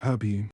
Hobby.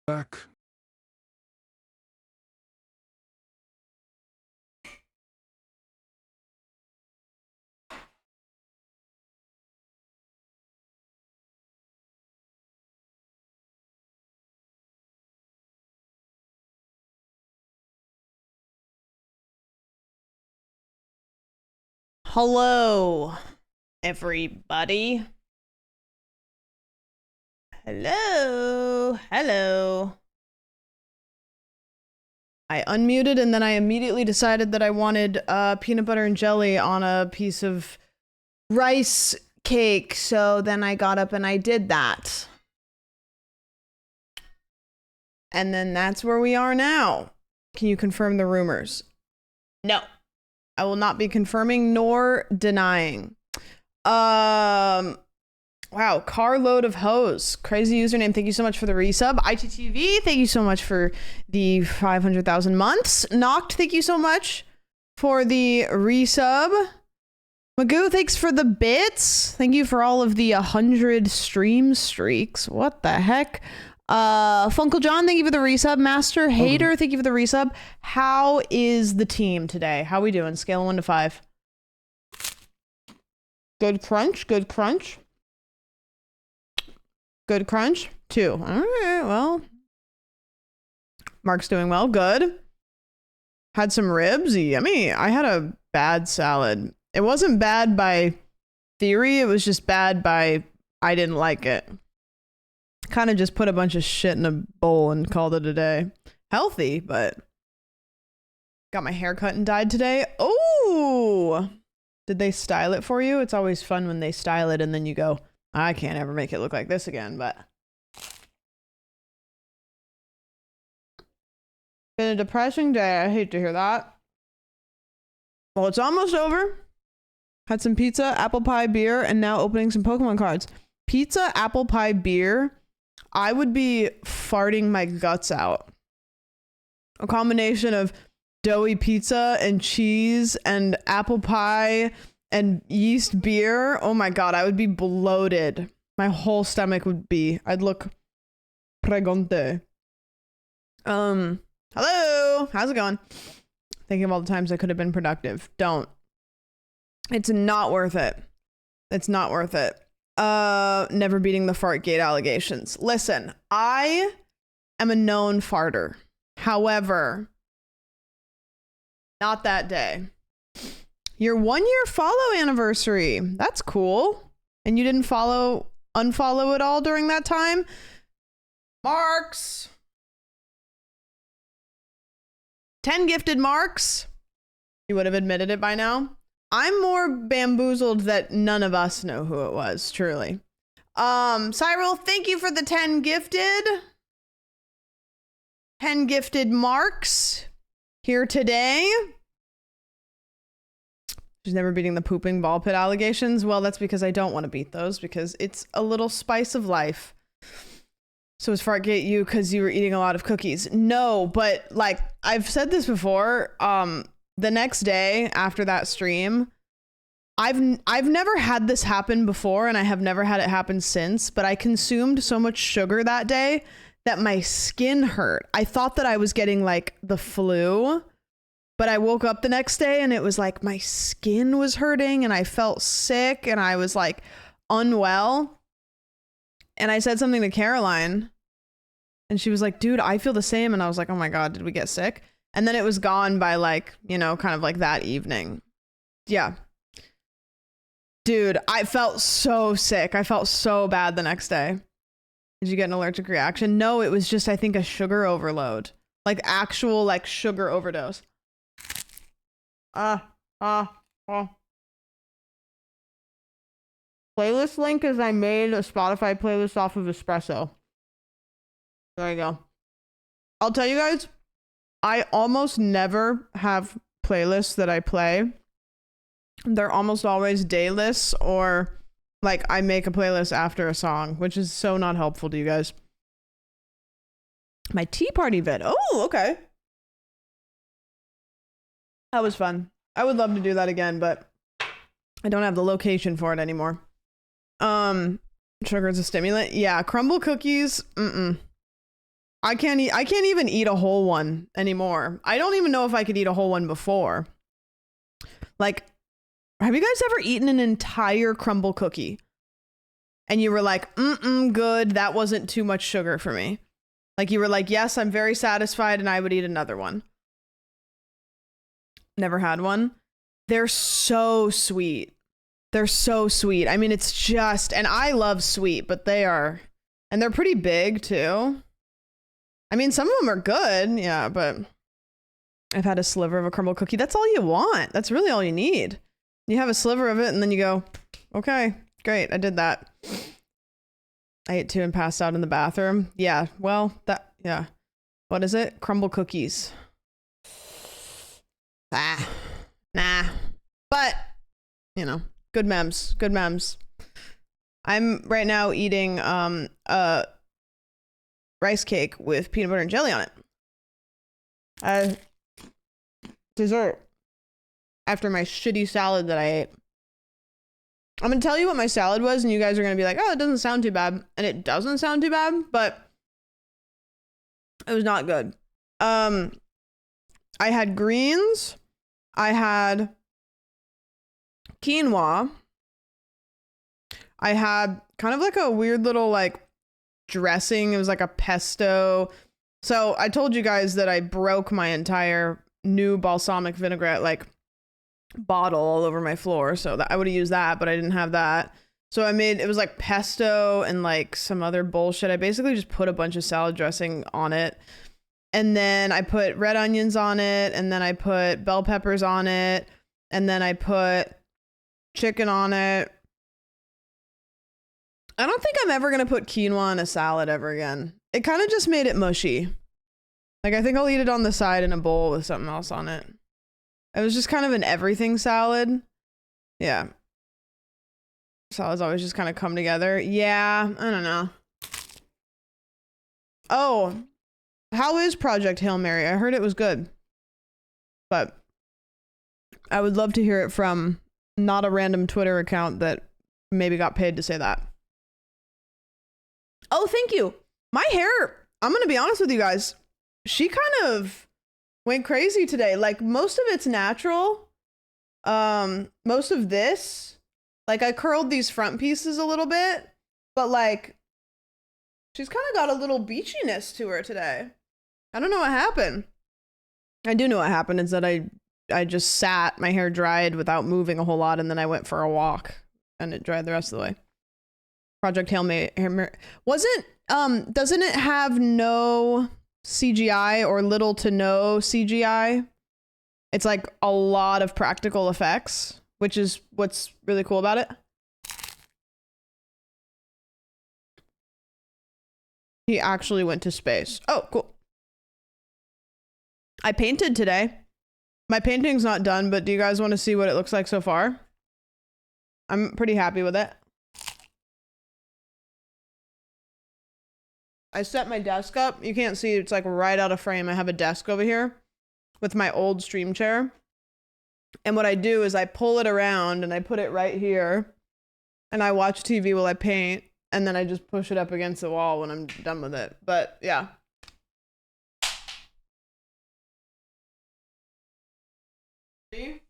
Back. Hello, everybody. Hello. I unmuted and then I immediately decided that I wanted peanut butter and jelly on a piece of rice cake. So then I got up and I did that. And then that's where we are now. Can you confirm the rumors? No. I will not be confirming nor denying. Wow, carload of hose. Crazy username. Thank you so much for the resub. ITTV, thank you so much for the 500,000 months. Knocked, thank you so much for the resub. Magoo, thanks for the bits. Thank you for all of the 100 stream streaks. What the heck? Funkle John, thank you for the resub. Master Hater, thank you for the resub. How is the team today? How we doing? Scale of 1 to 5. Good crunch. Good crunch. 2. All right, well. Mark's doing well. Good. Had some ribs. Yummy. I had a bad salad. It wasn't bad by theory. It was just bad by I didn't like it. Kind of just put a bunch of shit in a bowl and called it a day. Healthy, but got my hair cut and dyed today. Oh, did they style it for you? It's always fun when they style it and then you go, I can't ever make it look like this again, but been a depressing day. I hate to hear that. Well, it's almost over. Had some pizza, apple pie, beer, and now opening some Pokemon cards. Pizza, apple pie, beer. I would be farting my guts out. A combination of doughy pizza and cheese and apple pie and yeast beer. Oh my god, I would be bloated. My whole stomach would be. I'd look pregante. Hello. How's it going? Thinking of all the times I could have been productive. Don't. It's not worth it. It's not worth it. Never beating the Fartgate allegations. Listen, I am a known farter. However, not that day. Your 1-year follow anniversary. That's cool. And you didn't unfollow it all during that time? Marks. 10 gifted marks. You would have admitted it by now. I'm more bamboozled that none of us know who it was, truly. Cyril, thank you for the 10 gifted. 10 gifted marks here today. She's never beating the pooping ball pit allegations. Well, that's because I don't want to beat those because it's a little spice of life. So is Fartgate you because you were eating a lot of cookies? No, but like I've said this before, the next day after that stream, I've never had this happen before and I have never had it happen since, but I consumed so much sugar that day that my skin hurt. I thought that I was getting like the flu, but I woke up the next day and it was like my skin was hurting and I felt sick and I was like unwell. And I said something to Caroline and she was like, dude, I feel the same. And I was like, oh my God, did we get sick? And then it was gone by like, you know, kind of like that evening. Yeah. Dude, I felt so sick. I felt so bad the next day. Did you get an allergic reaction? No, it was just, I think, a sugar overload. Like actual like sugar overdose. Playlist link is I made a Spotify playlist off of Espresso. There you go. I'll tell you guys, I almost never have playlists that I play. They're almost always day lists or like I make a playlist after a song, which is so not helpful to you guys. My tea party vid. Oh, okay. That was fun. I would love to do that again, but I don't have the location for it anymore. Sugar is a stimulant. Yeah, crumble cookies. I can't even eat a whole one anymore. I don't even know if I could eat a whole one before. Like, have you guys ever eaten an entire crumble cookie? And you were like, good. That wasn't too much sugar for me. Like, you were like, yes, I'm very satisfied and I would eat another one. Never had one. They're so sweet. They're so sweet. I mean, it's just, and I love sweet, but they are, and they're pretty big too. I mean, some of them are good. Yeah, but I've had a sliver of a crumble cookie. That's all you want. That's really all you need. You have a sliver of it and then you go, okay, great. I did that. I ate two and passed out in the bathroom. Yeah. Well, yeah. What is it? Crumble cookies. Nah. But, you know, good memes. I'm right now eating a rice cake with peanut butter and jelly on it. Dessert after my shitty salad that I ate. I'm gonna tell you what my salad was, and you guys are gonna be like, oh, it doesn't sound too bad. And it doesn't sound too bad, but it was not good. I had greens. I had quinoa. I had kind of like a weird little like dressing. It was like a pesto. So I told you guys that I broke my entire new balsamic vinaigrette like bottle all over my floor, so that I would have used that, but I didn't have that. So it was like pesto and like some other bullshit. I basically just put a bunch of salad dressing on it. And then I put red onions on it, and then I put bell peppers on it, and then I put chicken on it. I don't think I'm ever going to put quinoa in a salad ever again. It kind of just made it mushy. Like, I think I'll eat it on the side in a bowl with something else on it. It was just kind of an everything salad. Yeah. Salads always just kind of come together. Yeah, I don't know. Oh, how is Project Hail Mary? I heard it was good. But I would love to hear it from not a random Twitter account that maybe got paid to say that. Oh, thank you. My hair, I'm going to be honest with you guys. She kind of went crazy today. Like, most of it's natural. Most of this, like, I curled these front pieces a little bit, but like, she's kind of got a little beachiness to her today. I don't know what happened. I do know what happened is that I just sat, my hair dried without moving a whole lot, and then I went for a walk and it dried the rest of the way. Project Hail Mary doesn't it have no CGI or little to no CGI? It's like a lot of practical effects, which is what's really cool about it. He actually went to space. Oh, cool. I painted today. My painting's not done, but do you guys want to see what it looks like so far? I'm pretty happy with it. I set my desk up. You can't see, it's like right out of frame. I have a desk over here with my old stream chair. And what I do is I pull it around and I put it right here and I watch TV while I paint, and then I just push it up against the wall when I'm done with it. But yeah. See?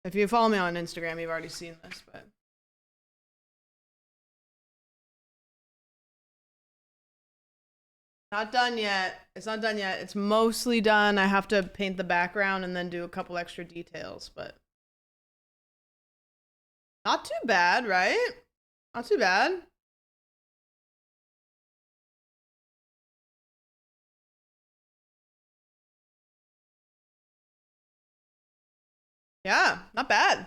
If you follow me on Instagram, you've already seen this, but not done yet. It's not done yet. It's mostly done. I have to paint the background and then do a couple extra details, but not too bad, right? Not too bad. Yeah, not bad.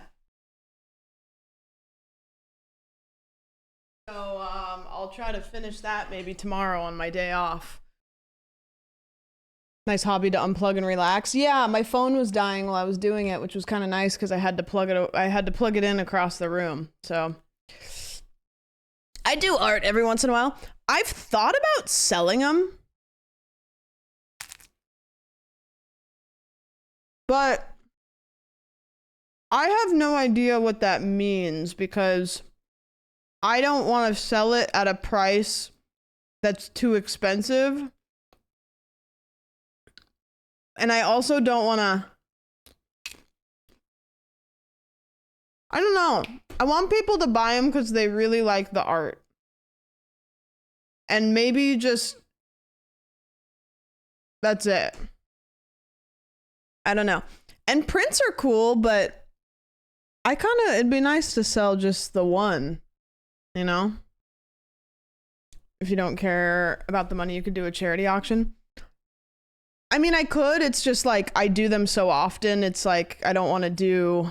So I'll try to finish that maybe tomorrow on my day off. Nice hobby to unplug and relax. Yeah, my phone was dying while I was doing it, which was kind of nice because I had to plug it in across the room. So I do art every once in a while. I've thought about selling them, but I have no idea what that means because I don't want to sell it at a price that's too expensive. And I also don't want to, I don't know. I want people to buy them because they really like the art. And maybe just, that's it. I don't know. And prints are cool, but it'd be nice to sell just the one, you know? If you don't care about the money, you could do a charity auction. I mean, I could. It's just like I do them so often. It's like I don't want to do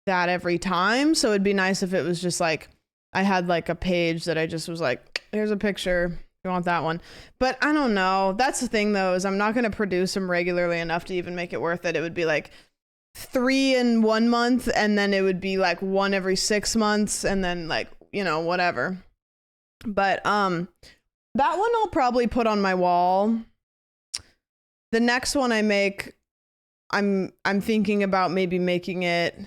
that every time. So it'd be nice if it was just like I had like a page that I just was like, here's a picture. You want that one? But I don't know. That's the thing though, is I'm not going to produce them regularly enough to even make it worth it. It would be like 3 in 1 month, and then it would be like 1 every 6 months, and then like, you know, whatever. But that one I'll probably put on my wall. The next one I make, I'm thinking about maybe making it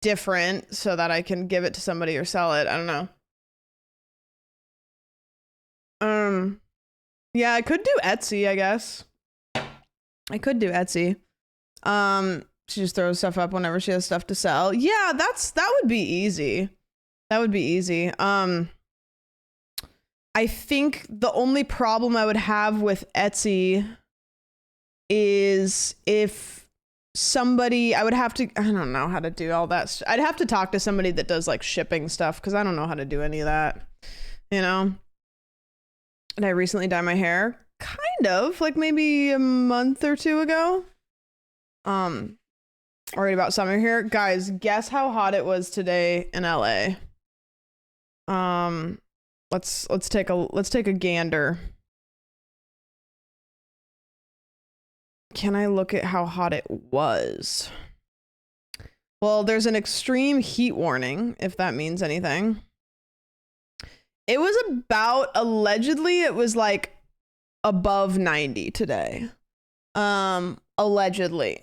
different so that I can give it to somebody or sell it. I don't know. Yeah, I could do Etsy, I guess. I could do Etsy. She just throws stuff up whenever she has stuff to sell. Yeah, that would be easy. That would be easy. I think the only problem I would have with Etsy is if somebody, I would have to, I don't know how to do all that. I'd have to talk to somebody that does like shipping stuff, because I don't know how to do any of that, you know? And I recently dyed my hair, kind of, like maybe a month or 2 ago. Worried about summer here. Guys, guess how hot it was today in LA. Let's take a gander. Can I look at how hot it was? Well, there's an extreme heat warning, if that means anything. It was about, allegedly, it was like above 90 today. Allegedly.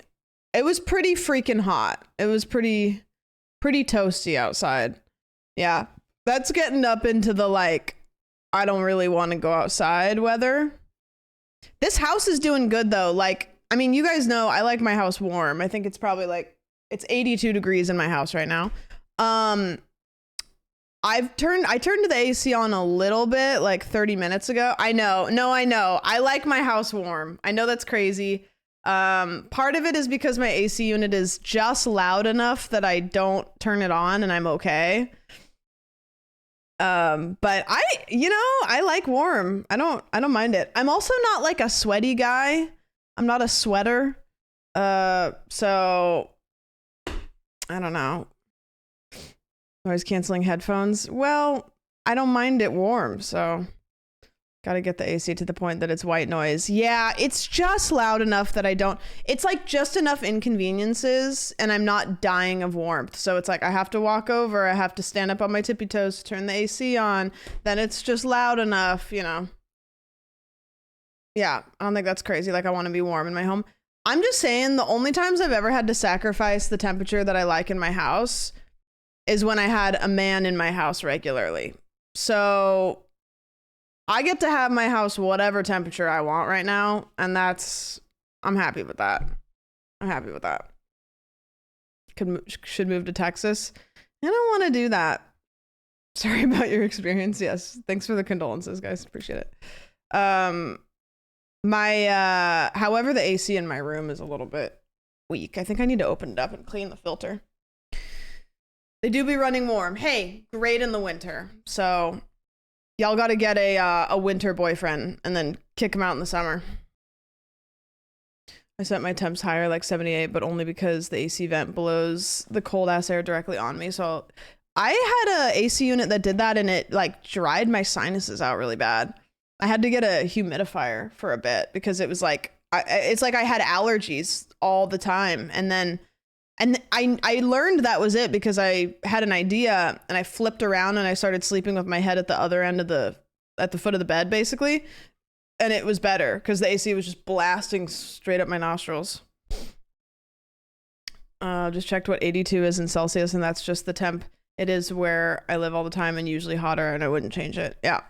It was pretty freaking hot. It was pretty toasty outside. Yeah. That's getting up into the like, I don't really want to go outside weather. This house is doing good though. Like, I mean, you guys know I like my house warm. I think it's probably like, it's 82 degrees in my house right now. I turned the AC on a little bit, like 30 minutes ago. I know. I like my house warm. I know that's crazy. Part of it is because my AC unit is just loud enough that I don't turn it on and I'm okay. But I like warm. I don't mind it. I'm also not like a sweaty guy. I'm not a sweater. So I don't know. Noise canceling headphones. Well, I don't mind it warm, so gotta get the AC to the point that it's white noise. Yeah, it's just loud enough that I don't, it's like just enough inconveniences and I'm not dying of warmth. So it's like I have to walk over, I have to stand up on my tippy toes to turn the AC on, then it's just loud enough, you know. Yeah, I don't think that's crazy. Like I want to be warm in my home. I'm just saying the only times I've ever had to sacrifice the temperature that I like in my house is when I had a man in my house regularly. So I get to have my house whatever temperature I want right now, and I'm happy with that. Should move to Texas. I don't want to do that. Sorry about your experience. Yes, thanks for the condolences, guys. Appreciate it. However, the AC in my room is a little bit weak. I think I need to open it up and clean the filter. They do be running warm. Hey, great in the winter. So y'all got to get a winter boyfriend and then kick him out in the summer. I set my temps higher, like 78, but only because the AC vent blows the cold ass air directly on me. So I had a AC unit that did that, and it like dried my sinuses out really bad. I had to get a humidifier for a bit because it was like, it's like I had allergies all the time. And I learned that was it because I had an idea and I flipped around and I started sleeping with my head at the other end of at the foot of the bed, basically. And it was better because the AC was just blasting straight up my nostrils. Just checked what 82 is in Celsius, and that's just the temp It is where I live all the time and usually hotter, and I wouldn't change it. Yeah.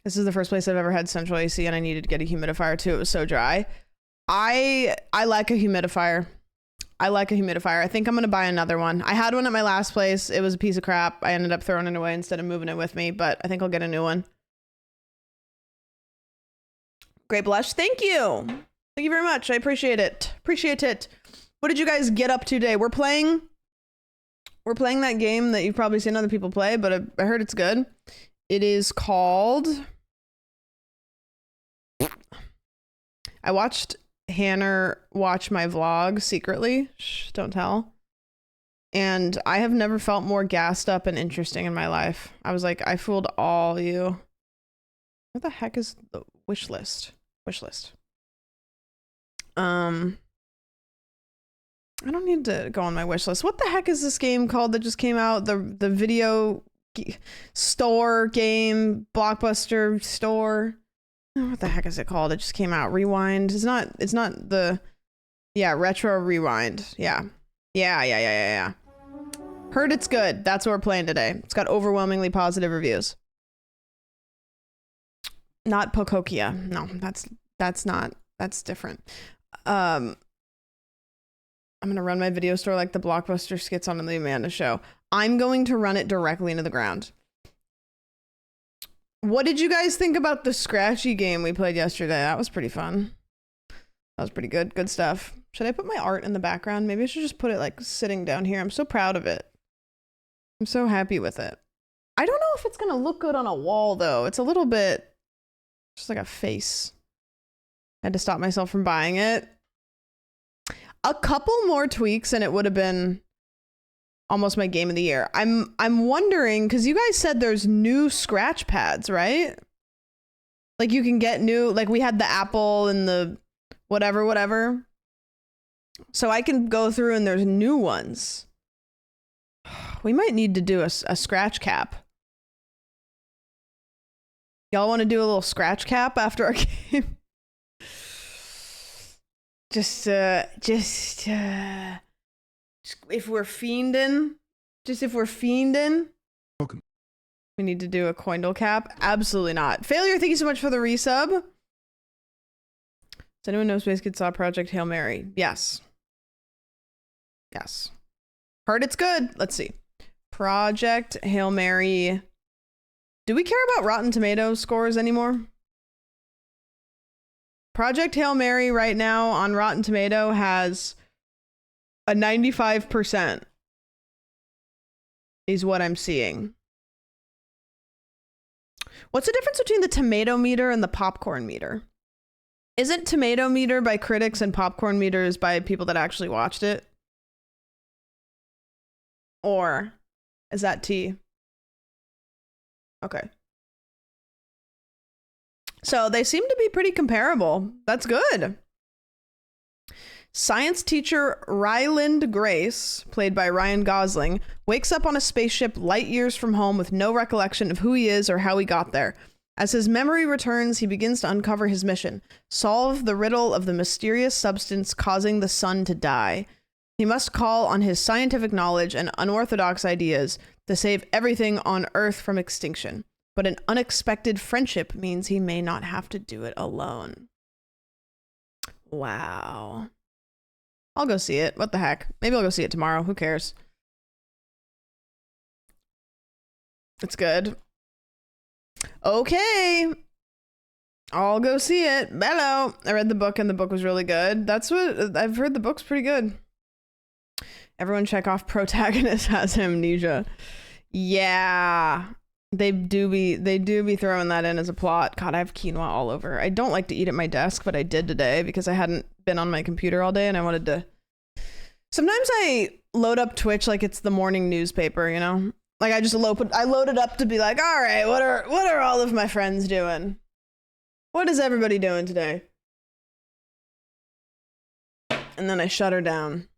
This is the first place I've ever had central AC, and I needed to get a humidifier too. It was so dry. I like a humidifier. I think I'm going to buy another one. I had one at my last place. It was a piece of crap. I ended up throwing it away instead of moving it with me, but I think I'll get a new one. Great blush. Thank you. Thank you very much. I appreciate it. What did you guys get up to today? We're playing that game that you've probably seen other people play, but I heard it's good. It is called... I watched Hannah watch my vlog secretly. Shh, don't tell. And I have never felt more gassed up and interesting in my life. I was like, I fooled all you. What the heck is the wish list? I don't need to go on my wish list. What the heck is this game called that just came out? The video store game, Blockbuster store. What the heck is it called? It just came out. Rewind. It's not the... Yeah, Retro Rewind. Yeah. Heard it's good. That's what we're playing today. It's got overwhelmingly positive reviews. Not Pokokia. No, that's not. That's different. I'm gonna run my video store like the Blockbuster skits on the Amanda Show. I'm going to run it directly into the ground. What did you guys think about the Scratchy game we played yesterday? That was pretty fun. That was pretty good. Good stuff. Should I put my art in the background? Maybe I should just put it like sitting down here. I'm so proud of it. I'm so happy with it. I don't know if it's gonna look good on a wall though. It's a little bit just like a face. I had to stop myself from buying it. A couple more tweaks and it would have been almost my game of the year. I'm wondering, because you guys said there's new scratch pads, right? Like you can get new, like we had the Apple and the whatever. So I can go through and there's new ones. We might need to do a scratch cap. Y'all want to do a little scratch cap after our game? Just if we're fiending, Welcome. We need to do a Coindle cap. Absolutely not. Failure, thank you so much for the resub. Does anyone know Space Kid saw Project Hail Mary? Yes. Heard it's good. Let's see. Project Hail Mary. Do we care about Rotten Tomatoes scores anymore? Project Hail Mary right now on Rotten Tomato has a 95% is what I'm seeing. What's the difference between the tomato meter and the popcorn meter? Isn't tomato meter by critics and popcorn meters by people that actually watched it? Or is that T? Okay. So they seem to be pretty comparable. That's good. Science teacher Ryland Grace, played by Ryan Gosling, wakes up on a spaceship light years from home with no recollection of who he is or how he got there. As his memory returns, he begins to uncover his mission: solve the riddle of the mysterious substance causing the sun to die. He must call on his scientific knowledge and unorthodox ideas to save everything on Earth from extinction. But an unexpected friendship means he may not have to do it alone. Wow. I'll go see it. What the heck? Maybe I'll go see it tomorrow. Who cares? It's good. Okay. I'll go see it. Hello. I read the book and the book was really good. That's what I've heard. The book's pretty good. Everyone check off protagonist has amnesia. Yeah. They do be throwing that in as a plot. God, I have quinoa all over. I don't like to eat at my desk, but I did today because I hadn't been on my computer all day and I wanted to. Sometimes I load up Twitch like it's the morning newspaper, you know? Like I load it up to be like, all right, what are all of my friends doing? What is everybody doing today? And then I shut her down.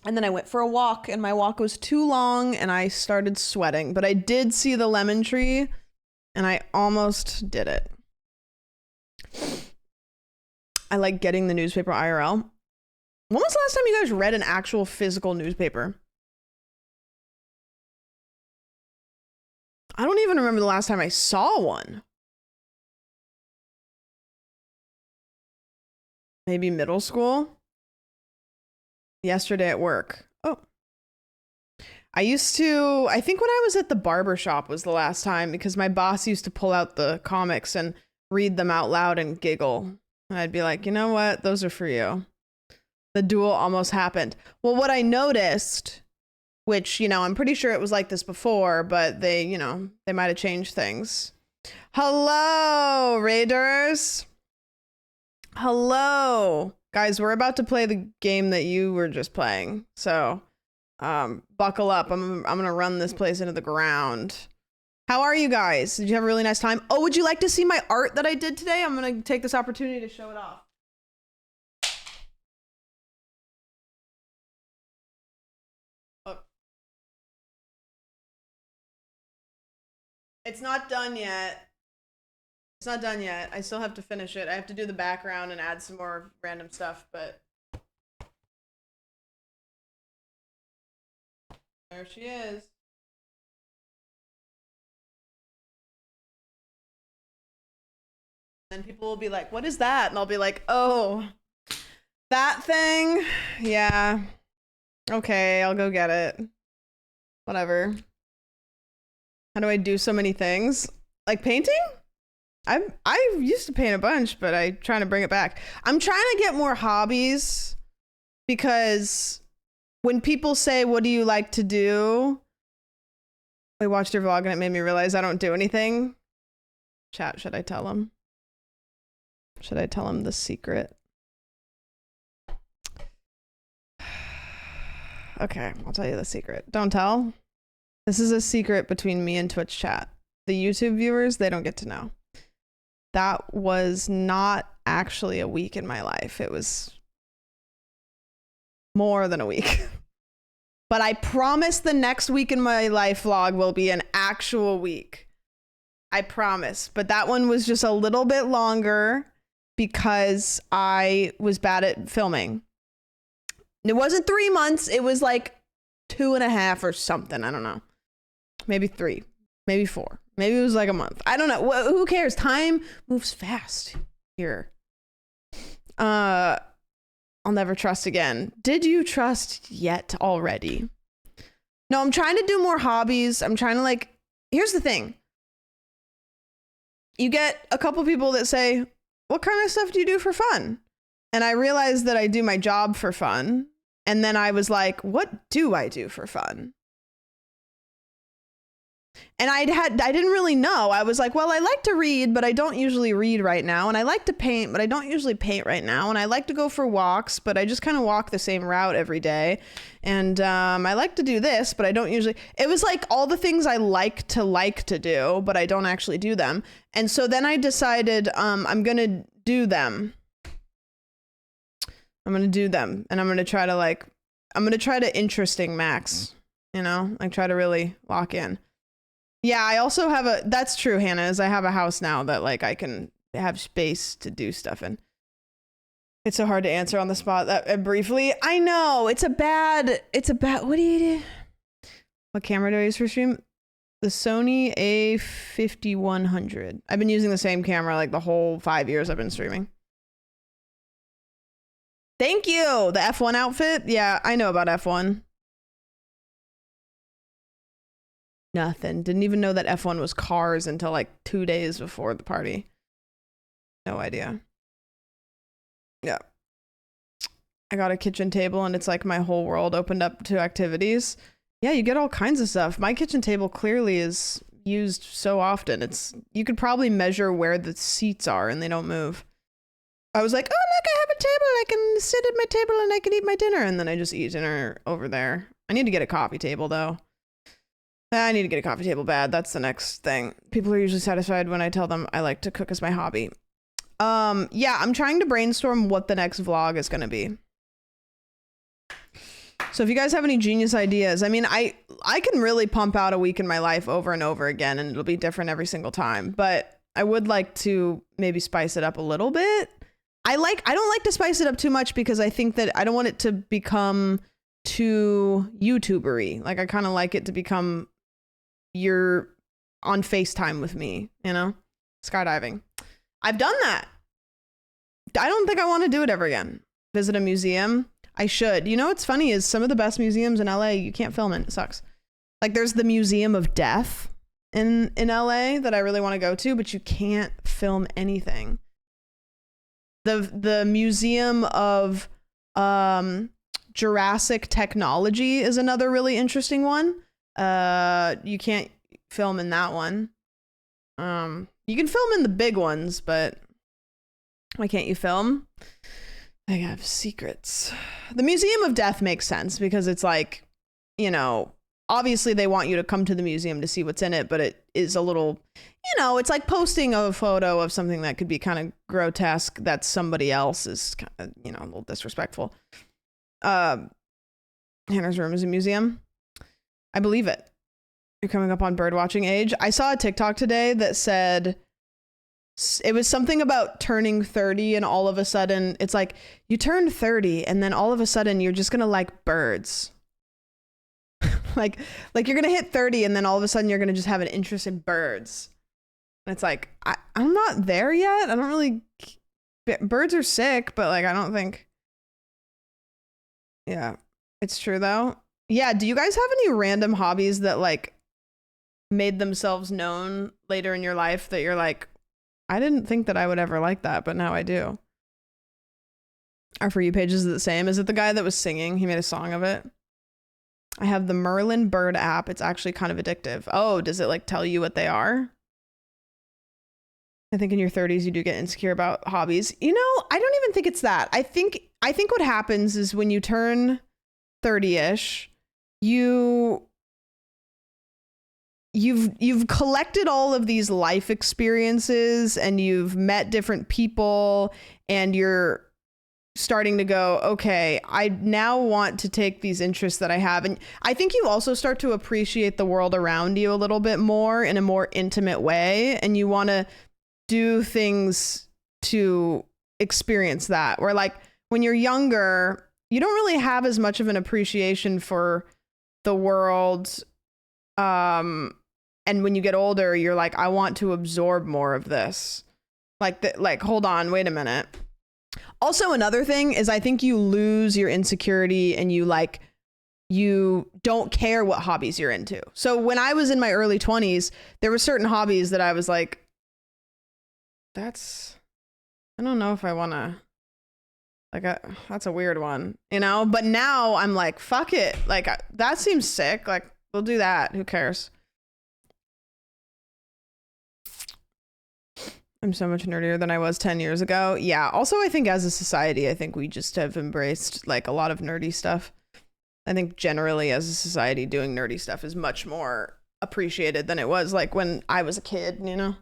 And then I went for a walk and my walk was too long and I started sweating, but I did see the lemon tree and I almost did it. I like getting the newspaper IRL. When was the last time you guys read an actual physical newspaper? I don't even remember the last time I saw one. Maybe middle school? Yesterday at work. Oh. I think when I was at the barber shop was the last time, because my boss used to pull out the comics and read them out loud and giggle. And I'd be like, you know what? Those are for you. The duel almost happened. Well, what I noticed, which, you know, I'm pretty sure it was like this before, but they, you know, they might have changed things. Hello, Raiders. Hello. Guys, we're about to play the game that you were just playing. So, buckle up. I'm going to run this place into the ground. How are you guys? Did you have a really nice time? Oh, would you like to see my art that I did today? I'm going to take this opportunity to show it off. Oh. It's not done yet. It's not done yet. I still have to finish it. I have to do the background and add some more random stuff, but there she is. Then people will be like, what is that? And I'll be like, oh, that thing? Yeah. Okay, I'll go get it. Whatever. How do I do so many things? Like painting? I used to paint a bunch, but I'm trying to bring it back. I'm trying to get more hobbies, because when people say, what do you like to do? I watched your vlog and it made me realize I don't do anything. Chat, should I tell them? Should I tell them the secret? Okay, I'll tell you the secret. Don't tell. This is a secret between me and Twitch chat. The YouTube viewers, they don't get to know. That was not actually a week in my life. It was more than a week. But I promise the next week in my life vlog will be an actual week. I promise. But that one was just a little bit longer because I was bad at filming. It wasn't 3 months. It was like 2.5 or something. I don't know. Maybe 3, maybe 4. Maybe it was like a month. I don't know. Who cares? Time moves fast here. I'll never trust again. Did you trust yet already? No, I'm trying to do more hobbies. I'm trying to, like, here's the thing. You get a couple people that say, what kind of stuff do you do for fun? And I realized that I do my job for fun. And then I was like, what do I do for fun? And I didn't really know. I was like, well, I like to read, but I don't usually read right now. And I like to paint, but I don't usually paint right now. And I like to go for walks, but I just kind of walk the same route every day. And I like to do this, but I don't usually. It was like all the things I like to do, but I don't actually do them. And so then I decided I'm going to do them. I'm going to do them. And I'm going to try to interesting max, you know, like try to really lock in. Yeah, I also have that's true, Hannah, is I have a house now that, like, I can have space to do stuff in. It's so hard to answer on the spot that briefly. I know, it's a bad, what do you do? What camera do I use for stream? The Sony A5100. I've been using the same camera like the whole 5 years I've been streaming. Thank you! The F1 outfit? Yeah, I know about F1. Nothing. Didn't even know that F1 was cars until like 2 days before the party. No idea. Yeah. I got a kitchen table and it's like my whole world opened up to activities. Yeah, you get all kinds of stuff. My kitchen table clearly is used so often. You could probably measure where the seats are and they don't move. I was like, oh, look, I have a table. I can sit at my table and I can eat my dinner. And then I just eat dinner over there. I need to get a coffee table though. I need to get a coffee table bad. That's the next thing. People are usually satisfied when I tell them I like to cook as my hobby. Yeah, I'm trying to brainstorm what the next vlog is going to be. So if you guys have any genius ideas, I mean, I can really pump out a week in my life over and over again, and it'll be different every single time. But I would like to maybe spice it up a little bit. I don't like to spice it up too much because I think that I don't want it to become too YouTuber-y. Like, I kind of like it to become your on FaceTime with me, you know? Skydiving. I've done that. I don't think I want to do it ever again. Visit a museum. I should. You know what's funny is some of the best museums in LA, you can't film in. It sucks. Like there's the Museum of Death in LA that I really want to go to, but you can't film anything. The Museum of Jurassic Technology is another really interesting one. You can't film in that one. You can film in the big ones, but why can't you film? I have secrets. The Museum of Death makes sense because it's like, you know, obviously they want you to come to the museum to see what's in it, but it is a little, you know, it's like posting a photo of something that could be kind of grotesque that somebody else is kind of, you know, a little disrespectful. Hannah's room is a museum. I believe it. You're coming up on bird watching age. I saw a TikTok today that said it was something about turning 30 and all of a sudden it's like you turn 30 and then all of a sudden you're just gonna like birds. like you're gonna hit 30 and then all of a sudden you're gonna just have an interest in birds. And it's like I'm not there yet. I don't really. Birds are sick, but like I don't think. Yeah, it's true though. Yeah, do you guys have any random hobbies that like made themselves known later in your life that you're like, I didn't think that I would ever like that, but now I do? Our For You page is the same. Is it the guy that was singing? He made a song of it. I have the Merlin Bird app. It's actually kind of addictive. Oh, does it like tell you what they are? I think in your 30s you do get insecure about hobbies. You know, I don't even think it's that. I think what happens is when you turn 30-ish, you've collected all of these life experiences and you've met different people and you're starting to go, okay, I now want to take these interests that I have. And I think you also start to appreciate the world around you a little bit more in a more intimate way. And you want to do things to experience that. Where like when you're younger, you don't really have as much of an appreciation for the world. And when you get older, you're like, I want to absorb more of this. Like, hold on, wait a minute. Also, another thing is I think you lose your insecurity and you don't care what hobbies you're into. So when I was in my early 20s, there were certain hobbies that I was like, I don't know if I want to, that's a weird one, you know? But now I'm like, fuck it. Like, that seems sick. Like, we'll do that. Who cares? I'm so much nerdier than I was 10 years ago. Yeah. Also, I think as a society, I think we just have embraced like a lot of nerdy stuff. I think generally as a society, doing nerdy stuff is much more appreciated than it was like when I was a kid, you know?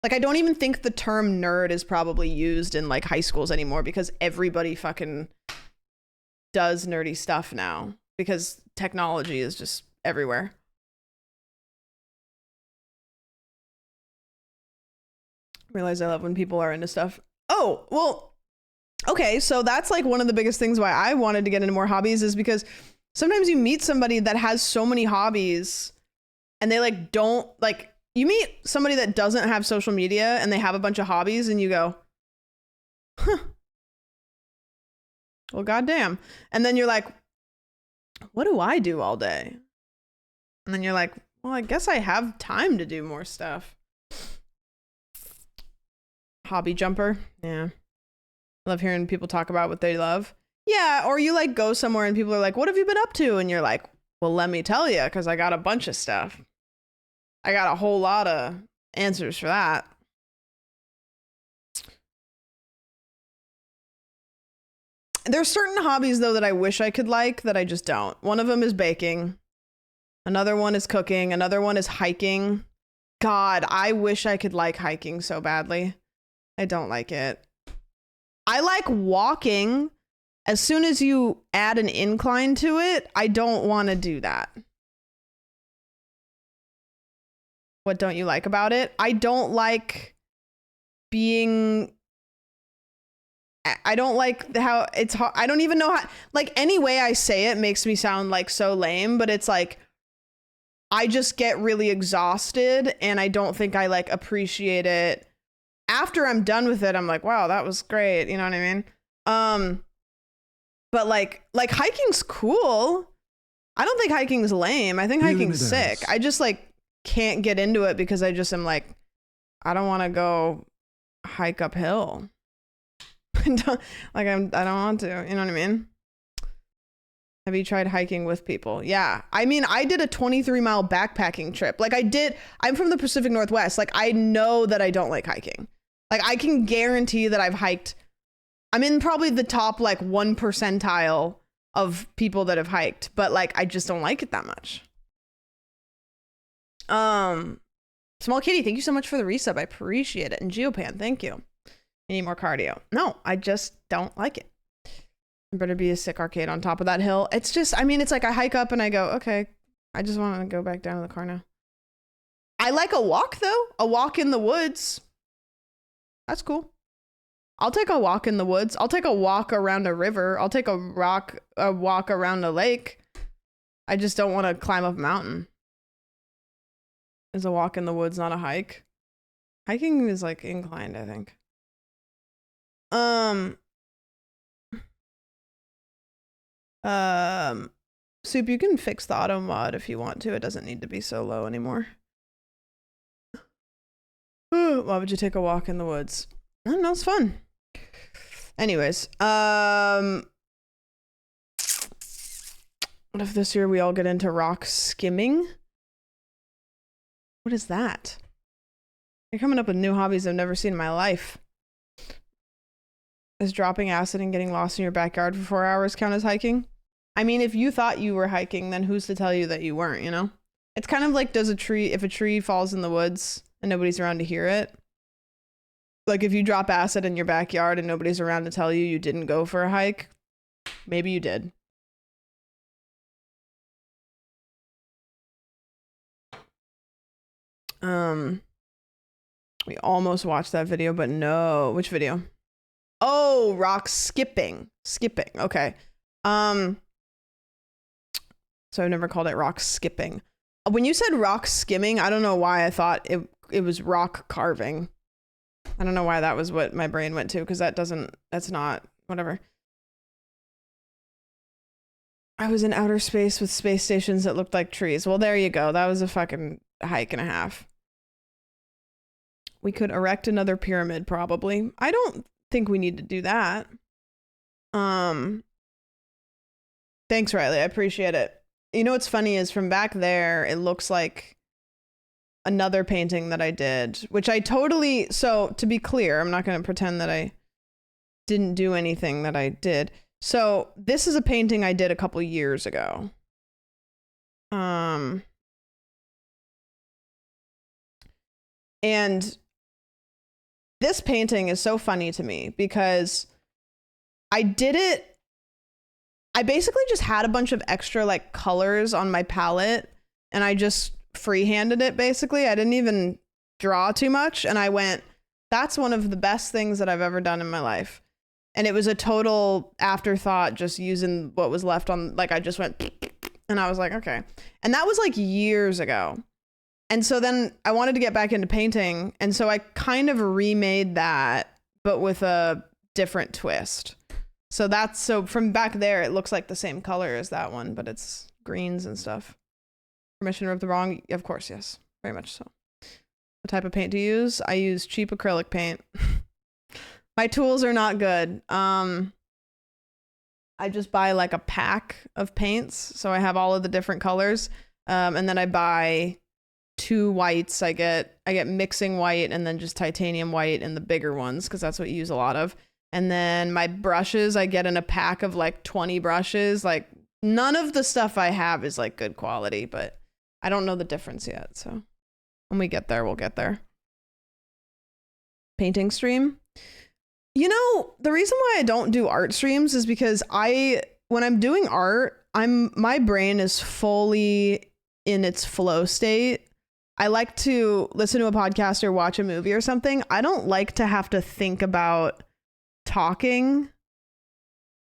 Like, I don't even think the term nerd is probably used in like high schools anymore because everybody fucking does nerdy stuff now because technology is just everywhere. Realize I love when people are into stuff. Oh, well, okay. So that's like one of the biggest things why I wanted to get into more hobbies is because sometimes you meet somebody that has so many hobbies and they like don't like, you meet somebody that doesn't have social media and they have a bunch of hobbies and you go, huh, well, goddamn. And then you're like, what do I do all day? And then you're like, well, I guess I have time to do more stuff. Hobby jumper. Yeah. I love hearing people talk about what they love. Yeah. Or you like go somewhere and people are like, what have you been up to? And you're like, well, let me tell you, because I got a bunch of stuff. I got a whole lot of answers for that. There's certain hobbies, though, that I wish I could like that I just don't. One of them is baking. Another one is cooking. Another one is hiking. God, I wish I could like hiking so badly. I don't like it. I like walking. As soon as you add an incline to it, I don't want to do that. What don't you like about it? I don't like being... I don't like how it's hard. I don't even know how... Like, any way I say it makes me sound like so lame, but it's like... I just get really exhausted and I don't think I like appreciate it. After I'm done with it, I'm like, wow, that was great. You know what I mean? But like hiking's cool. I don't think hiking's lame. I think hiking's sick. I just like can't get into it because I just am like, I don't want to go hike uphill. I don't want to, you know what I mean? Have you tried hiking with people? Yeah. I mean, I did a 23-mile backpacking trip. Like I'm from the Pacific Northwest. Like I know that I don't like hiking. Like I can guarantee that I've hiked. I'm in probably the top like 1 percentile of people that have hiked, but like I just don't like it that much. Small Kitty, thank you so much for the resub. I appreciate it. And Geopan, thank you. You need more cardio. No, I just don't like it. There better be a sick arcade on top of that hill. It's just, I mean, it's like I hike up and I go, okay, I just want to go back down to the car now. I like a walk though. A walk in the woods. That's cool. I'll take a walk in the woods. I'll take a walk around a river. I'll take a walk around a lake. I just don't want to climb up a mountain. Is a walk in the woods not a hike? Hiking is like inclined, I think. Soup, you can fix the auto mod if you want to. It doesn't need to be so low anymore. Why would you take a walk in the woods? I don't know, it's fun. Anyways, what if this year we all get into rock skimming? What is that? You're coming up with new hobbies I've never seen in my life. Does dropping acid and getting lost in your backyard for 4 hours count as hiking? I mean, if you thought you were hiking, then who's to tell you that you weren't, you know? It's kind of like if a tree falls in the woods and nobody's around to hear it. Like if you drop acid in your backyard and nobody's around to tell you didn't go for a hike, maybe you did. We almost watched that video, but no. Which video? Oh, rock skipping. Skipping. Okay. So I've never called it rock skipping. When you said rock skimming, I don't know why I thought it was rock carving. I don't know why that was what my brain went to, because that's not, whatever. I was in outer space with space stations that looked like trees. Well, there you go. That was a fucking hike and a half. We could erect another pyramid, probably. I don't think we need to do that. Thanks, Riley. I appreciate it. You know what's funny is from back there, it looks like another painting that I did, which I totally, so to be clear, I'm not going to pretend that I didn't do anything that I did. So this is a painting I did a couple years ago. And this painting is so funny to me because I basically just had a bunch of extra like colors on my palette and I just freehanded it basically. I didn't even draw too much and I went, that's one of the best things that I've ever done in my life. And it was a total afterthought, just using what was left on, like I just went and I was like, okay. And that was like years ago. And so then I wanted to get back into painting. And so I kind of remade that, but with a different twist. So from back there, it looks like the same color as that one, but it's greens and stuff. Permission to rub the wrong? Of course, yes. Very much so. What type of paint do you use? I use cheap acrylic paint. My tools are not good. I just buy like a pack of paints. So I have all of the different colors. And then I buy 2 whites. I get mixing white and then just titanium white in the bigger ones because that's what you use a lot of. And then my brushes, I get in a pack of like 20 brushes. Like none of the stuff I have is like good quality, but I don't know the difference yet. So when we get there, we'll get there. Painting stream. You know, the reason why I don't do art streams is because when I'm doing art, my brain is fully in its flow state. I like to listen to a podcast or watch a movie or something. I don't like to have to think about talking.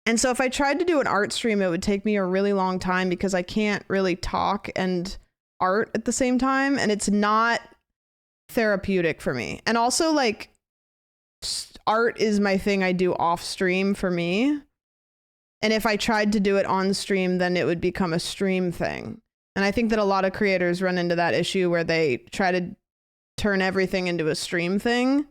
And so if I tried to do an art stream, it would take me a really long time because I can't really talk and art at the same time, and it's not therapeutic for me. And also, like, art is my thing I do off stream for me. And if I tried to do it on stream, then it would become a stream thing. And I think that a lot of creators run into that issue where they try to turn everything into a stream thing.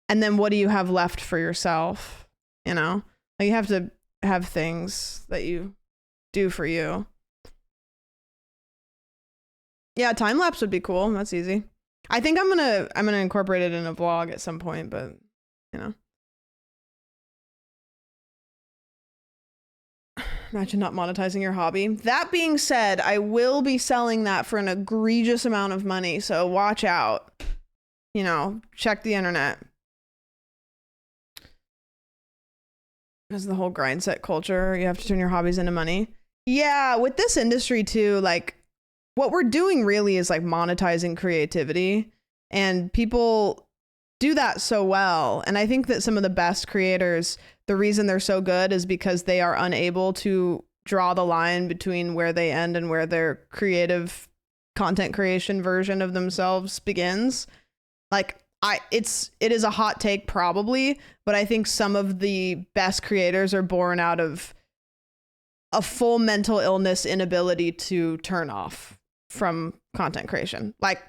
And then what do you have left for yourself? You know, like, you have to have things that you do for you. Yeah, time lapse would be cool. That's easy. I think I'm gonna incorporate it in a vlog at some point, but you know. Imagine not monetizing your hobby. That being said, I will be selling that for an egregious amount of money, so watch out. You know, check the internet. Because the whole grind set culture, you have to turn your hobbies into money. Yeah, with this industry too, like, what we're doing really is like monetizing creativity, and people do that so well. And I think that some of the best creators, the reason they're so good is because they are unable to draw the line between where they end and where their creative content creation version of themselves begins. Like, it is a hot take probably, but I think some of the best creators are born out of a full mental illness inability to turn off from content creation. Like,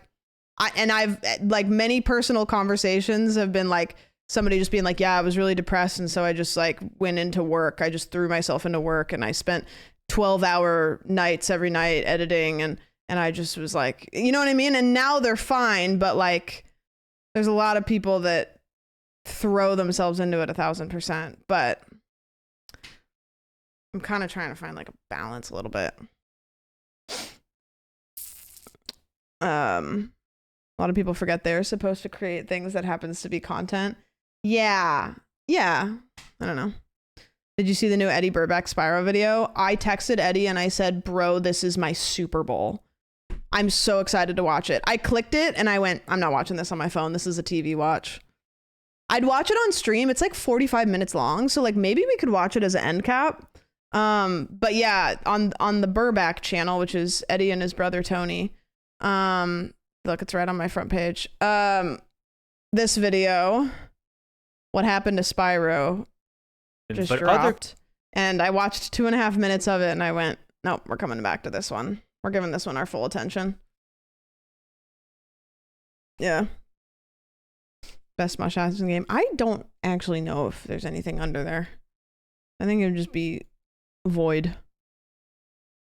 I've like, many personal conversations have been like somebody just being like, yeah, I was really depressed, and so I just like went into work. I just threw myself into work, and I spent 12-hour nights every night editing, and I just was like, you know what I mean? And now they're fine, but like, there's a lot of people that throw themselves into it 1,000%, but I'm kind of trying to find like a balance a little bit. A lot of people forget they're supposed to create things that happens to be content. Yeah. I don't know. Did you see the new Eddie Burback Spyro video? I texted Eddie and I said, bro, this is my Super Bowl. I'm so excited to watch it. I clicked it and I went, I'm not watching this on my phone. This is a TV watch. I'd watch it on stream. It's like 45 minutes long. So like, maybe we could watch it as an end cap. But yeah, on the Burback channel, which is Eddie and his brother, Tony. Look, it's right on my front page. This video, what happened to Spyro, just dropped. And I watched 2.5 minutes of it and I went, nope, we're coming back to this one. We're giving this one our full attention. Yeah. Best mustache in the game. I don't actually know if there's anything under there. I think it would just be void.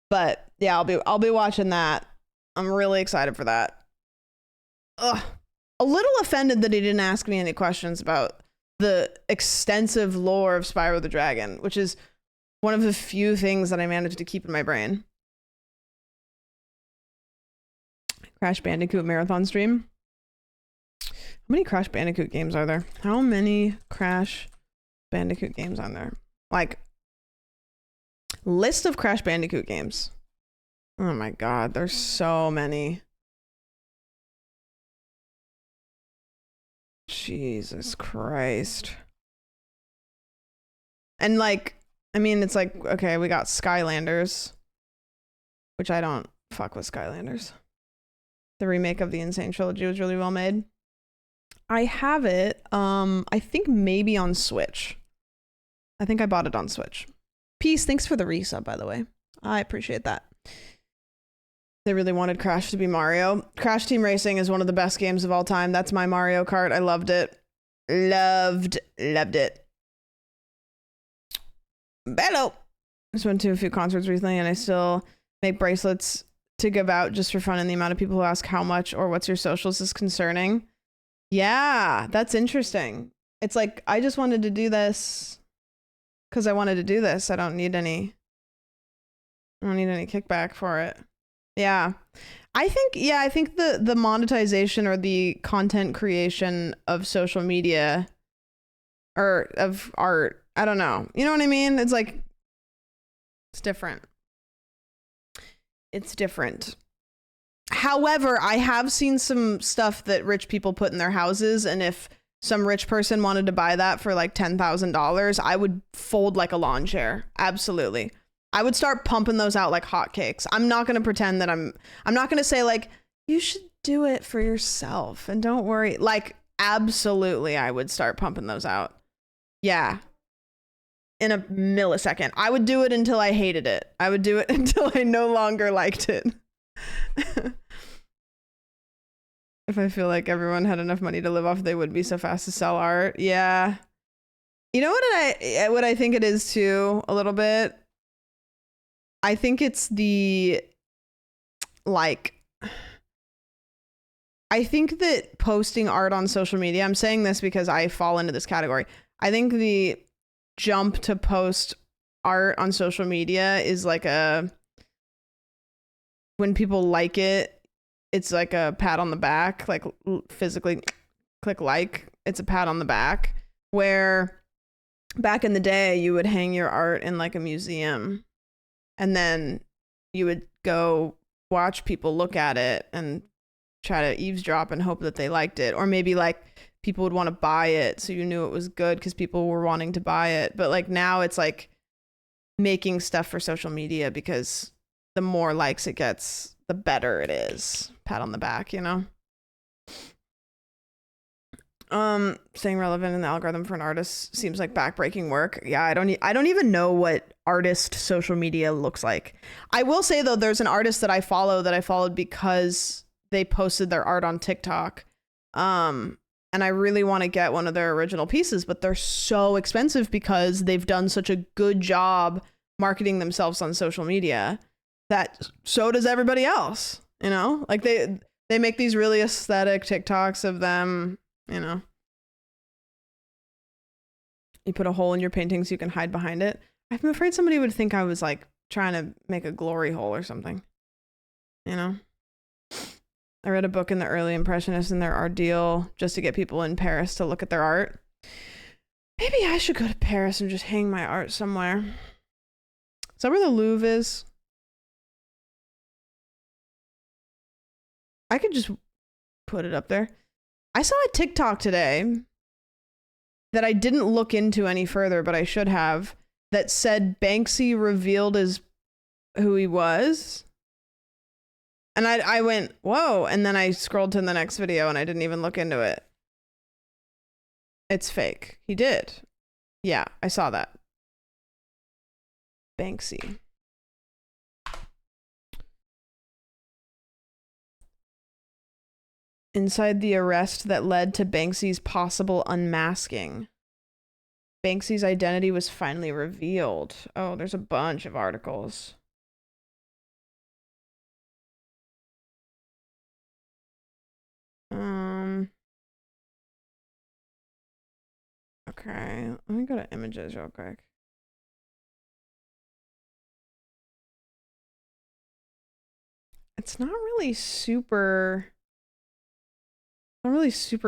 But yeah, I'll be watching that. I'm really excited for that. Ugh. A little offended that he didn't ask me any questions about the extensive lore of Spyro the Dragon, which is one of the few things that I managed to keep in my brain. Crash Bandicoot marathon stream. How many Crash Bandicoot games are there? How many Crash Bandicoot games are there? Like, list of Crash Bandicoot games. Oh my god, there's so many. Jesus Christ. And like, I mean, it's like, okay, we got Skylanders, which I don't fuck with Skylanders. The remake of the Insane Trilogy was really well made. I have it, I think maybe on Switch. I think I bought it on Switch. Peace, thanks for the resub, by the way. I appreciate that. They really wanted Crash to be Mario. Crash Team Racing is one of the best games of all time. That's my Mario Kart. I loved it. Loved it. Bello. Just went to a few concerts recently and I still make bracelets to give out just for fun, and the amount of people who ask how much or what's your socials is concerning. Yeah, that's interesting. It's like, I just wanted to do this because I wanted to do this. I don't need any kickback for it. Yeah. I think the monetization or the content creation of social media or of art, I don't know. You know what I mean? It's like, it's different. It's different. However, I have seen some stuff that rich people put in their houses, and if some rich person wanted to buy that for like $10,000, I would fold like a lawn chair. Absolutely. I would start pumping those out like hotcakes. I'm not going to pretend that I'm not going to say like, you should do it for yourself and don't worry. Like, absolutely, I would start pumping those out. Yeah. In a millisecond. I would do it until I hated it. I would do it until I no longer liked it. If I feel like everyone had enough money to live off, they wouldn't be so fast to sell art. Yeah. You know what I think it is too, a little bit? I think it's the, like, I think that posting art on social media, I'm saying this because I fall into this category. I think the jump to post art on social media is like when people like it, it's like a pat on the back, like physically click like, it's a pat on the back, where back in the day you would hang your art in like a museum and then you would go watch people look at it and try to eavesdrop and hope that they liked it, or maybe like people would want to buy it so you knew it was good because people were wanting to buy it. But like now it's like making stuff for social media because the more likes it gets, the better it is. Pat on the back, you know? Staying relevant in the algorithm for an artist seems like backbreaking work. Yeah, I don't even know what artist social media looks like. I will say though, there's an artist that I followed because they posted their art on TikTok. And I really want to get one of their original pieces, but they're so expensive because they've done such a good job marketing themselves on social media that so does everybody else, you know? Like they make these really aesthetic TikToks of them, you know? You put a hole in your painting so you can hide behind it. I'm afraid somebody would think I was like trying to make a glory hole or something, you know? I read a book in the early Impressionists and their art deal just to get people in Paris to look at their art. Maybe I should go to Paris and just hang my art somewhere. Is that where the Louvre is? I could just put it up there. I saw a TikTok today that I didn't look into any further, but I should have, that said Banksy revealed who he was. And I went, whoa. And then I scrolled to the next video and I didn't even look into it. It's fake. He did. Yeah, I saw that. Banksy. Inside the arrest that led to Banksy's possible unmasking. Banksy's identity was finally revealed. Oh, there's a bunch of articles. Okay, let me go to images real quick. It's not really super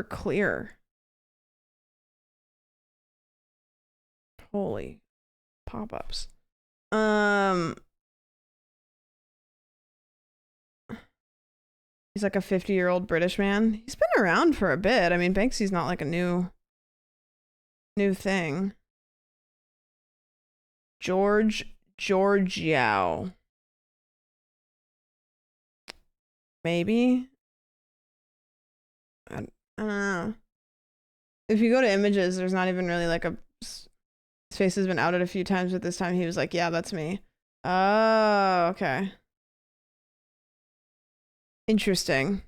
clear. Holy pop-ups. He's like a 50-year-old British man. He's been around for a bit. I mean, Banksy's not like a new thing. Georgiou. Maybe. I don't know. If you go to images, there's not even really like his face has been outed a few times, but this time he was like, yeah, that's me. Oh, okay. Interesting.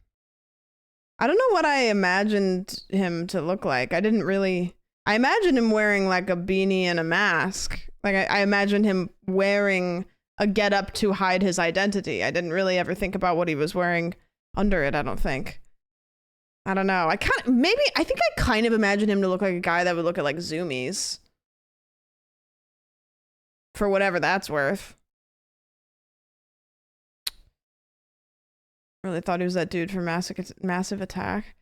I don't know what I imagined him to look like. I imagined him wearing like a beanie and a mask. Like I imagined him wearing a getup to hide his identity. I didn't really ever think about what he was wearing under it, I don't think. I don't know. I think I kind of imagined him to look like a guy that would look at like Zoomies. For whatever that's worth. Really thought he was that dude from Massive Attack.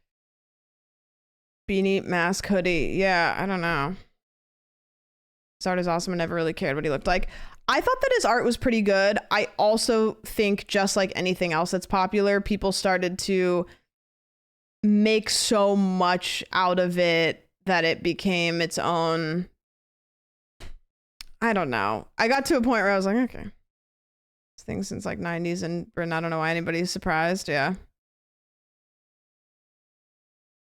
Beanie, mask, hoodie. Yeah, I don't know. His art is awesome. I never really cared what he looked like. I thought that his art was pretty good. I also think, just like anything else that's popular, people started to make so much out of it that it became its own, I don't know. I got to a point where I was like, okay. This thing since like 90s in Britain. I don't know why anybody's surprised. Yeah.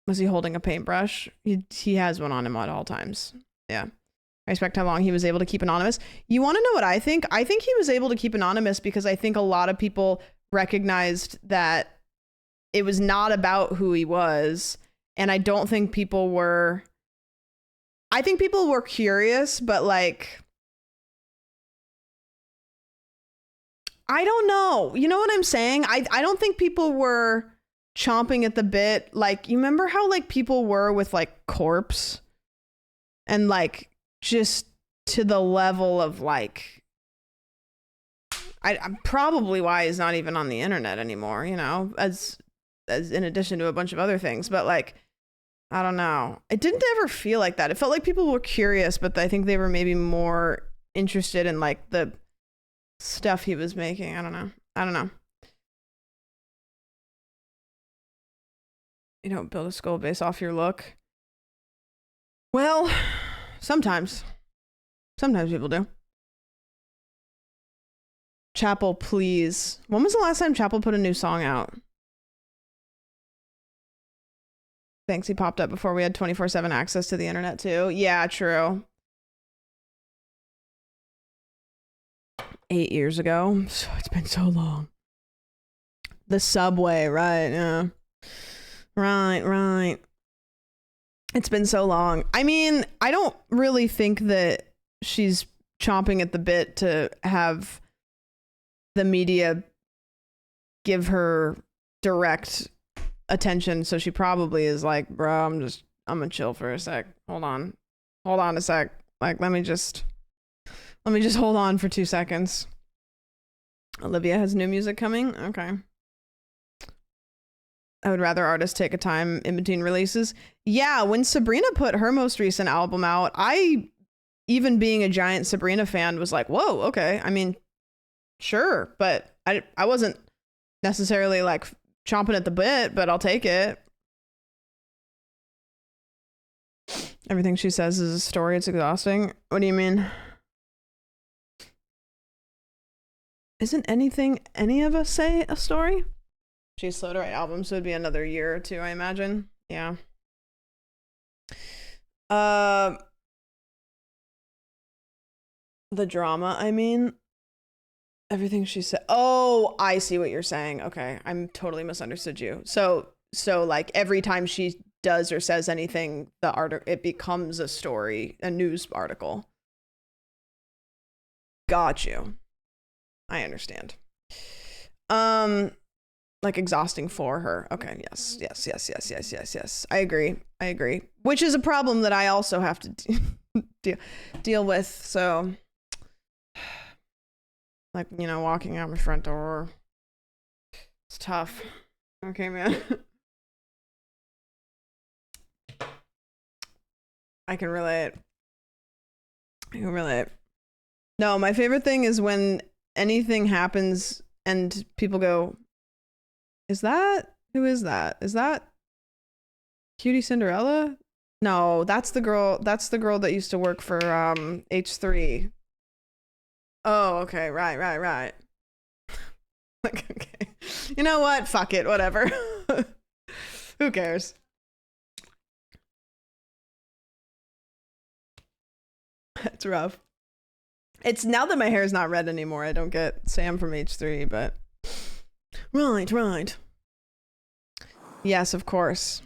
Was he holding a paintbrush? He has one on him at all times. Yeah. I respect how long he was able to keep anonymous. You want to know what I think? I think he was able to keep anonymous because I think a lot of people recognized that it was not about who he was. And I don't think people were... I think people were curious, but like... I don't know. You know what I'm saying? I don't think people were chomping at the bit. Like, you remember how like people were with like Corpse? And like just to the level of like... I'm probably why he's not even on the internet anymore, you know, as in addition to a bunch of other things. But like, I don't know. It didn't ever feel like that. It felt like people were curious, but I think they were maybe more interested in like the stuff he was making. I don't know. You don't build a skull based off your look. Well, sometimes people do. Chapel, please. When was the last time Chapel put a new song out? Banksy popped up before we had 24/7 access to the internet too. Yeah, true. 8 years ago. So it's been so long. The subway, right? Yeah. Right. It's been so long. I mean, I don't really think that she's chomping at the bit to have the media give her direct attention, so she probably is like, bro, I'm gonna chill for a sec. Hold on a sec. Like, let me just hold on for 2 seconds. Olivia has new music coming. Okay. I would rather artists take a time in between releases. Yeah, when Sabrina put her most recent album out, I, even being a giant Sabrina fan, was like, whoa, okay. I mean, sure, but I wasn't necessarily like chomping at the bit, but I'll take it. Everything she says is a story. It's exhausting. What do you mean? Isn't anything any of us say a story? She's slow to write albums, so it'd be another year or two, I imagine. Yeah. The drama, I mean. Everything she said. Oh, I see what you're saying. Okay, I'm totally misunderstood you. So like every time she does or says anything, it becomes a story, a news article. Got you. I understand. Like exhausting for her. Okay, yes. I agree. Which is a problem that I also have to deal with. So, like, you know, walking out my front door, it's tough. Okay, man. I can relate. No, my favorite thing is when anything happens and people go, who is that? Is that Cutie Cinderella? No, that's the girl that used to work for H3. Oh, okay, right. Like, okay. You know what? Fuck it, whatever. Who cares? It's rough. It's now that my hair is not red anymore, I don't get Sam from H3, but right. Yes, of course.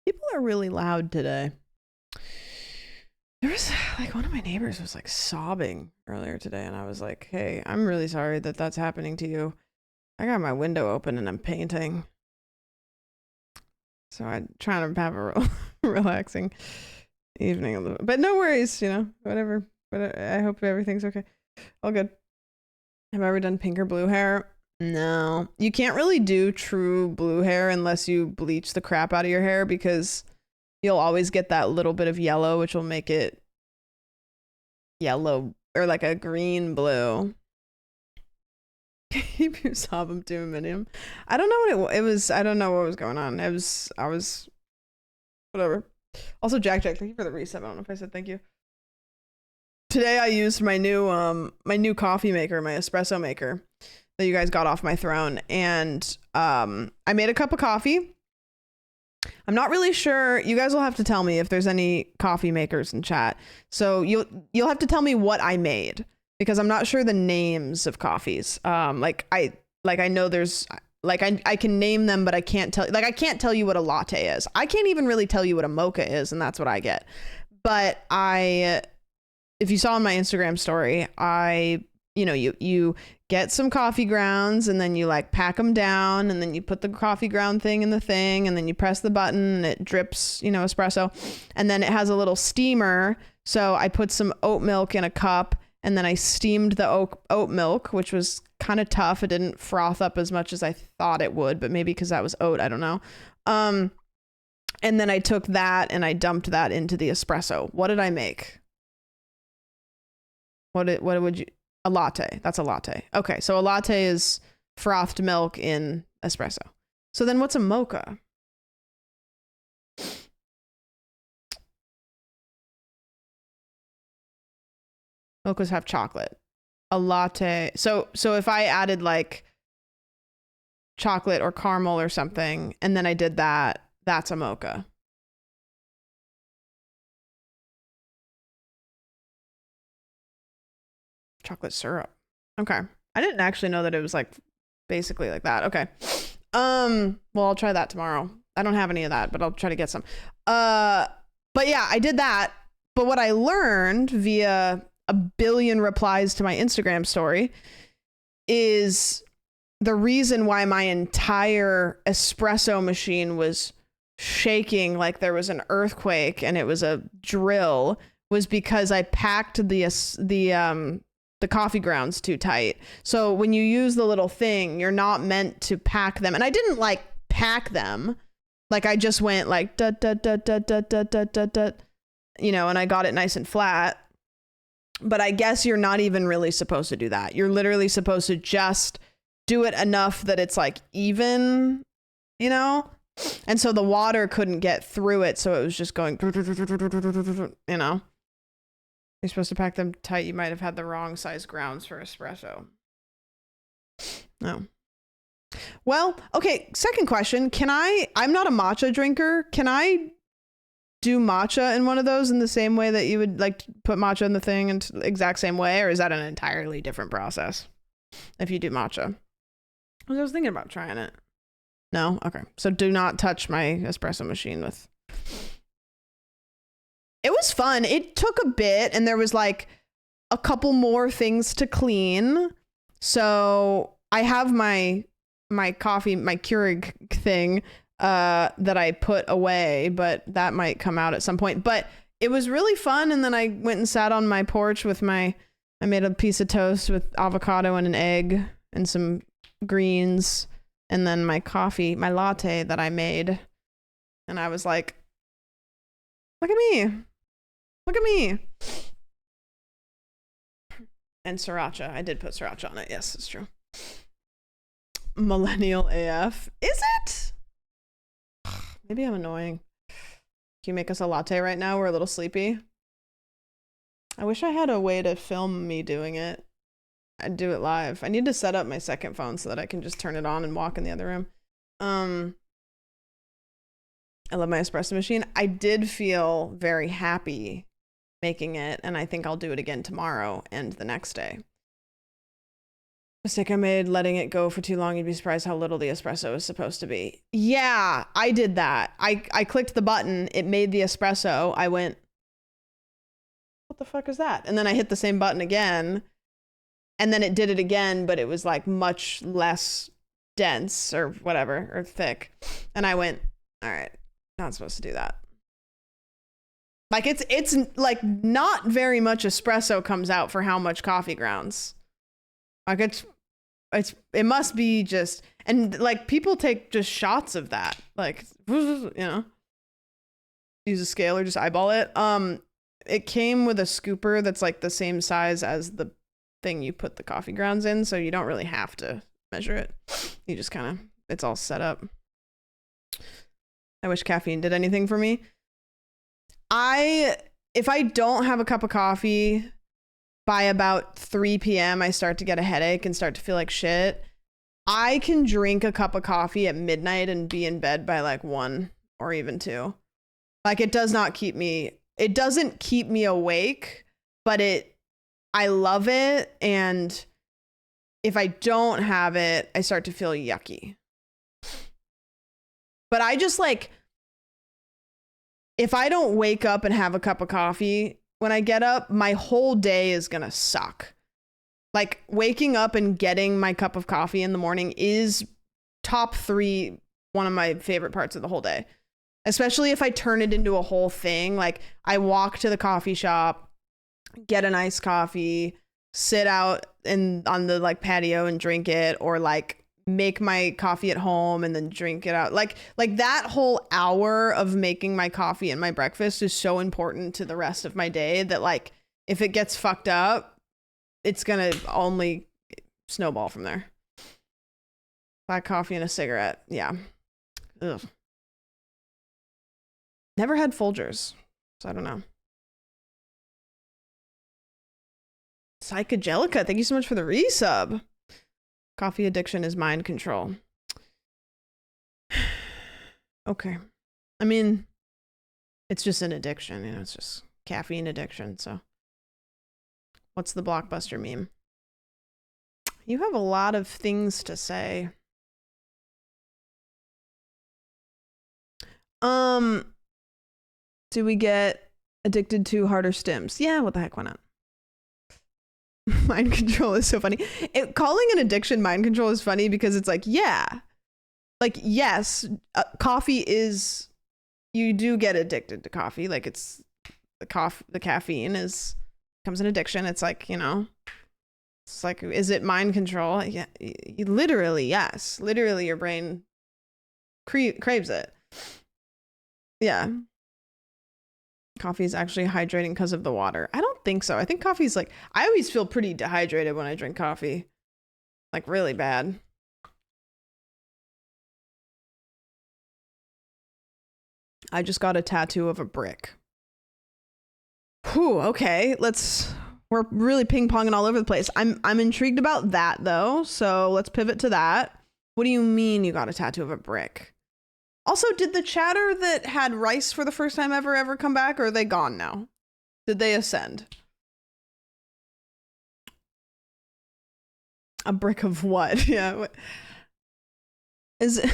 People are really loud today. There was like one of my neighbors was like sobbing earlier today, and I was like, hey, I'm really sorry that that's happening to you. I got my window open and I'm painting. So I'm trying to have a relaxing evening a little, but no worries, you know, whatever. But I hope everything's okay. All good. Have I ever done pink or blue hair? No. You can't really do true blue hair unless you bleach the crap out of your hair, because you'll always get that little bit of yellow, which will make it yellow or like a green blue. Keep your sob to a minimum. I don't know what it was. I don't know what was going on. I was Whatever. Also, Jack, thank you for the reset. I don't know if I said thank you. Today I used my new coffee maker, my espresso maker that you guys got off my throne, and I made a cup of coffee. I'm not really sure. You guys will have to tell me if there's any coffee makers in chat. So you'll have to tell me what I made, because I'm not sure the names of coffees. I know there's I can name them, but I can't tell you what a latte is. I can't even really tell you what a mocha is, and that's what I get. But if you saw in my Instagram story, you get some coffee grounds, and then you like pack them down, and then you put the coffee ground thing in the thing, and then you press the button and it drips, espresso. And then it has a little steamer. So I put some oat milk in a cup, and then I steamed the oat milk, which was kind of tough. It didn't froth up as much as I thought it would, but maybe because that was oat, I don't know. And then I took that and I dumped that into the espresso. What did I make? What would you... A latte. That's a latte. Okay, so a latte is frothed milk in espresso. So then what's a mocha? Mochas have chocolate. A latte. So if I added like chocolate or caramel or something, and then I did that, that's a mocha. Chocolate syrup. Okay. I didn't actually know that it was like basically like that. Okay. Well, I'll try that tomorrow. I don't have any of that, but I'll try to get some. But yeah, I did that. But what I learned via a billion replies to my Instagram story is the reason why my entire espresso machine was shaking like there was an earthquake and it was a drill was because I packed the coffee grounds too tight. So when you use the little thing, you're not meant to pack them. And I didn't like pack them. Like I just went like and I got it nice and flat. But I guess you're not even really supposed to do that. You're literally supposed to just do it enough that it's like even, And so the water couldn't get through it, so it was just going, You're supposed to pack them tight. You might have had the wrong size grounds for espresso. No. Well, okay, second question. I'm not a matcha drinker. Can I do matcha in one of those in the same way that you would like put matcha in the thing in the exact same way? Or is that an entirely different process if you do matcha? I was thinking about trying it. No? Okay. So do not touch my espresso machine with... It was fun. It took a bit, and there was like a couple more things to clean. So I have my coffee, my Keurig thing that I put away, but that might come out at some point. But it was really fun. And then I went and sat on my porch with I made a piece of toast with avocado and an egg and some greens, and then my coffee, my latte that I made. And I was like, look at me. Look at me. And sriracha. I did put sriracha on it. Yes, it's true. Millennial AF. Is it? Maybe I'm annoying. Can you make us a latte right now? We're a little sleepy. I wish I had a way to film me doing it. I'd do it live. I need to set up my second phone so that I can just turn it on and walk in the other room. I love my espresso machine. I did feel very happy making it, and I think I'll do it again tomorrow and the next day. Mistake I made letting it go for too long. You'd be surprised how little the espresso is supposed to be. Yeah, I did that. I clicked the button. It made the espresso. I went, what the fuck is that? And then I hit the same button again, and then it did it again, but it was like much less dense or whatever, or thick. And I went, all right, not supposed to do that. Like it's like not very much espresso comes out for how much coffee grounds. Like it must be just, and like people take just shots of that, like, use a scale or just eyeball it. It came with a scooper that's like the same size as the thing you put the coffee grounds in, so you don't really have to measure it. You just kind of, it's all set up. I wish caffeine did anything for me. If I don't have a cup of coffee by about 3 p.m., I start to get a headache and start to feel like shit. I can drink a cup of coffee at midnight and be in bed by like 1 or even 2. Like it doesn't keep me awake, but I love it. And if I don't have it, I start to feel yucky. But I just like, if I don't wake up and have a cup of coffee when I get up, my whole day is gonna suck. Like waking up and getting my cup of coffee in the morning is top 3, one of my favorite parts of the whole day. Especially if I turn it into a whole thing. Like I walk to the coffee shop, get an iced coffee, sit out on the like patio and drink it, or like make my coffee at home and then drink it out. Like that whole hour of making my coffee and my breakfast is so important to the rest of my day that like if it gets fucked up, it's gonna only snowball from there. Black coffee and a cigarette. Yeah. Ugh. Never had Folgers, so I don't know. Psychedelica, thank you so much for the resub. Coffee addiction is mind control. Okay. I mean, it's just an addiction, you know, it's just caffeine addiction, so. What's the Blockbuster meme? You have a lot of things to say. Do we get addicted to harder stims? Yeah, what the heck, why not? Mind control is so funny. Calling an addiction mind control is funny because it's like, yeah. Like, yes, coffee is, you do get addicted to coffee. Like it's, the caffeine becomes an addiction. It's like, you know, it's like, is it mind control? Yeah, literally, yes. Literally your brain craves it. Yeah. Coffee is actually hydrating because of the water. I don't think so. I think coffee's like, I always feel pretty dehydrated when I drink coffee. Like really bad. I just got a tattoo of a brick. Whew, okay. We're really ping-ponging all over the place. I'm intrigued about that though. So let's pivot to that. What do you mean you got a tattoo of a brick? Also, did the chatter that had rice for the first time ever come back, or are they gone now? Did they ascend? A brick of what? Yeah. Is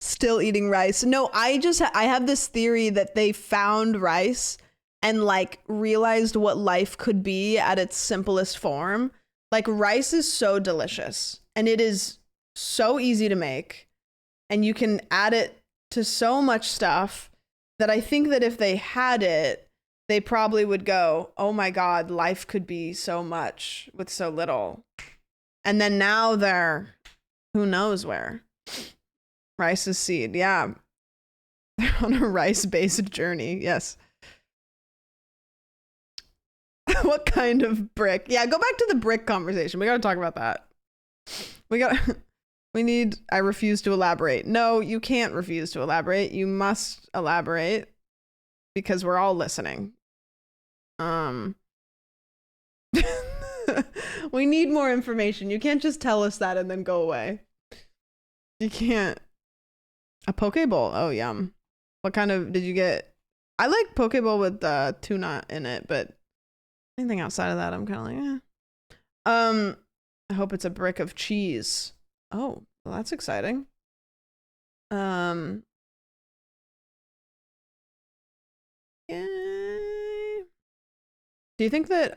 still eating rice? No, I have this theory that they found rice and like realized what life could be at its simplest form. Like rice is so delicious and it is so easy to make and you can add it to so much stuff that I think that if they had it, they probably would go, oh my God, life could be so much with so little. And then now they're, who knows where. Rice's seed, yeah. They're on a rice-based journey, yes. What kind of brick? Yeah, go back to the brick conversation. We gotta talk about that. I refuse to elaborate. No, you can't refuse to elaborate. You must elaborate because we're all listening. We need more information. You can't just tell us that and then go away. You can't. A poke bowl. Oh, yum. What kind of did you get? I like poke bowl with tuna in it, but anything outside of that, I'm kind of like, eh. I hope it's a brick of cheese. Oh, well, that's exciting. Yay. Do you think that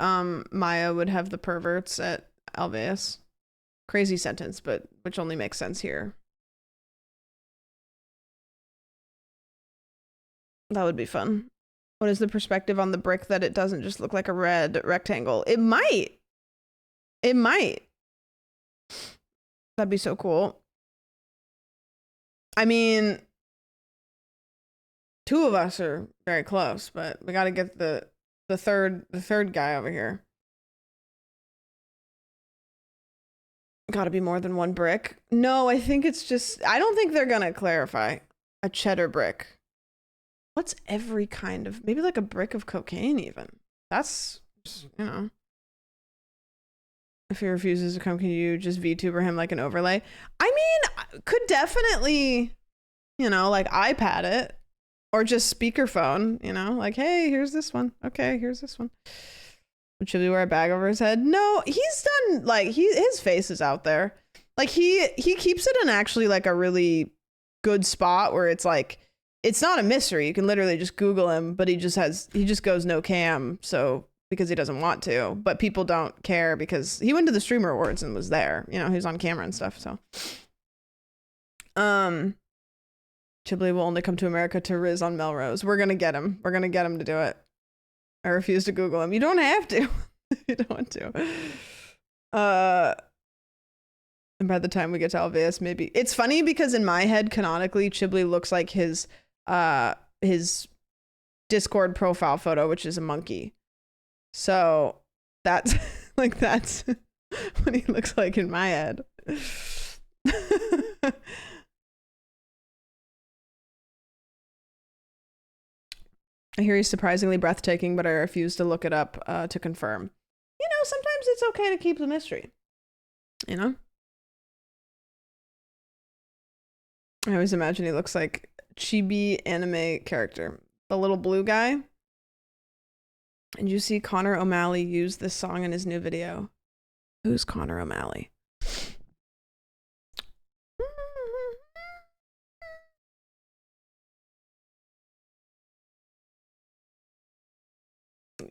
Maya would have the perverts at Alveus? Crazy sentence, but which only makes sense here. That would be fun. What is the perspective on the brick that it doesn't just look like a red rectangle? It might. It might. That'd be so cool. I mean, 2 of us are very close, but we got to get the third guy over here. Got to be more than 1 brick. No, I think it's just, I don't think they're going to clarify a cheddar brick. What's every kind of, maybe like a brick of cocaine even. That's, you know. If he refuses to come, can you just VTuber him like an overlay? I mean, could definitely, you know, like iPad it or just speakerphone, you know, like, hey, here's this one. Okay, here's this one. Would Chili wear a bag over his head? No, he's done, like, his face is out there. Like, he keeps it in actually like a really good spot where it's like, it's not a mystery. You can literally just Google him, but he just goes no cam. So, because he doesn't want to, but people don't care because he went to the Streamer Awards and was there, you know, he was on camera and stuff. So, Chiblee will only come to America to Riz on Melrose. We're going to get him. We're going to get him to do it. I refuse to Google him. You don't have to. You don't want to. And by the time we get to Alveus, maybe it's funny because in my head, canonically, Chiblee looks like his Discord profile photo, which is a monkey. So that's like, that's what he looks like in my head. I hear he's surprisingly breathtaking, but I refuse to look it up to confirm. You know, sometimes it's okay to keep the mystery. You know? I always imagine he looks like chibi anime character. The little blue guy. And you see Connor O'Malley use this song in his new video. Who's Connor O'Malley?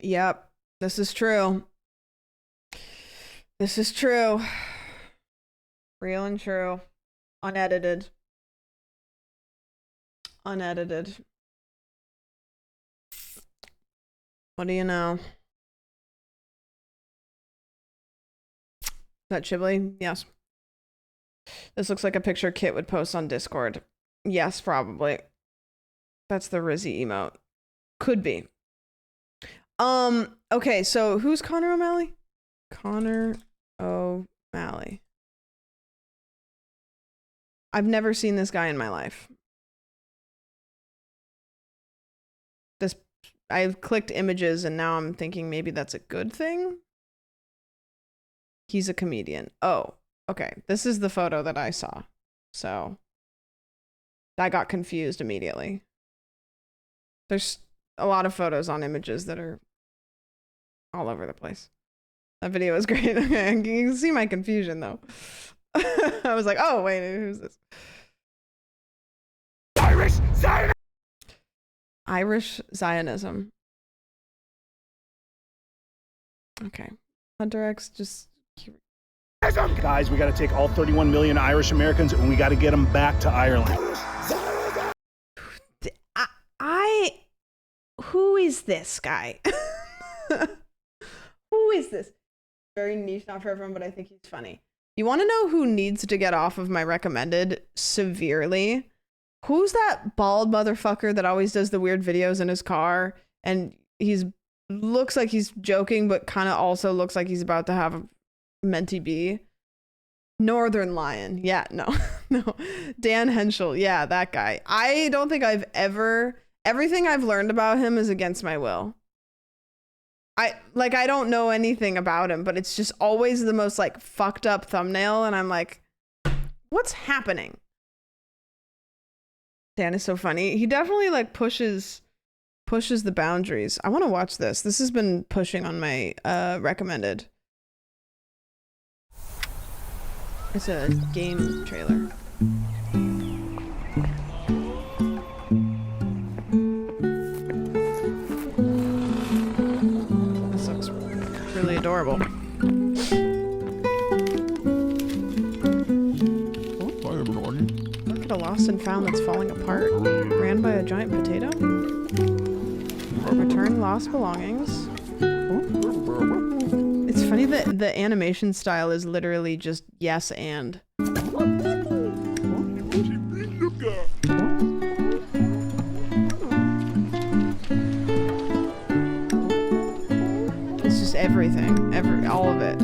Yep, this is true. This is true. Real and true. Unedited. Unedited. What do you know? Is that Chiblee? Yes. This looks like a picture Kit would post on Discord. Yes, probably. That's the Rizzy emote. Could be. Okay, so who's Connor O'Malley? Connor O'Malley. I've never seen this guy in my life. I've clicked images and now I'm thinking maybe that's a good thing. He's a comedian. Oh, okay. This is the photo that I saw. So I got confused immediately. There's a lot of photos on images that are all over the place. That video was great. Okay, you can see my confusion though. I was like, oh wait, who's this? Irish Zionism. Okay. Hunter X just... Guys, we got to take all 31 million Irish Americans and we got to get them back to Ireland. Who is this guy? Who is this? Very niche, not for everyone, but I think he's funny. You want to know who needs to get off of my recommended severely? Who's that bald motherfucker that always does the weird videos in his car and looks like he's joking but kind of also looks like he's about to have a mentee bee? Northern Lion. Yeah, no. Dan Henschel. Yeah, that guy. I don't think everything I've learned about him is against my will. I don't know anything about him, but it's just always the most like fucked up thumbnail and I'm like, what's happening? Dan is so funny. He definitely like pushes the boundaries. I want to watch this. This has been pushing on my recommended. It's a game trailer. This looks really adorable. A lost and found that's falling apart. Ran by a giant potato. Return lost belongings. It's funny that the animation style is literally just yes and. It's just everything. All of it.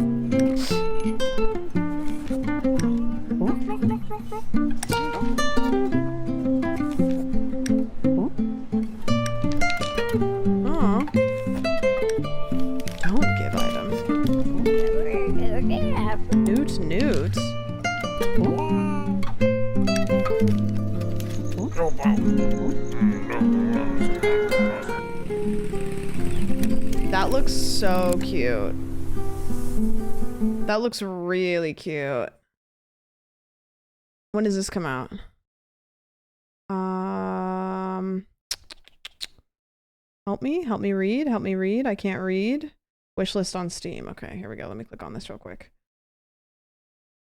That looks so cute. That looks really cute. When does this come out? Help me read. I can't read. Wishlist on Steam. Okay, here we go. Let me click on this real quick.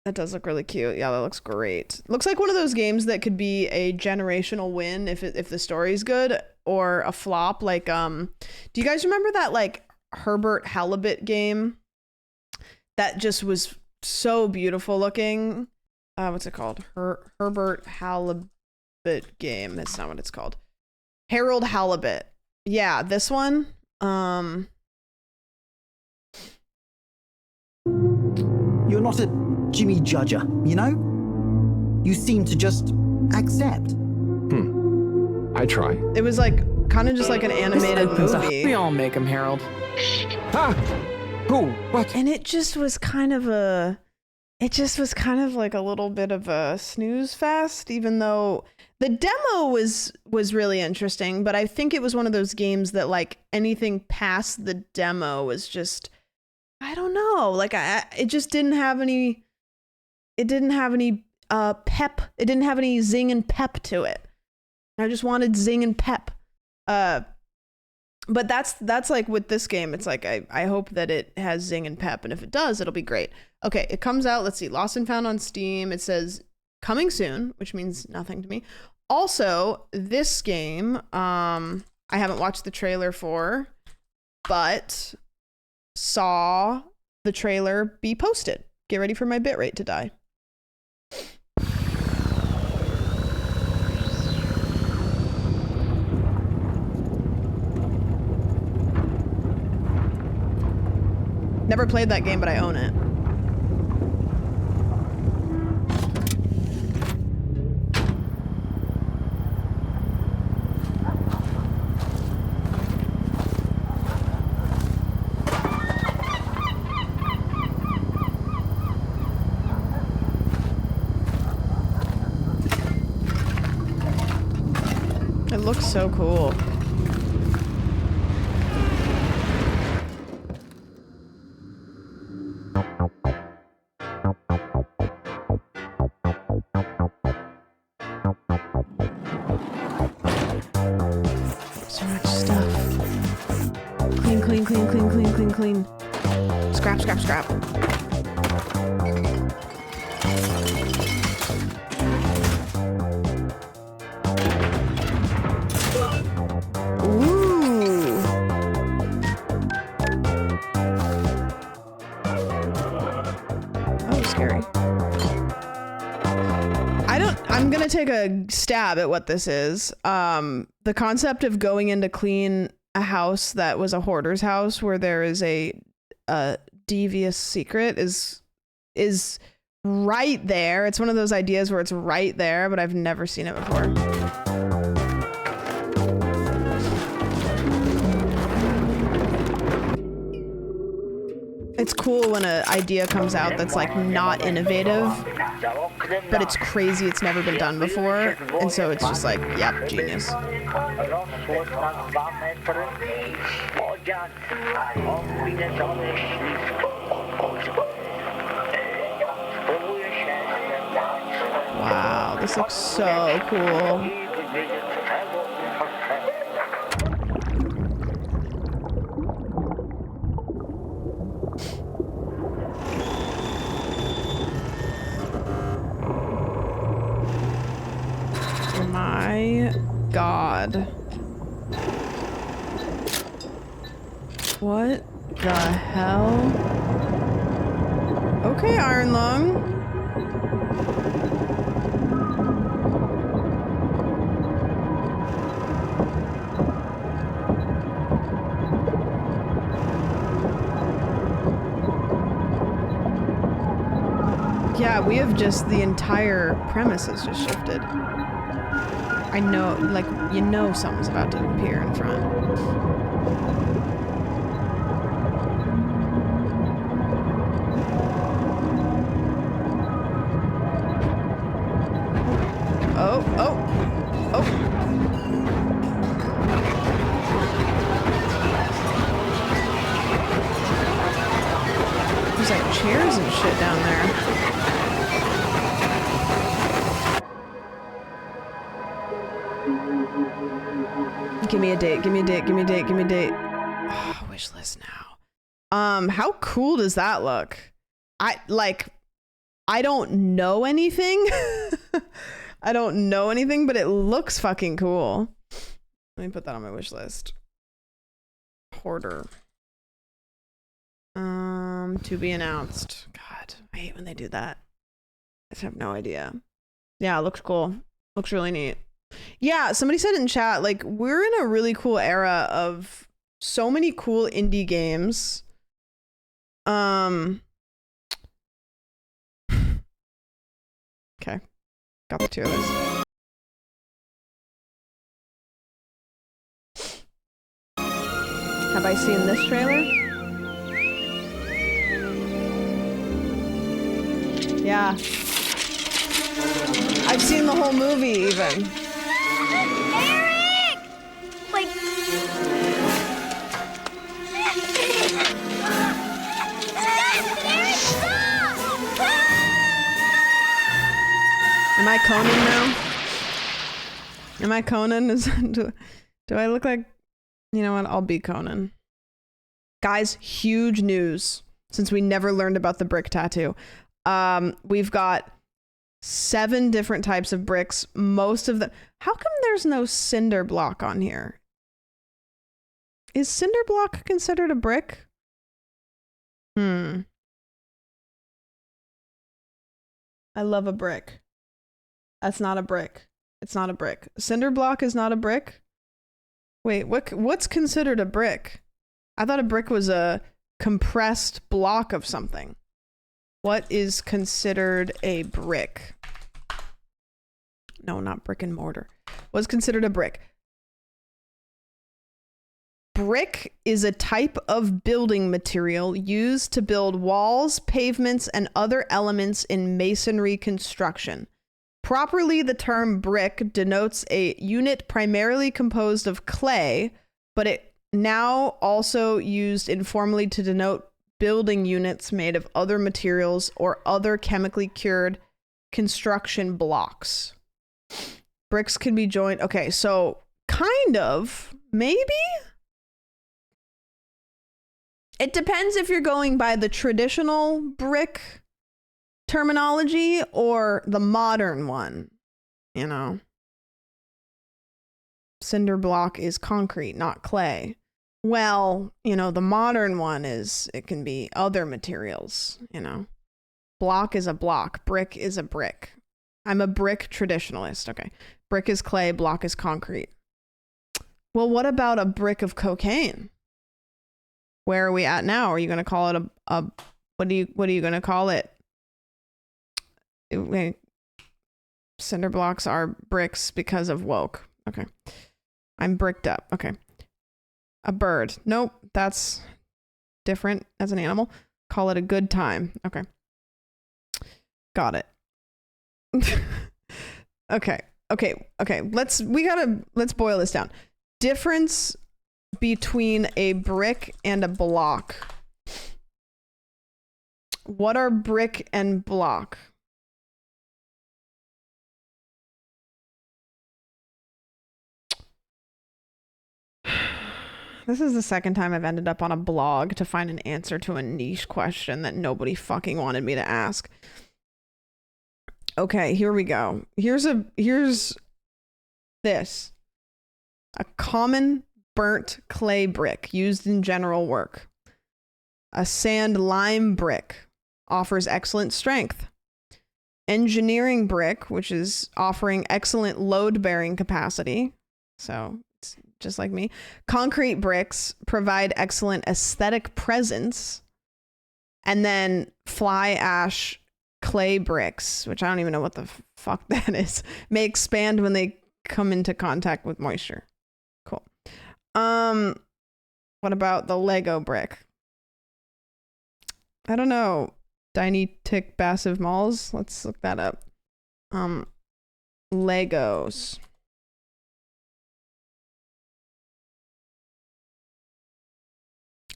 That does look really cute. Yeah, that looks great. Looks like one of those games that could be a generational win if the story's good, or a flop. Like, do you guys remember that like Herbert Halibut game that just was so beautiful looking? What's it called? Herbert Halibut game. That's not what it's called. Harold Halibut. Yeah, this one. You're not a Jimmy Judger, you know? You seem to just accept. I try. It was like kind of just like an animated movie. We all make them, Harold. Ah! Who? What? And it just was kind of like a little bit of a snooze fest, even though the demo was really interesting, but I think it was one of those games that like anything past the demo was just, I don't know, like it just didn't have any pep. It didn't have any zing and pep to it. I just wanted zing and pep. But that's like with this game, it's like I hope that it has zing and pep, and if it does, it'll be great. Okay, it comes out, let's see, Lost and Found on Steam. It says coming soon, which means nothing to me. Also, this game, I haven't watched the trailer for, but saw the trailer be posted. Get ready for my bitrate to die. Never played that game, but I own it. It looks so cool. So much stuff. Clean, clean, clean, clean, clean, clean, clean. Scrap, scrap, scrap. Ooh. Oh, scary. I'm gonna take a stab at what this is. The concept of going in to clean a house that was a hoarder's house where there is a devious secret is right there. It's one of those ideas where it's right there, but I've never seen it before. It's cool when an idea comes out that's like not innovative, but it's crazy, it's never been done before, and so it's just like, yep, genius. Wow, this looks so cool. My God. What the hell? Okay, Iron Lung. Yeah, we have just, the entire premise has just shifted. I know, like, you know something's about to appear in front. Oh, oh, oh. shit down there. Give me a date, give me a date, give me a date, give me a date. Oh, wish list now. How cool does that look? I don't know anything. I don't know anything, but it looks fucking cool. Let me put that on my wish list. Hoarder. To be announced. God, I hate when they do that. I just have no idea. Yeah, it looks cool. Looks really neat. Yeah, somebody said in chat, like, we're in a really cool era of so many cool indie games. Okay. Got the tier list. Have I seen this trailer? Yeah. I've seen the whole movie even. Eric! Like... Eric, stop! Am I Conan now? Am I Conan? Do I look like... You know what? I'll be Conan. Guys, huge news. Since we never learned about the brick tattoo. We've got 7 different types of bricks. Most of them... How come there's no cinder block on here? Is cinder block considered a brick? I love a brick. That's not a brick. It's not a brick. Cinder block is not a brick? Wait, what's considered a brick? I thought a brick was a compressed block of something. What is considered a brick? No, not brick and mortar. What's considered a brick? Brick is a type of building material used to build walls, pavements, and other elements in masonry construction. Properly, the term brick denotes a unit primarily composed of clay, but it now also used informally to denote building units made of other materials or other chemically cured construction blocks. Bricks can be joined. Okay, so kind of, maybe? It depends if you're going by the traditional brick terminology or the modern one, you know. Cinder block is concrete, not clay. Well, you know, the modern one is, it can be other materials, you know. Block is a block, brick is a brick. I'm a brick traditionalist. Okay. Brick is clay, block is concrete. Well, what about a brick of cocaine? Where are we at now? Are you going to call it a what are you going to call it? Cinder blocks are bricks because of woke. Okay. I'm bricked up. Okay. A bird. Nope. That's different as an animal. Call it a good time. Okay. Got it. Okay. Let's boil this down. Difference between a brick and a block. What are brick and block? This is the second time I've ended up on a blog to find an answer to a niche question that nobody fucking wanted me to ask. Okay, here we go. Here's this. A common burnt clay brick used in general work. A sand lime brick offers excellent strength. Engineering brick, which is offering excellent load bearing capacity. So it's just like me. Concrete bricks provide excellent aesthetic presence. And then fly ash clay bricks, which I don't even know what the fuck that is, may expand when they come into contact with moisture. Cool. What about the Lego brick? I don't know. Dinytic Bassive Malls. Let's look that up. Legos.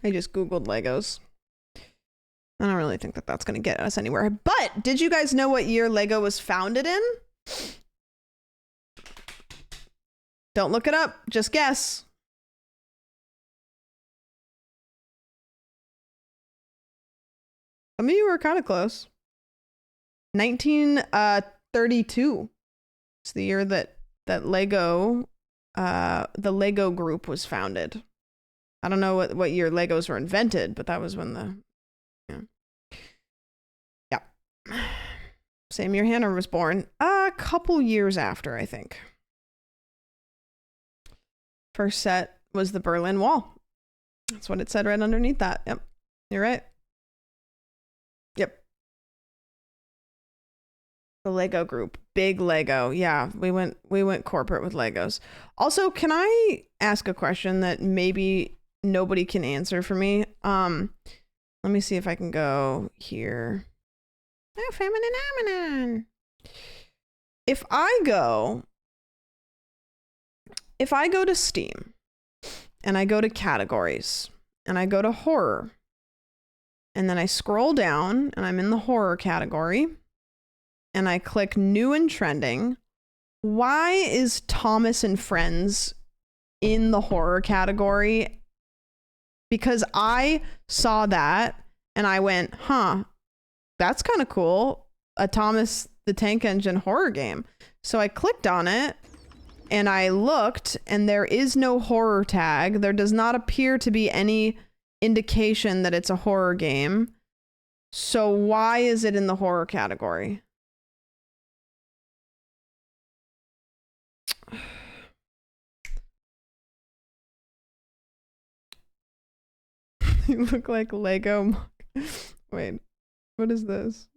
I just Googled Legos. I don't really think that that's going to get us anywhere. But did you guys know what year Lego was founded in? Don't look it up. Just guess. Some of you were kind of close. 1932. It's the year that Lego, the Lego group was founded. I don't know what year Legos were invented, but that was when yeah. Same year Hannah was born. A couple years after, I think. First set was the Berlin Wall. That's what it said right underneath that. Yep. You're right. Yep. The Lego group. Big Lego. Yeah, we went corporate with Legos. Also, can I ask a question that maybe nobody can answer for me? Let me see if I can go here. Oh, feminine. If I go to Steam and I go to categories and I go to horror and then I scroll down and I'm in the horror category and I click new and trending, why is Thomas and Friends in the horror category? Because I saw that and I went, that's kind of cool. A Thomas the Tank Engine horror game. So I clicked on it and I looked and there is no horror tag. There does not appear to be any indication that it's a horror game. So why is it in the horror category? You look like Lego. Wait, what is this?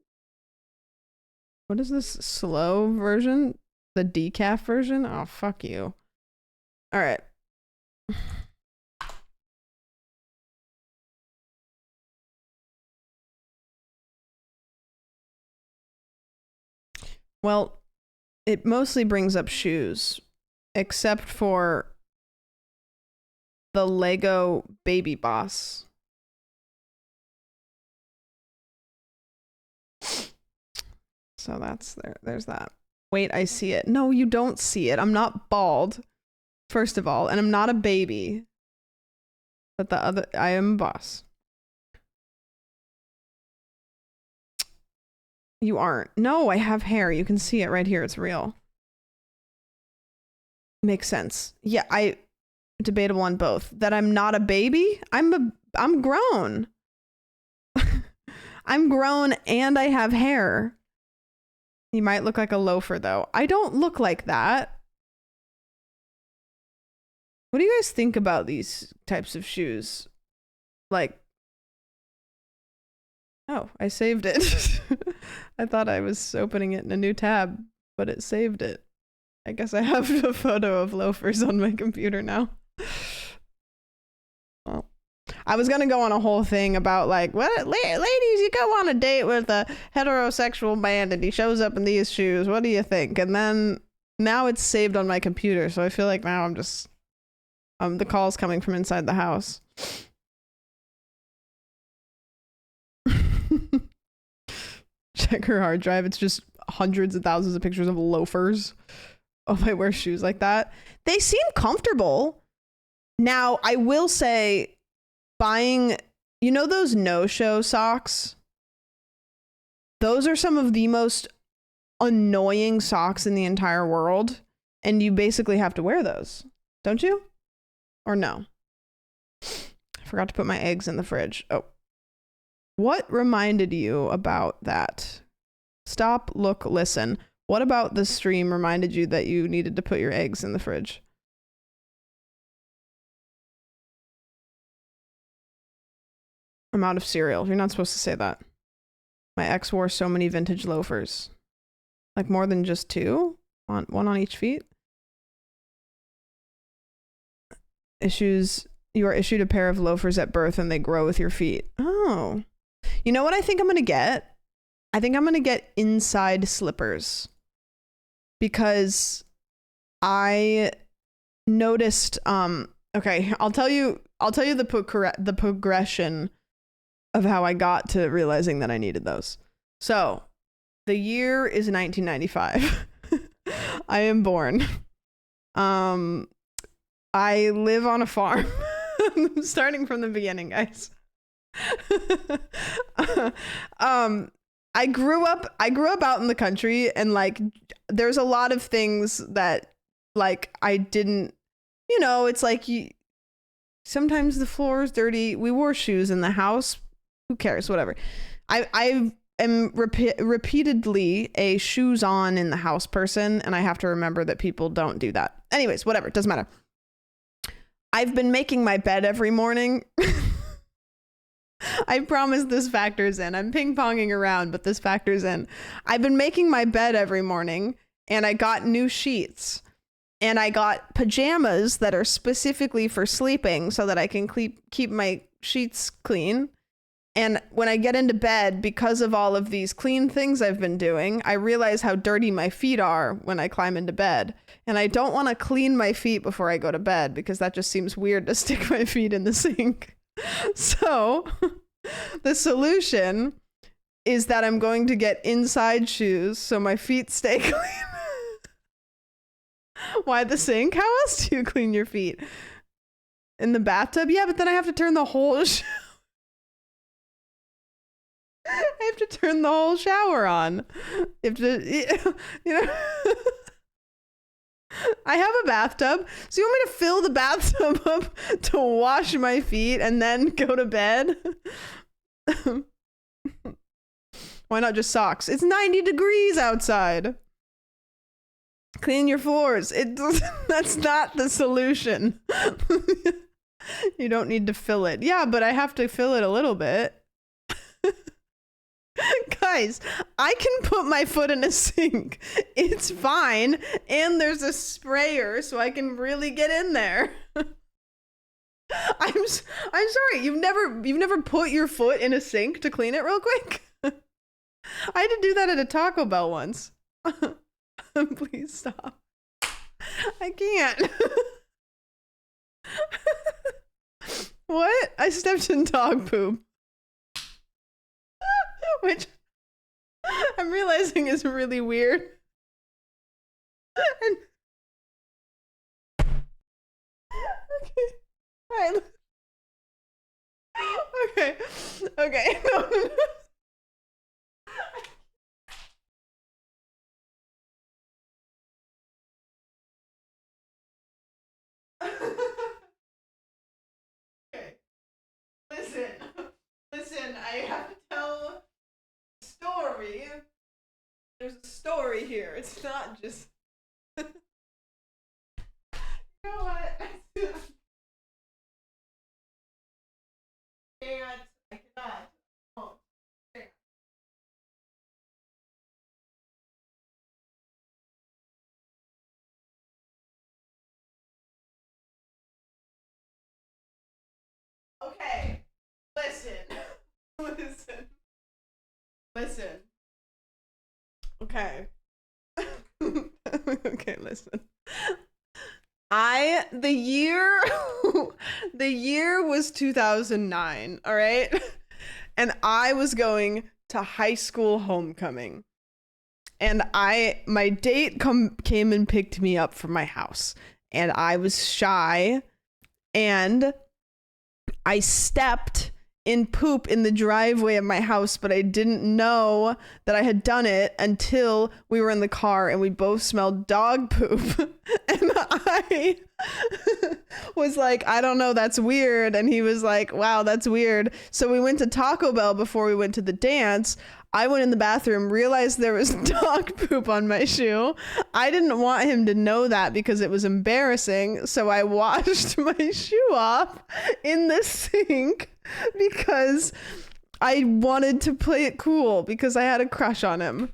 What is this slow version? The decaf version? Oh, fuck you. All right. Well, it mostly brings up shoes, except for the Lego Baby Boss. So that's there. There's that. Wait, I see it. No, you don't see it. I'm not bald, first of all, and I'm not a baby. But the other, I am a boss. You aren't. No, I have hair. You can see it right here. It's real. Makes sense. Yeah, debatable on both. That I'm not a baby? I'm grown. I'm grown and I have hair. You might look like a loafer though. I don't look like that. What do you guys think about these types of shoes? Like, oh, I saved it. I thought I was opening it in a new tab, but it saved it. I guess I have a photo of loafers on my computer now. Well, I was gonna go on a whole thing about like, what, ladies, you go on a date with a heterosexual man and he shows up in these shoes. What do you think? And then now it's saved on my computer, so I feel like now I'm just the call's coming from inside the house. Check her hard drive. It's just hundreds of thousands of pictures of loafers. Oh, I wear shoes like that. They seem comfortable. Now, I will say, buying, you know those no-show socks? Those are some of the most annoying socks in the entire world. And you basically have to wear those, don't you? Or no? I forgot to put my eggs in the fridge. Oh. What reminded you about that? Stop, look, listen. What about the stream reminded you that you needed to put your eggs in the fridge? I'm out of cereal. You're not supposed to say that. My ex wore so many vintage loafers. Like more than just two? One on each feet? You are issued a pair of loafers at birth and they grow with your feet. Oh. You know what I think I'm going to get? I think I'm going to get inside slippers. Because I noticed okay, I'll tell you the progression of how I got to realizing that I needed those. So the year is 1995. I am born. I live on a farm. I'm starting from the beginning, guys. I grew up out in the country, and like there's a lot of things that like I didn't, you know, it's like sometimes the floor is dirty. We wore shoes in the house. Who cares? Whatever. I am repeatedly a shoes on in the house person, and I have to remember that people don't do that. Anyways, whatever. It doesn't matter. I've been making my bed every morning. I promise this factors in. I'm ping-ponging around, but this factors in. I've been making my bed every morning, and I got new sheets. And I got pajamas that are specifically for sleeping so that I can keep my sheets clean. And when I get into bed, because of all of these clean things I've been doing, I realize how dirty my feet are when I climb into bed. And I don't want to clean my feet before I go to bed because that just seems weird to stick my feet in the sink. So the solution is that I'm going to get inside shoes so my feet stay clean. Why the sink? How else do you clean your feet? In the bathtub? Yeah, but then I have to turn the whole I have to turn the whole shower on. You have to, you know. I have a bathtub, so you want me to fill the bathtub up to wash my feet and then go to bed? Why not just socks? It's 90 degrees outside. Clean your floors. That's not the solution. You don't need to fill it. Yeah, but I have to fill it a little bit. Guys, I can put my foot in a sink. It's fine. And there's a sprayer so I can really get in there. I'm sorry. You've never put your foot in a sink to clean it real quick? I had to do that at a Taco Bell once. Please stop. I can't. What? I stepped in dog poop. Which I'm realizing is really weird. And okay. All right. Okay. Okay. No. Okay. Listen, I have to tell a story. There's a story here. It's not just you know what? I cannot. Oh. Okay, listen. Okay. Okay, listen. The year was 2009, all right? And I was going to high school homecoming. And my date came and picked me up from my house. And I was shy. And I stepped in poop in the driveway of my house, but I didn't know that I had done it until we were in the car and we both smelled dog poop. And I was like, I don't know, that's weird. And he was like, wow, that's weird. So we went to Taco Bell before we went to the dance. I went in the bathroom, realized there was dog poop on my shoe. I didn't want him to know that because it was embarrassing. So I washed my shoe off in the sink because I wanted to play it cool because I had a crush on him.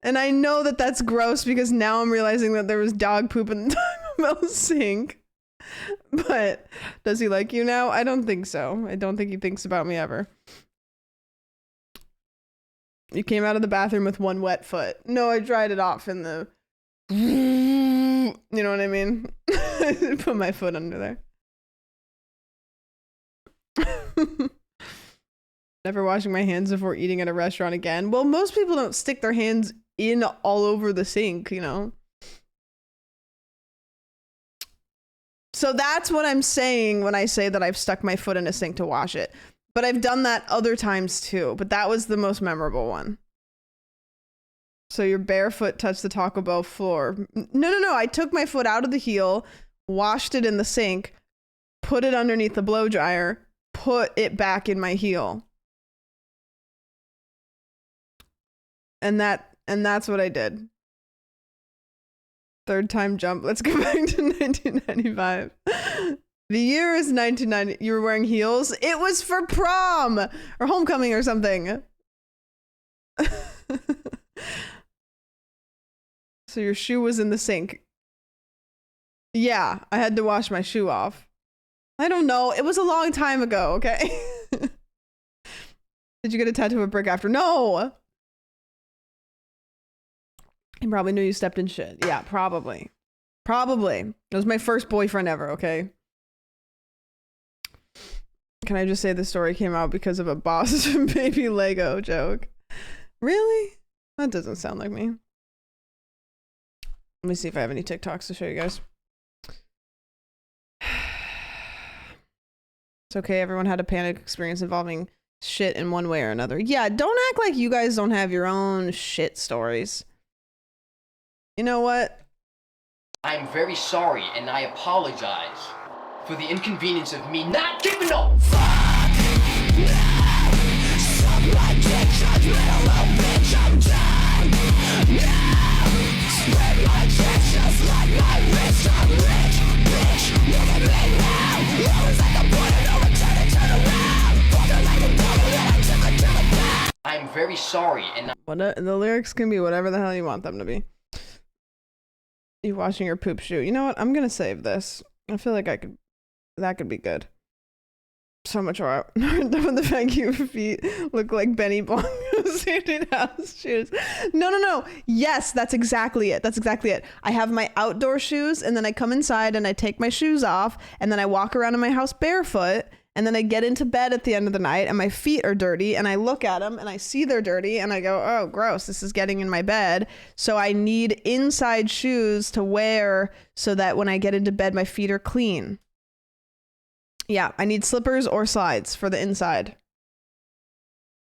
And I know that that's gross because now I'm realizing that there was dog poop in the Taco Bell sink. But does he like you now? I don't think so. I don't think he thinks about me ever. You came out of the bathroom with one wet foot. No, I dried it off in the... You know what I mean? Put my foot under there. Never washing my hands before eating at a restaurant again. Well, most people don't stick their hands in all over the sink, you know? So that's what I'm saying when I say that I've stuck my foot in a sink to wash it. But I've done that other times too. But that was the most memorable one. So your barefoot touched the Taco Bell floor. No. I took my foot out of the heel, washed it in the sink, put it underneath the blow dryer, put it back in my heel. And that's what I did. Third time jump. Let's go back to 1995. The year is 1990. You were wearing heels? It was for prom or homecoming or something. So your shoe was in the sink. Yeah, I had to wash my shoe off. I don't know. It was a long time ago, okay? Did you get a tattoo of a brick after? No. He probably knew you stepped in shit. Yeah, probably. Probably. It was my first boyfriend ever, okay? Can I just say the story came out because of a boss baby Lego joke? Really? That doesn't sound like me. Let me see if I have any TikToks to show you guys. It's okay, everyone had a panic experience involving shit in one way or another. Yeah, don't act like you guys don't have your own shit stories. You know what? I'm very sorry and I apologize for the inconvenience of me not giving up. I'm very sorry and The lyrics can be whatever the hell you want them to be. You washing your poop shoe. You know what? I'm gonna save this. I feel like that could be good. So much more. The fact your feet look like Benny Blanco's Sanded House shoes. No. Yes, that's exactly it. I have my outdoor shoes, and then I come inside and I take my shoes off, and then I walk around in my house barefoot, and then I get into bed at the end of the night, and my feet are dirty, and I look at them, and I see they're dirty, and I go, oh, gross, this is getting in my bed. So I need inside shoes to wear so that when I get into bed, my feet are clean. Yeah, I need slippers or slides for the inside.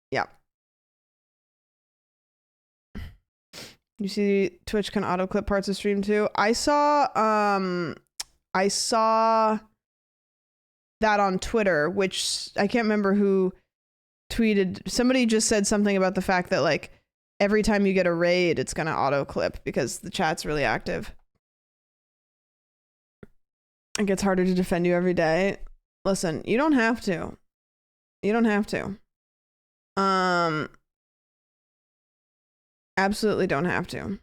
Yeah. You see Twitch can auto clip parts of stream too? I saw that on Twitter, which I can't remember who tweeted. Somebody just said something about the fact that like every time you get a raid, it's going to auto clip because the chat's really active. It gets harder to defend you every day. Listen, you don't have to. Absolutely don't have to.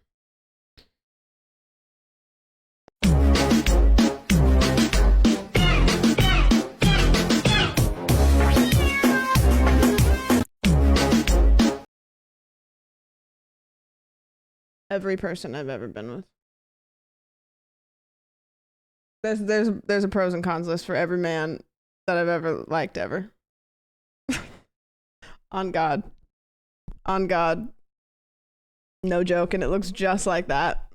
Every person I've ever been with. There's a pros and cons list for every man that I've ever liked ever. On God. No joke, and it looks just like that.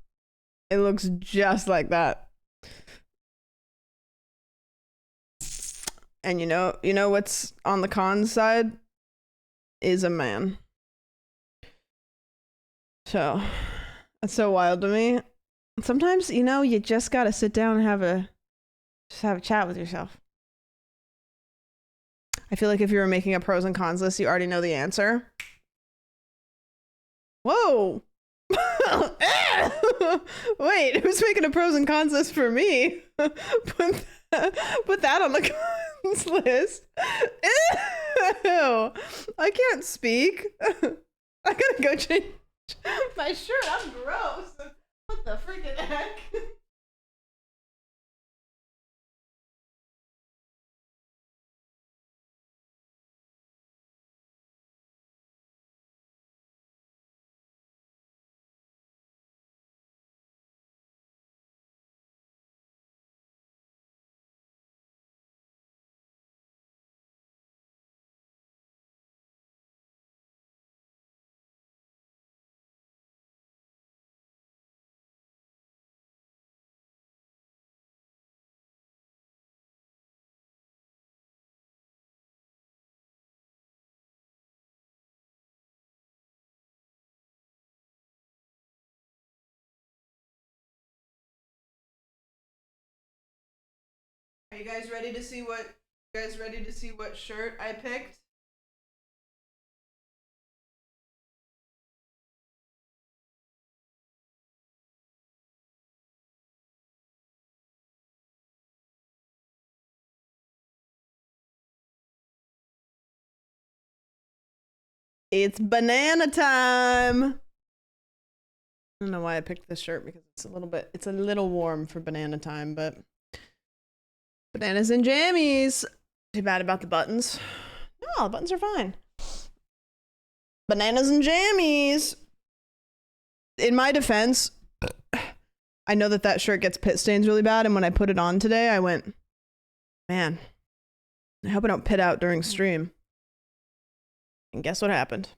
And you know what's on the cons side is a man. So that's so wild to me. Sometimes, you just gotta sit down and have a chat with yourself. I feel like if you were making a pros and cons list, you already know the answer. Whoa! Wait, who's making a pros and cons list for me? Put that on the cons list. Ew! I can't speak. I gotta go change my shirt. I'm gross. What the freaking heck? Are you guys ready to see what shirt I picked? It's banana time. I don't know why I picked this shirt because it's a little warm for banana time, but bananas and jammies. Too bad about the buttons. No, the buttons are fine. Bananas and jammies. In my defense, I know that shirt gets pit stains really bad, and when I put it on today, I went, man, I hope I don't pit out during stream. And guess what happened?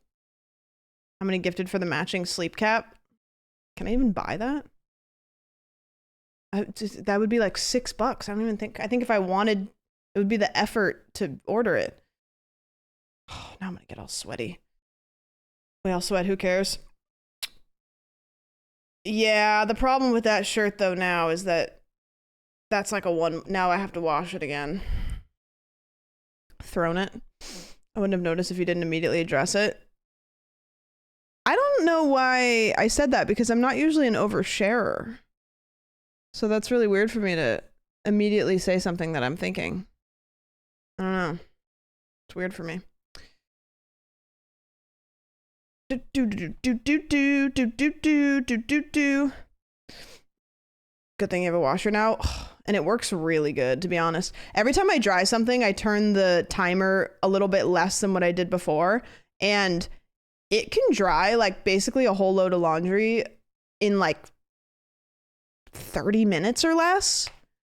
I'm gonna gifted for the matching sleep cap. Can I even buy that? That would be like $6. I don't even think. I think if I wanted, it would be the effort to order it. Oh, now I'm gonna get all sweaty. We all sweat. Who cares? Yeah, the problem with that shirt though now is that that's like a one. Now I have to wash it again. Thrown it. I wouldn't have noticed if you didn't immediately address it. I don't know why I said that because I'm not usually an oversharer. So that's really weird for me to immediately say something that I'm thinking. I don't know. It's weird for me. Good thing you have a washer now. And it works really good, to be honest. Every time I dry something, I turn the timer a little bit less than what I did before. And it can dry like basically a whole load of laundry in like 30 minutes or less.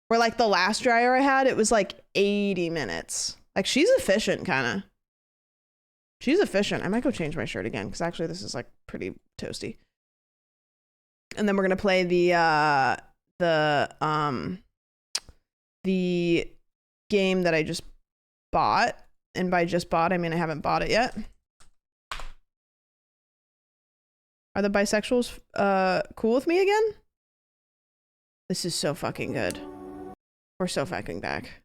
Where like the last dryer I had, it was like 80 minutes. Like she's efficient, kind of. She's efficient. I might go change my shirt again because actually this is like pretty toasty. And then we're gonna play the game that I just bought. And by just bought, I mean I haven't bought it yet. Are the bisexuals cool with me again? This is so fucking good. We're so fucking back.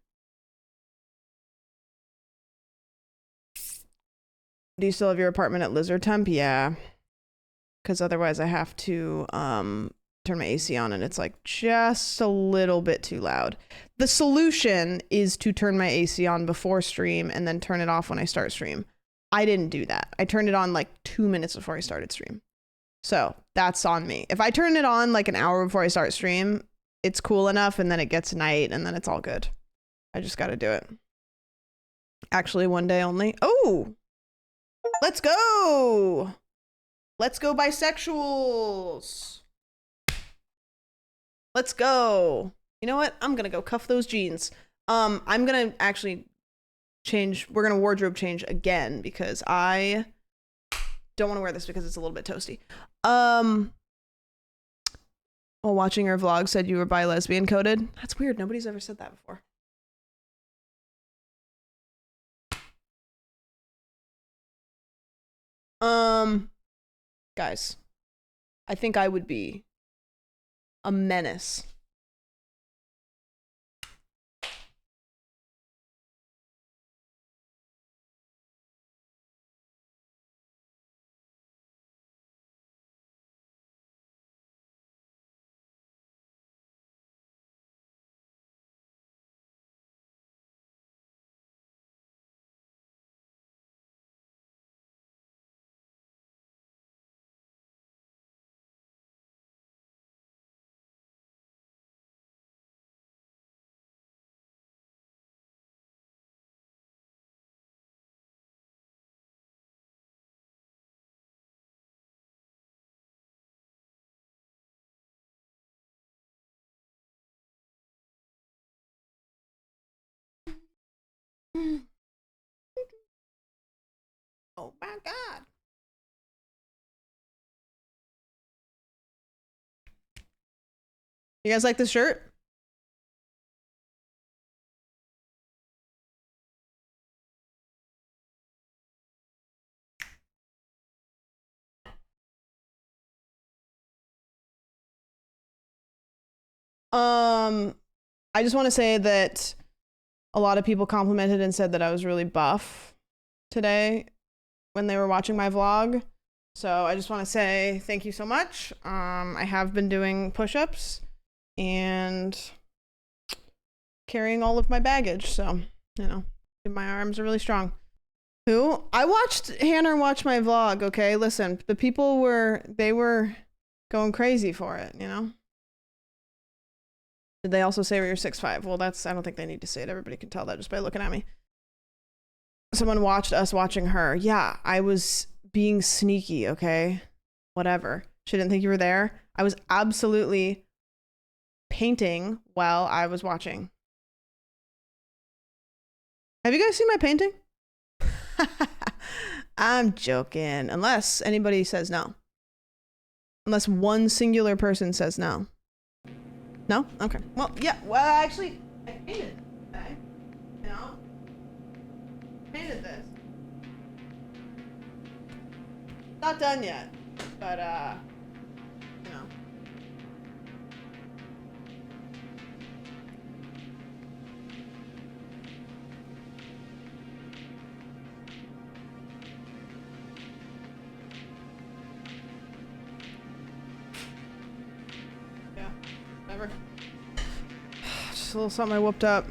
Do you still have your apartment at Lizard Temp? Yeah. Because otherwise I have to turn my AC on and it's like just a little bit too loud. The solution is to turn my AC on before stream and then turn it off when I start stream. I didn't do that. I turned it on like 2 minutes before I started stream. So that's on me. If I turn it on like an hour before I start stream, it's cool enough and then it gets night and then it's all good. I just got to do it. Actually, one day only. Oh, let's go. Let's go bisexuals. Let's go. You know what? I'm going to go cuff those jeans. I'm going to actually change. We're going to wardrobe change again because I don't want to wear this because it's a little bit toasty. While watching your vlog said you were bi lesbian coded. That's weird. Nobody's ever said that before. Guys, I think I would be a menace. Oh my God. You guys like this shirt? I just want to say that A lot of people complimented and said that I was really buff today when they were watching my vlog. So I just want to say thank you so much. I have been doing push-ups and carrying all of my baggage. So, you know, my arms are really strong. Who? I watched Hannah watch my vlog, okay? Listen, the people were going crazy for it, you know? Did they also say you're 6'5"? Well, I don't think they need to say it. Everybody can tell that just by looking at me. Someone watched us watching her. Yeah, I was being sneaky, okay? Whatever. She didn't think you were there. I was absolutely painting while I was watching. Have you guys seen my painting? I'm joking. Unless anybody says no. Unless one singular person says no. No? Okay. Well, yeah. Well, actually, I painted it. Okay. You know? Painted this. Not done yet. But, you know. Yeah. Whatever. Just a little something I whooped up.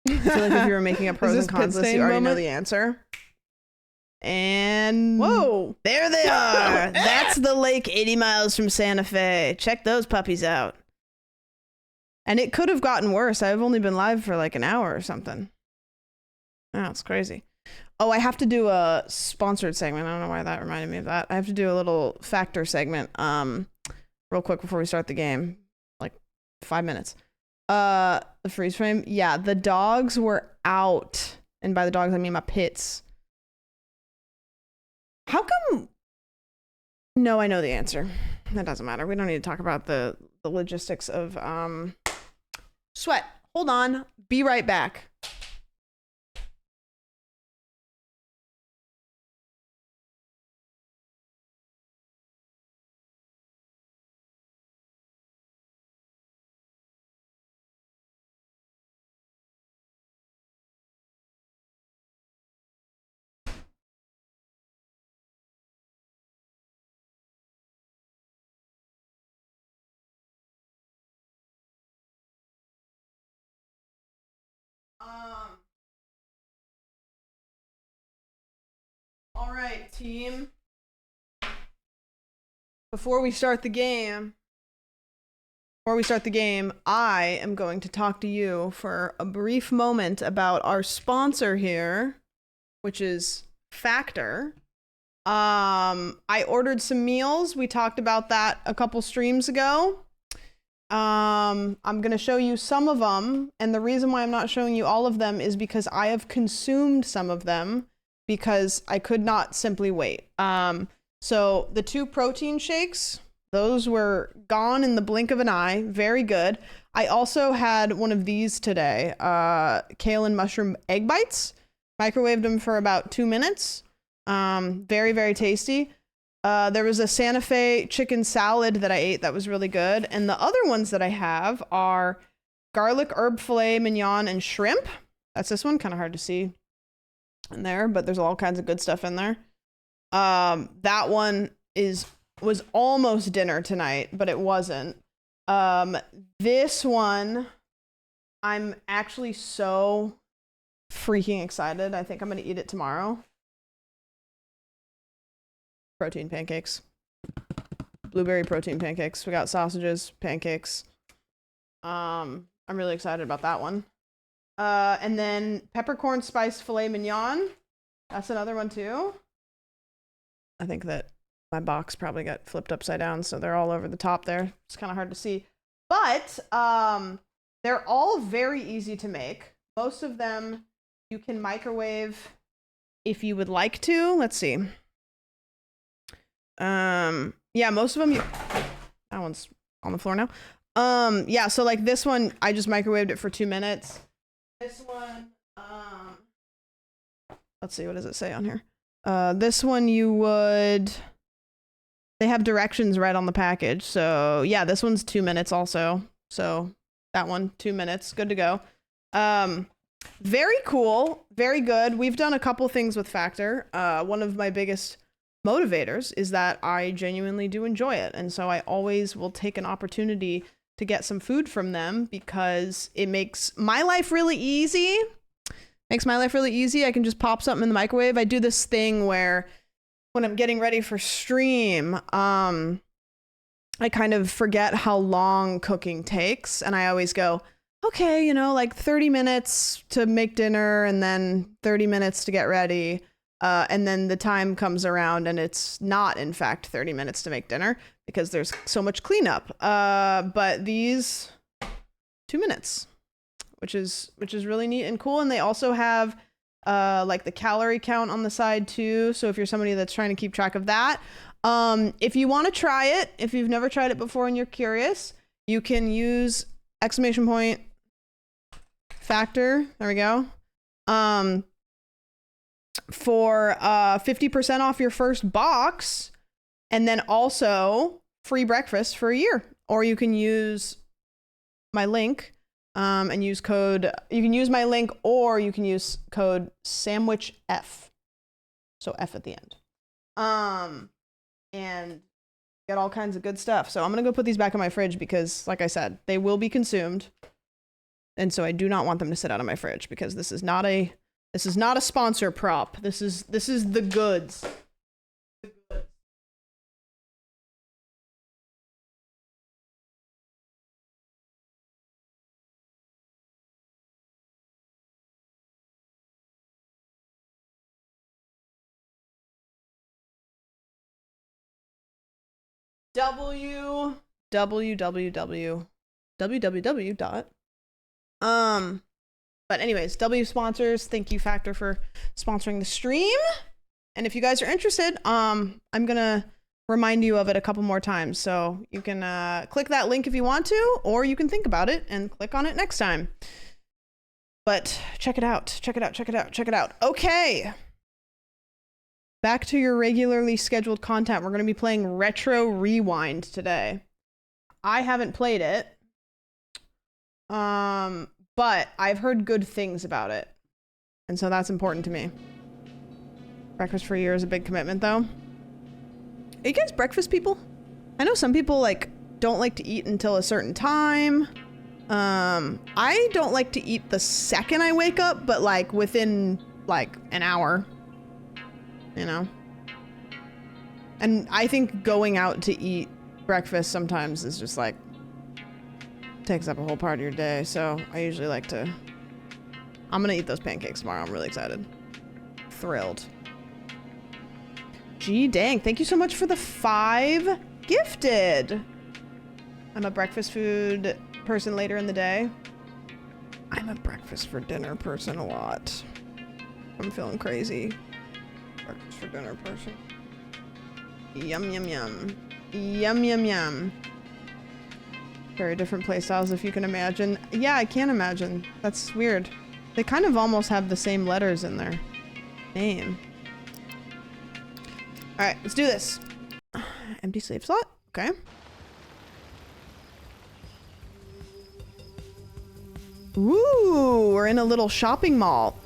I feel like if you were making a pros and cons list, you already know the answer. And whoa, there they are. That's the lake 80 miles from Santa Fe. Check those puppies out. And it could have gotten worse. I've only been live for like an hour or something. Oh, it's crazy. Oh, I have to do a sponsored segment. I don't know why that reminded me of that. I have to do a little factor segment real quick before we start the game. Like 5 minutes. The freeze frame. Yeah, the dogs were out. And by the dogs, I mean my pits. How come? No, I know the answer. That doesn't matter. We don't need to talk about the logistics of sweat. Hold on. Be right back. All right, team. Before we start the game, I am going to talk to you for a brief moment about our sponsor here, which is Factor. I ordered some meals. We talked about that a couple streams ago. I'm going to show you some of them, and the reason why I'm not showing you all of them is because I have consumed some of them because I could not simply wait. So the 2 protein shakes, those were gone in the blink of an eye. Very good. I also had one of these today, kale and mushroom egg bites. Microwaved them for about 2 minutes. Very, very tasty. There was a Santa Fe chicken salad that I ate that was really good. And the other ones that I have are garlic herb filet mignon and shrimp. That's this one, kind of hard to see in there, but there's all kinds of good stuff in there. That one was almost dinner tonight, but it wasn't. This one, I'm actually so freaking excited. I think I'm going to eat it tomorrow. Protein pancakes. Blueberry protein pancakes. We got sausages, pancakes. I'm really excited about that one. And then peppercorn spice filet mignon. That's another one too. I think that my box probably got flipped upside down, so they're all over the top there. It's kind of hard to see. But they're all very easy to make. Most of them you can microwave if you would like to. Let's see. Yeah, most of them that one's on the floor now. Yeah, so like this one, I just microwaved it for 2 minutes. This one, let's see, what does it say on here? This one you would They have directions right on the package. So yeah, this one's 2 minutes also. So that one, 2 minutes, good to go. Very cool, very good. We've done a couple things with Factor. One of my biggest motivators is that I genuinely do enjoy it. And so I always will take an opportunity to get some food from them because it makes my life really easy. I can just pop something in the microwave. I do this thing where when I'm getting ready for stream, I kind of forget how long cooking takes. And I always go, okay, you know, like 30 minutes to make dinner and then 30 minutes to get ready. And then the time comes around and it's not, in fact, 30 minutes to make dinner because there's so much cleanup. But these 2 minutes, which is really neat and cool. And they also have like the calorie count on the side too. So if you're somebody that's trying to keep track of that, if you want to try it, if you've never tried it before and you're curious, you can use !Factor. There we go. For 50% off your first box, and then also free breakfast for a year. Or you can use my link and use code. You can use my link, or you can use code SANDWICHF. So F at the end. And get all kinds of good stuff. So I'm gonna go put these back in my fridge because, like I said, they will be consumed. And so I do not want them to sit out of my fridge because this is not a sponsor prop. This is the goods. www dot. But anyways, W sponsors, thank you Factor for sponsoring the stream. And if you guys are interested, I'm gonna remind you of it a couple more times. So you can click that link if you want to, or you can think about it and click on it next time. But check it out. Okay. Back to your regularly scheduled content. We're gonna be playing Retro Rewind today. I haven't played it. But I've heard good things about it. And so that's important to me. Breakfast for a year is a big commitment though. Are you guys breakfast people? I know some people like don't like to eat until a certain time. I don't like to eat the second I wake up, but like within like an hour, you know? And I think going out to eat breakfast sometimes is just like takes up a whole part of your day, so I usually like to. I'm gonna eat those pancakes tomorrow. I'm really excited. Thrilled. Gee dang, thank you so much for the 5 gifted. I'm a breakfast food person later in the day. I'm a breakfast for dinner person a lot. I'm feeling crazy. Breakfast for dinner person. Yum yum yum. Yum yum yum. Very different play styles, if you can imagine. Yeah, I can imagine. That's weird. They kind of almost have the same letters in their name. Alright, let's do this. Empty save slot. Okay. Ooh, we're in a little shopping mall.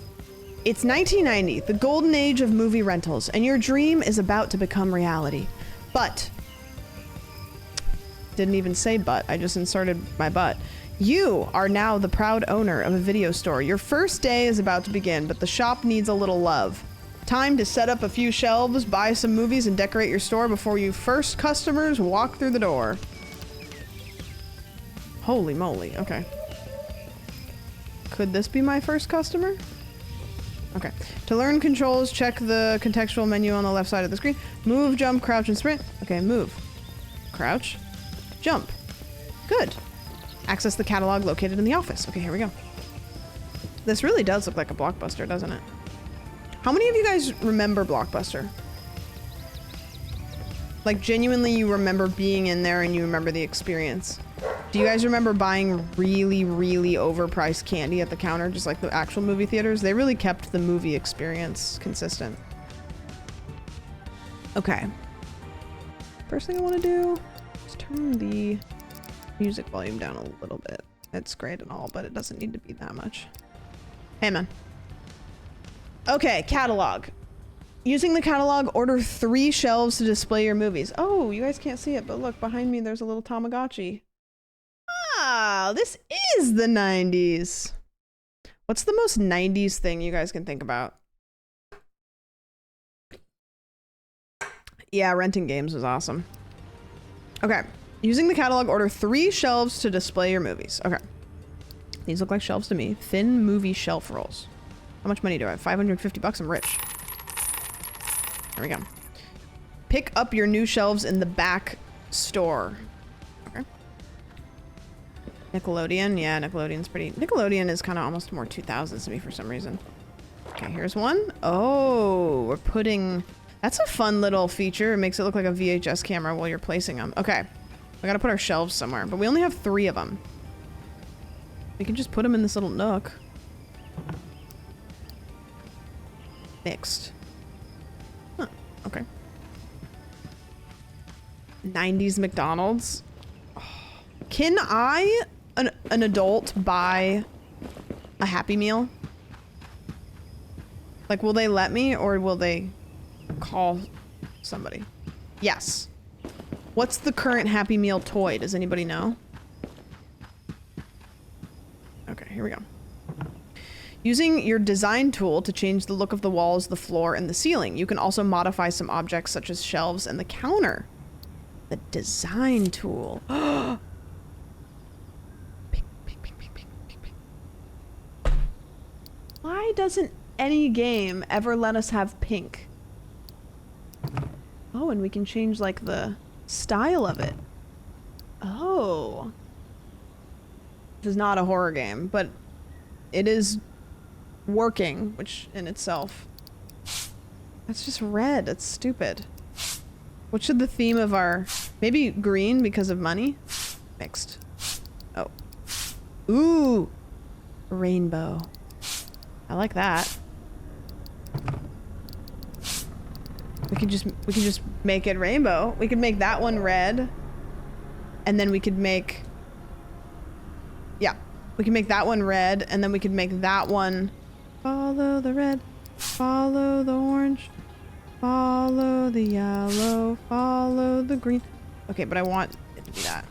It's 1990, the golden age of movie rentals, and your dream is about to become reality. But didn't even say but, I just inserted my but. You are now the proud owner of a video store. Your first day is about to begin, but the shop needs a little love. Time to set up a few shelves, buy some movies, and decorate your store before your first customers walk through the door. Holy moly, okay. Could this be my first customer? Okay. To learn controls, check the contextual menu on the left side of the screen. Move, jump, crouch, and sprint. Okay, move. Crouch. Jump. Good. Access the catalog located in the office. Okay, here we go. This really does look like a Blockbuster, doesn't it? How many of you guys remember Blockbuster? Like, genuinely, you remember being in there and you remember the experience. Do you guys remember buying really, really overpriced candy at the counter, just like the actual movie theaters? They really kept the movie experience consistent. Okay. First thing I want to do is turn the music volume down a little bit. It's great and all, but it doesn't need to be that much. Hey, man. Okay, catalog. Using the catalog, order 3 shelves to display your movies. Oh, you guys can't see it, but look, behind me there's a little Tamagotchi. Ah, this is the 90s. What's the most 90s thing you guys can think about? Yeah, renting games was awesome. Okay. Using the catalog, order 3 shelves to display your movies. Okay. These look like shelves to me. Thin movie shelf rolls. How much money do I have? 550 bucks. I'm rich. There we go. Pick up your new shelves in the back store. Okay. Nickelodeon. Yeah, Nickelodeon's pretty... Nickelodeon is kind of almost more 2000s to me for some reason. Okay, here's one. Oh, we're putting... That's a fun little feature. It makes it look like a VHS camera while you're placing them. Okay. We gotta put our shelves somewhere, but we only have 3 of them. We can just put them in this little nook. Mixed. Huh. Okay. 90s McDonald's. Oh. Can I, an adult, buy a Happy Meal? Like, will they let me, or will they call somebody? Yes. What's the current Happy Meal toy? Does anybody know? Okay, here we go. Using your design tool to change the look of the walls, the floor, and the ceiling. You can also modify some objects such as shelves and the counter. The design tool. Pink, pink, pink, pink, pink, pink, pink. Why doesn't any game ever let us have pink? Oh, and we can change like the style of it. Oh. This is not a horror game, but it is working, which in itself. That's just red. That's stupid. What should the theme of our... Maybe green because of money? Mixed. Oh. Ooh. Rainbow. I like that. We could just make it rainbow. We could make that one red. And then we could make... Yeah. We can make that one red, and then we could make that one... Follow the red, follow the orange, follow the yellow, follow the green. Okay, but I want it to be that.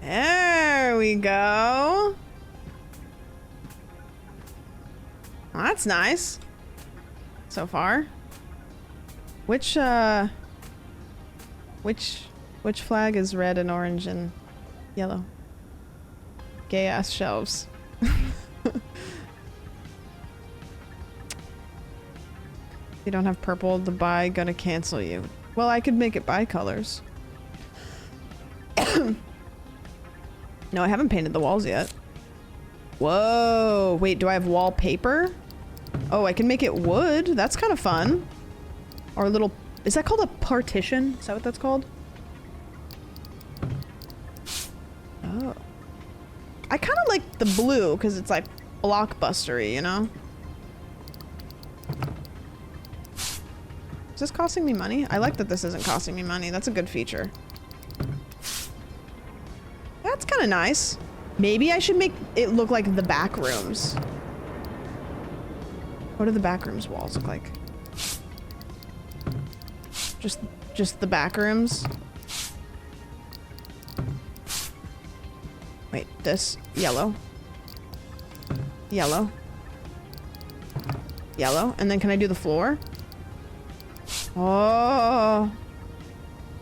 There we go. Well, that's nice. So far. Which flag is red and orange and yellow? Gay ass shelves. You don't have purple to buy, gonna cancel you. Well, I could make it bi-colors. No, I haven't painted the walls yet. Whoa, wait, do I have wallpaper? Oh, I can make it wood. That's kind of fun. Or a little... Is that called a partition? Is that what that's called? Oh. I kind of like the blue because it's like Blockbuster-y, you know? Is this costing me money? I like that this isn't costing me money. That's a good feature. That's kind of nice. Maybe I should make it look like the back rooms. What do the back rooms walls look like? Just the back rooms? Wait, this yellow. Yellow. Yellow. And then can I do the floor? Oh.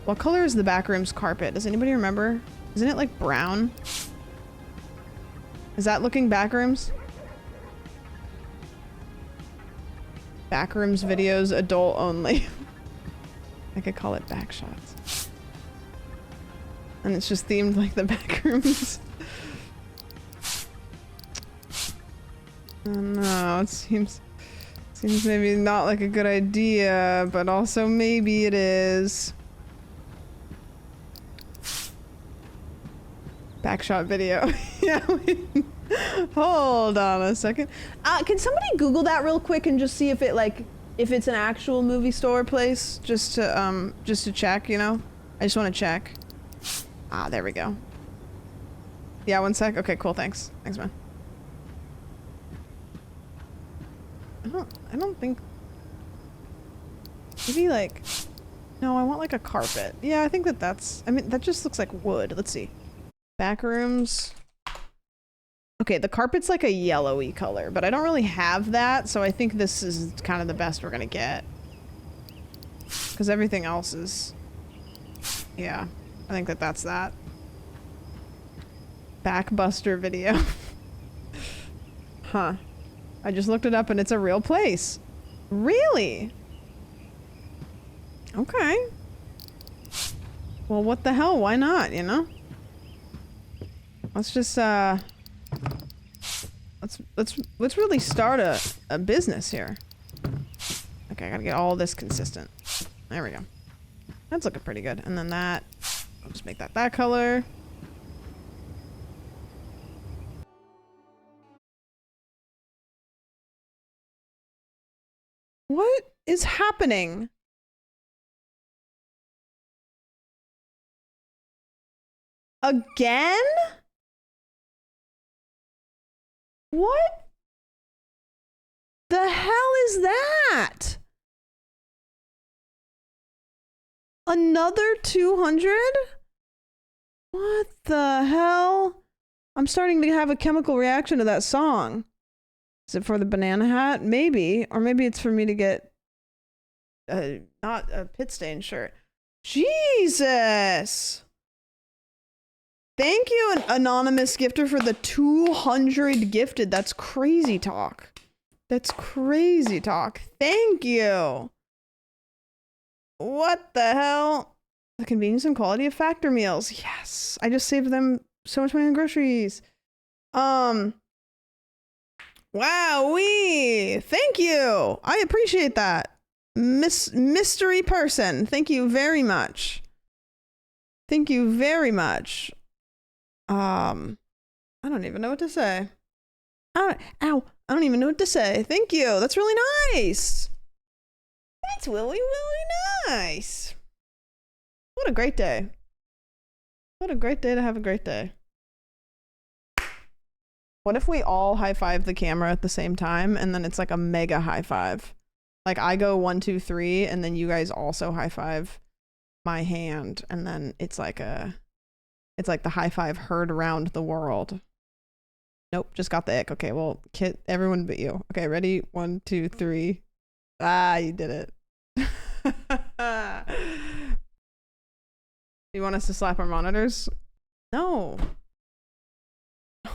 What color is the back room's carpet? Does anybody remember? Isn't it like brown? Is that looking back rooms? Back rooms videos adult only. I could call it back shots. And it's just themed like the back rooms. Oh no, it seems maybe not like a good idea, but also maybe it is. Backshot video. Yeah, hold on a second. Can somebody Google that real quick and just see if it like if it's an actual movie store place, just to check, you know? I just want to check. Ah, there we go. Yeah, 1 sec. Okay, cool. Thanks. Thanks, man. I don't think... Maybe, like... No, I want, like, a carpet. Yeah, I think that's... I mean, that just looks like wood. Let's see. Back rooms. Okay, the carpet's like a yellowy color, but I don't really have that, so I think this is kind of the best we're gonna get. Because everything else is... Yeah, I think that's that. Backbuster video. Huh. I just looked it up and it's a real place. Really? Okay. Well, what the hell? Why not, you know? Let's just, let's really start a business here. Okay, I gotta get all this consistent. There we go. That's looking pretty good. And then that, I'll just make that color. What is happening? Again? What the hell is that? Another 200? What the hell? I'm starting to have a chemical reaction to that song. Is it for the banana hat? Maybe. Or maybe it's for me to get not a pit stain shirt. Jesus! Thank you, an anonymous gifter, for the 200 gifted. That's crazy talk. That's crazy talk. Thank you. What the hell? The convenience and quality of Factor meals. Yes. I just saved them so much money on groceries. Wowee! Thank you. I appreciate that. Mystery person. Thank you very much. Thank you very much. I don't even know what to say. I don't even know what to say. Thank you. That's really nice. That's really, really nice. What a great day. What a great day to have a great day. What if we all high five the camera at the same time and then it's like a mega high five? Like I go 1, 2, 3 and then you guys also high five my hand and then it's like the high five heard around the world. Nope, just got the ick. Okay, well, everyone but you. Okay, ready? 1, 2, 3. Ah, you did it. You want us to slap our monitors? No.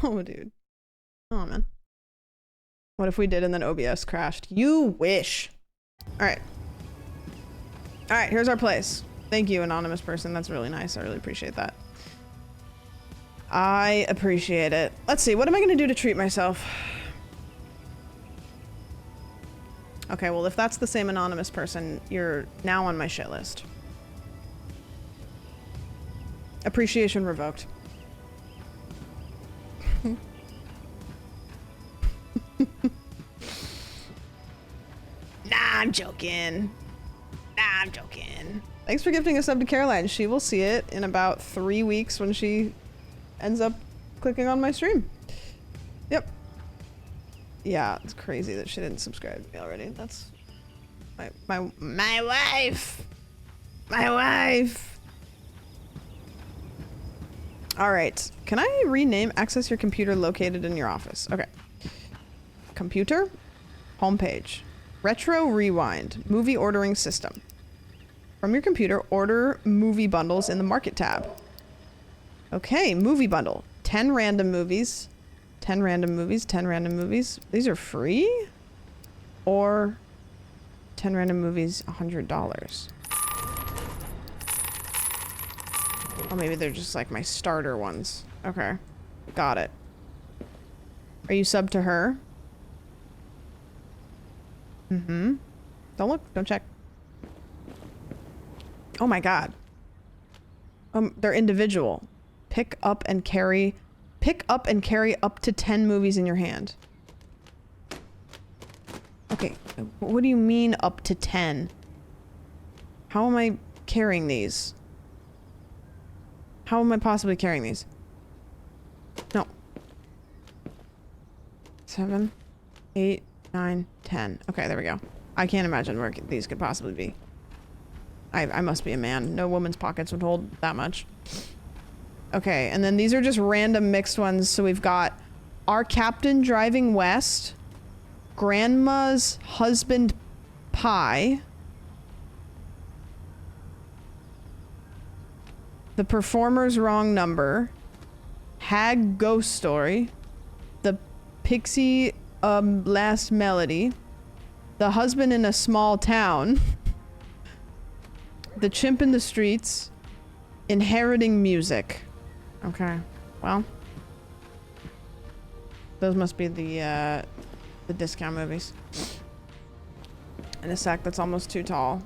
Oh, dude. Oh, man. What if we did and then OBS crashed? You wish. All right. All right, here's our place. Thank you, anonymous person. That's really nice. I really appreciate that. I appreciate it. Let's see. What am I going to do to treat myself? Okay, well, if that's the same anonymous person, you're now on my shit list. Appreciation revoked. Nah, I'm joking. Thanks for gifting a sub to Caroline. She will see it in about 3 weeks when she ends up clicking on my stream. Yep. Yeah, it's crazy that she didn't subscribe to me already. That's my wife. My wife. All right. Can I rename access your computer located in your office? Okay. Computer, homepage, retro rewind, movie ordering system. From your computer, order movie bundles in the market tab. Okay, movie bundle. 10 random movies. 10 random movies. 10 random movies. These are free? Or 10 random movies, $100. Oh, maybe they're just like my starter ones. Okay. Got it. Are you subbed to her? Mm-hmm. Don't look. Don't check. Oh my god. They're individual. Pick up and carry up to 10 movies in your hand. Okay, what do you mean up to 10? How am I carrying these? How am I possibly carrying these? No. 7, 8, 9, 10. Okay, there we go. I can't imagine where these could possibly be. I must be a man. No woman's pockets would hold that much. Okay, and then these are just random mixed ones. So we've got our captain driving west, grandma's husband pie, the performer's wrong number, hag ghost story, the pixie last melody, the husband in a small town, the chimp in the streets, inheriting music. Okay, well, those must be the discount movies. And a sack that's almost too tall.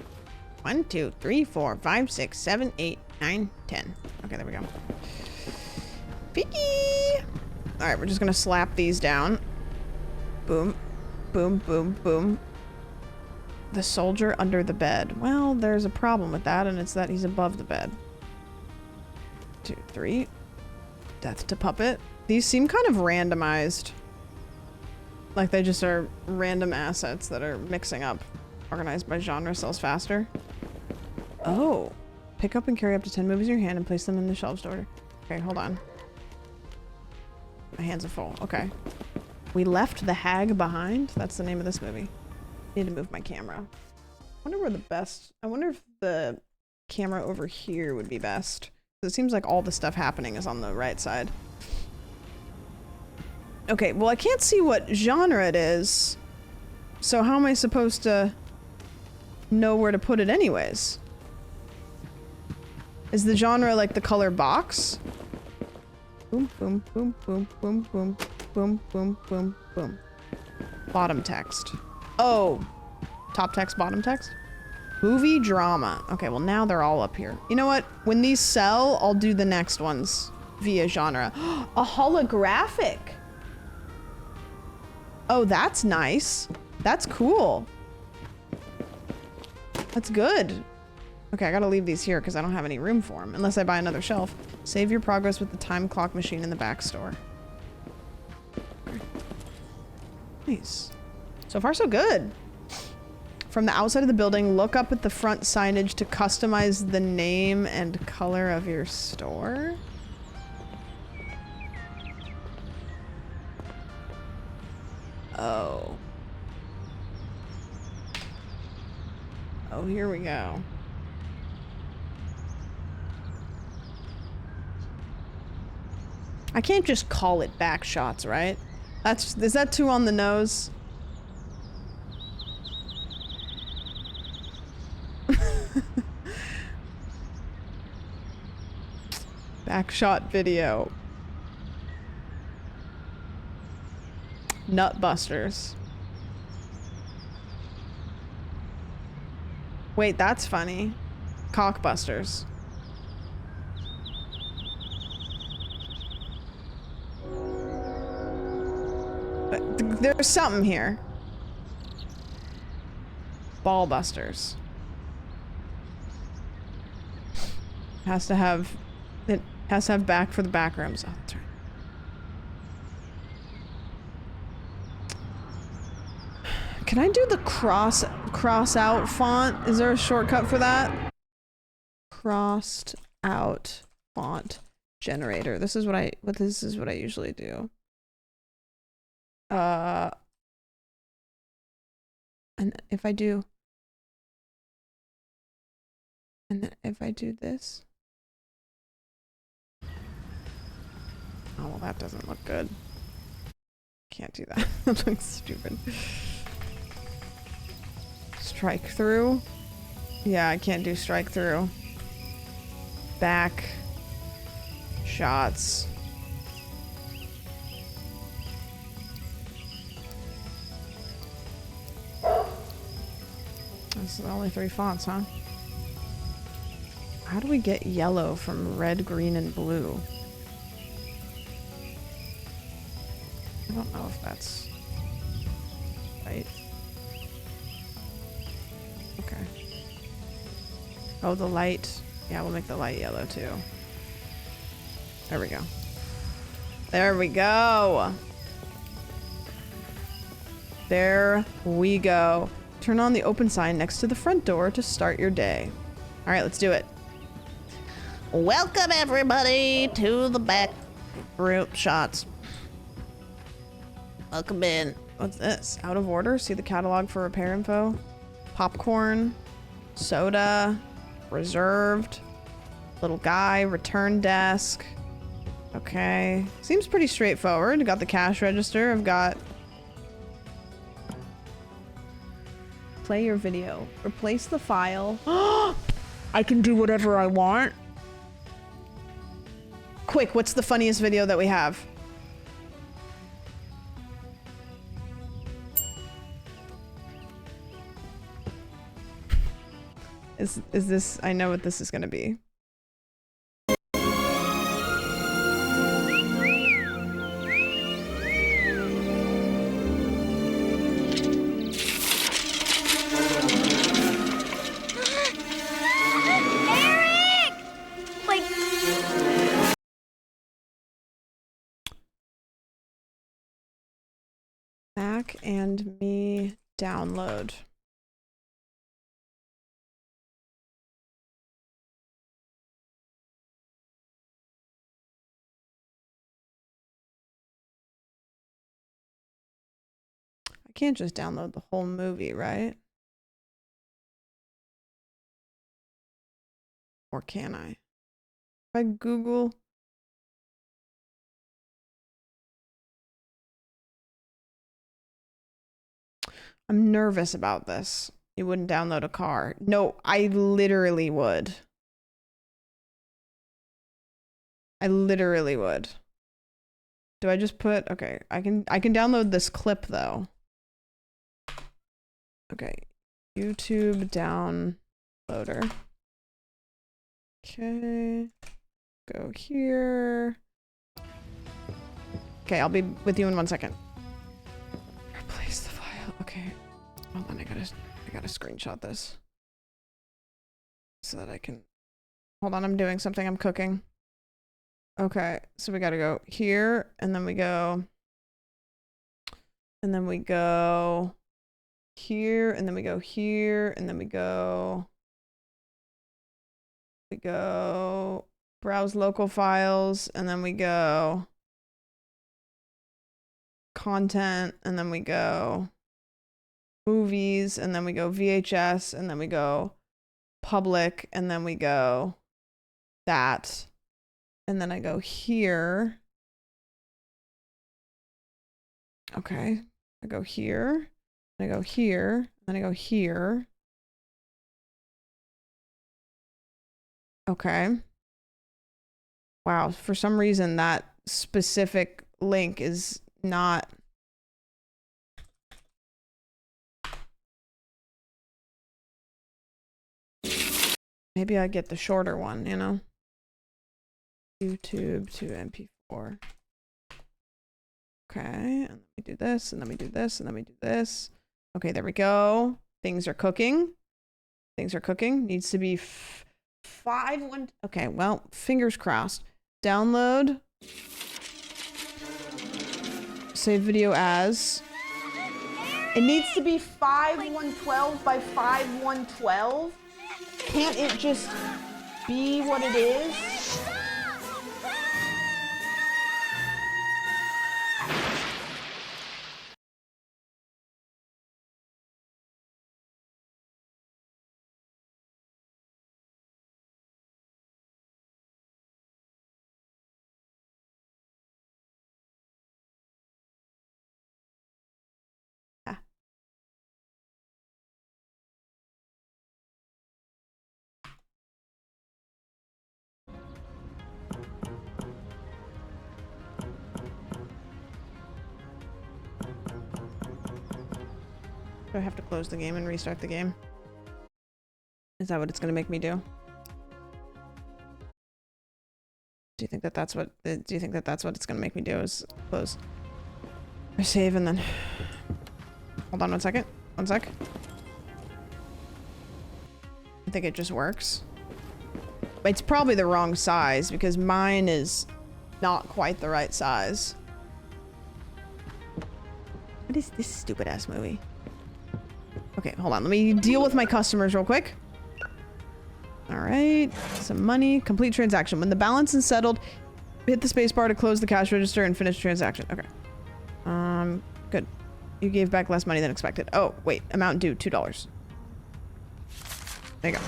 1, 2, 3, 4, 5, 6, 7, 8, 9, 10. Okay, there we go. Picky! Alright, we're just gonna slap these down. Boom. Boom, boom, boom. The soldier under the bed. Well, there's a problem with that, and it's that he's above the bed. 2, 3. Death to puppet. These seem kind of randomized. Like they just are random assets that are mixing up. Organized by genre sells faster. Oh. Pick up and carry up to 10 movies in your hand and place them in the shelves to order. Okay, hold on. My hands are full. Okay. We left the hag behind. That's the name of this movie. Need to move my camera. I wonder where the best... I wonder if the camera over here would be best. It seems like all the stuff happening is on the right side. Okay, well I can't see what genre it is. So how am I supposed to know where to put it anyways? Is the genre like the color box? Boom, boom, boom, boom, boom, boom, boom, boom, boom, boom. Bottom text. Oh. Top text, bottom text? Movie drama. Okay, well now they're all up here. You know what? When these sell, I'll do the next ones via genre. A holographic. Oh, that's nice. That's cool. That's good. Okay, I gotta leave these here because I don't have any room for them. Unless I buy another shelf. Save your progress with the time clock machine in the back store. Okay. Nice. So far, so good. From the outside of the building, look up at the front signage to customize the name and color of your store. Oh. Oh, here we go. I can't just call it back shots, right? Is that too on the nose? Backshot video. Nutbusters. Wait, that's funny. Cockbusters. But there's something here. Ballbusters. Has to have back for the back rooms. Oh, that's right. Can I do the cross out font? Is there a shortcut for that? Crossed out font generator. This is what I usually do. And if I do this. Oh, well, that doesn't look good. Can't do that. That looks stupid. Strike through. Yeah, I can't do strike through. Back. Shots. That's the only 3 fonts, huh? How do we get yellow from red, green, and blue? I don't know if that's right. Oh, the light. Yeah, we'll make the light yellow too. There we go. There we go. There we go. Turn on the open sign next to the front door to start your day. All right, let's do it. Welcome everybody to the back room shots. Welcome in. What's this? Out of order? See the catalog for repair info. Popcorn, soda, reserved, little guy, return desk. Okay. Seems pretty straightforward. Got the cash register. I've got play your video. Replace the file. I can do whatever I want. Quick, what's the funniest video that we have? Is this, I know what this is gonna be. Mac and me download. I can't just download the whole movie, right? Or can I? If I Google... I'm nervous about this. You wouldn't download a car. No, I literally would. I literally would. Do I just put... Okay, I can download this clip though. Okay, YouTube downloader. Okay, go here. Okay, I'll be with you in 1 second. Replace the file. Okay, hold on. I gotta screenshot this so that I can. Hold on, I'm doing something. I'm cooking. Okay, so we gotta go here, and then we go, and then we go here, and then we go here, and then we go browse local files, and then we go content, and then we go movies, and then we go VHS, and then we go public, and then we go that, and then I go here. Okay, I go here. I go here, then I go here. Okay. Wow, for some reason that specific link is not... Maybe I get the shorter one, you know? YouTube to MP4. Okay, and then we do this, and then we do this, and then we do this. Okay, there we go. Things are cooking. Things are cooking. Needs to be 5-1. Okay, well, fingers crossed. Download. Save video as. It needs to be 5112 by 5112. Can't it just be what it is? Do I have to close the game and restart the game? Is that what it's gonna make me do? Do you think that that's what? Do you think that that's what it's gonna make me do? Is close or save and then? Hold on 1 second. 1 sec. I think it just works. It's probably the wrong size because mine is not quite the right size. What is this stupid ass movie? Okay, hold on. Let me deal with my customers real quick. All right, some money. Complete transaction. When the balance is settled, hit the space bar to close the cash register and finish transaction. Okay. Good. You gave back less money than expected. Oh, wait. Amount due, $2. There you go.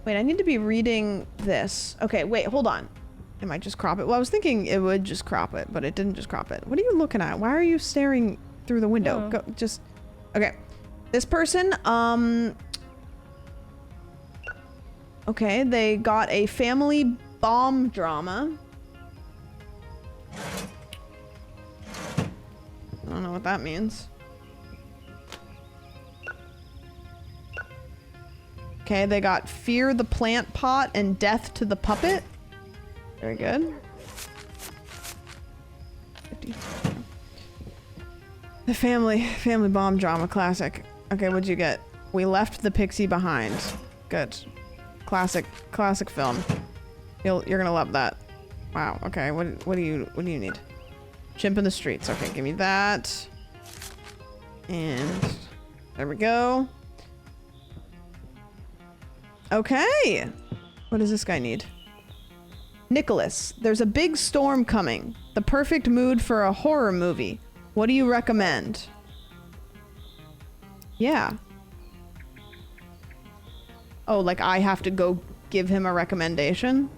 Wait, I need to be reading this. Okay, wait, hold on. It might just crop it. Well, I was thinking it would just crop it, but it didn't just crop it. What are you looking at? Why are you staring through the window? Go, just... Okay. This person, okay, they got a family bomb drama. I don't know what that means. Okay, they got Fear the Plant Pot and Death to the Puppet. Very good. 50. The family bomb drama classic. Okay, what'd you get? We Left the Pixie Behind. Good. Classic film. You're gonna love that. Wow. Okay. What do you need? Chimp in the Streets. Okay, give me that. And there we go. Okay. What does this guy need? Nicholas, there's a big storm coming. The perfect mood for a horror movie. What do you recommend? Yeah. Oh, like I have to go give him a recommendation?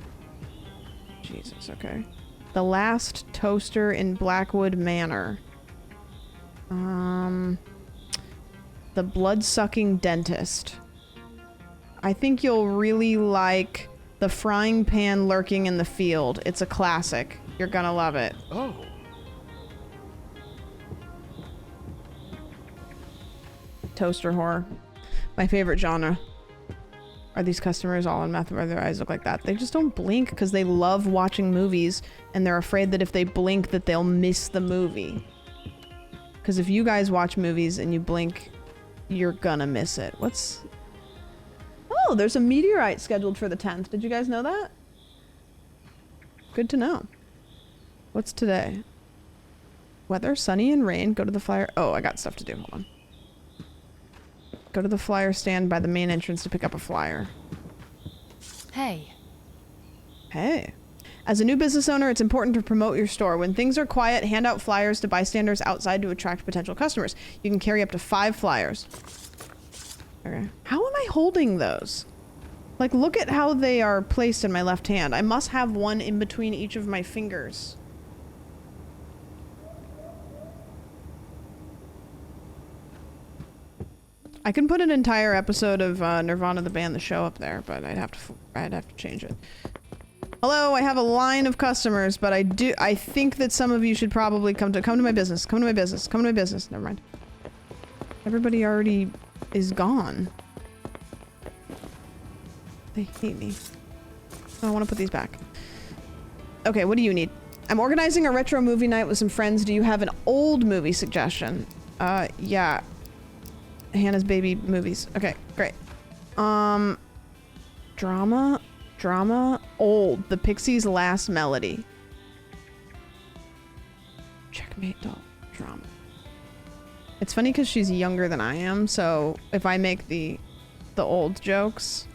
Jesus, okay. The Last Toaster in Blackwood Manor. The Blood-Sucking Dentist. I think you'll really like The Frying Pan Lurking in the Field. It's a classic. You're gonna love it. Oh. Toaster horror. My favorite genre. Are these customers all in meth where their eyes look like that? They just don't blink because they love watching movies and they're afraid that if they blink that they'll miss the movie. Because if you guys watch movies and you blink, you're gonna miss it. What's... Oh, there's a meteorite scheduled for the 10th. Did you guys know that? Good to know. What's today? Weather, sunny and rain. Go to the flyer... Oh, I got stuff to do. Hold on. Go to the flyer stand by the main entrance to pick up a flyer. Hey. Hey. As a new business owner, it's important to promote your store. When things are quiet, hand out flyers to bystanders outside to attract potential customers. You can carry up to 5 flyers. Okay. How am I holding those? Like, look at how they are placed in my left hand. I must have one in between each of my fingers. I can put an entire episode of Nirvana the band, the show up there, but I'd have to change it. Hello, I have a line of customers, but I think that some of you should probably come to my business. Come to my business. Come to my business. Never mind. Everybody already is gone. They hate me. I want to put these back. Okay, what do you need? I'm organizing a retro movie night with some friends. Do you have an old movie suggestion? Yeah. Hannah's Baby movies. Okay, great. Drama, old. The Pixies' Last Melody. Checkmate doll. Drama. It's funny because she's younger than I am, so if I make the old jokes,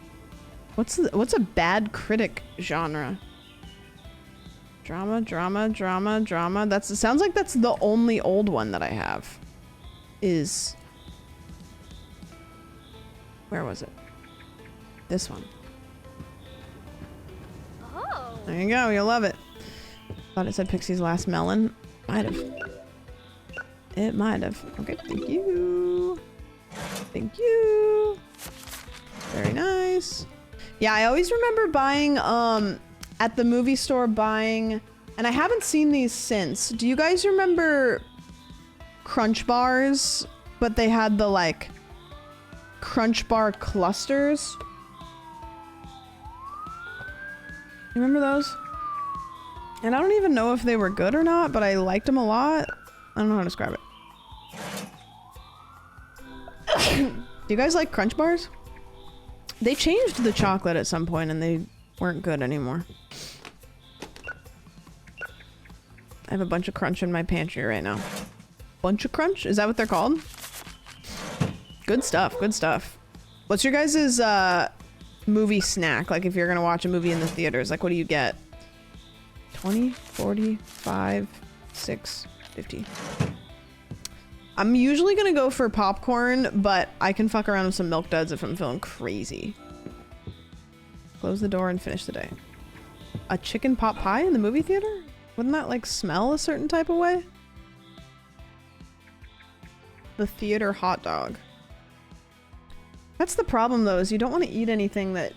what's a bad critic genre? Drama. It sounds like that's the only old one that I have. Is... Where was it? This one. Oh. There you go. You'll love it. Thought it said Pixie's Last Melon. Might have. It might have. Okay. Thank you. Thank you. Very nice. Yeah, I always remember buying, at the movie store buying, and I haven't seen these since. Do you guys remember Crunch Bars? But they had the, like, Crunch Bar clusters. You remember those? And I don't even know if they were good or not, but I liked them a lot. I don't know how to describe it. Do you guys like Crunch Bars? They changed the chocolate at some point and they weren't good anymore. I have a bunch of crunch in my pantry right now. Bunch of crunch? Is that what they're called? Good stuff, good stuff. What's your guys' movie snack? Like if you're gonna watch a movie in the theaters, like what do you get? 20, 40, 5, 6, 50. I'm usually gonna go for popcorn, but I can fuck around with some Milk Duds if I'm feeling crazy. Close the door and finish the day. A chicken pot pie in the movie theater? Wouldn't that like smell a certain type of way? The theater hot dog. That's the problem though, is you don't want to eat anything that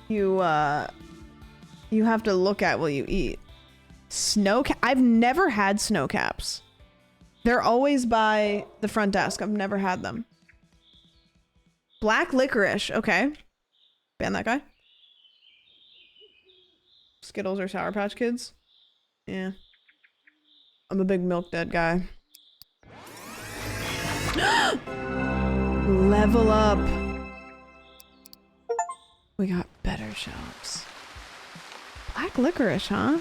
you have to look at while you eat. I've never had snow caps. They're always by the front desk. I've never had them. Black licorice. Okay. Ban that guy. Skittles or Sour Patch Kids? Yeah. I'm a big Milk Dud guy. Level up. We got better shelves. Black licorice, huh?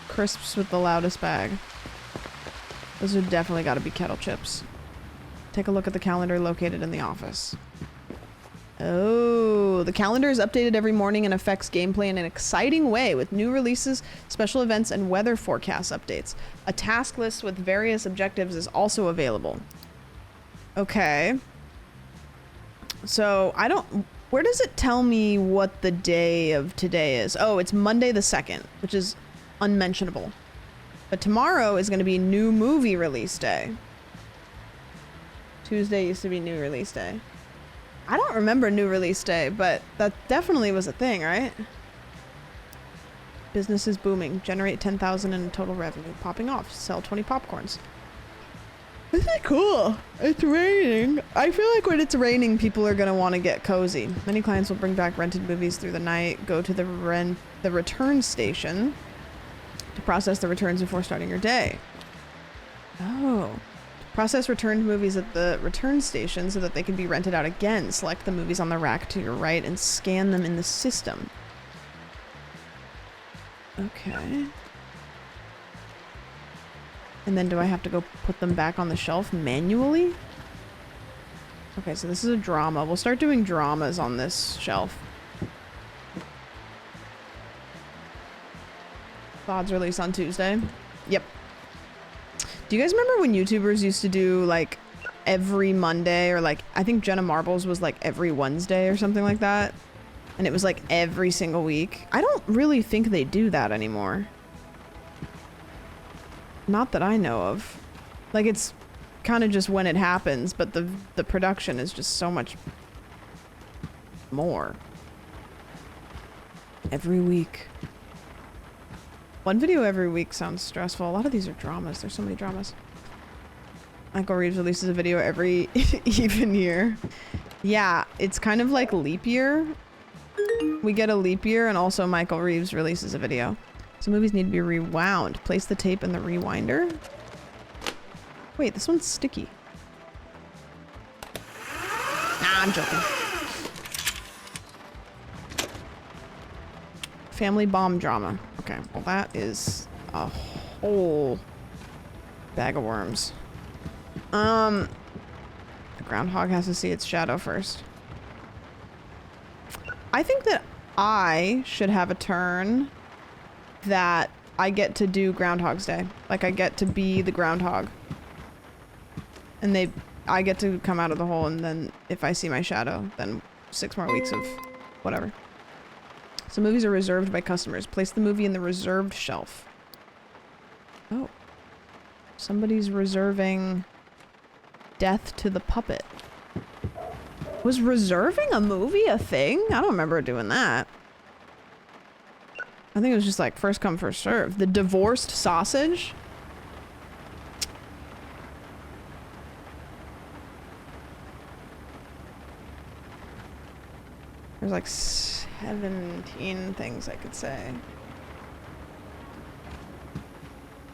Crisps with the loudest bag. Those have definitely got to be kettle chips. Take a look at the calendar located in the office. Oh, the calendar is updated every morning and affects gameplay in an exciting way with new releases, special events, and weather forecast updates. A task list with various objectives is also available. Okay. So, where does it tell me what the day of today is? Oh, it's Monday the 2nd, which is unmentionable. But tomorrow is going to be new movie release day. Tuesday used to be new release day. I don't remember new release day, but that definitely was a thing, right? Business is booming. Generate 10,000 in total revenue. Popping off. Sell 20 popcorns. This is cool. It's raining. I feel like when it's raining, people are going to want to get cozy. Many clients will bring back rented movies through the night. Go to the return station to process the returns before starting your day. Oh. Process returned movies at the return station so that they can be rented out again. Select the movies on the rack to your right and scan them in the system. Okay. And then do I have to go put them back on the shelf manually? Okay, so this is a drama. We'll start doing dramas on this shelf. VODs release on Tuesday. Yep. Do you guys remember when YouTubers used to do like every Monday, or like I think Jenna Marbles was like every Wednesday or something like that, and it was like every single week? I don't really think they do that anymore. Not that I know of. Like it's kind of just when it happens, but the production is just so much more. Every week. One video every week sounds stressful. A lot of these are dramas. There's so many dramas. Michael Reeves releases a video every even year. Yeah, it's kind of like leap year. We get a leap year, and also Michael Reeves releases a video. So movies need to be rewound. Place the tape in the rewinder. Wait, this one's sticky. Nah, I'm joking. Family bomb drama. Okay, well that is a whole bag of worms. The groundhog has to see its shadow first. I think that I should have a turn that I get to do Groundhog's Day. Like I get to be the groundhog. And I get to come out of the hole, and then if I see my shadow, then 6 more weeks of whatever. So movies are reserved by customers. Place the movie in the reserved shelf. Oh. Somebody's reserving Death to the Puppet. Was reserving a movie a thing? I don't remember doing that. I think it was just like first come, first serve. The Divorced Sausage? There's like 17 things I could say.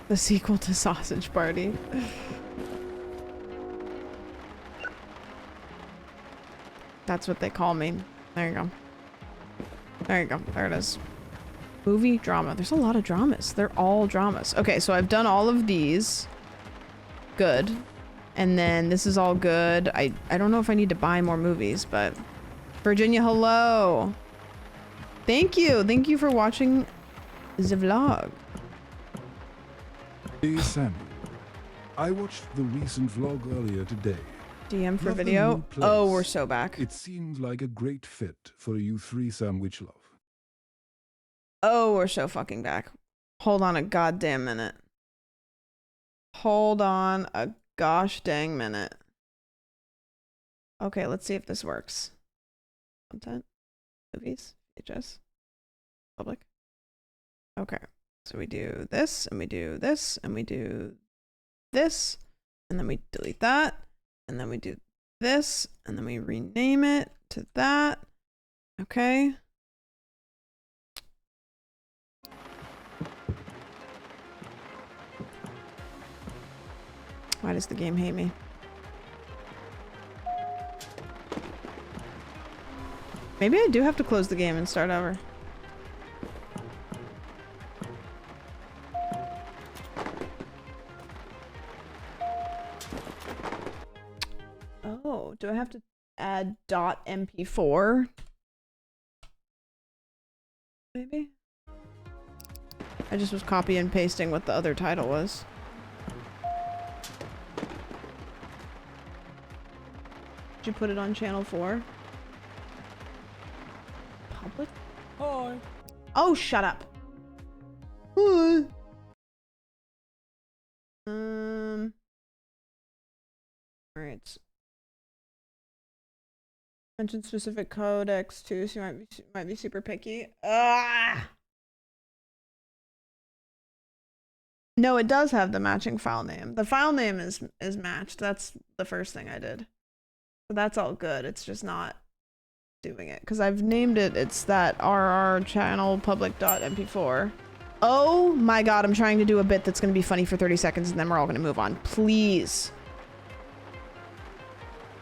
The sequel to Sausage Party. That's what they call me. There you go. There you go. There it is. Movie, drama. There's a lot of dramas. They're all dramas. Okay, so I've done all of these. Good. And then this is all good. I don't know if I need to buy more movies, but... Virginia, hello! Thank you! Thank you for watching the vlog. Hey Sammy, I watched the recent vlog earlier today. DM for Love the video? new Oh, place. we're so back. It seems like a great fit for you three sandwich love. Oh, we're so fucking back. Hold on a goddamn minute. Hold on a gosh dang minute. Okay, let's see if this works. Content, movies, VHS, public. Okay, so we do this, and we do this, and we do this, and then we delete that, and then we do this, and then we rename it to that. Okay. Why does the game hate me? Maybe I do have to close the game and start over. Oh, do I have to add .mp4? Maybe? I just was copy and pasting what the other title was. Did you put it on channel 4? Public? Hi. Oh, shut up. Hi. Alright. Mention specific codecs too, so you might be super picky. Ah! No, it does have the matching file name. The file name is matched. That's the first thing I did. So that's all good. It's just not doing it because I've named it. It's that RR channel public.mp4. Oh my god, I'm trying to do a bit that's going to be funny for 30 seconds and then we're all going to move on. Please.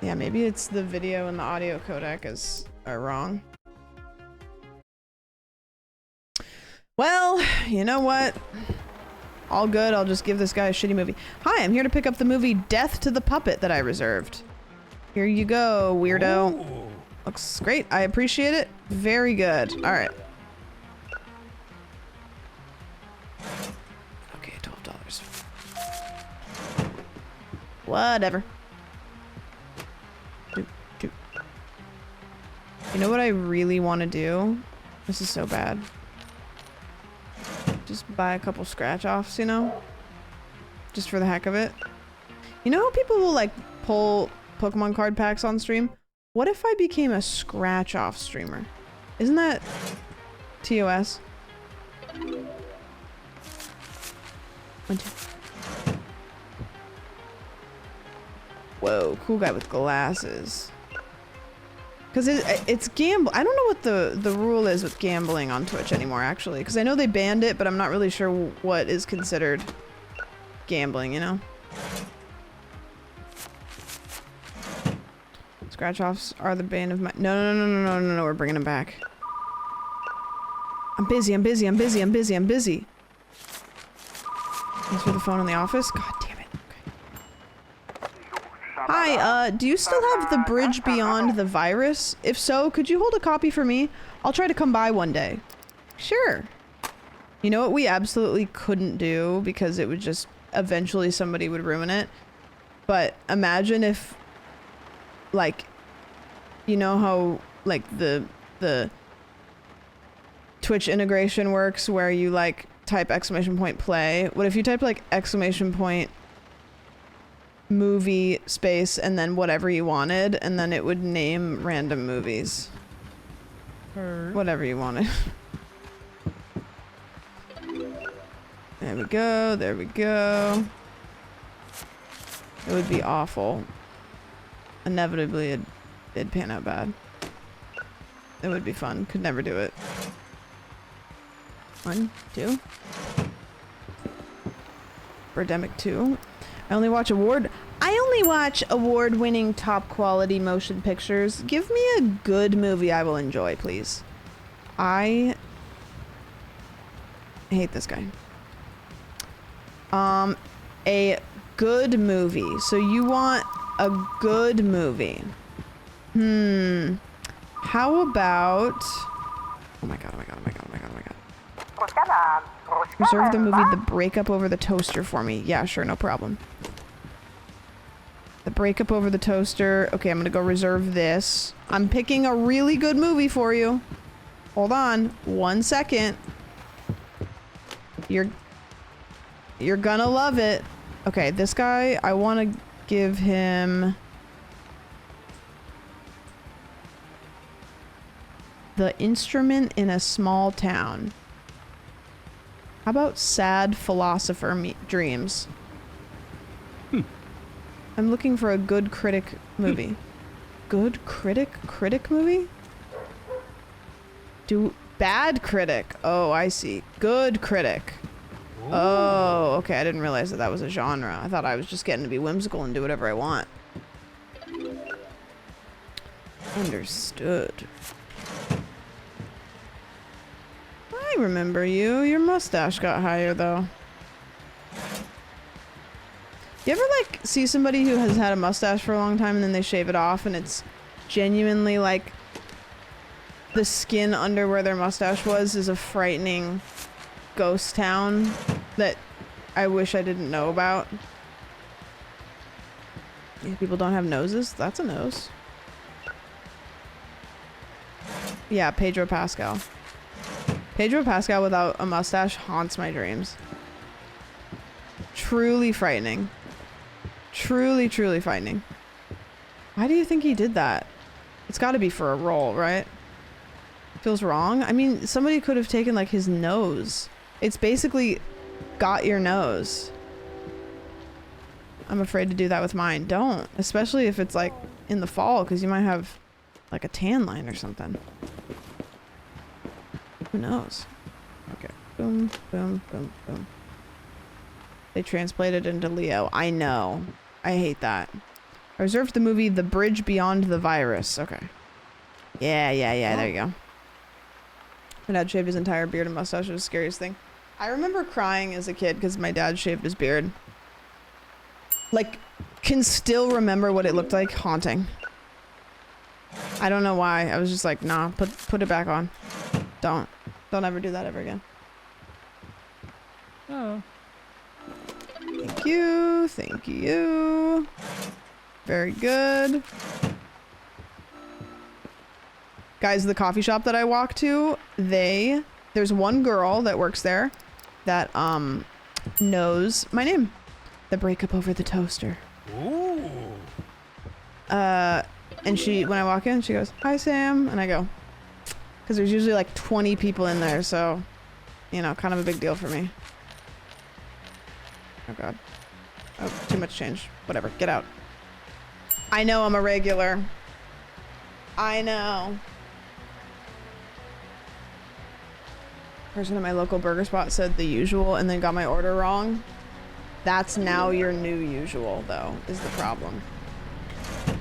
Yeah, maybe it's the video and the audio codec are wrong. Well, you know what? All good. I'll just give this guy a shitty movie. Hi, I'm here to pick up the movie Death to the Puppet that I reserved. Here you go, weirdo. Ooh. Looks great. I appreciate it. Very good. All right. Okay, $12. Whatever. You know what I really want to do? This is so bad. Just buy a couple scratch-offs, you know? Just for the heck of it. You know how people will, like, pull Pokemon card packs on stream? What if I became a scratch-off streamer? Isn't that TOS? 1, 2. Whoa, cool guy with glasses. Because it's gamble. I don't know what the rule is with gambling on Twitch anymore, actually. Because I know they banned it, but I'm not really sure what is considered gambling, you know? Scratch-offs are the bane of my... No, we're bringing them back. I'm busy. Thanks for the phone in the office. God damn it. Okay. Hi, do you still have The Bridge Beyond the Virus? If so, could you hold a copy for me? I'll try to come by one day. Sure. You know what we absolutely couldn't do because it would just... Eventually somebody would ruin it. But imagine if... Like, you know how, like, the Twitch integration works where you, like, type !play. What if you typed, like, !movie space and then whatever you wanted, and then it would name random movies. Whatever you wanted. There we go, there we go. It would be awful. Inevitably, it'd pan out bad. It would be fun. Could never do it. 1, 2. Birdemic 2. I only watch award. I only watch award-winning top-quality motion pictures. Give me a good movie I will enjoy, please. I hate this guy. A good movie. So you want a good movie. How about... Oh my god, oh my god, oh my god, oh my god, oh my god. Reserve the movie The Breakup Over the Toaster for me. Yeah, sure, no problem. The Breakup Over the Toaster. Okay, I'm gonna go reserve this. I'm picking a really good movie for you. Hold on. 1 second. You're gonna love it. Okay, this guy, I want to give him... The Instrument in a Small Town. How about Sad Philosopher Dreams? I'm looking for a good critic movie. Good critic movie? Bad critic. Oh, I see. Good critic. Ooh. Oh, okay. I didn't realize that was a genre. I thought I was just getting to be whimsical and do whatever I want. Understood. I remember you. Your mustache got higher, though. You ever, like, see somebody who has had a mustache for a long time and then they shave it off and it's genuinely, like, the skin under where their mustache was is a frightening ghost town that I wish I didn't know about. Yeah, people don't have noses? That's a nose. Yeah, Pedro Pascal. Pedro Pascal without a mustache haunts my dreams. Truly frightening. Truly, truly frightening. Why do you think he did that? It's got to be for a role, right? Feels wrong. I mean, somebody could have taken like his nose. It's basically got your nose. I'm afraid to do that with mine. Don't. Especially if it's like in the fall, because you might have like a tan line or something. Who knows? Okay. Boom, boom, boom, boom. They translated into Leo. I know. I hate that. I reserved the movie The Bridge Beyond the Virus. Okay. Yeah, there you go. My dad shaved his entire beard and mustache. It was the scariest thing. I remember crying as a kid because my dad shaved his beard. Like, can still remember what it looked like. Haunting. I don't know why. I was just like, nah, put it back on. Don't ever do that ever again. Oh. Thank you. Thank you. Very good. Guys, the coffee shop that I walk to, there's one girl that works there that knows my name. The Breakup Over the Toaster. Ooh. And when I walk in, she goes, "Hi, Sam," and I go, because there's usually like 20 people in there, so, you know, kind of a big deal for me. Oh god. Oh, too much change. Whatever, get out. I know I'm a regular. I know. Person at my local burger spot said the usual and then got my order wrong. That's now your new usual, though, is the problem.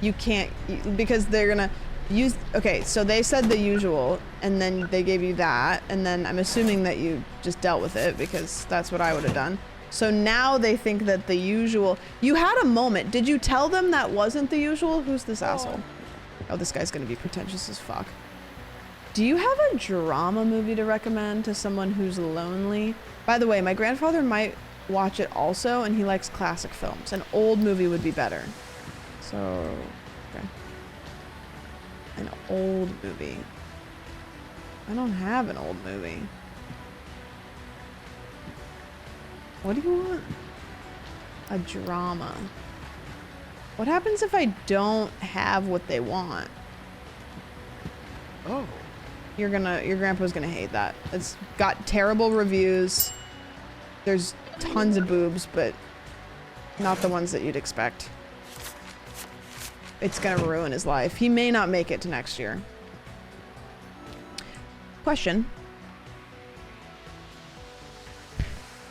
You can't, because they're gonna use, okay, so they said the usual, and then they gave you that, and then I'm assuming that you just dealt with it, because that's what I would have done. So now they think that the usual, you had a moment. Did you tell them that wasn't the usual? Who's this asshole? Oh, this guy's gonna be pretentious as fuck. Do you have a drama movie to recommend to someone who's lonely? By the way, my grandfather might watch it also, and he likes classic films. An old movie would be better. So, okay. An old movie. I don't have an old movie. What do you want? A drama. What happens if I don't have what they want? Oh. Your grandpa's gonna hate that. It's got terrible reviews. There's tons of boobs, but not the ones that you'd expect. It's gonna ruin his life. He may not make it to next year. Question.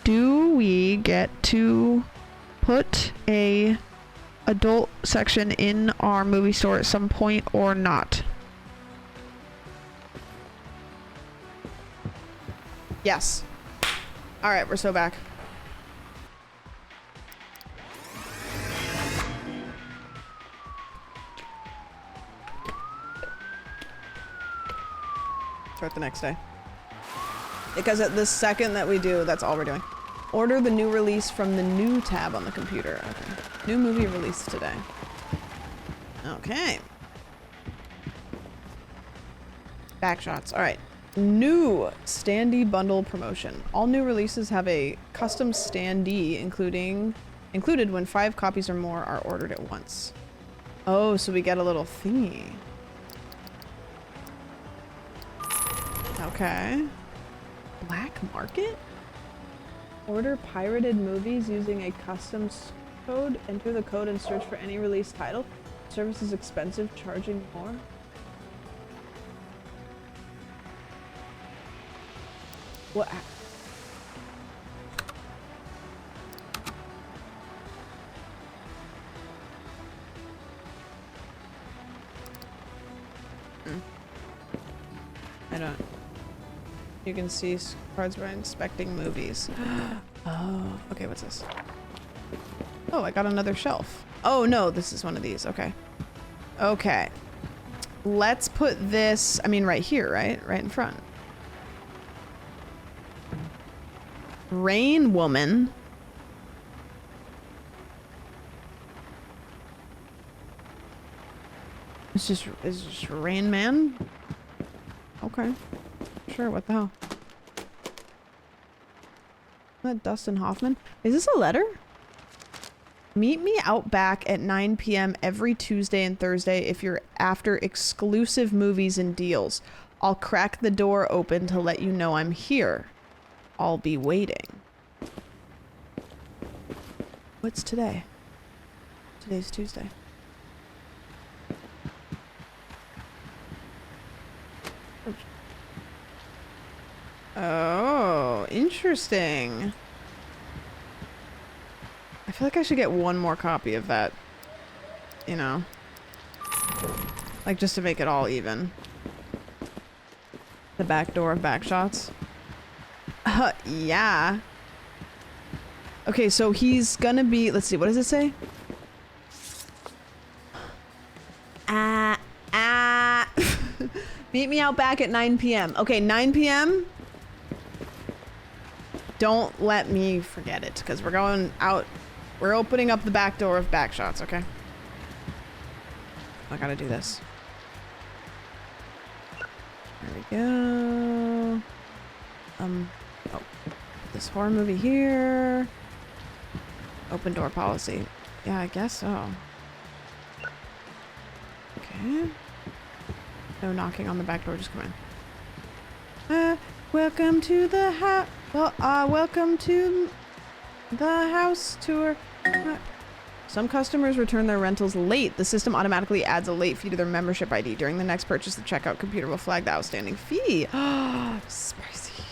Do we get to put a adult section in our movie store at some point or not? Yes. All right, we're so back. Start the next day. Because at the second that we do, that's all we're doing. Order the new release from the new tab on the computer. Okay. New movie released today. Okay. Backshots. All right. New standee bundle promotion. All new releases have a custom standee included when 5 copies or more are ordered at once. Oh, so we get a little thingy. Okay. Black market? Order pirated movies using a custom code. Enter the code and search for any release title. Service is expensive, charging more. What? I don't. You can see cards by inspecting movies. Oh, okay, what's this? Oh, I got another shelf. Oh no, this is one of these. Okay. Okay. Let's put this, I mean right here, right? Right in front. Rain Woman. It's just Rain Man? Okay. Sure, what the hell? Is that Dustin Hoffman? Is this a letter? Meet me out back at 9 p.m. every Tuesday and Thursday if you're after exclusive movies and deals. I'll crack the door open to let you know I'm here. I'll be waiting. What's today? Today's Tuesday. Oh, interesting. I feel like I should get one more copy of that. You know? Like, just to make it all even. The back door of backshots. Yeah. Okay, so he's gonna be... Let's see, what does it say? Meet me out back at 9 p.m. Okay, 9 p.m. Don't let me forget it, because we're going out. We're opening up the back door of backshots, okay? I gotta do this. There we go. Oh, this horror movie here. Open door policy. Yeah, I guess so. Okay. No knocking on the back door, just come in. Welcome to the house. Well, welcome to the house tour. Some customers return their rentals late. The system automatically adds a late fee to their membership ID. During the next purchase, the checkout computer will flag the outstanding fee. Spicy.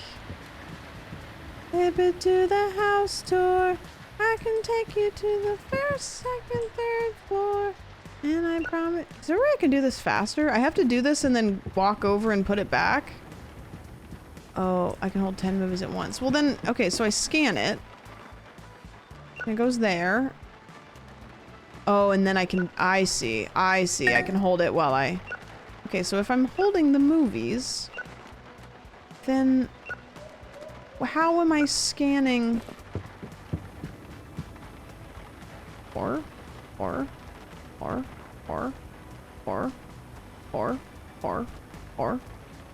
Zip it to the house tour. I can take you to the first, second, third floor. And I promise... Is there a way I can do this faster? I have to do this and then walk over and put it back? Oh, I can hold 10 movies at once. Well then, okay, so I scan it. It goes there. Oh, and then I can... I see. I can hold it while I... Okay, so if I'm holding the movies, then... How am I scanning... Four?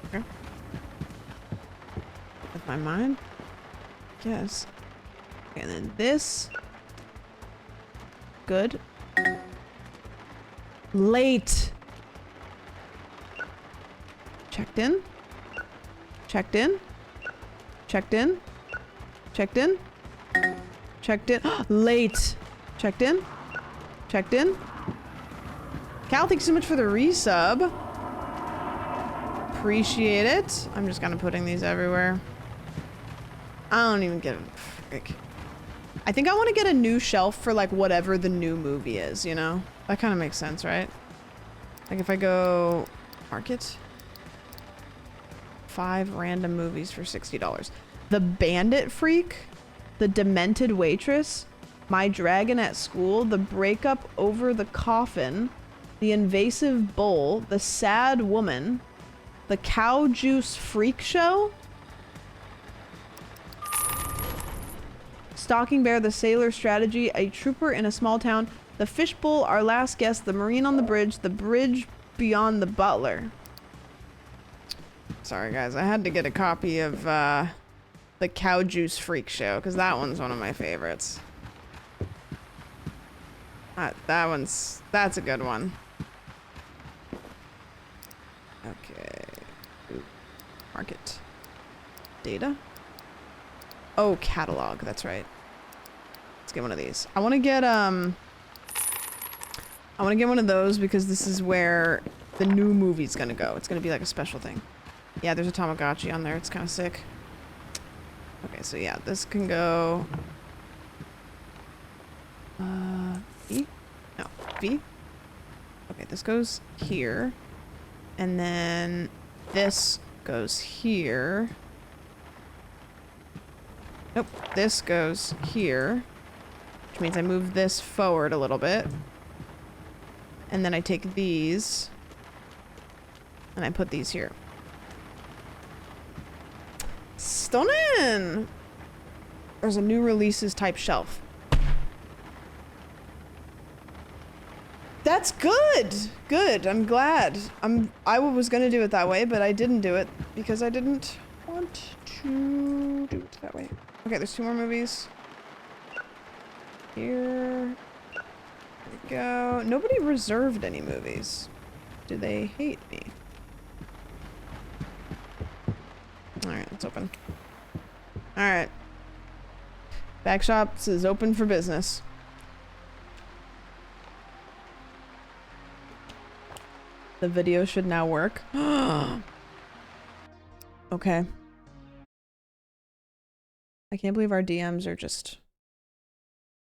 Okay. With my mind? Yes. Okay, and then this. Good. Late. Checked in. Checked in. Checked in. Checked in. Checked in. Late. Checked in. Checked in. Cal, thanks so much for the resub. Appreciate it. I'm just kind of putting these everywhere. I don't even give a frick. I think I want to get a new shelf for like whatever the new movie is, you know? That kind of makes sense, right? Like if I go market, 5 random movies for $60. The Bandit Freak, The Demented Waitress, My Dragon at School, The Breakup Over the Coffin, The Invasive Bull, The Sad Woman, The Cow Juice Freak Show, Stalking Bear, The Sailor Strategy, A Trooper in a Small Town, The Fishbowl, Our Last Guest, The Marine on the Bridge, The Bridge Beyond the Butler. Sorry guys, I had to get a copy of the Cow Juice Freak Show because that one's one of my favorites. That's a good one. Okay. Ooh. Market. Data? Oh, catalog, that's right. Let's get one of these. I want to get one of those because this is where the new movie's gonna go. It's gonna be like a special thing. Yeah, there's a Tamagotchi on there. It's kind of sick. Okay, so yeah, this can go... B? No, B? Okay, this goes here. And then this goes here. Nope, this goes here. Which means I move this forward a little bit. And then I take these. And I put these here. Stunning! There's a new releases type shelf. That's good! Good, I'm glad. I was gonna do it that way, but I didn't do it because I didn't want to do it that way. Okay, there's 2 more movies. Here. There we go. Nobody reserved any movies. Do they hate me? Alright, let's open. Alright. Back Shops is open for business. The video should now work. Okay. I can't believe our DMs are just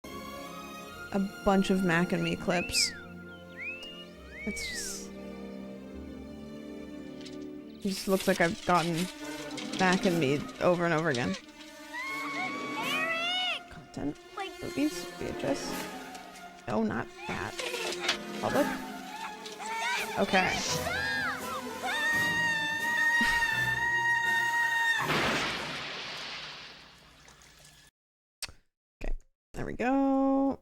a bunch of Mac and Me clips. It's just... It just looks like I've gotten Mac and Me over and over again. Content. Movies. VHS. No, not that. Public. Okay. Okay. There we go.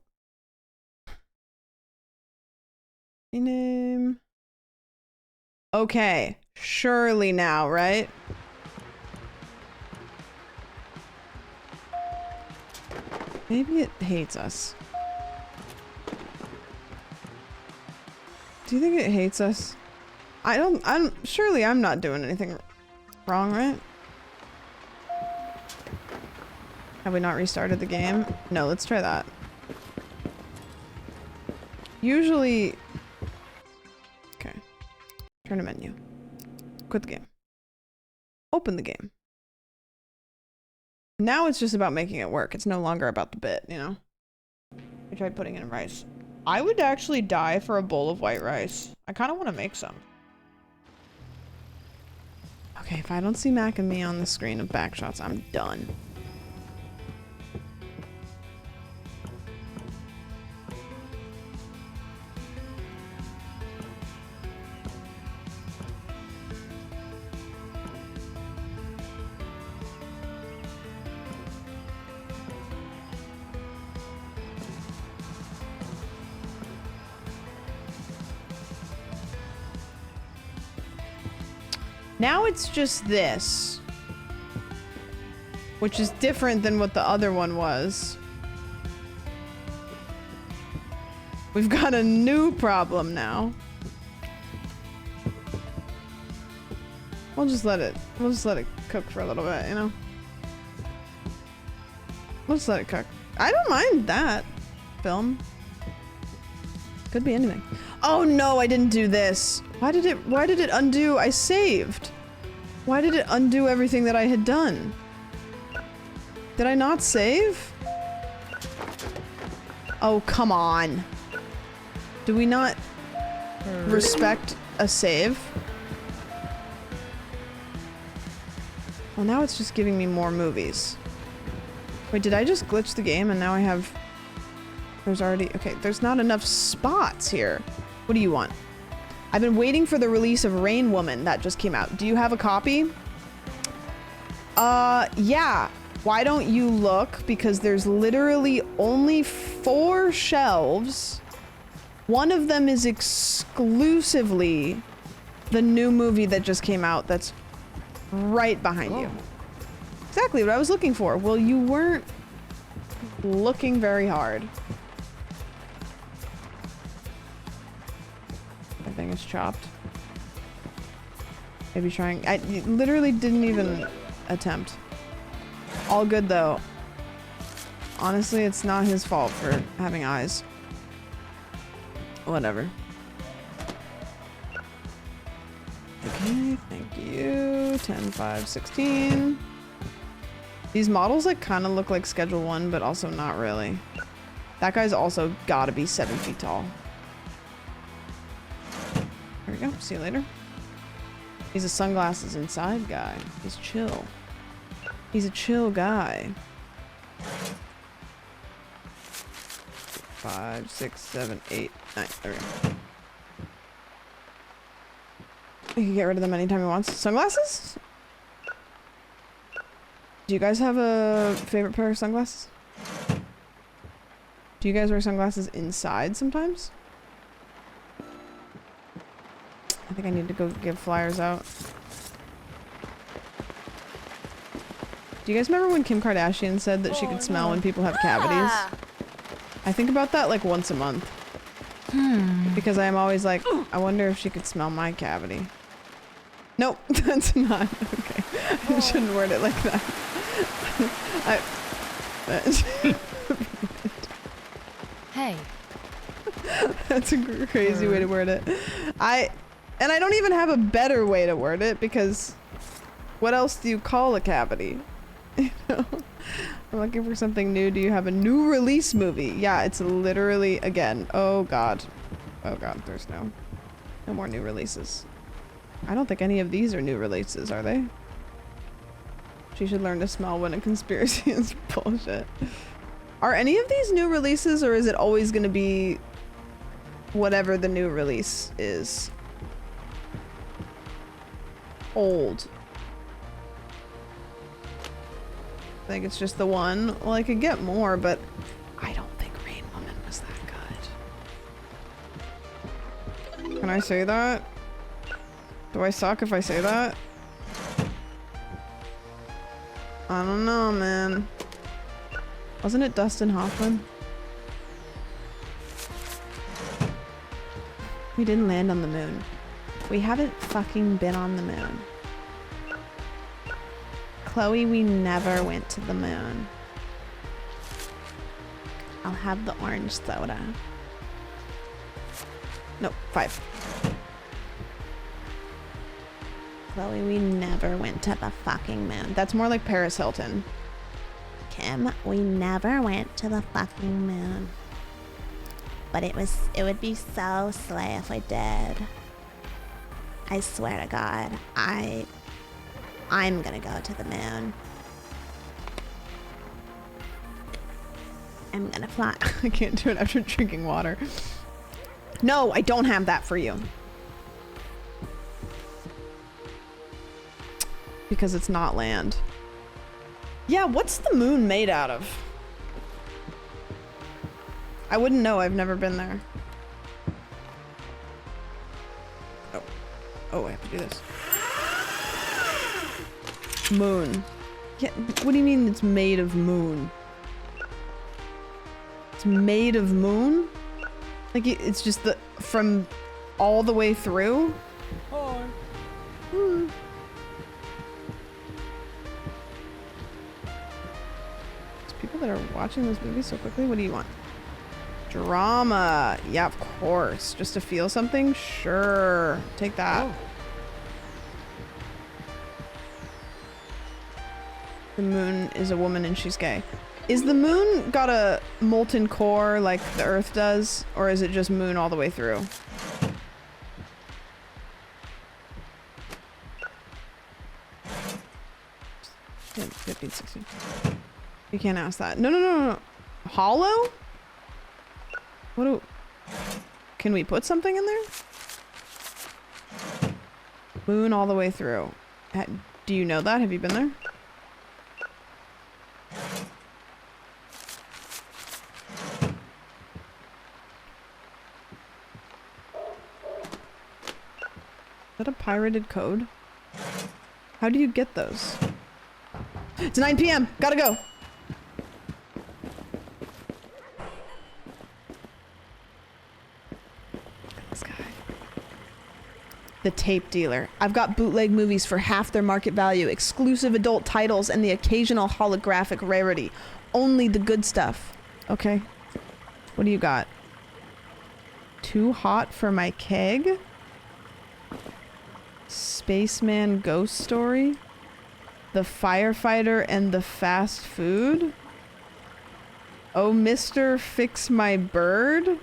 Rename. Okay. Surely now, right? Maybe it hates us. Do you think it hates us? Surely I'm not doing anything wrong, right? Have we not restarted the game? No, let's try that. Usually... Okay. Turn to menu. Quit the game. Open the game. Now it's just about making it work. It's no longer about the bit, you know? I tried putting it in rice. I would actually die for a bowl of white rice. I kind of want to make some. Okay, if I don't see Mac and Me on the screen of Backshots, I'm done. Now it's just this, which is different than what the other one was. We've got a new problem now. We'll just let it cook for a little bit, you know? We'll just let it cook. I don't mind that film. Could be anything. Oh no, I didn't do this. Why did it undo? I saved. Why did it undo everything that I had done? Did I not save? Oh, come on. Do we not respect a save? Well, now it's just giving me more movies. Wait, did I just glitch the game and now I have... There's already... Okay, there's not enough spots here. What do you want? I've been waiting for the release of Rain Woman that just came out. Do you have a copy? Yeah. Why don't you look? Because there's literally only 4 shelves. One of them is exclusively the new movie that just came out that's right behind you. Exactly what I was looking for. Well, you weren't looking very hard. That thing is chopped. Maybe trying. I literally didn't even attempt. All good though. Honestly, it's not his fault for having eyes. Whatever. Okay, thank you. 10, 5, 16. These models like kind of look like Schedule 1, but also not really. That guy's also gotta be 7 feet tall. There we go. See you later. He's a sunglasses inside guy. He's chill. He's a chill guy. 5, 6, 7, 8, 9. There we go. You can get rid of them anytime he wants. Sunglasses? Do you guys have a favorite pair of sunglasses? Do you guys wear sunglasses inside sometimes? I think I need to go give flyers out. Do you guys remember when Kim Kardashian said that she could smell when people have cavities? I think about that like once a month. Because I am always like, I wonder if she could smell my cavity. Nope, that's not okay. I shouldn't word it like that. Hey. That's a crazy way to word it. And I don't even have a better way to word it because what else do you call a cavity? You know? I'm looking for something new. Do you have a new release movie? Yeah, it's literally, again, oh god. Oh god, there's no more new releases. I don't think any of these are new releases, are they? She should learn to smell when a conspiracy is bullshit. Are any of these new releases, or is it always going to be whatever the new release is? Old. I think it's just the one. Well, I could get more, but I don't think Rain Woman was that good. Can I say that? Do I suck if I say that? I don't know, man. Wasn't it Dustin Hoffman? We didn't land on the moon. We haven't fucking been on the moon. Chloe, we never went to the moon. I'll have the orange soda. Nope, 5. Chloe, we never went to the fucking moon. That's more like Paris Hilton. Kim, we never went to the fucking moon. But it would be so slay if we did. I swear to God, I'm gonna go to the moon. I'm gonna fly. I can't do it after drinking water. No, I don't have that for you. Because it's not land. Yeah, what's the moon made out of? I wouldn't know, I've never been there. Oh, I have to do this. Moon. Yeah, what do you mean it's made of moon? It's made of moon? Like it's just from all the way through? Hi. Hmm. There's people that are watching this movie so quickly. What do you want? Drama. Yeah, of course. Just to feel something? Sure. Take that. Oh. The moon is a woman and she's gay. Is the moon got a molten core like the Earth does, or is it just moon all the way through? 15, 16. You can't ask that. No. Hollow? What do... Can we put something in there? Moon all the way through. Do you know that? Have you been there? Is that a pirated code? How do you get those? It's 9 p.m. Gotta go. This guy. The tape dealer. I've got bootleg movies for half their market value, exclusive adult titles, and the occasional holographic rarity. Only the good stuff. Okay. What do you got? Too hot for my keg? Spaceman ghost story? The firefighter and the fast food? Oh, Mr. Fix My Bird?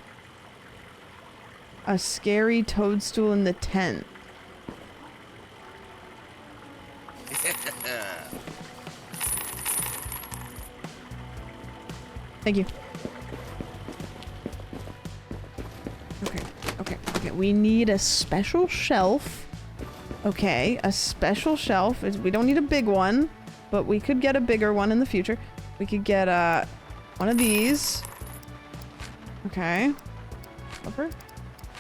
A scary toadstool in the tent. Thank you. Okay. We need a special shelf. Okay, a special shelf. We don't need a big one, but we could get a bigger one in the future. We could get one of these. Okay. Cover.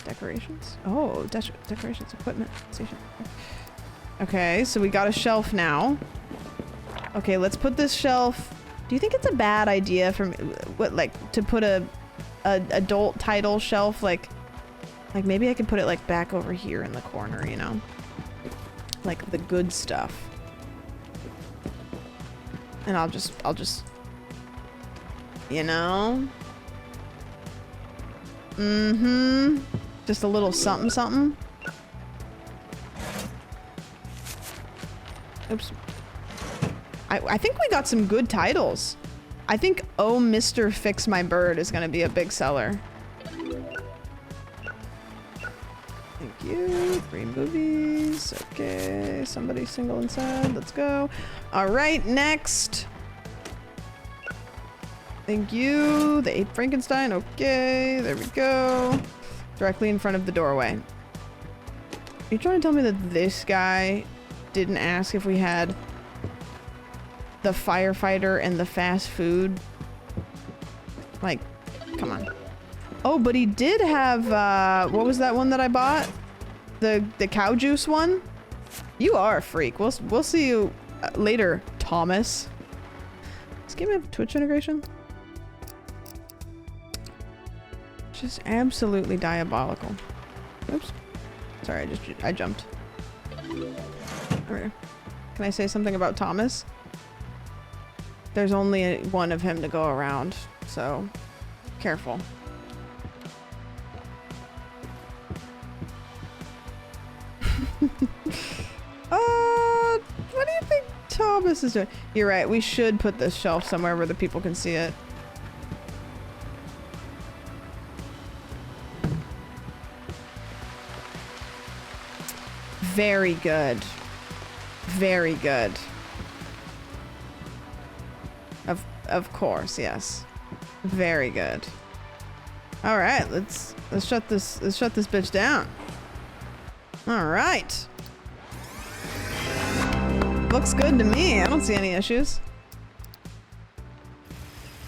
Decorations. Oh, decorations. Equipment. Station. Okay, so we got a shelf now. Okay, let's put this shelf. Do you think it's a bad idea for me, to put a adult title shelf like maybe I could put it like back over here in the corner, you know? Like the good stuff. And I'll just, you know? Mm-hmm. Just a little something something. Oops. I think we got some good titles. I think Oh Mr. Fix My Bird is gonna be a big seller. Thank you. 3 movies. Okay. Somebody single and sad. Let's go. All right. Next. Thank you. The Ape Frankenstein. Okay. There we go. Directly in front of the doorway. Are you trying to tell me that this guy didn't ask if we had the firefighter and the fast food? Like, come on. Oh, but he did have, what was that one that I bought? The cow juice one? You are a freak. We'll see you later, Thomas. This game have Twitch integration? Just absolutely diabolical. Oops. Sorry, I jumped. Okay. Can I say something about Thomas? There's only one of him to go around, so careful. What do you think Thomas is doing? You're right, we should put this shelf somewhere where the people can see it. Very good. Very good. Of course, yes. Very good. All right, let's shut this bitch down. All right. Looks good to me. I don't see any issues.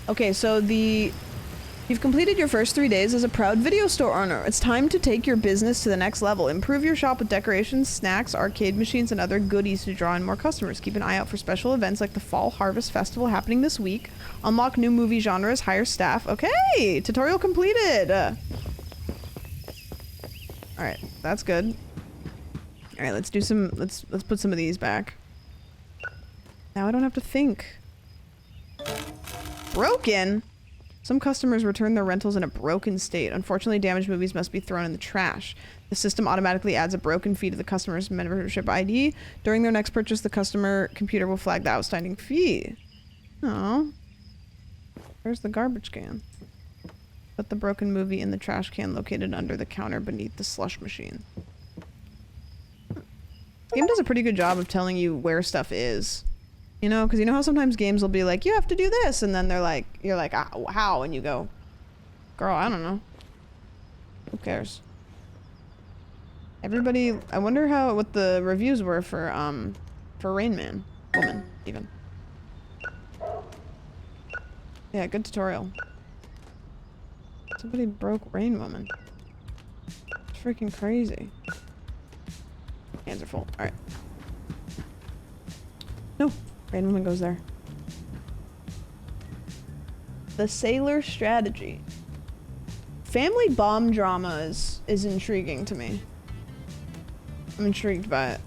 Okay, so you've completed your first 3 days as a proud video store owner. It's time to take your business to the next level. Improve your shop with decorations, snacks, arcade machines, and other goodies to draw in more customers. Keep an eye out for special events like the Fall Harvest Festival happening this week. Unlock new movie genres, hire staff. Okay, tutorial completed. All right, that's good. All right, let's put some of these back. Now I don't have to think. Broken? Some customers return their rentals in a broken state. Unfortunately, damaged movies must be thrown in the trash. The system automatically adds a broken fee to the customer's membership ID. During their next purchase, the customer computer will flag the outstanding fee. Oh. Where's the garbage can? Put the broken movie in the trash can located under the counter beneath the slush machine. This game does a pretty good job of telling you where stuff is. You know, because you know how sometimes games will be like, you have to do this, and then they're like, you're like, how? And you go, girl, I don't know. Who cares? Everybody, I wonder what the reviews were for Rain Man. Woman, even. Yeah, good tutorial. Somebody broke Rain Woman. It's freaking crazy. Hands are full. Alright. No! Rain Woman goes there. The Sailor Strategy. Family bomb drama is intriguing to me. I'm intrigued by it.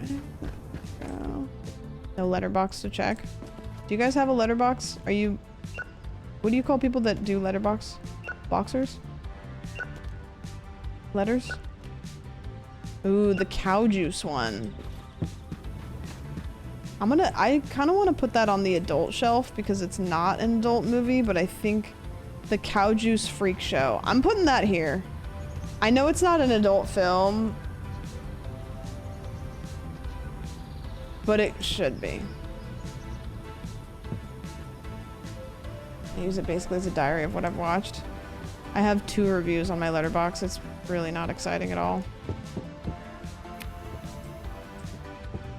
Okay. No letterbox to check. Do you guys have a letterbox? Are you... What do you call people that do letterbox? Boxers? Letters? Ooh, the cow juice one. I kind of want to put that on the adult shelf because it's not an adult movie, but I think the cow juice freak show. I'm putting that here. I know it's not an adult film, but it should be. I use it basically as a diary of what I've watched. I have 2 reviews on my letterbox. It's really not exciting at all.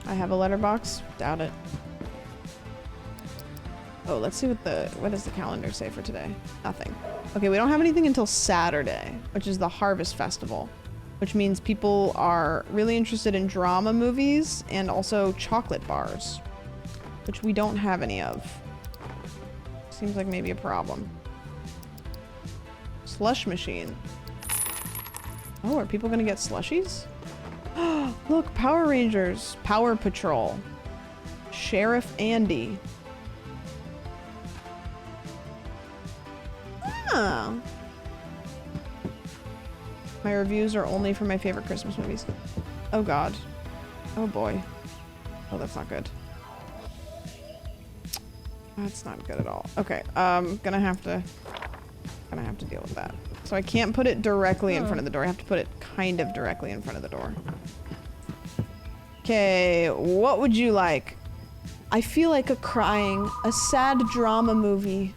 I have a letterbox? Doubt it. Oh, let's see what does the calendar say for today? Nothing. Okay, we don't have anything until Saturday, which is the Harvest Festival, which means people are really interested in drama movies and also chocolate bars, which we don't have any of. Seems like maybe a problem. Slush machine. Oh, are people gonna get slushies? Look, Power Rangers. Power Patrol. Sheriff Andy. Ah. My reviews are only for my favorite Christmas movies. Oh god. Oh boy. Oh, that's not good. That's not good at all. Okay, gonna have to deal with that. So I can't put it directly in front of the door. I have to put it kind of directly in front of the door. Okay, what would you like? I feel like a sad drama movie.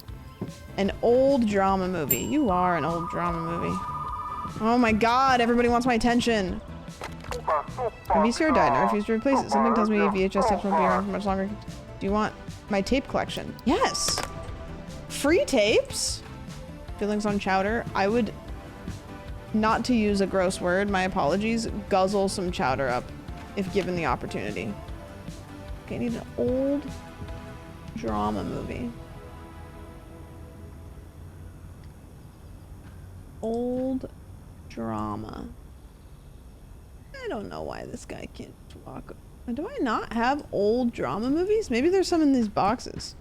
An old drama movie. You are an old drama movie. Oh my god, everybody wants my attention. My VCR died and I refuse to replace it. Something tells me VHS tapes won't be around for much longer. Do you want my tape collection? Yes! Free tapes? Feelings on chowder. I would, not to use a gross word, my apologies, guzzle some chowder up if given the opportunity. Okay, I need an old drama movie. Old drama. I don't know why this guy can't walk. Do I not have old drama movies? Maybe there's some in these boxes.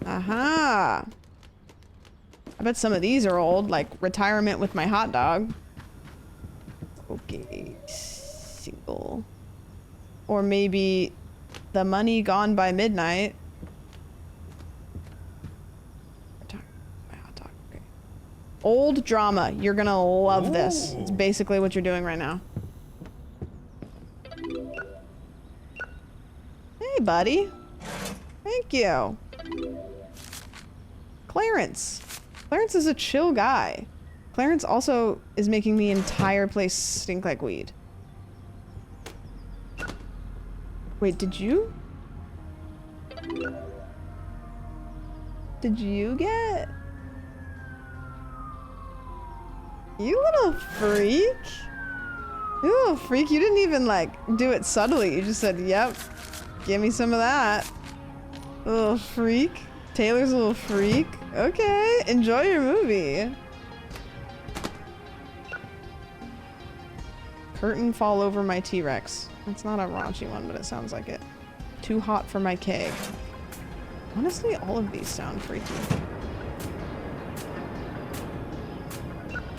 Aha! I bet some of these are old, like Retirement with My Hot Dog. Okay, single. Or maybe The Money Gone by Midnight. Old drama. You're gonna love this. It's basically what you're doing right now. Hey, buddy. Thank you. Clarence. Clarence is a chill guy. Clarence also is making the entire place stink like weed. Wait, did you? Did you get? You little freak. You little freak. You didn't even like do it subtly. You just said, yep, give me some of that. Little freak. Taylor's a little freak. Okay, enjoy your movie. Curtain fall over my T-Rex. It's not a raunchy one, but it sounds like it. Too hot for my keg. Honestly, all of these sound freaky.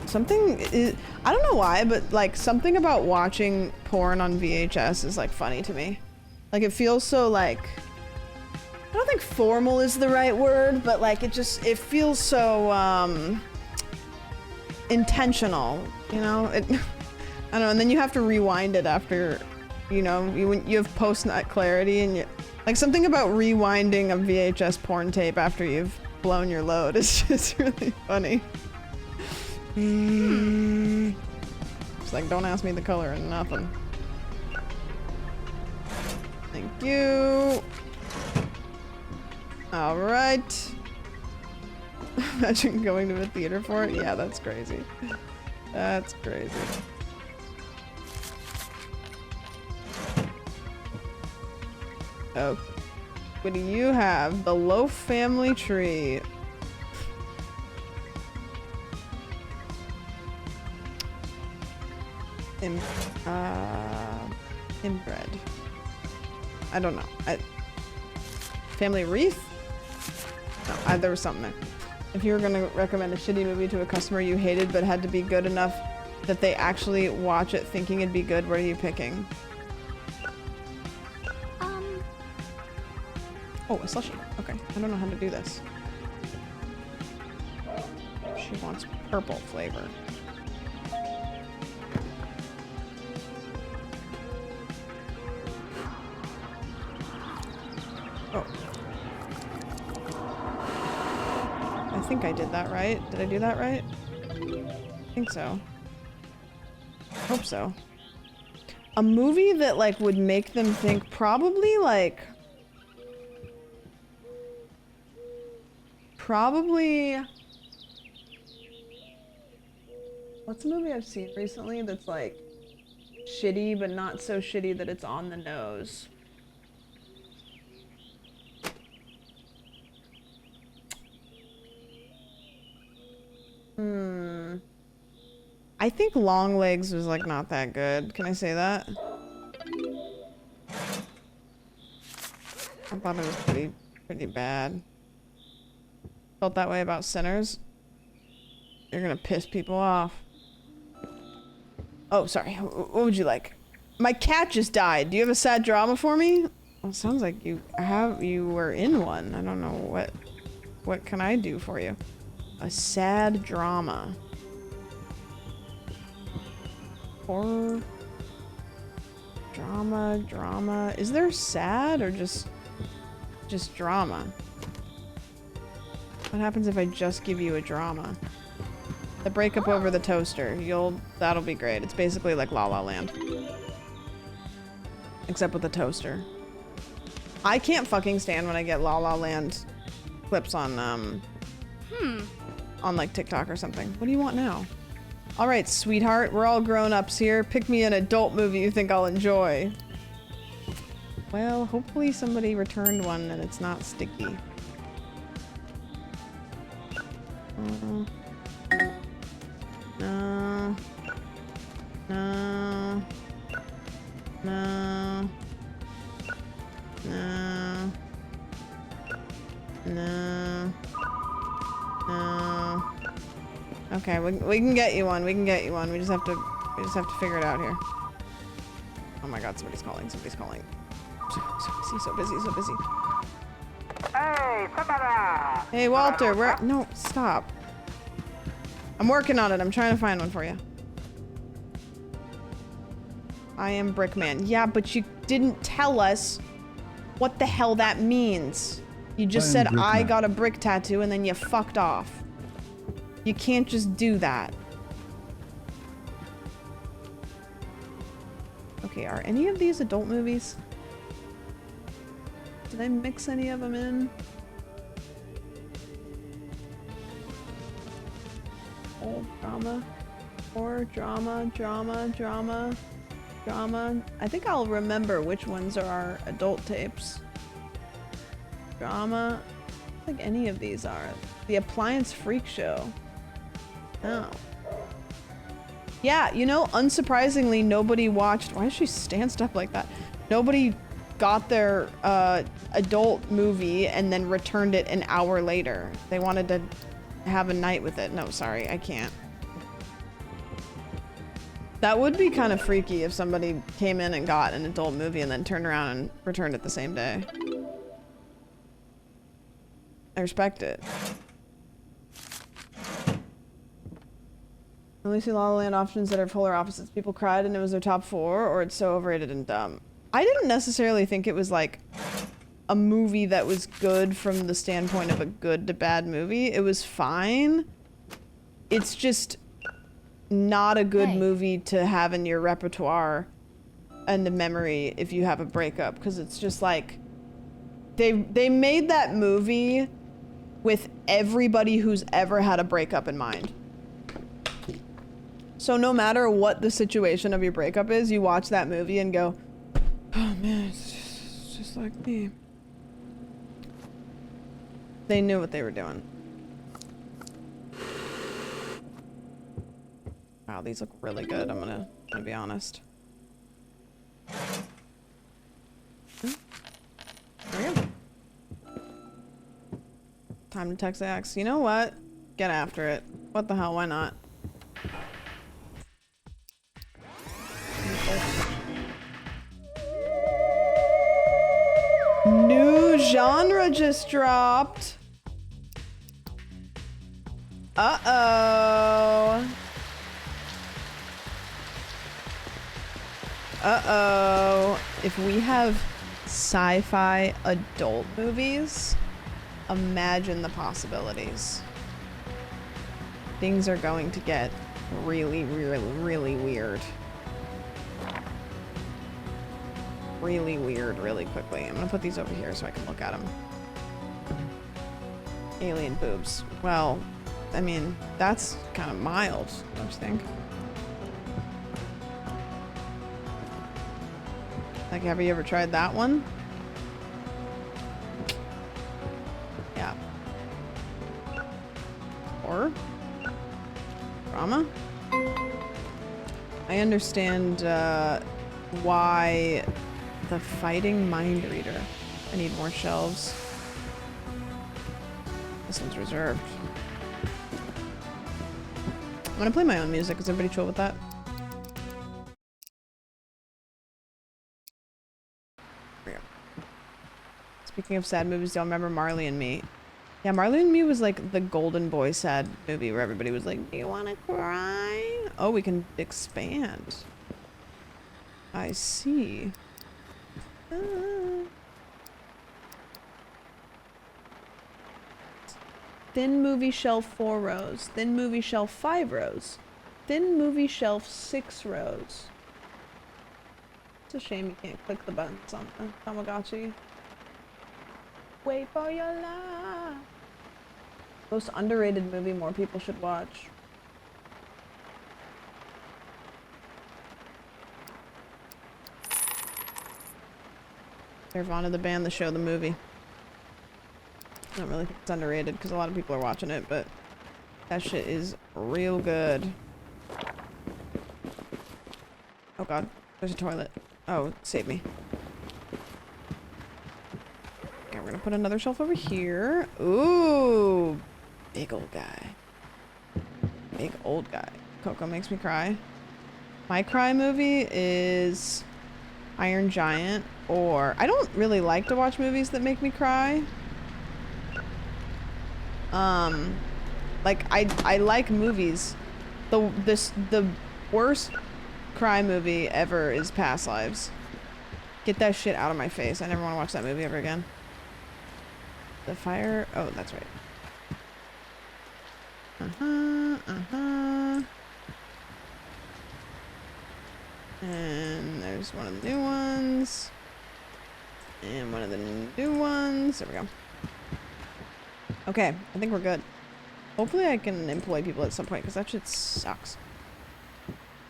Something is, I don't know why, but like something about watching porn on VHS is like funny to me. Like it feels so like, I don't think formal is the right word, but like it feels so intentional, you know? I don't know, and then you have to rewind it after, you know, you have post-nut clarity and you, like something about rewinding a VHS porn tape after you've blown your load is just really funny. It's like, don't ask me the color and nothing. Thank you. All right. Imagine going to a theater for it. Yeah, that's crazy. That's crazy. Oh, what do you have? The Loaf family tree. Inbred. I don't know. Family wreath? No, there was something there. If you were gonna recommend a shitty movie to a customer you hated but had to be good enough that they actually watch it thinking it'd be good, what are you picking? Oh, a slushie. Okay, I don't know how to do this. She wants purple flavor. Oh. I think I did that right. Did I do that right? I think so. Hope so. A movie that like would make them think, probably what's a movie I've seen recently that's like shitty but not so shitty that it's on the nose? I think Long Legs was like not that good. Can I say that? I thought it was pretty bad. Felt that way about Sinners. You're gonna piss people off. Oh, sorry. What would you like? My cat just died. Do you have a sad drama for me? Well, it sounds like you were in one. I don't know what can I do for you? A sad drama. Horror. Drama. Is there sad or just drama? What happens if I just give you a drama? The breakup over the toaster. That'll be great. It's basically like La La Land. Except with a toaster. I can't fucking stand when I get La La Land clips on like TikTok or something. What do you want now? All right, sweetheart, we're all grown-ups here. Pick me an adult movie you think I'll enjoy. Well, hopefully somebody returned one and it's not sticky. No. No. No. No. No. No. No. Okay, we can get you one. We can get you one. We just have to figure it out here. Oh my god, somebody's calling. Somebody's calling. So busy. Hey, somebody! Hey, Walter, no, stop. I'm working on it. I'm trying to find one for you. I am Brickman. Yeah, but you didn't tell us what the hell that means. You just said I got a brick tattoo and then you fucked off. You can't just do that. Okay, are any of these adult movies? Did I mix any of them in? Old drama, horror, drama. I think I'll remember which ones are our adult tapes. Drama. I don't think any of these are. The Appliance Freak Show. Oh. Yeah, you know, unsurprisingly, nobody watched. Why is she stanced up like that? Nobody got their adult movie and then returned it an hour later. They wanted to have a night with it. No, sorry, I can't. That would be kind of freaky if somebody came in and got an adult movie and then turned around and returned it the same day. I respect it. I only see La La Land options that are polar opposites. People cried and it was their top 4, or it's so overrated and dumb. I didn't necessarily think it was like a movie that was good from the standpoint of a good to bad movie. It was fine. It's just not a good movie to have in your repertoire and the memory if you have a breakup, because it's just like they made that movie with everybody who's ever had a breakup in mind. So no matter what the situation of your breakup is, you watch that movie and go, oh man, it's just like me. They knew what they were doing. Wow, these look really good, I'm gonna be honest. There we go. Time to text X. You know what? Get after it. What the hell, why not? New genre just dropped. Uh-oh. Uh-oh. If we have sci-fi adult movies, imagine the possibilities. Things are going to get really, really, really weird. Really weird really quickly. I'm gonna put these over here so I can look at them. Alien boobs. Well, I mean, that's kind of mild, don't you think? Like, have you ever tried that one? Yeah. Or drama? I understand why the fighting mind reader. I need more shelves. This one's reserved. I'm gonna play my own music. Is everybody chill with that? There we go. Speaking of sad movies, y'all remember Marley and Me? Yeah, Marley and Me was like the golden boy sad movie where everybody was like, do you wanna cry? Oh, we can expand. I see. Thin movie shelf 4 rows. Thin movie shelf 5 rows. Thin movie shelf 6 rows. It's a shame you can't click the buttons on the Tamagotchi. Wait for your life. Most underrated movie more people should watch. Nirvana the band, the show, the movie. I don't really think it's underrated because a lot of people are watching it, but that shit is real good. Oh god, there's a toilet. Oh, save me. Okay, we're gonna put another shelf over here. Ooh, big old guy. Big old guy. Coco makes me cry. My cry movie is Iron Giant, or I don't really like to watch movies that make me cry. Like I like movies. The worst cry movie ever is Past Lives. Get that shit out of my face. I never want to watch that movie ever again. The fire. Oh, that's right. And there's one of the new ones. And one of the new ones. There we go. Okay, I think we're good. Hopefully I can employ people at some point, because that shit sucks.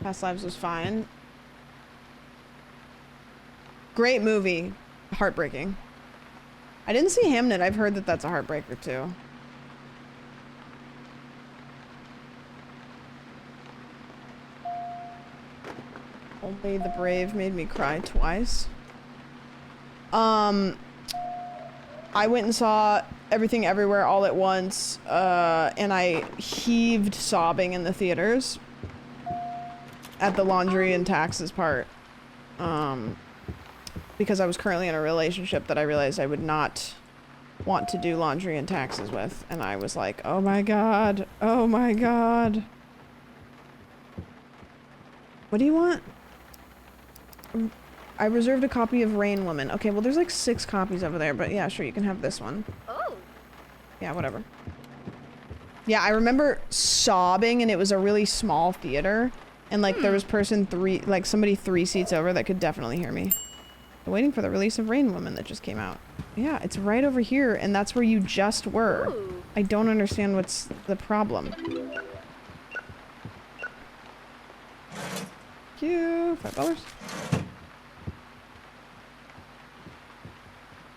Past Lives was fine. Great movie. Heartbreaking. I didn't see Hamnet. I've heard that that's a heartbreaker, too. Only the Brave made me cry twice. I went and saw Everything Everywhere All at Once, and I heaved sobbing in the theaters. at the laundry and taxes part. Because I was currently in a relationship that I realized I would not want to do laundry and taxes with. And I was like, oh my god. Oh my god. What do you want? I reserved a copy of Rain Woman. Okay, well there's like 6 copies over there, but yeah, sure, you can have this one. Oh. Yeah, whatever. Yeah, I remember sobbing, and it was a really small theater. And like there was somebody 3 seats over that could definitely hear me. I'm waiting for the release of Rain Woman that just came out. Yeah, it's right over here, and that's where you just were. Ooh. I don't understand what's the problem. Thank you. $5.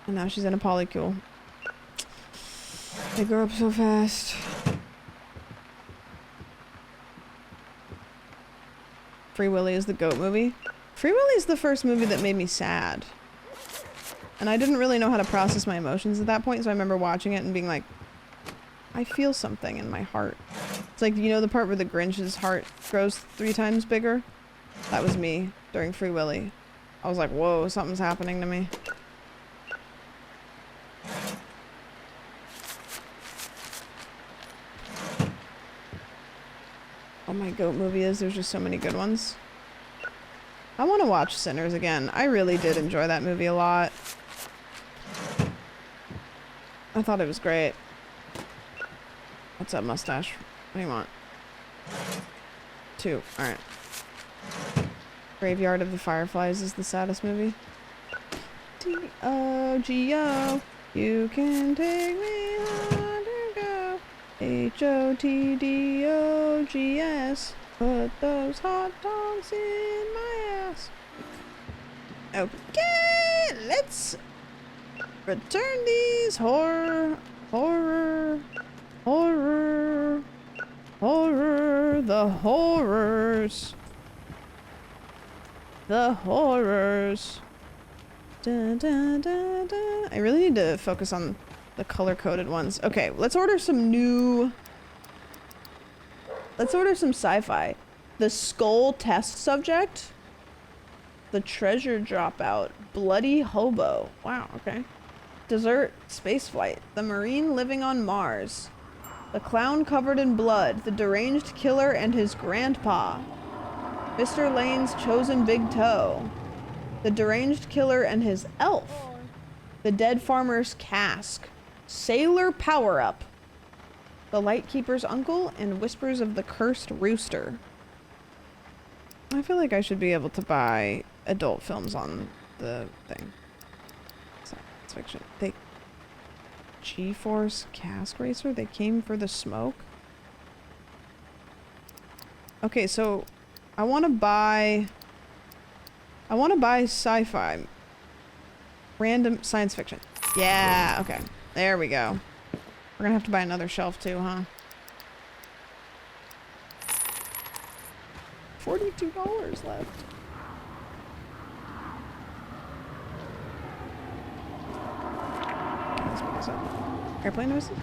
And now she's in a polycule. They grow up so fast. Free Willy is the GOAT movie. Free Willy is the first movie that made me sad. And I didn't really know how to process my emotions at that point, so I remember watching it and being like, I feel something in my heart. It's like, you know the part where the Grinch's heart grows 3 times bigger? That was me during Free Willy. I was like, whoa, something's happening to me. Oh my GOAT movie is, there's just so many good ones. I want to watch Sinners again. I really did enjoy that movie a lot. I thought it was great. What's up, mustache? What do you want? 2. Alright. Graveyard of the Fireflies is the saddest movie. T-O-G-O. You can take me on to go. H-O-T-D-O-G-S. Put those hot dogs in my ass. Okay, let's return these the horrors. The horrors. Da, da, da, da. I really need to focus on the color-coded ones. Okay, let's order some sci-fi. The Skull Test Subject. The Treasure Dropout. Bloody Hobo. Wow, okay. Desert Spaceflight. The Marine Living on Mars. The Clown Covered in Blood. The Deranged Killer and His Grandpa. Mr. Lane's Chosen Big Toe. The Deranged Killer and His Elf. The Dead Farmer's Cask. Sailor Power-Up. The Lightkeeper's Uncle, and Whispers of the Cursed Rooster. I feel like I should be able to buy adult films on the thing. Science fiction. G-Force Cask Racer? They came for the smoke? Okay, so I want to buy sci-fi. Random science fiction. Yeah, okay. There we go. We're gonna have to buy another shelf too, huh? $42 left. Let's pick this up. Airplane noises?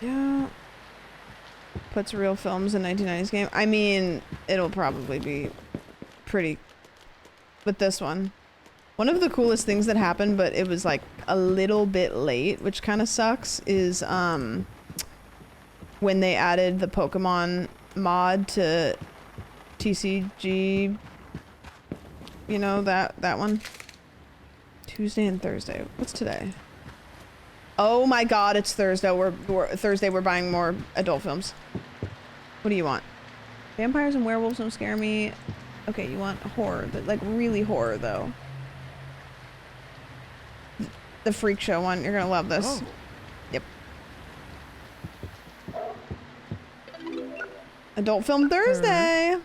Yeah. Puts real films in 1990s game. I mean, it'll probably be pretty. But this one. One of the coolest things that happened, but it was like a little bit late, which kind of sucks, is when they added the Pokemon mod to TCG. You know, that one? Tuesday and Thursday. What's today? Oh my god, it's Thursday. We're buying more adult films. What do you want? Vampires and werewolves don't scare me. Okay, you want horror, like really horror though. The Freak Show one. You're gonna love this. Oh. Yep. Adult Film Thursday.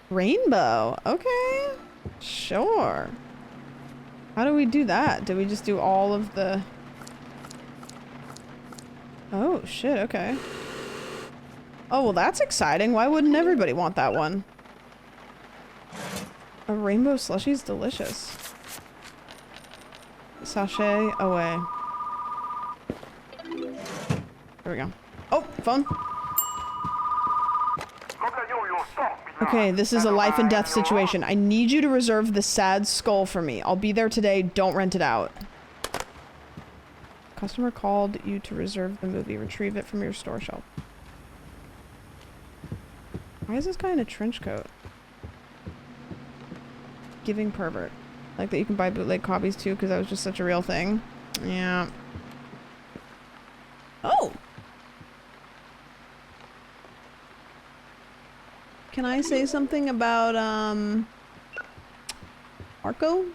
Rainbow. Okay. Sure. How do we do that? Do we just do all of the... Oh, shit. Okay. Oh, well, that's exciting. Why wouldn't everybody want that one? A rainbow slushie's delicious. Sachet away. There we go. Oh, phone. Okay, this is a life and death situation. I need you to reserve the sad skull for me. I'll be there today. Don't rent it out. Customer called you to reserve the movie. Retrieve it from your store shelf. Why is this guy in a trench coat? Giving pervert. Like that you can buy bootleg copies too, because that was just such a real thing. Yeah. Oh! Can I say something about, Marco?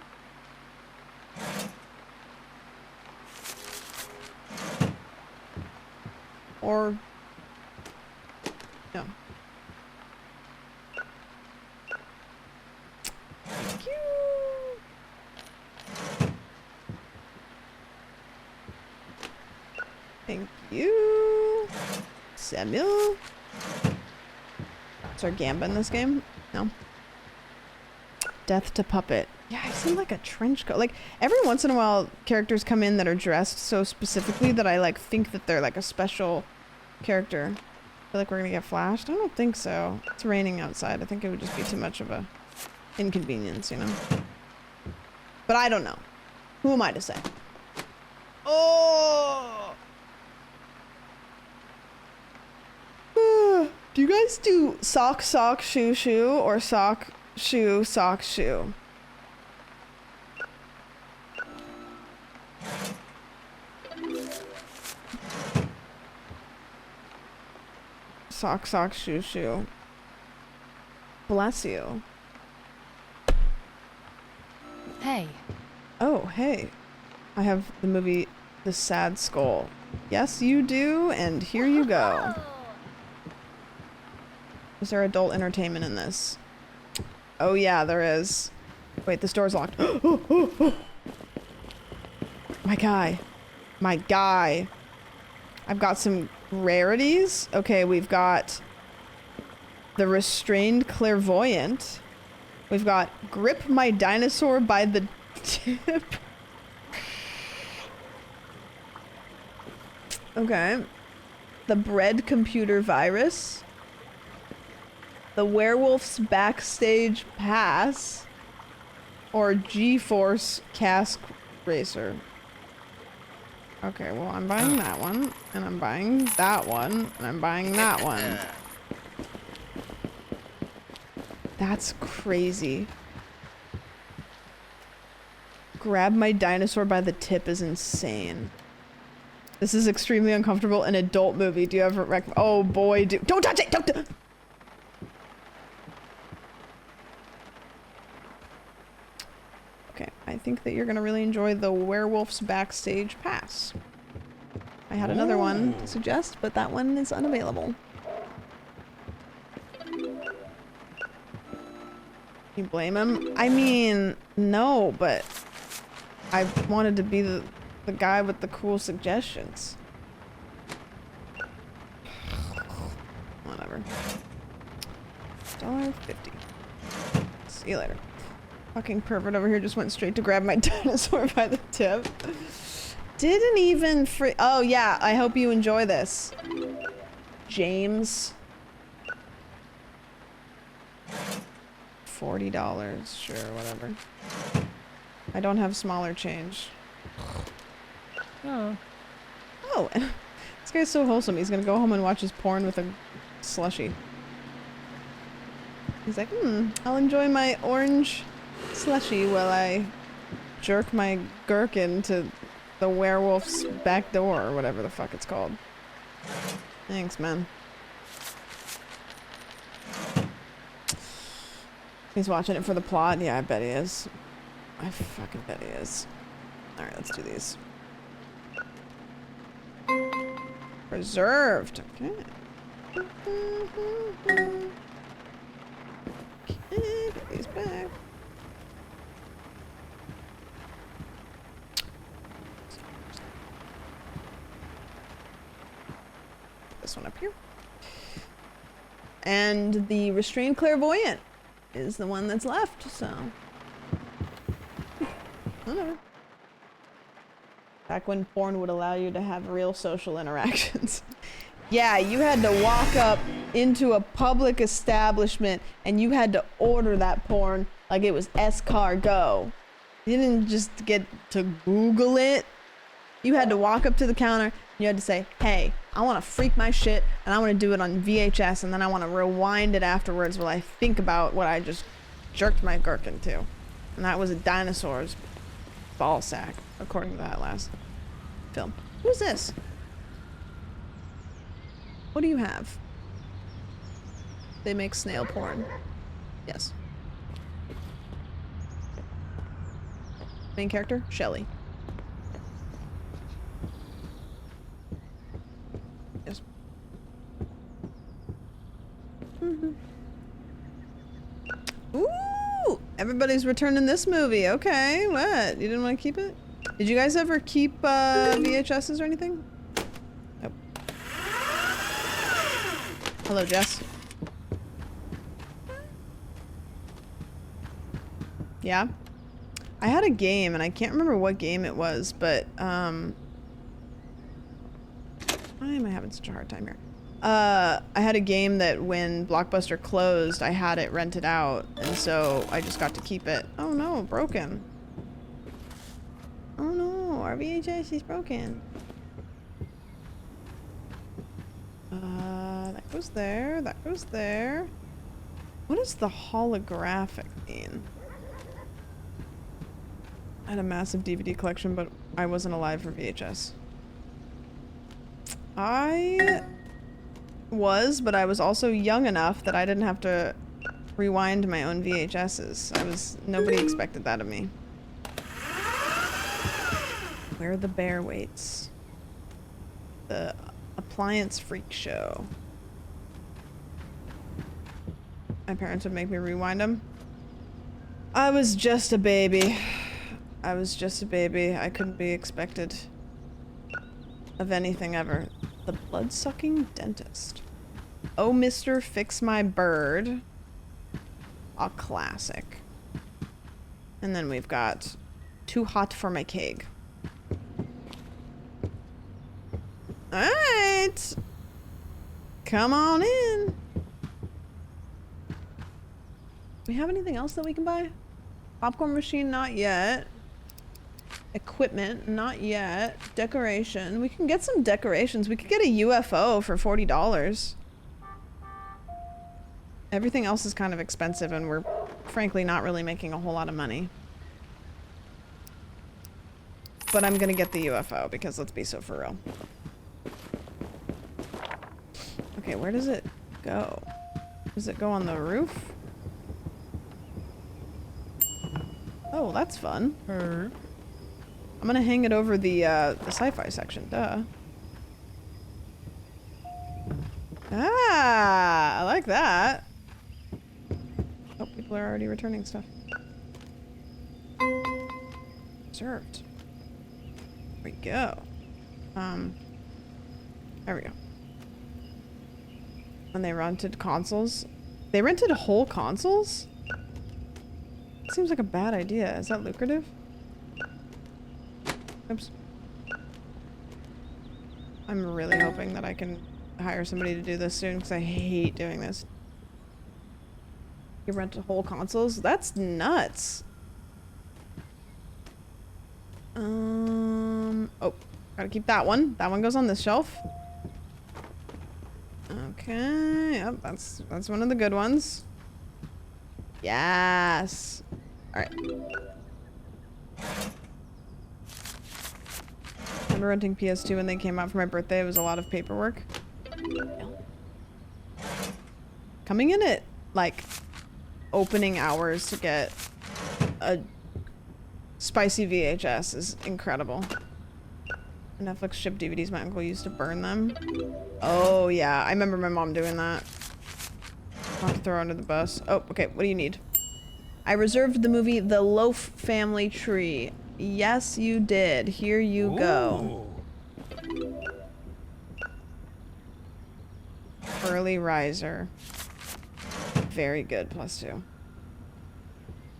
Or... no. Thank you. Thank you. Samuel. Is there Gamba in this game? No. Death to Puppet. Yeah, I seem like a trench coat. Like, every once in a while, characters come in that are dressed so specifically that I, like, think that they're, like, a special character. I feel like we're gonna get flashed? I don't think so. It's raining outside. I think it would just be too much of a inconvenience, you know? But I don't know. Who am I to say? Oh! Do you guys do sock, sock, shoe, shoe, or sock, shoe, sock, shoe? Sock, sock, shoe, shoe. Bless you. Hey. Oh, hey. I have the movie The Sad Skull. Yes, you do, and here you go. Is there adult entertainment in this? Oh yeah, there is. Wait, this door's locked. My guy. My guy. I've got some rarities. Okay, we've got the Restrained Clairvoyant. We've got Grip My Dinosaur by the Tip. Okay. The Bread Computer Virus. The Werewolf's Backstage Pass. Or G-Force Cask Racer. Okay, well, I'm buying that one, and I'm buying that one, and I'm buying that one. That's crazy. Grab My Dinosaur by the Tip is insane. This is extremely uncomfortable. An adult movie. Do you ever oh boy, don't touch it! Don't Okay, I think that you're gonna really enjoy the Werewolf's Backstage Pass. I had another one to suggest, but that one is unavailable. You blame him? I mean, no, but I wanted to be the guy with the cool suggestions. Whatever. $1.50. See you later. Fucking pervert over here just went straight to grab my dinosaur by the tip. Didn't even oh yeah, I hope you enjoy this. James. $40, sure, whatever. I don't have smaller change. Oh. Oh, this guy's so wholesome. He's gonna go home and watch his porn with a slushie. He's like, I'll enjoy my orange slushie while I jerk my gherkin to the werewolf's back door, or whatever the fuck it's called. Thanks, man. He's watching it for the plot? Yeah, I bet he is. I fucking bet he is. Alright, let's do these. Reserved. Okay. Okay, put these back. This one up here. And the Restrained Clairvoyant is the one that's left, so. Whatever. Back when porn would allow you to have real social interactions. Yeah, you had to walk up into a public establishment and you had to order that porn like it was escargot. You didn't just get to Google it. You had to walk up to the counter and you had to say, hey, I want to freak my shit and I want to do it on VHS and then I want to rewind it afterwards while I think about what I just jerked my gherkin to. And that was a dinosaur's ball sack, according to that last film. Who's this? What do you have? They make snail porn. Yes. Main character? Shelly. Yes. Ooh! Everybody's returning this movie. Okay, what? You didn't want to keep it? Did you guys ever keep VHSs or anything? Nope. Hello, Jess. Yeah? I had a game, and I can't remember what game it was, but, why am I having such a hard time here? I had a game that when Blockbuster closed, I had it rented out, and so I just got to keep it. Oh no, broken. Oh no, our VHS is broken. That goes there, that goes there. What does the holographic mean? I had a massive DVD collection, but I wasn't alive for VHS. I was, but I was also young enough that I didn't have to rewind my own VHSs. Nobody expected that of me. Where are the bear weights? The appliance freak show. My parents would make me rewind them. I was just a baby. I was just a baby. I couldn't be expected of anything ever. The blood-sucking dentist. Oh, Mr. Fix My Bird. A classic. And then we've got Too Hot for My Cake. Alright! Come on in! Do we have anything else that we can buy? Popcorn machine, not yet. Equipment, not yet. Decoration. We can get some decorations. We could get a UFO for $40. Everything else is kind of expensive and we're frankly not really making a whole lot of money. But I'm gonna get the UFO because let's be so for real. Okay, where does it go? Does it go on the roof? Oh, that's fun. I'm gonna hang it over the sci-fi section, duh. Ah, I like that. Oh, people are already returning stuff. Reserved. There we go. There we go. And they rented consoles. They rented whole consoles? Seems like a bad idea. Is that lucrative? Oops. I'm really hoping that I can hire somebody to do this soon because I hate doing this. You rent whole consoles? That's nuts. Oh, gotta keep that one. That one goes on this shelf. Okay, yep, that's one of the good ones. Yes. All right. I remember renting PS2 when they came out for my birthday. It was a lot of paperwork. Coming in at like opening hours to get a spicy VHS is incredible. Netflix shipped DVDs. My uncle used to burn them. Oh yeah, I remember my mom doing that. Not to throw under the bus. Oh, okay. What do you need? I reserved the movie The Loaf Family Tree. Yes, you did. Here you go. Early riser. Very good. +2.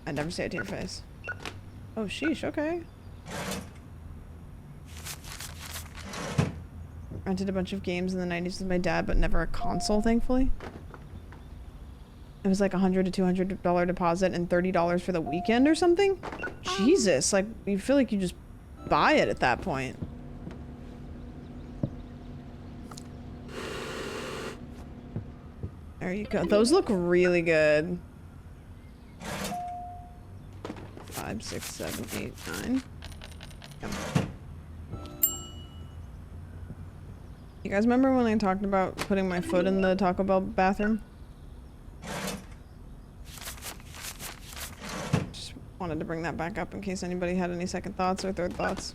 I'd never say it to your face. Oh, sheesh. Okay. Rented a bunch of games in the 90s with my dad, but never a console, thankfully. It was like $100 to $200 deposit and $30 for the weekend or something. Jesus, like you feel like you just buy it at that point. There you go. Those look really good. 5, 6, 7, 8, 9. Yep. You guys remember when I talked about putting my foot in the Taco Bell bathroom? Just wanted to bring that back up in case anybody had any second thoughts or third thoughts.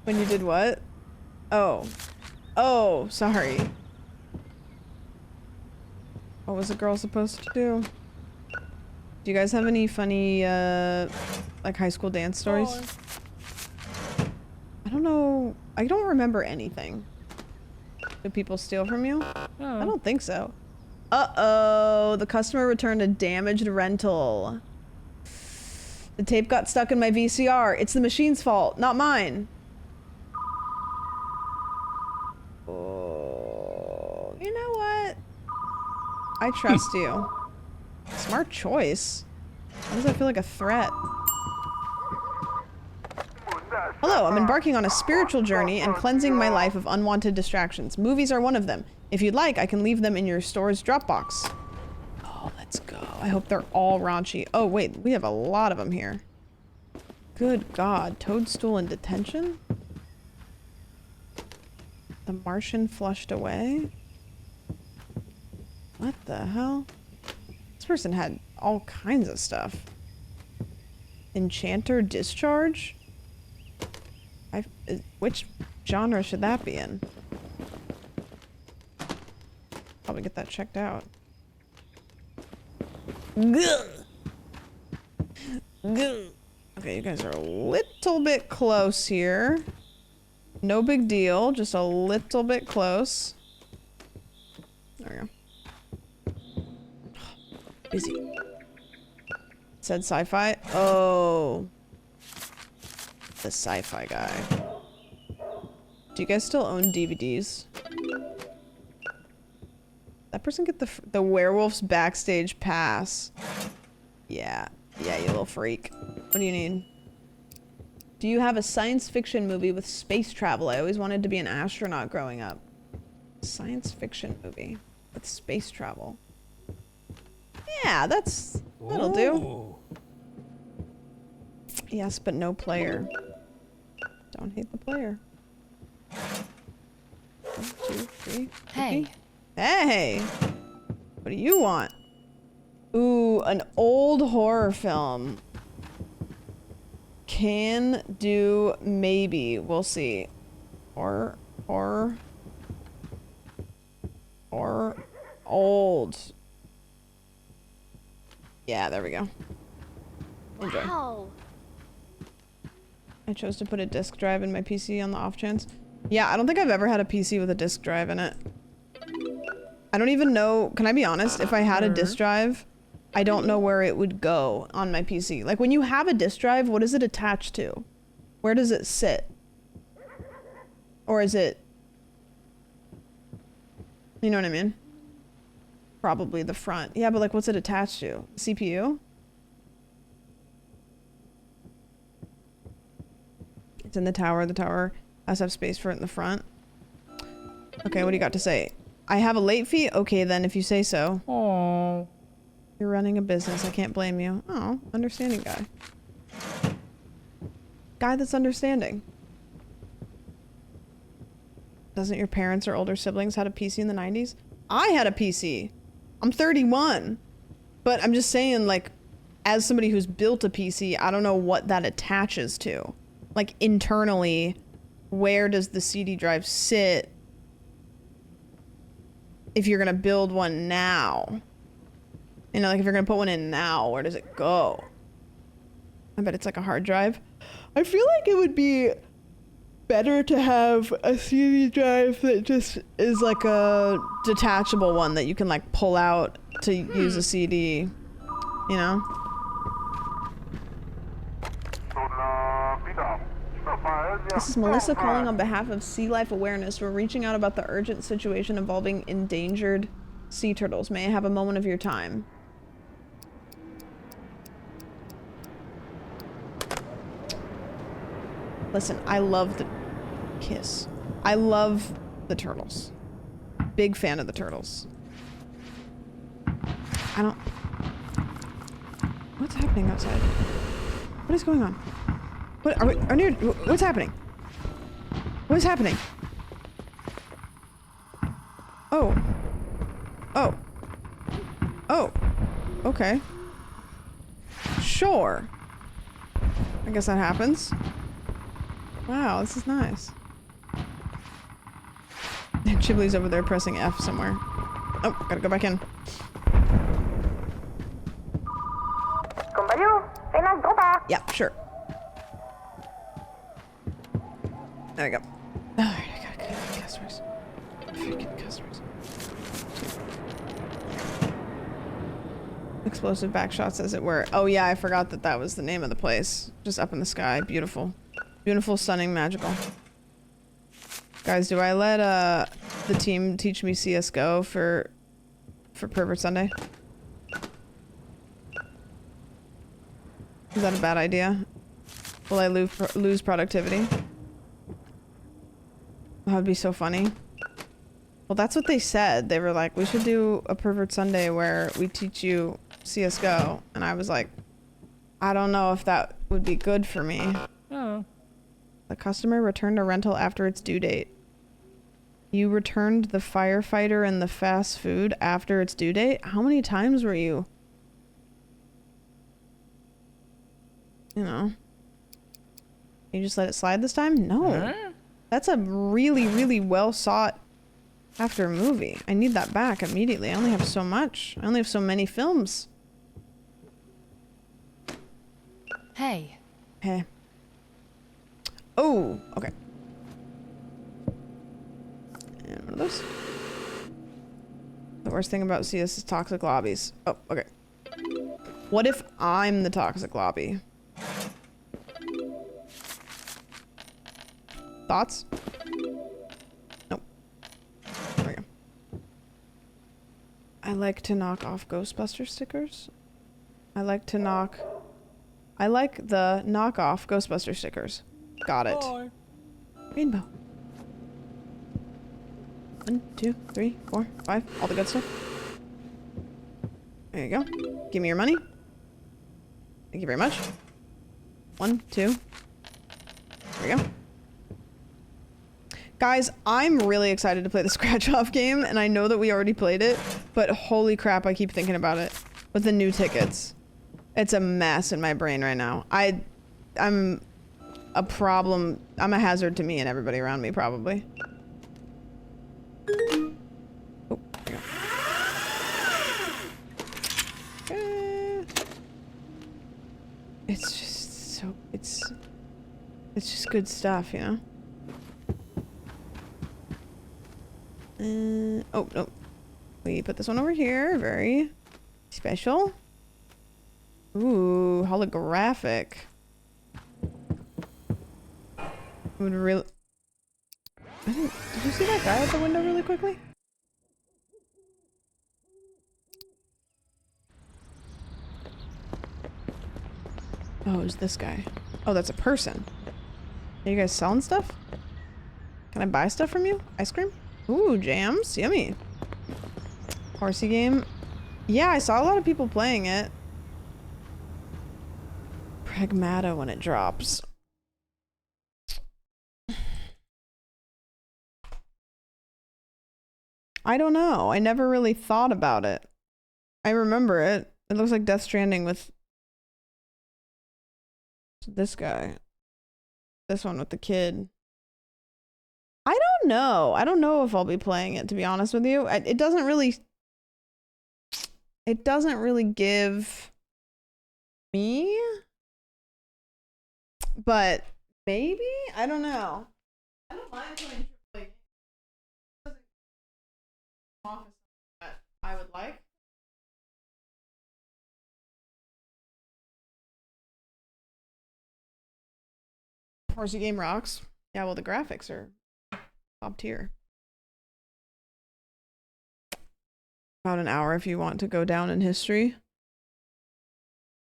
When you did what? Oh. Oh, sorry. What was the girl supposed to do? Do you guys have any funny, like high school dance stories? I don't know. I don't remember anything. Do people steal from you? I don't think so. Uh-oh. The customer returned a damaged rental. The tape got stuck in my VCR. It's the machine's fault, not mine. Oh, you know what? I trust you. Smart choice. Why does that feel like a threat? Hello, I'm embarking on a spiritual journey and cleansing my life of unwanted distractions. Movies are one of them. If you'd like, I can leave them in your store's Dropbox. Oh, let's go. I hope they're all raunchy. Oh, wait, we have a lot of them here. Good God. Toadstool in detention? The Martian flushed away? What the hell? This person had all kinds of stuff. Enchanter discharge? Which genre should that be in? Probably get that checked out. Gugh. Gugh. Okay, you guys are a little bit close here. No big deal, just a little bit close. There we go. Busy. It said sci-fi. Oh. The sci-fi guy. Do you guys still own DVDs? That person get the werewolf's backstage pass. Yeah. Yeah, you little freak. What do you need? Do you have a science fiction movie with space travel? I always wanted to be an astronaut growing up. Science fiction movie with space travel. Yeah, that'll do. Yes, but no player. Don't hate the player. 1, 2, 3. Hey. Hey! What do you want? Ooh, an old horror film. Can do, maybe. We'll see. Or old. Yeah, there we go. Enjoy. Wow. I chose to put a disk drive in my PC on the off chance. Yeah, I don't think I've ever had a PC with a disk drive in it. I don't even know, can I be honest? If I had a disk drive, I don't know where it would go on my PC. Like when you have a disk drive, what is it attached to? Where does it sit? Or is it, you know what I mean? Probably the front. Yeah, but like what's it attached to? CPU? It's in the tower. The tower has to have space for it in the front. Okay, what do you got to say? I have a late fee? Okay then, if you say so. Aww. You're running a business. I can't blame you. Oh, understanding guy. Guy that's understanding. Doesn't your parents or older siblings had a PC in the 90s? I had a PC. I'm 31. But I'm just saying, like, as somebody who's built a PC, I don't know what that attaches to. Like, internally, where does the CD drive sit if you're gonna build one now? You know, like if you're gonna put one in now, where does it go? I bet it's like a hard drive. I feel like it would be better to have a CD drive that just is like a detachable one that you can like pull out to use a CD, you know? This is Melissa calling on behalf of Sea Life Awareness. We're reaching out about the urgent situation involving endangered sea turtles. May I have a moment of your time? Listen, I love the kiss. I love the turtles. Big fan of the turtles. I don't... What's happening outside? What is going on? What are we... what's happening? What is happening? Oh. Oh. Oh. Okay. Sure. I guess that happens. Wow, this is nice. Chibley's over there pressing F somewhere. Oh, gotta go back in. Yeah, sure. There we go. Alright, I gotta get customers. Freaking customers. Explosive backshots, as it were. Oh yeah, I forgot that that was the name of the place. Just up in the sky. Beautiful. Beautiful, stunning, magical. Guys, do I let the team teach me CSGO for Pervert Sunday? Is that a bad idea? Will I lose productivity? That would be so funny. Well, that's what they said. They were like, we should do a Pervert Sunday where we teach you CSGO. And I was like, I don't know if that would be good for me. Oh. The customer returned a rental after its due date. You returned the firefighter and the fast food after its due date? How many times were you? You know. You just let it slide this time? No. Huh? That's a really, really well sought after movie. I need that back immediately. I only have so much. I only have so many films. Hey. Hey. Oh, okay. And one of those. The worst thing about CS is toxic lobbies. Oh, okay. What if I'm the toxic lobby? Thoughts? Nope. There we go. I like to knock off Ghostbuster stickers. I like the knockoff Ghostbuster stickers. Got it. Bye. Rainbow. 1, 2, 3, 4, 5. All the good stuff. There you go. Give me your money. Thank you very much. 1, 2. There we go. Guys, I'm really excited to play the scratch-off game, and I know that we already played it, but holy crap, I keep thinking about it. With the new tickets. It's a mess in my brain right now. I'm a problem. I'm a hazard to me and everybody around me, probably. Oh, there you go. It's just so... It's just good stuff, you know? Oh, no. We put this one over here. Very special. Ooh, holographic. Would really... Did you see that guy out the window really quickly? Oh, it's this guy. Oh, that's a person. Are you guys selling stuff? Can I buy stuff from you? Ice cream? Ooh, jams. Yummy. Horsey game. Yeah, I saw a lot of people playing it. Pragmata when it drops. I don't know. I never really thought about it. I remember it. It looks like Death Stranding with this guy. This one with the kid. I don't know. I don't know if I'll be playing it, to be honest with you. It doesn't really give me, but maybe? I don't know. I don't mind playing AAA games. Office that I would like. Horsey game rocks. Yeah, well, the graphics are top tier. About an hour if you want to go down in history.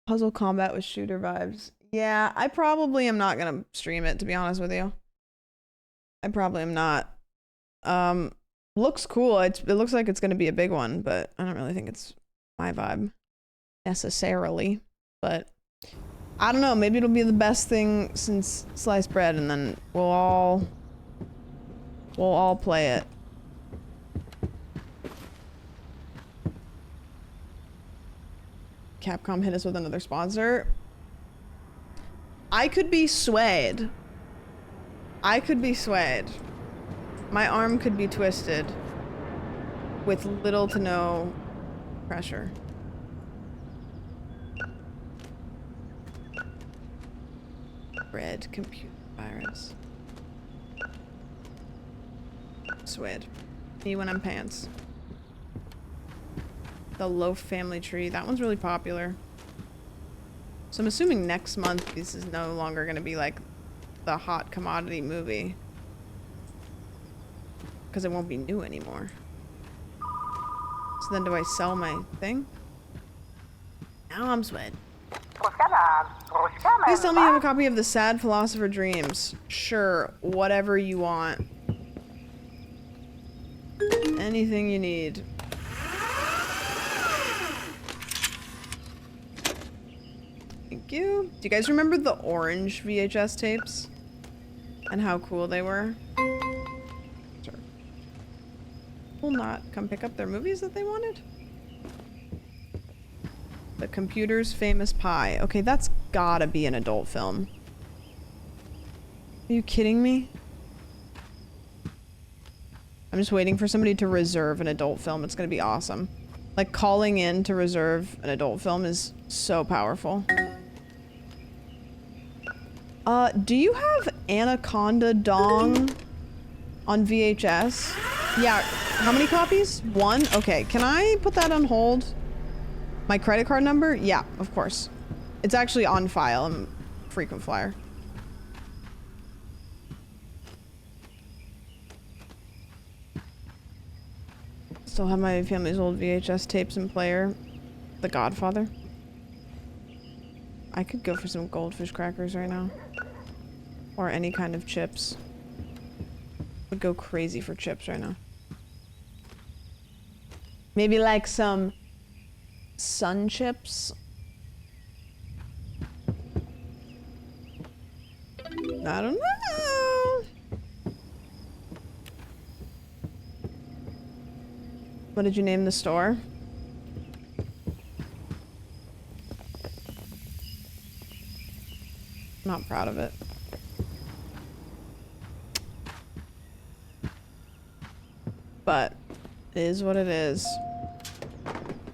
Puzzle combat with shooter vibes. Yeah, I probably am not gonna stream it, to be honest with you. I probably am not. Looks cool. It looks like it's gonna be a big one, but I don't really think it's my vibe necessarily. But I don't know. Maybe it'll be the best thing since sliced bread, and then we'll all play it. Capcom hit us with another sponsor. I could be swayed. I could be swayed. My arm could be twisted with little to no pressure. Red computer virus. Swayed. Me when I'm pants. The Loaf Family Tree. That one's really popular. So I'm assuming next month this is no longer going to be like the hot commodity movie. Because it won't be new anymore. So then do I sell my thing? Now I'm swayed. Please tell me you have a copy of The Sad Philosopher Dreams. Sure, whatever you want. Anything you need. Thank you. Do you guys remember the orange VHS tapes? And how cool they were? Sure. Will not come pick up their movies that they wanted? The Computer's Famous Pie. Okay, that's gotta be an adult film. Are you kidding me? I'm just waiting for somebody to reserve an adult film. It's gonna be awesome. Like, calling in to reserve an adult film is so powerful. Do you have Anaconda Dong on VHS? Yeah, how many copies? One? Okay, can I put that on hold? My credit card number? Yeah, of course. It's actually on file. I'm a frequent flyer. Still have my family's old VHS tapes and player. The Godfather. I could go for some goldfish crackers right now. Or any kind of chips. Would go crazy for chips right now. Maybe like some sun chips. I don't know. What did you name the store? Not proud of it. But it is what it is.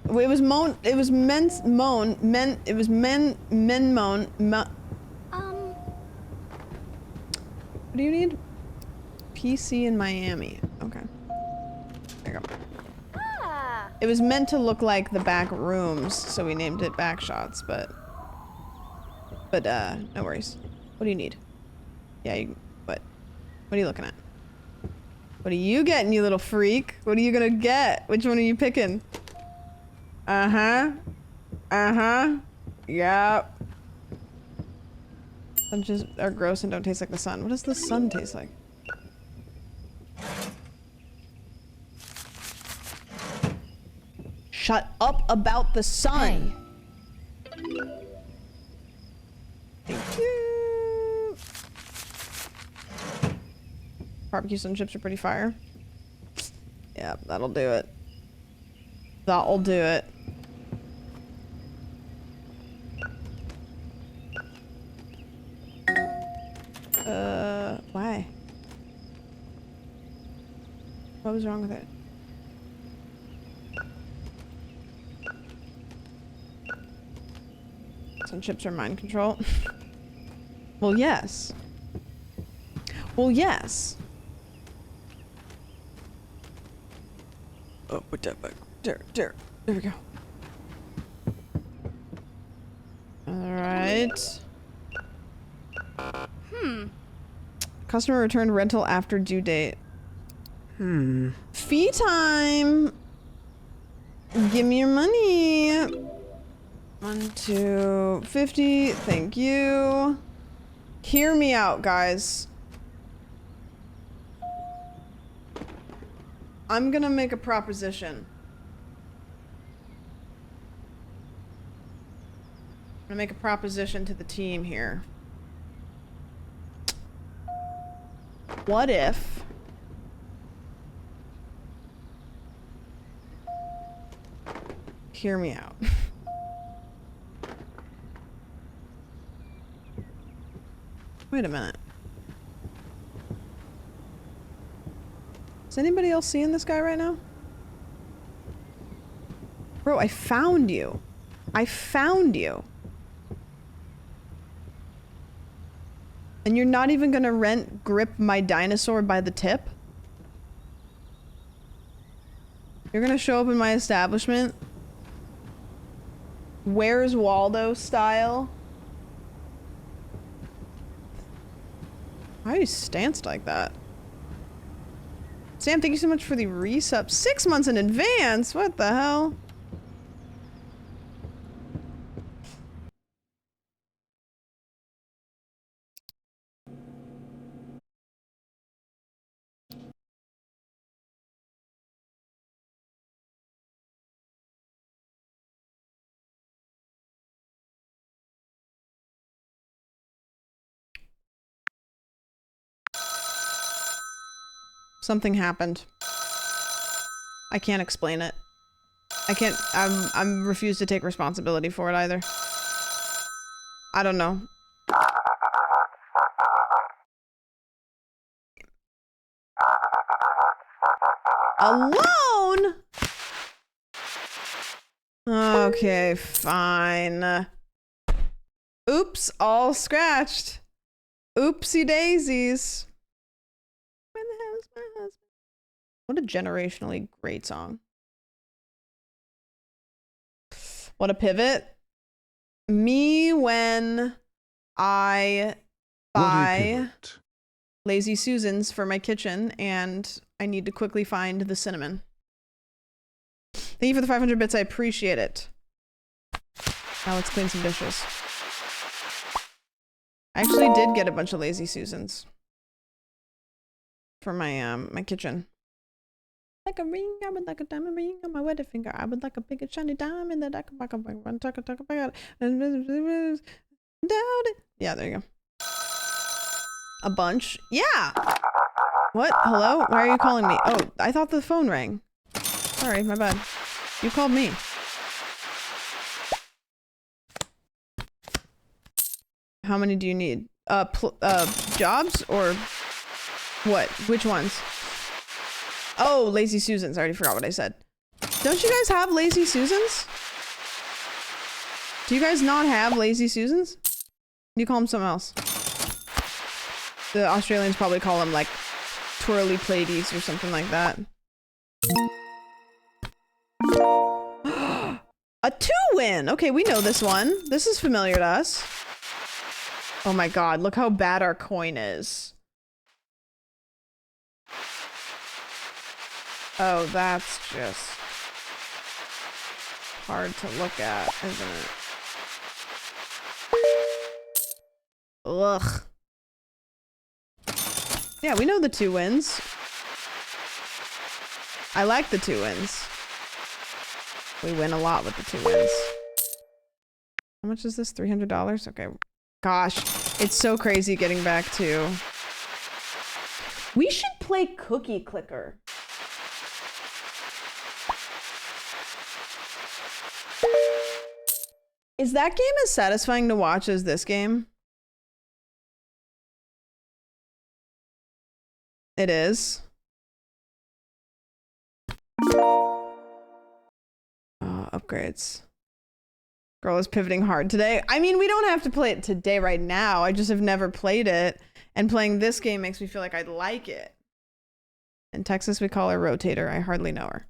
It was moan. It was men's moan. Men. It was men moan. What do you need? PC in Miami. Okay. There you go. It was meant to look like the back rooms, so we named it Backshots, but no worries. What do you need? Yeah, what are you looking at? What are you getting, you little freak? What are you gonna get? Which one are you picking? Uh-huh. Uh-huh. Yep. Bunches are gross and don't taste like the sun. What does the sun taste like? Shut up about the sun! Thank you! Barbecue sun chips are pretty fire. Yeah, that'll do it. That'll do it. Why? What was wrong with it? Some chips are mind control. Well, yes. Well, yes. Oh, put that back. There we go. All right. Customer returned rental after due date. Fee time. Give me your money. 1, 2, 50. Thank you. Hear me out, guys. I'm gonna make a proposition. I'm gonna make a proposition to the team here. What if hear me out. Wait a minute. Is anybody else seeing this guy right now? Bro, I found you. I found you. And you're not even gonna grip my dinosaur by the tip? You're gonna show up in my establishment? Where's Waldo style? Why are you stanced like that? Sam, thank you so much for the resub. 6 months in advance? What the hell? Something happened. I can't explain it. I can't, I'm refused to take responsibility for it either. I don't know. Alone? Okay, fine. Oops, all scratched. Oopsie daisies. Where the hell is my husband? What a generationally great song. What a pivot. Me when I buy Lazy Susans for my kitchen and I need to quickly find the cinnamon. Thank you for the 500 bits. I appreciate it. Now let's clean some dishes. I actually did get a bunch of Lazy Susans for my my kitchen. Like a ring, I would like a diamond ring on my wedding finger. I would like a big and shiny diamond that I can back up and talk about it. Yeah, there you go. A bunch. Yeah. What? Hello? Why are you calling me? Oh, I thought the phone rang. Sorry, my bad. You called me. How many do you need? Jobs or what? Which ones? Oh, Lazy Susans. I already forgot what I said. Don't you guys have Lazy Susans? Do you guys not have Lazy Susans? You call them something else. The Australians probably call them like twirly platies or something like that. A 2-win! Okay, we know this one. This is familiar to us. Oh my god, look how bad our coin is. Oh, that's just hard to look at, isn't it? Ugh. Yeah, we know the 2 wins. I like the 2 wins. We win a lot with the 2 wins. How much is this? $300? Okay. Gosh, it's so crazy getting back to... We should play Cookie Clicker. Is that game as satisfying to watch as this game? It is. Upgrades. Girl is pivoting hard today. I mean, we don't have to play it today right now. I just have never played it. And playing this game makes me feel like I'd like it. In Texas, we call her Rotator. I hardly know her.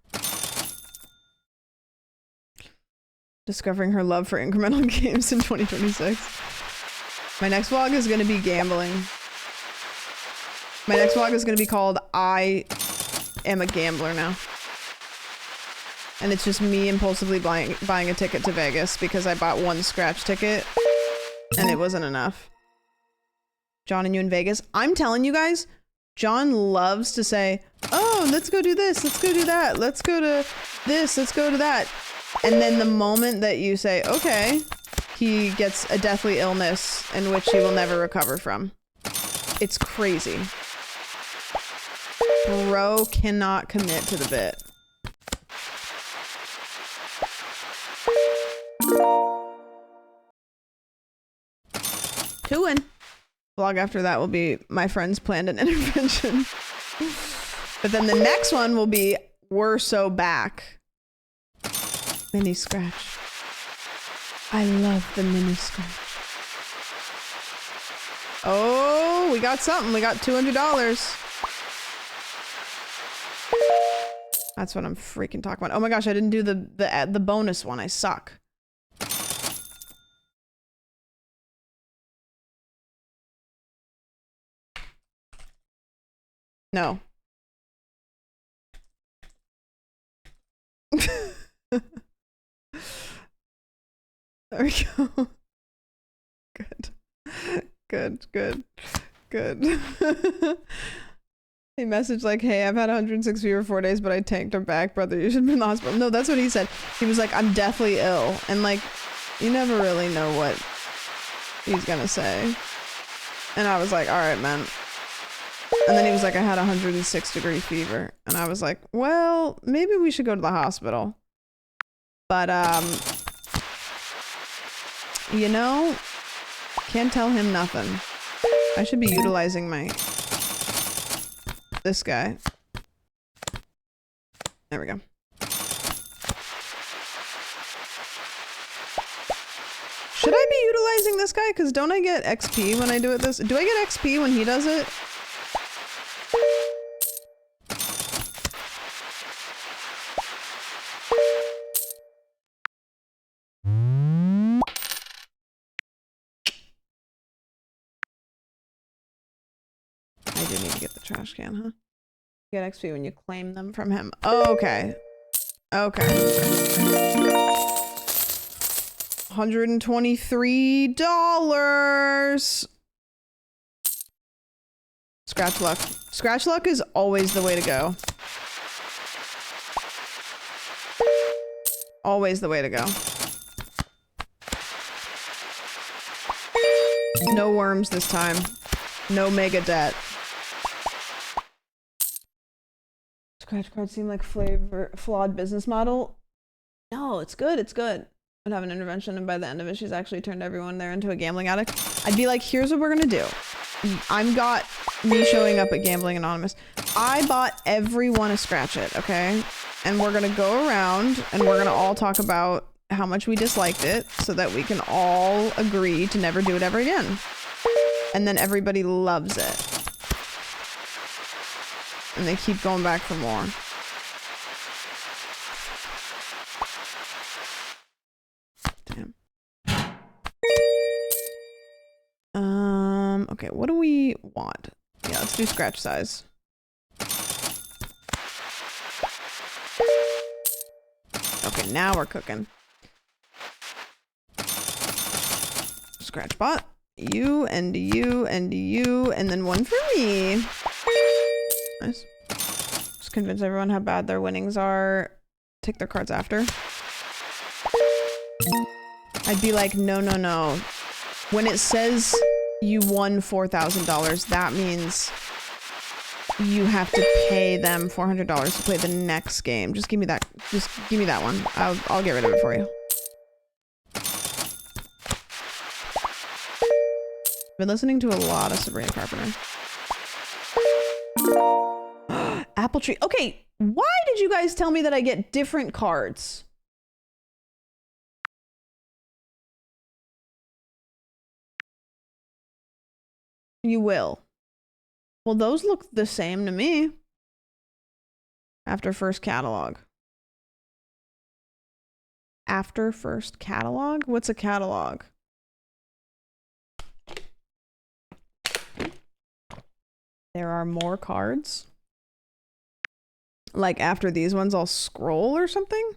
Discovering her love for incremental games in 2026. My next vlog is going to be gambling. My next vlog is going to be called I Am a Gambler Now. And it's just me impulsively buying a ticket to Vegas because I bought one scratch ticket and it wasn't enough. John and you in Vegas? I'm telling you guys, John loves to say, oh, let's go do this, let's go do that, let's go to this, let's go to that. And then the moment that you say, okay, he gets a deathly illness in which he will never recover from. It's crazy. Bro cannot commit to the bit. Two win. Vlog after that will be my friends planned an intervention. But then the next one will be we're so back. Mini scratch. I love the mini scratch. Oh, we got something. We got $200. That's what I'm freaking talking about. Oh my gosh, I didn't do the bonus one. I suck. No. There we go. Good. Good, good, good. He messaged like, hey, I've had 106 fever 4 days, but I tanked her back, brother. You should have been in the hospital. No, that's what he said. He was like, I'm deathly ill. And like, you never really know what he's gonna say. And I was like, all right, man. And then he was like, I had 106-degree fever. And I was like, well, maybe we should go to the hospital. But, you know, can't tell him nothing. I should be utilizing this guy. There we go. Should I be utilizing this guy? Because don't I get XP when I do it this? Do I get XP when he does it? I do need to get the trash can, huh? You get XP when you claim them from him. Okay. Okay. $123. Scratch luck. Scratch luck is always the way to go. Always the way to go. No worms this time. No mega debt. Scratch cards seem like flawed business model. No, it's good. It's good. I'd have an intervention, and by the end of it, she's actually turned everyone there into a gambling addict. I'd be like, here's what we're gonna do. I'm got me showing up at Gambling Anonymous. I bought everyone a scratch it, okay? And we're gonna go around and we're gonna all talk about how much we disliked it so that we can all agree to never do it ever again. And then everybody loves it. And they keep going back for more. Damn. Okay, what do we want? Yeah, let's do scratch size. Okay, now we're cooking. Scratch bot. You and you and you, and then one for me. Nice. Just convince everyone how bad their winnings are. Take their cards after. I'd be like, no, no, no. When it says you won $4,000, that means you have to pay them $400 to play the next game. Just give me that. Just give me that one. I'll get rid of it for you. Been listening to a lot of Sabrina Carpenter. Apple tree. Okay, why did you guys tell me that I get different cards? You will. Well, those look the same to me. After first catalog. After first catalog? What's a catalog? There are more cards. Like after these ones, I'll scroll or something.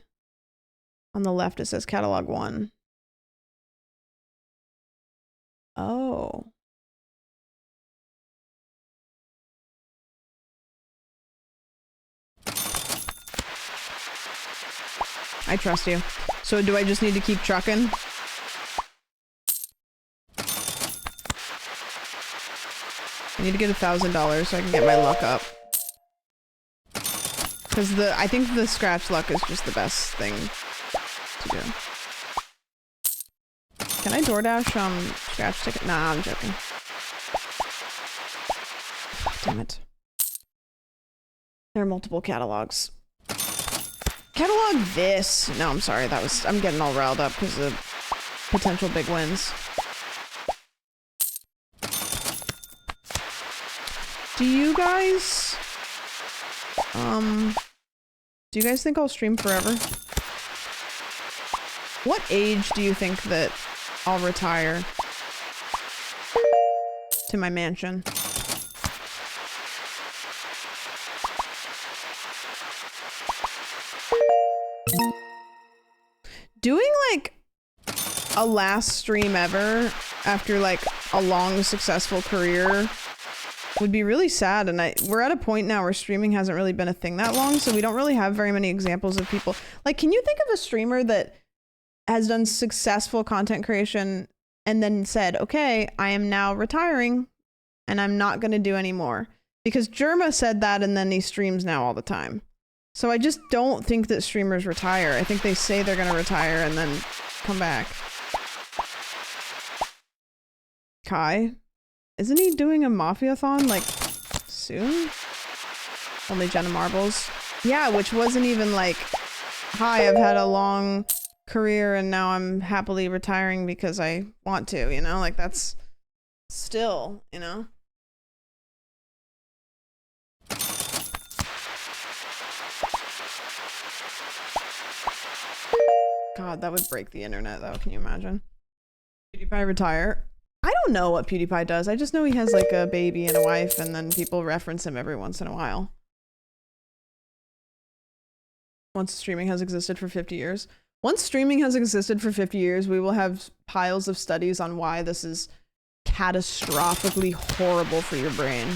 On the left, it says catalog 1. Oh. I trust you. So do I just need to keep trucking? I need to get $1,000 so I can get my luck up. Because I think the scratch luck is just the best thing to do. Can I DoorDash scratch ticket? Nah, I'm joking. Damn it. There are multiple catalogs. Catalog this. No, I'm sorry. I'm getting all riled up because of potential big wins. Do you guys think I'll stream forever? What age do you think that I'll retire to my mansion? Doing like a last stream ever after like a long successful career would be really sad, and we're at a point now where streaming hasn't really been a thing that long, so we don't really have very many examples of people. Like, can you think of a streamer that has done successful content creation and then said, okay, I am now retiring and I'm not going to do any more? Because Jerma said that, and then he streams now all the time. So I just don't think that streamers retire. I think they say they're going to retire and then come back. Kai? Isn't he doing a Mafia-thon, like, soon? Only Jenna Marbles. Yeah, which wasn't even like, hi, I've had a long career and now I'm happily retiring because I want to, you know? Like, that's still, you know? God, that would break the internet, though. Can you imagine? PewDiePie retire? I don't know what PewDiePie does. I just know he has like a baby and a wife, and then people reference him every once in a while. Once streaming has existed for 50 years. Once streaming has existed for 50 years, we will have piles of studies on why this is catastrophically horrible for your brain.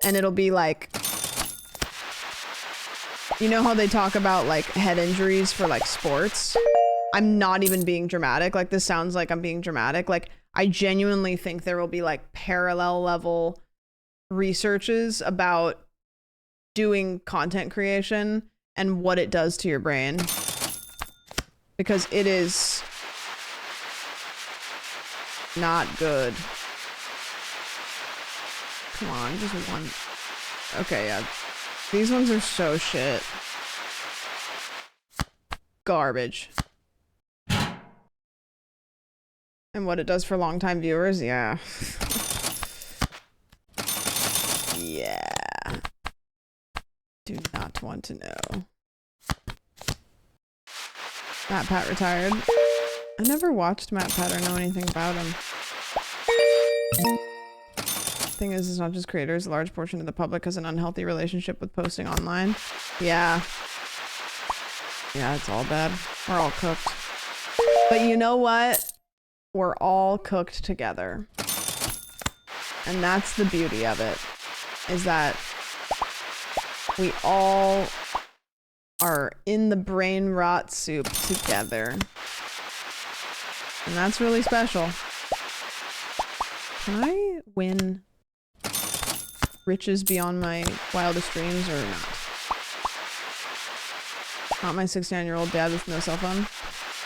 And it'll be like, you know how they talk about like head injuries for like sports? I'm not even being dramatic. Like, this sounds like I'm being dramatic. Like, I genuinely think there will be like parallel level researches about doing content creation and what it does to your brain. Because it is not good. Come on, just one. Okay, yeah. These ones are so shit. Garbage. And what it does for longtime viewers, yeah. Yeah. Do not want to know. Matt Pat retired. I never watched Matt Pat or know anything about him. Thing is, it's not just creators. A large portion of the public has an unhealthy relationship with posting online. Yeah. Yeah, it's all bad. We're all cooked. But you know what? We're all cooked together. And that's the beauty of it, is that we all are in the brain rot soup together. And that's really special. Can I win riches beyond my wildest dreams or not? Not my 69-year-old dad with no cell phone.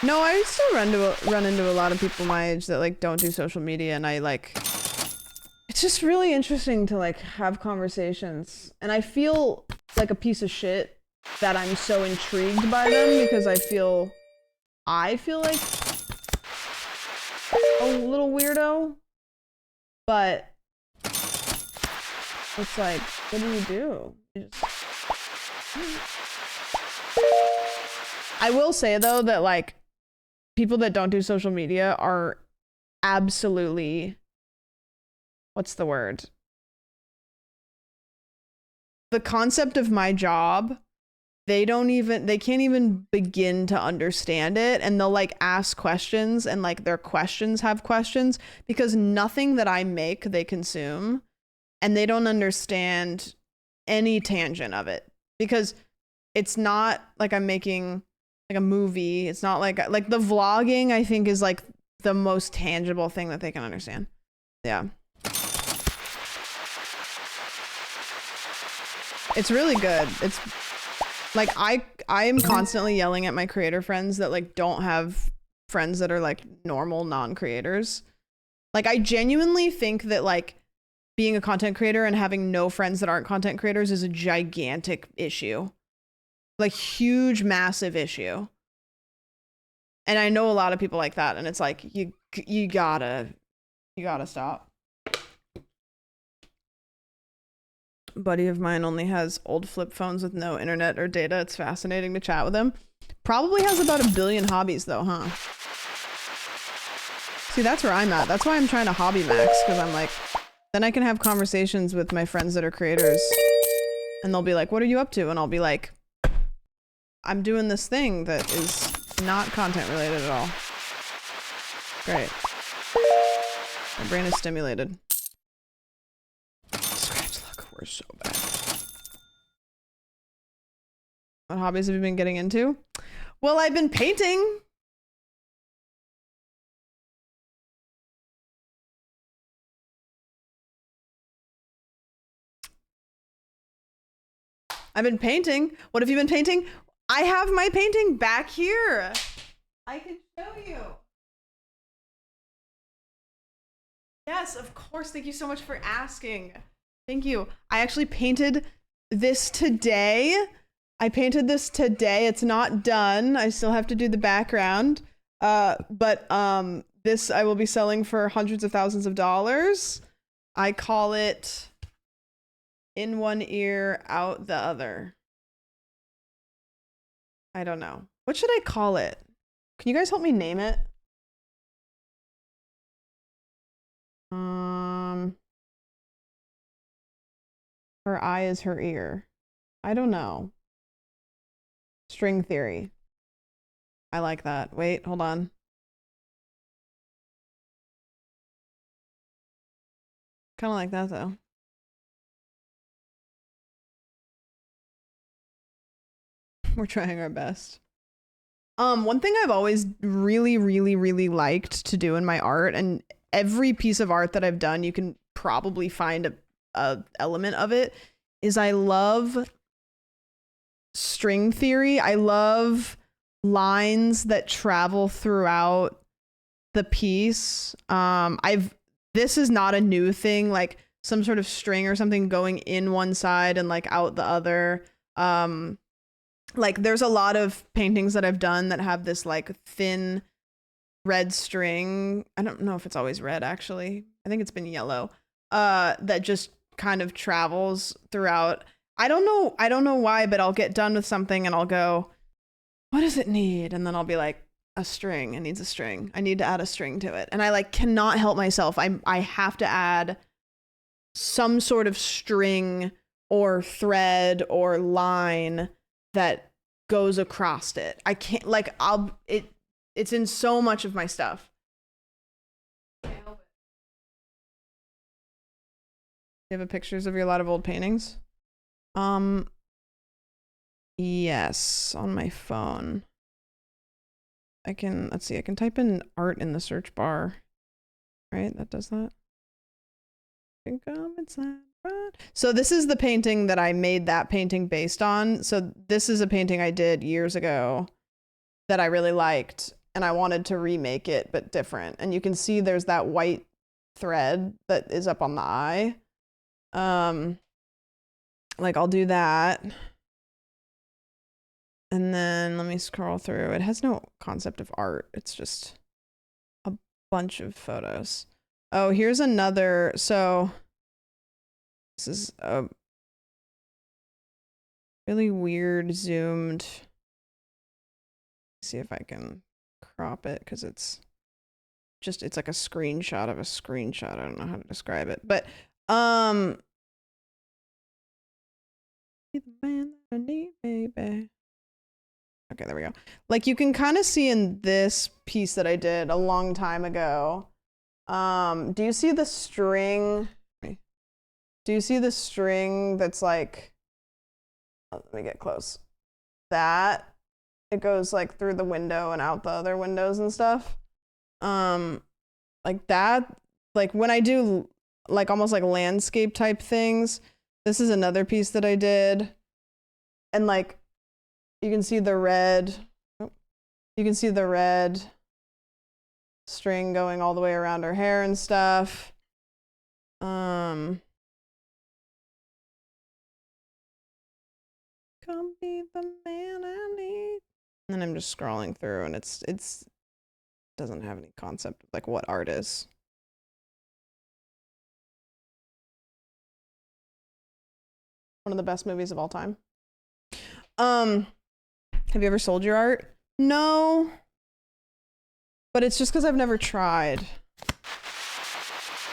No, I still run into a lot of people my age that like don't do social media, and I like, it's just really interesting to like have conversations, and I feel like a piece of shit that I'm so intrigued by them because I feel like a little weirdo, but it's like, what do you do? You just... I will say though that like people that don't do social media are absolutely what's the word? The concept of my job, they can't even begin to understand it, and they'll like ask questions, and like their questions have questions because nothing that I make they consume, and they don't understand any tangent of it because it's not like I'm making like a movie. It's not like the vlogging, I think, is like the most tangible thing that they can understand. Yeah. It's really good. It's like I am constantly yelling at my creator friends that like don't have friends that are like normal non-creators. Like I genuinely think that like being a content creator and having no friends that aren't content creators is a gigantic issue. Like huge, massive issue. And I know a lot of people like that, and it's like you gotta stop. A buddy of mine only has old flip phones with no internet or data. It's fascinating to chat with him. Probably has about 1 billion hobbies though, huh? See, that's where I'm at. That's why I'm trying to hobby max, because I'm like, then I can have conversations with my friends that are creators, and they'll be like, what are you up to? And I'll be like, I'm doing this thing that is not content related at all. Great. My brain is stimulated. Scratch luck, we're so bad. What hobbies have you been getting into? Well, I've been painting. I've been painting. What have you been painting? I have my painting back here. I can show you. Yes, of course. Thank you so much for asking. Thank you. I actually painted this today. It's not done. I still have to do the background. But this I will be selling for hundreds of thousands of dollars. I call it In One Ear, Out the Other. I don't know. What should I call it? Can you guys help me name it? Her eye is her ear. I don't know. String theory. I like that. Wait, hold on. Kind of like that though. We're trying our best. One thing I've always really liked to do in my art, and every piece of art that I've done, you can probably find a element of it, is I love string theory. I love lines that travel throughout the piece. This is not a new thing, like some sort of string or something going in one side and like out the other. Like there's a lot of paintings that I've done that have this like thin red string. I don't know if it's always red actually. I think it's been yellow. That just kind of travels throughout. I don't know why, but I'll get done with something and I'll go, what does it need? And then I'll be like, a string. It needs a string. I need to add a string to it. And I like cannot help myself. I have to add some sort of string or thread or line that goes across it. I can't like it's in so much of my stuff. Can't help it. You have pictures of a lot of old paintings? Yes, on my phone. I can type in art in the search bar. Right? That does that. So this is the painting that I made that painting based on. So this is a painting I did years ago that I really liked, and I wanted to remake it but different. And you can see there's that white thread that is up on the eye. Like I'll do that. And then let me scroll through. It has no concept of art. It's just a bunch of photos. Oh, here's another. So this is a really weird zoomed. See if I can crop it because it's just, it's like a screenshot of a screenshot. I don't know how to describe it, but be the man that I need, baby. Okay, there we go. Like you can kind of see in this piece that I did a long time ago. Do you see the string? Do you see the string that's like, oh, let me get close. That it goes like through the window and out the other windows and stuff. Like that, like when I do like almost like landscape type things, this is another piece that I did. And like, you can see the red, you can see the red string going all the way around her hair and stuff. Come be the man I need. And then I'm just scrolling through and it's doesn't have any concept of like what art is. One of the best movies of all time. Have you ever sold your art? No. But it's just because I've never tried.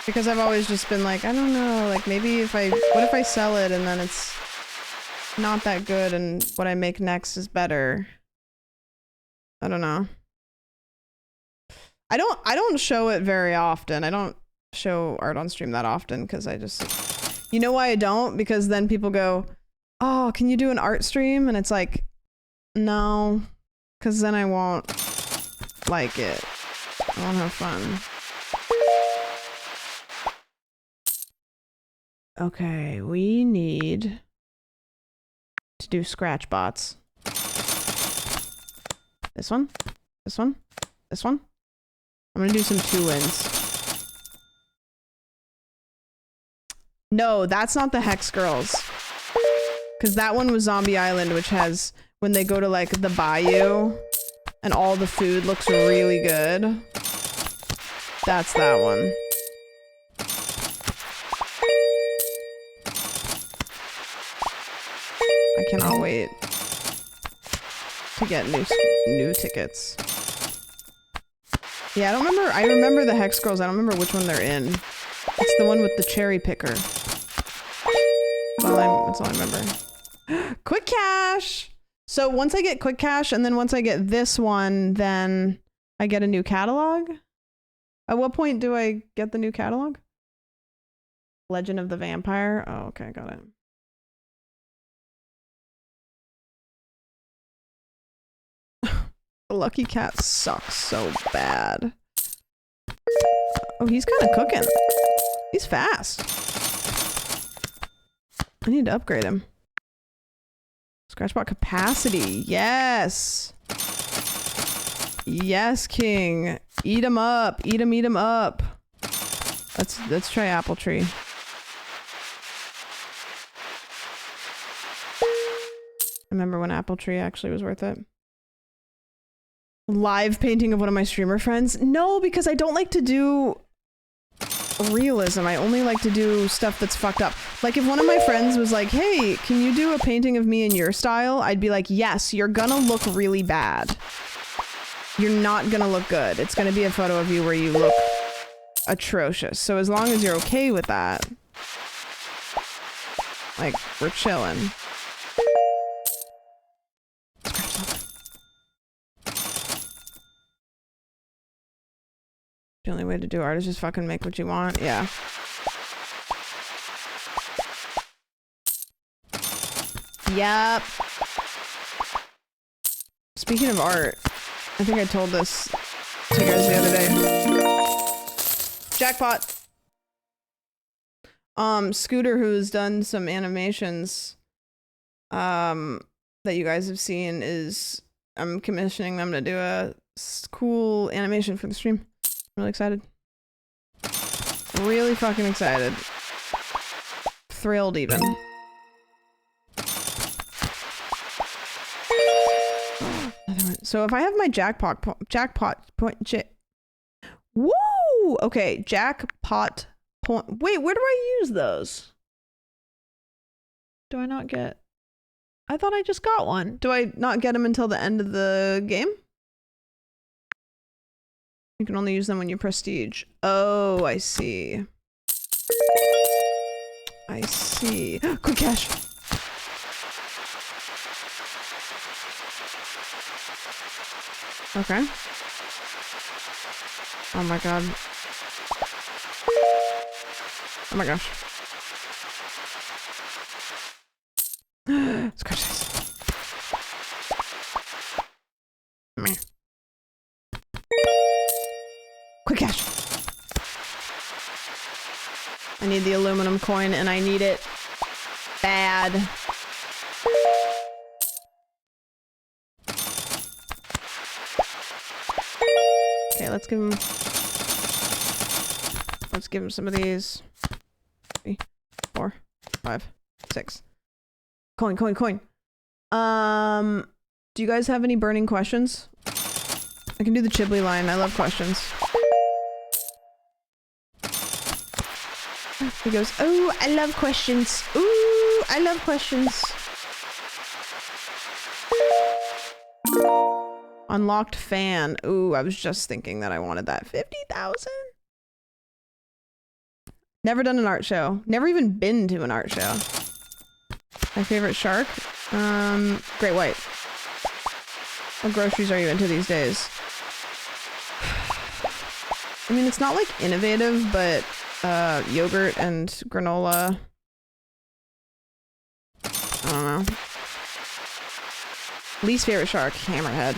Because I've always just been like, I don't know, like maybe what if I sell it and then it's not that good and what I make next is better. I don't know. I don't show it very often. I don't show art on stream that often because I just, you know why I don't? Because then people go, oh, can you do an art stream? And it's like, no, because then I won't like it. I won't have fun. Okay, we need to do scratch bots. This one, this one, this one. I'm gonna do some 2-wins. No, that's not the Hex Girls. Because that one was Zombie Island, which has, when they go to like the bayou and all the food looks really good. That's that one. I cannot wait to get new tickets. Yeah, I remember the Hex Girls. I don't remember which one they're in. It's the one with the cherry picker. That's all I remember. Quick Cash! So once I get Quick Cash and then once I get this one, then I get a new catalog? At what point do I get the new catalog? Legend of the Vampire? Oh, okay, got it. The Lucky Cat sucks so bad. Oh, he's kind of cooking. He's fast. I need to upgrade him. Scratchbot capacity. Yes. Yes, King. Eat him up. Eat him up. Let's try Apple Tree. Remember when Apple Tree actually was worth it? Live painting of one of my streamer friends? No, because I don't like to do realism. I only like to do stuff that's fucked up. Like if one of my friends was like, hey, can you do a painting of me in your style? I'd be like, yes, you're gonna look really bad. You're not gonna look good. It's gonna be a photo of you where you look atrocious. So as long as you're okay with that, like, we're chilling. The only way to do art is just fucking make what you want. Yeah. Yep. Speaking of art, I think I told this to you guys the other day. Jackpot. Scooter, who's done some animations, that you guys have seen, I'm commissioning them to do a cool animation for the stream. I'm really excited. Really fucking excited. Thrilled even. So if I have my jackpot point, woo! Okay, jackpot point. Wait, where do I use those? Do I not get? I thought I just got one. Do I not get them until the end of the game? You can only use them when you prestige. Oh, I see. I see. Quick cash. Okay. Oh my god. Oh my gosh. Scratch this. Meh. Quick cash. I need the aluminum coin and I need it bad. Okay, let's give him some of these. 3, 4, 5, 6. Coin. Do you guys have any burning questions? I can do the Chiblee line. I love questions. He goes, oh, I love questions. Ooh, I love questions. Unlocked fan. Ooh, I was just thinking that I wanted that. 50,000? Never done an art show. Never even been to an art show. My favorite shark? Great white. What groceries are you into these days? I mean, it's not like innovative, but yogurt and granola. I don't know. Least favorite shark, hammerhead.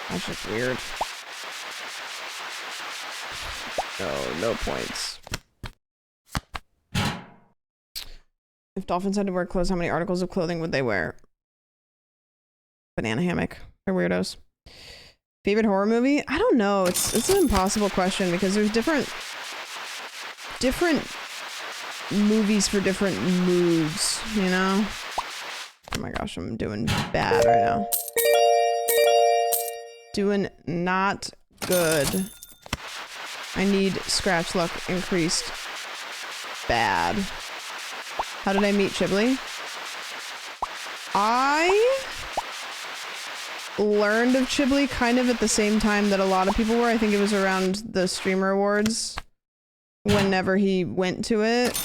That's just weird. No points. If dolphins had to wear clothes, how many articles of clothing would they wear? Banana hammock. They're weirdos. Favorite horror movie? I don't know. It's an impossible question because there's different movies for different moods, you know? Oh my gosh, I'm doing bad right now. Doing not good. I need scratch luck increased bad. How did I meet Chiblee? I learned of Chiblee kind of at the same time that a lot of people were. I think it was around the Streamer Awards whenever he went to it.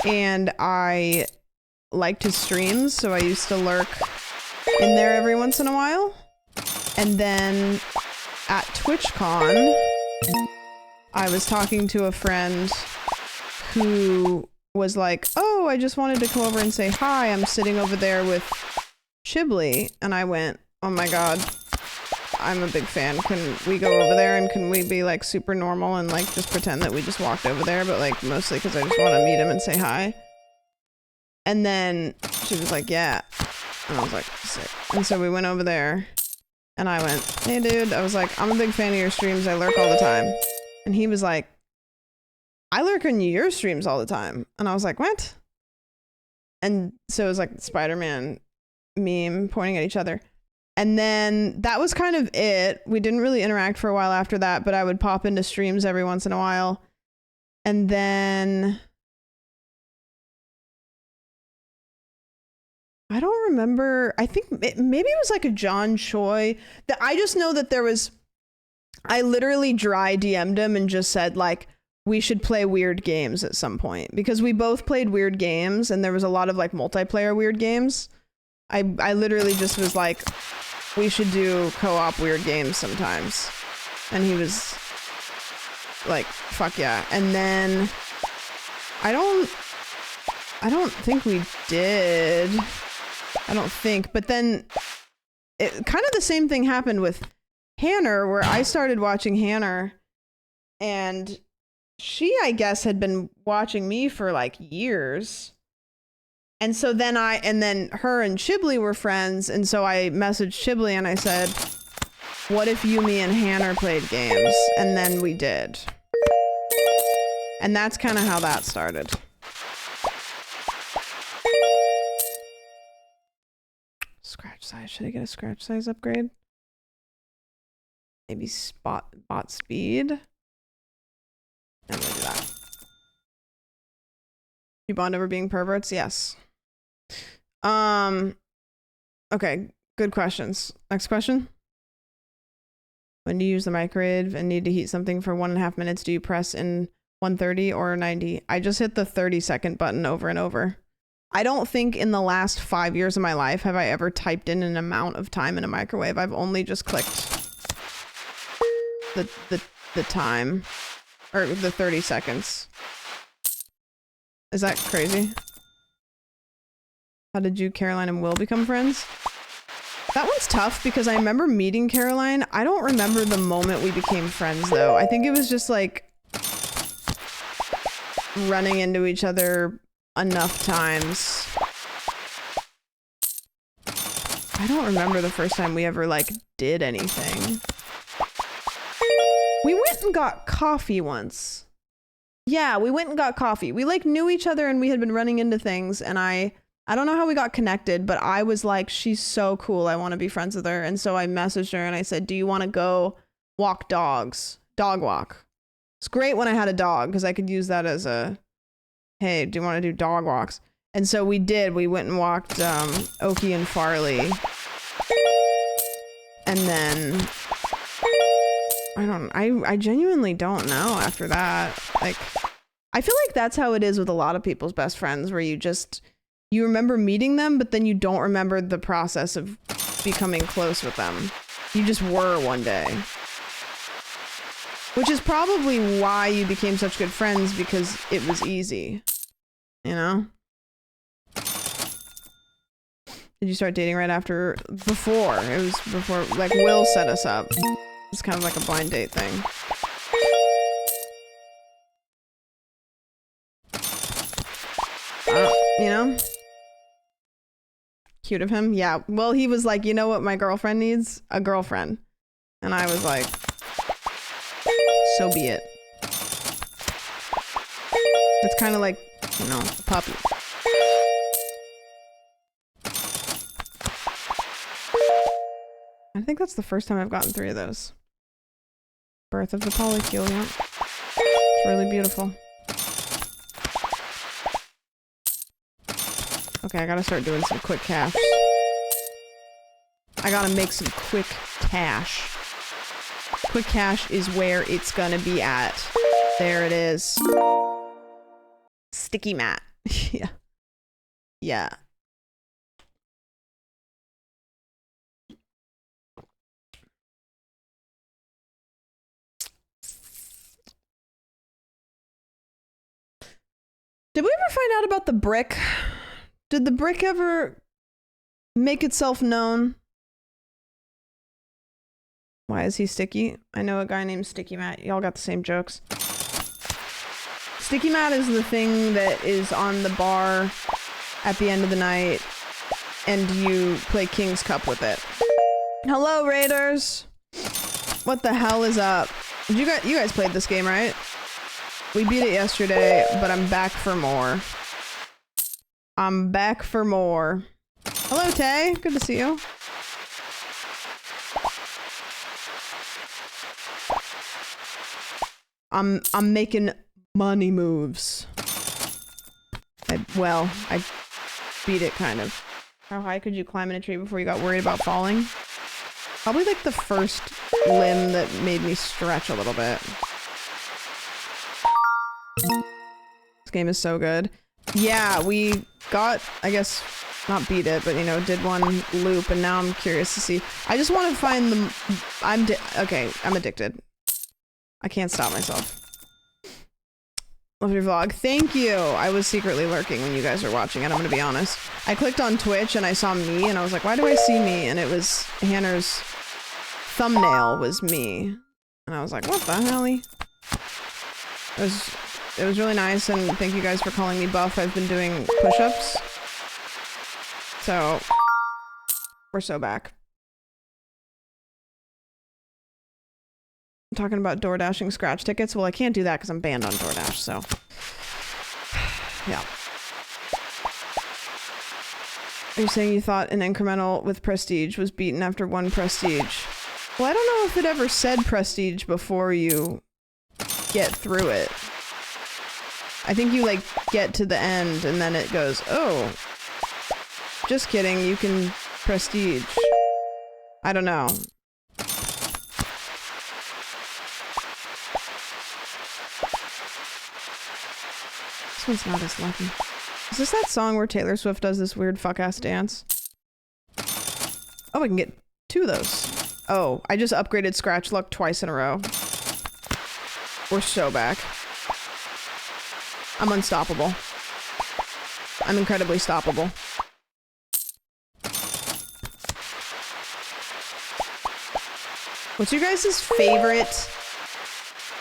And I liked his streams, so I used to lurk in there every once in a while. And then at TwitchCon, I was talking to a friend who was like, oh, I just wanted to come over and say hi. I'm sitting over there with Chiblee. And I went, oh my god, I'm a big fan. Can we go over there and can we be like super normal and like just pretend that we just walked over there, but like mostly because I just want to meet him and say hi. And then she was like, yeah. And I was like, sick. And so we went over there and I went, hey dude, I was like, I'm a big fan of your streams. I lurk all the time. And he was like, I lurk in your streams all the time. And I was like, what? And so it was like Spider-Man meme pointing at each other. And then that was kind of it. We didn't really interact for a while after that, but I would pop into streams every once in a while. And then I don't remember. I think maybe it was like a John Choi. That I just know that there was, I literally dry DM'd him and just said like, we should play weird games at some point because we both played weird games and there was a lot of like multiplayer weird games. I literally just was like, we should do co-op weird games sometimes. And he was like, fuck yeah. And then I don't think we did. I don't think. But then it kind of the same thing happened with Hanner where I started watching Hanner and she, I guess, had been watching me for like years. And so then her and Chiblee were friends. And so I messaged Chiblee and I said, what if you, me, and Hanner played games? And then we did. And that's kind of how that started. Scratch size. Should I get a scratch size upgrade? Maybe bot speed. I'm gonna do that. You bond over being perverts? Yes. Okay, good questions. Next question. When you use the microwave and need to heat something for 1.5 minutes, do you press in 130 or 90? I just hit the 30-second button over and over. I don't think in the last 5 years of my life have I ever typed in an amount of time in a microwave. I've only just clicked the time, or the 30 seconds. Is that crazy? How did you, Caroline, and Will become friends? That one's tough because I remember meeting Caroline. I don't remember the moment we became friends though. I think it was just like running into each other enough times. I don't remember the first time we ever like did anything. We went and got coffee once. Yeah, we went and got coffee. We like knew each other and we had been running into things, and I don't know how we got connected, but I was like, she's so cool. I want to be friends with her. And so I messaged her and I said, do you want to go walk dogs? Dog walk. It's great when I had a dog because I could use that as a, hey, do you want to do dog walks? And so we did. We went and walked Oki and Farley. And then I genuinely don't know after that. Like, I feel like that's how it is with a lot of people's best friends, where you remember meeting them, but then you don't remember the process of becoming close with them. You just were one day. Which is probably why you became such good friends, because it was easy. You know? Did you start dating right after? Before. It was before, like, Will set us up. It's kind of like a blind date thing. You know? Cute of him. Yeah. Well, he was like, you know what my girlfriend needs? A girlfriend. And I was like, so be it. It's kind of like, you know, a puppy. I think that's the first time I've gotten 3 of those. Birth of the polycule, yeah. It's really beautiful. Okay, I gotta start doing some quick cash. I gotta make some quick cash. Quick cash is where it's gonna be at. There it is. Sticky mat. Yeah. Yeah. Did we ever find out about the brick? Did the brick ever make itself known? Why is he sticky? I know a guy named Sticky Matt. Y'all got the same jokes. Sticky Matt is the thing that is on the bar at the end of the night, and you play King's Cup with it. Hello, Raiders! What the hell is up? You guys played this game, right? We beat it yesterday, but I'm back for more. I'm back for more. Hello, Tay. Good to see you. I'm making money moves. I beat it, kind of. How high could you climb in a tree before you got worried about falling? Probably like the first limb that made me stretch a little bit. This game is so good. Yeah, we got, I guess, not beat it, but, you know, did one loop, and now I'm curious to see. I just want to find the... okay, I'm addicted. I can't stop myself. Love your vlog. Thank you! I was secretly lurking when you guys were watching it, I'm gonna be honest. I clicked on Twitch and I saw me, and I was like, why do I see me? And it was Hannah's thumbnail was me. And I was like, what the hell? It was really nice, and thank you guys for calling me buff. I've been doing push-ups. So, we're so back. I'm talking about door dashing scratch tickets. Well, I can't do that because I'm banned on DoorDash, so. Yeah. Are you saying you thought an incremental with prestige was beaten after 1 prestige? Well, I don't know if it ever said prestige before you get through it. I think you, like, get to the end and then it goes, oh, just kidding, you can prestige. I don't know. This one's not as lucky. Is this that song where Taylor Swift does this weird fuck-ass dance? Oh, I can get 2 of those. Oh, I just upgraded Scratch Luck twice in a row. We're so back. I'm unstoppable. I'm incredibly stoppable. What's your guys' favorite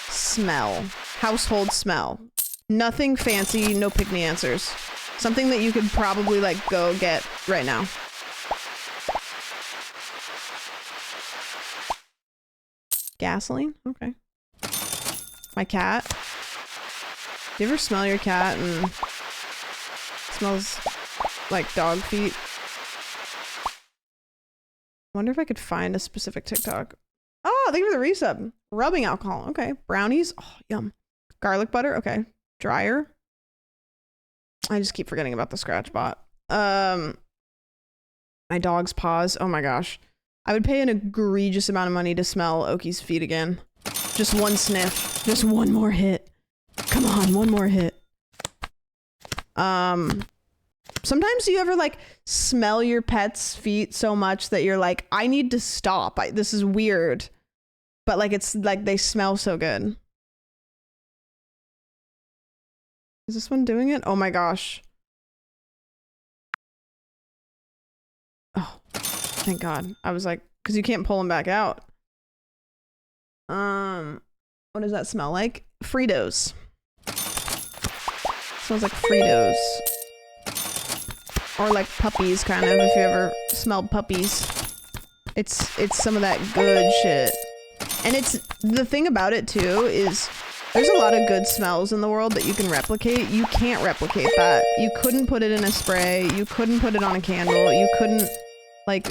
smell? Household smell? Nothing fancy, no pick me answers. Something that you could probably like go get right now. Gasoline? Okay. My cat. Do you ever smell your cat and it smells like dog feet? I wonder if I could find a specific TikTok. Oh, thank you for the resub. Rubbing alcohol. Okay. Brownies. Oh, yum. Garlic butter. Okay. Dryer. I just keep forgetting about the scratch bot. My dog's paws. Oh my gosh. I would pay an egregious amount of money to smell Oki's feet again. Just one sniff. Just one more hit. Come on, one more hit. Sometimes you ever like smell your pet's feet so much that you're like, I need to stop. This is weird. But like, it's like they smell so good. Is this one doing it? Oh my gosh. Oh, thank God. I was like, because you can't pull them back out. What does that smell like? Fritos. Smells like Fritos. Or like puppies, kind of, if you ever smelled puppies. It's some of that good shit. And it's, the thing about it too is there's a lot of good smells in the world that you can replicate. You can't replicate that. You couldn't put it in a spray. You couldn't put it on a candle. You couldn't, like,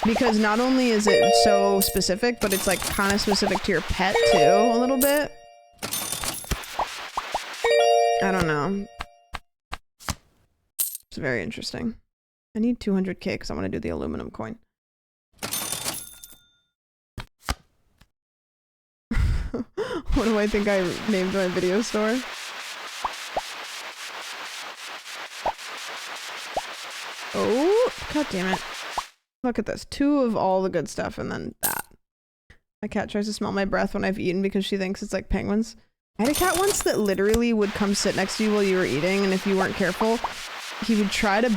because not only is it so specific, but it's like kind of specific to your pet too, a little bit. I don't know. It's very interesting. I need 200k because I want to do the aluminum coin. What do I think I named my video store? Oh, god damn it. Look at this. 2 of all the good stuff and then that. My cat tries to smell my breath when I've eaten because she thinks it's like penguins. I had a cat once that literally would come sit next to you while you were eating, and if you weren't careful, he would try to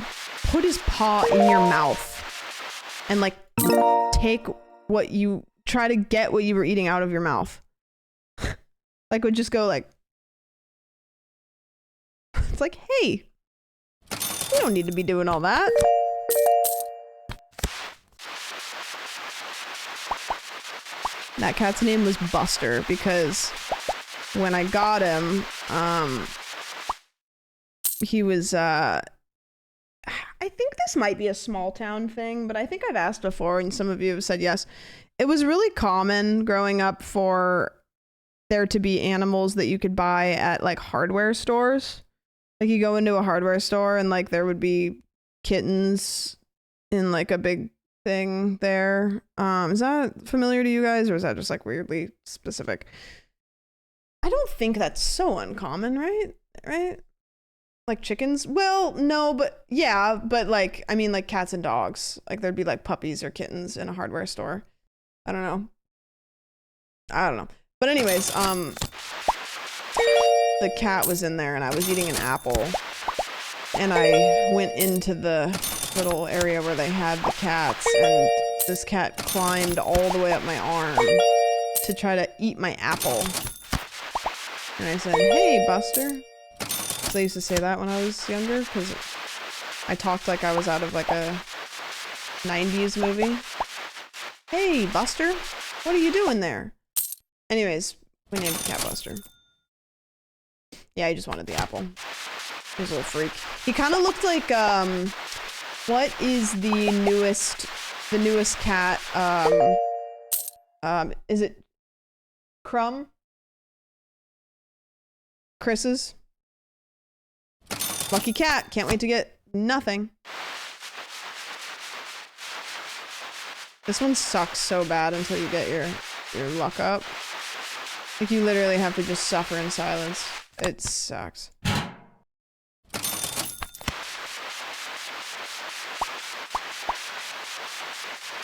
put his paw in your mouth and like take what you try to get what you were eating out of your mouth. Like would just go like, it's like, hey, you don't need to be doing all that. That cat's name was Buster because when I got him, he was, I think this might be a small town thing, but I think I've asked before and some of you have said yes. It was really common growing up for there to be animals that you could buy at like hardware stores. Like you go into a hardware store and like there would be kittens in like a big thing there. Is that familiar to you guys or is that just like weirdly specific? I don't think that's so uncommon, right? Right? Like chickens? Well, no, but yeah, but like, I mean like cats and dogs. Like there'd be like puppies or kittens in a hardware store. I don't know. But anyways, the cat was in there and I was eating an apple and I went into the little area where they had the cats and this cat climbed all the way up my arm to try to eat my apple. And I said, hey, Buster. So I used to say that when I was younger because I talked like I was out of like a 90s movie. Hey, Buster, what are you doing there? Anyways, we named the cat Buster. Yeah, he just wanted the apple. He was a little freak. He kind of looked like, what is the newest cat? Is it Crumb? Chris's? Lucky cat. Can't wait to get nothing. This one sucks so bad until you get your luck up. Like you literally have to just suffer in silence. It sucks.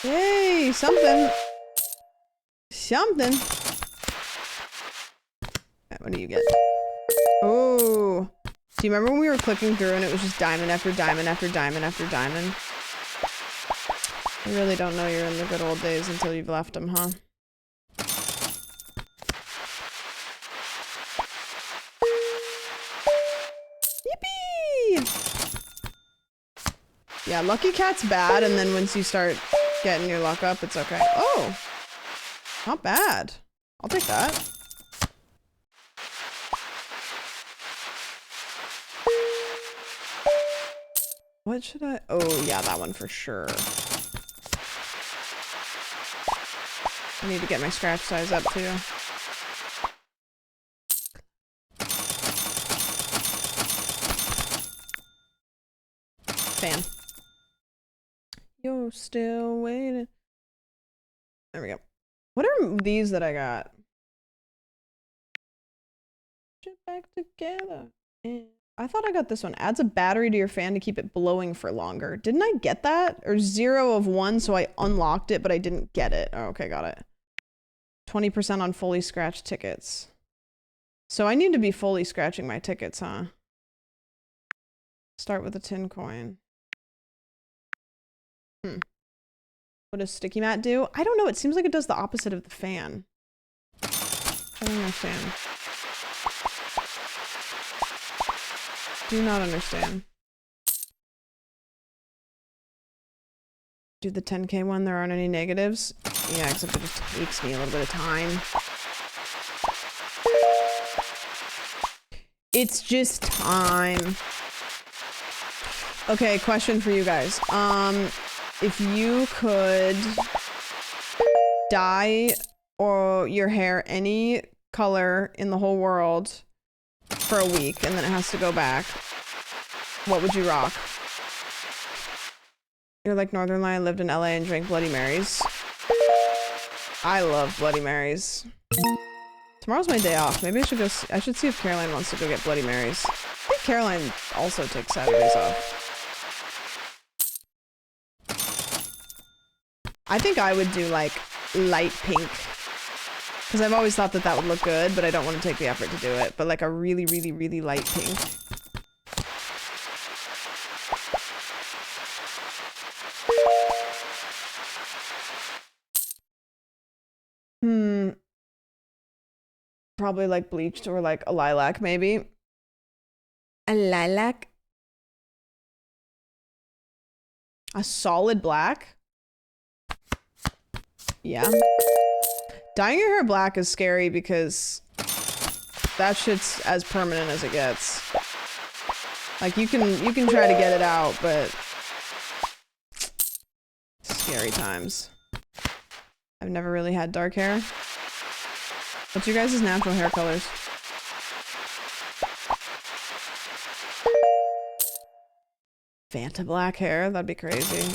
Yay, something. Something. Alright, what do you get? Oh. Do you remember when we were clicking through and it was just diamond after diamond after diamond after diamond? I really don't know you're in the good old days until you've left them, huh? Yippee! Yeah, Lucky Cat's bad, and then once you start getting your luck up, it's okay. Oh! Not bad. I'll take that. What should I... Oh, yeah, that one for sure. I need to get my scratch size up, too. Fan. You're still waiting. There we go. What are these that I got? Get back together. I thought I got this one. Adds a battery to your fan to keep it blowing for longer. Didn't I get that? Or 0 of 1, so I unlocked it, but I didn't get it. Oh, okay, got it. 20% on fully scratched tickets. So I need to be fully scratching my tickets, huh? Start with a tin coin. What does Sticky Mat do? I don't know. It seems like it does the opposite of the fan. I don't understand. Do not understand. Do the 10K one, there aren't any negatives? Yeah, except it just takes me a little bit of time. It's just time. Okay, question for you guys. If you could dye or your hair any color in the whole world for a week and then it has to go back, what would you rock? You're like Northern Lion, lived in LA and drank Bloody Marys. I love Bloody Marys. Tomorrow's my day off. Maybe I should go. I should see if Caroline wants to go get Bloody Marys. I think Caroline also takes Saturdays off. I think I would do like light pink. Because I've always thought that that would look good, but I don't want to take the effort to do it. But like a really, really, really light pink. Probably like bleached or like a lilac, maybe. A lilac? A solid black? Yeah. Dyeing your hair black is scary because that shit's as permanent as it gets. Like you can try to get it out, but scary times. I've never really had dark hair. What's your guys' natural hair colors? Fanta black hair? That'd be crazy.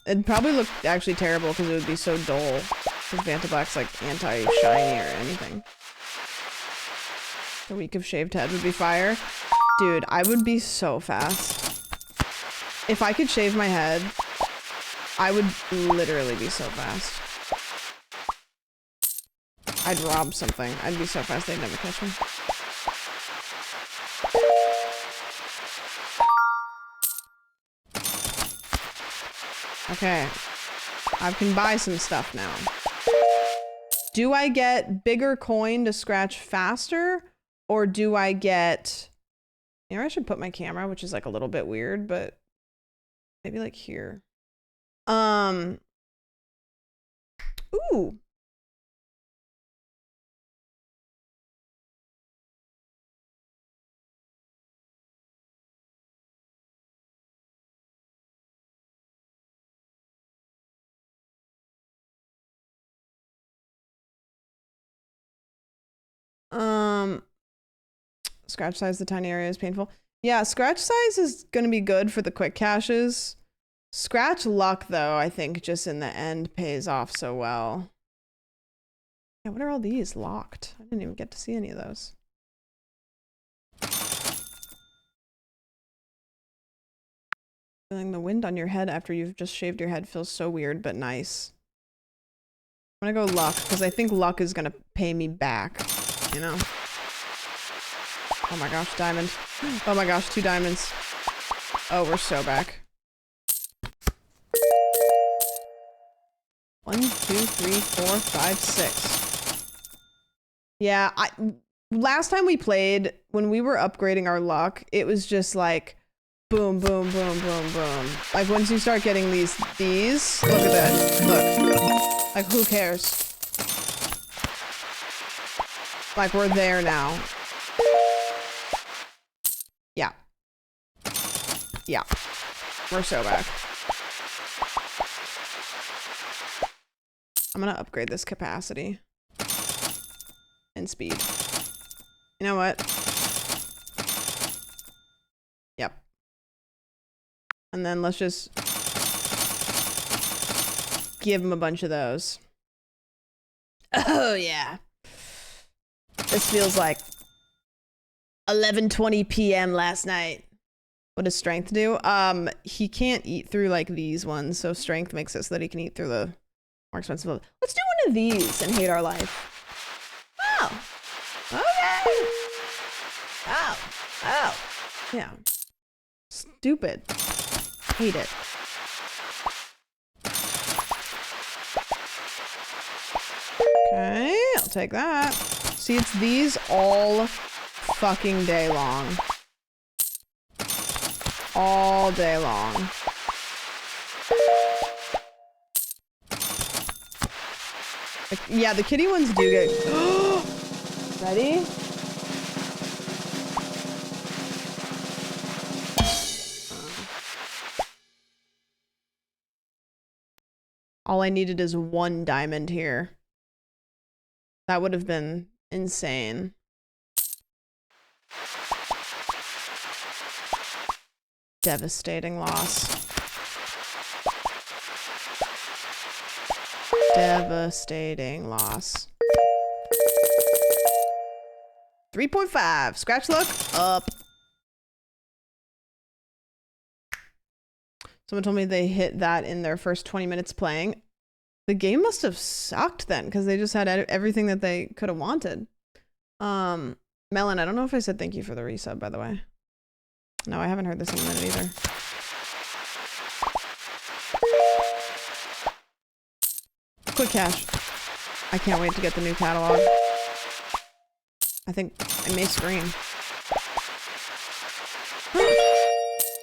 It'd probably look actually terrible because it would be so dull. Because Fanta black's like anti-shiny or anything. A week of shaved head would be fire. Dude, I would be so fast. If I could shave my head, I would literally be so fast. I'd rob something. I'd be so fast they'd never catch me. Okay. I can buy some stuff now. Do I get bigger coin to scratch faster? Or do I get... You know, I should put my camera, which is like a little bit weird, but maybe like here. Ooh. Scratch size, the tiny area is painful. Yeah, scratch size is gonna be good for the quick caches. Scratch luck, though, I think just in the end pays off so well. Yeah, what are all these? Locked. I didn't even get to see any of those. Feeling the wind on your head after you've just shaved your head feels so weird, but nice. I'm gonna go luck, because I think luck is gonna pay me back, you know? Oh my gosh, diamond. Oh my gosh, 2 diamonds. Oh, we're so back. 1, 2, 3, 4, 5, 6. Yeah, last time we played, when we were upgrading our luck, it was just like boom, boom, boom, boom, boom. Like once you start getting these, look at that, look. Like who cares? Like we're there now. Yeah. Yeah. We're so back. I'm gonna upgrade this capacity. And speed. You know what? Yep. And then let's just give him a bunch of those. Oh yeah. This feels like 11:20 p.m. last night. What does strength do? He can't eat through like these ones, so strength makes it so that he can eat through the more expensive ones. Let's do one of these and hate our life. Oh. Okay. Oh. Oh. Yeah. Stupid. Hate it. Okay, I'll take that. See, it's these all fucking day long. All day long. Like, yeah, the kitty ones do get... Ready? All I needed is 1 diamond here. That would have been insane. Devastating loss. Devastating loss. 3.5. Scratch luck up. Someone told me they hit that in their first 20 minutes playing. The game must have sucked then, because they just had everything that they could have wanted. Melon, I don't know if I said thank you for the resub, by the way. No, I haven't heard this in a minute either. Quick cash. I can't wait to get the new catalog. I think I may scream.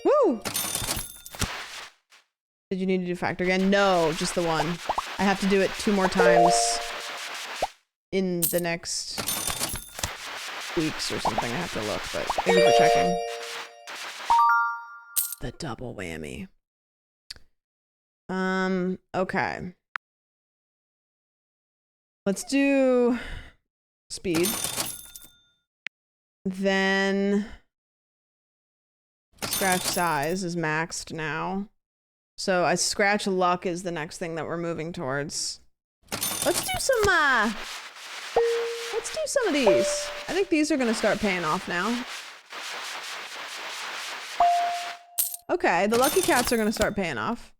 Woo! Did you need to do factor again? No, just the one. I have to do it 2 more times in the next weeks or something. I have to look, but thank you for checking. The double whammy. Okay. Let's do speed. Then scratch size is maxed now. So a scratch luck is the next thing that we're moving towards. Let's do some of these. I think these are gonna start paying off now. Okay, the lucky cats are gonna start paying off.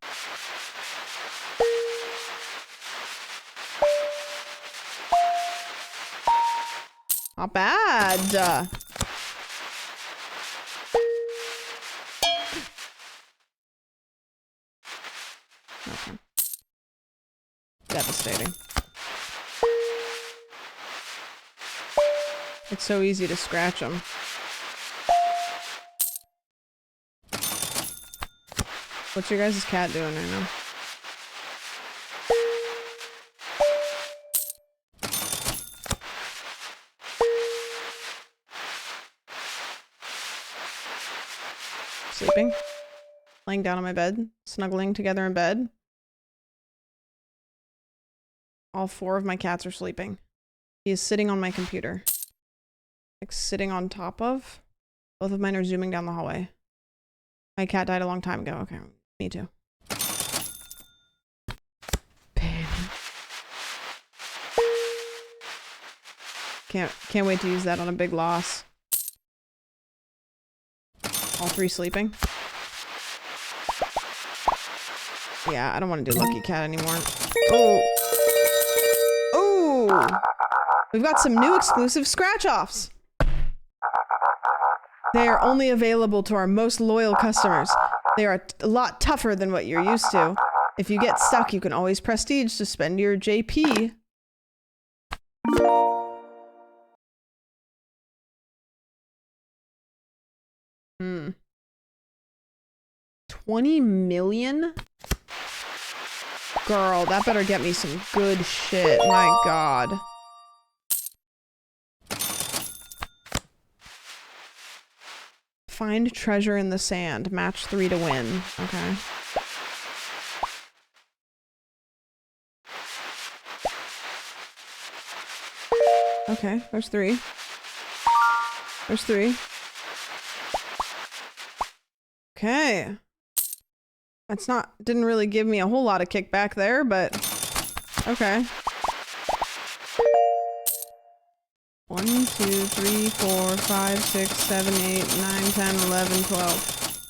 Not bad. Okay. Devastating. It's so easy to scratch them. What's your guys' cat doing right now? Sleeping? Laying down on my bed? Snuggling together in bed? All 4 of my cats are sleeping. He is sitting on my computer. Like sitting on top of. Both of mine are zooming down the hallway. My cat died a long time ago. Okay, me too. Pain. Can't wait to use that on a big loss. All three sleeping. Yeah, I don't want to do Lucky Cat anymore. Oh. Oh. We've got some new exclusive scratch-offs. They are only available to our most loyal customers. They are a lot tougher than what you're used to. If you get stuck, you can always prestige to spend your JP. Hmm. 20 million? Girl, that better get me some good shit. My god. Find treasure in the sand. Match 3 to win. Okay. Okay, there's 3. There's 3. Okay. That's not, didn't really give me a whole lot of kickback there, but okay. 1, 2, 3, 4, 5, 6, 7, 8, 9, 10, 11, 12.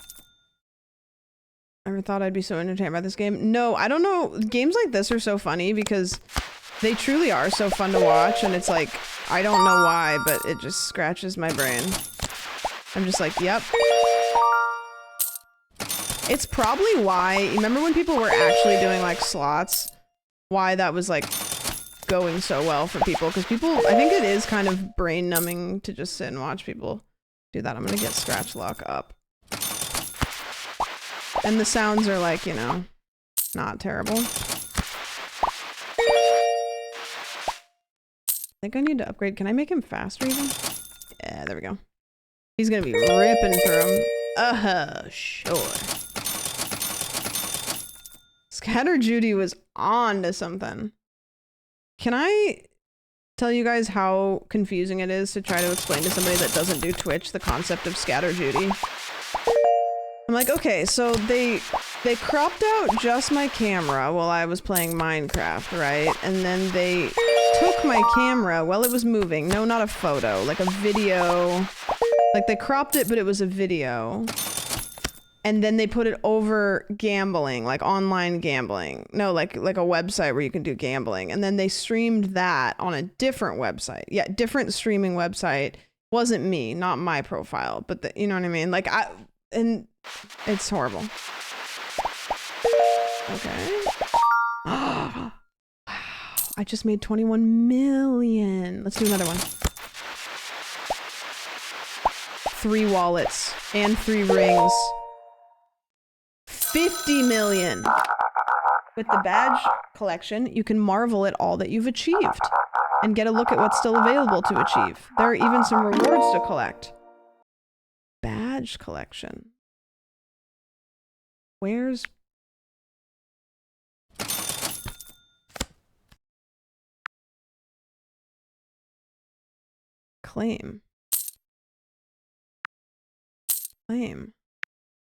Never thought I'd be so entertained by this game. No, I don't know. Games like this are so funny because they truly are so fun to watch, and it's like, I don't know why, but it just scratches my brain. I'm just like, yep. It's probably why, remember when people were actually doing like slots? Why that was like going so well for people, because people, I think it is kind of brain numbing to just sit and watch people do that. I'm gonna get Scratch Lock up. And the sounds are like, you know, not terrible. I think I need to upgrade. Can I make him faster even? Yeah, there we go. He's gonna be ripping through them. Sure. Scatter Judy was on to something. Can I tell you guys how confusing it is to try to explain to somebody that doesn't do Twitch the concept of Scatter Judy? I'm like, okay, so they cropped out just my camera while I was playing Minecraft, right? And then they took my camera while it was moving. No, not a photo, like a video. Like they cropped it, but it was a video. And then they put it over gambling, like online gambling. No, like a website where you can do gambling. And then they streamed that on a different website. Yeah, different streaming website. Wasn't me, not my profile, but you know what I mean? Like and it's horrible. Okay. Wow, I just made 21 million. Let's do another one. 3 wallets and 3 rings. 50 million. With the badge collection, you can marvel at all that you've achieved and get a look at what's still available to achieve. There are even some rewards to collect. Badge collection. Where's... Claim. Claim.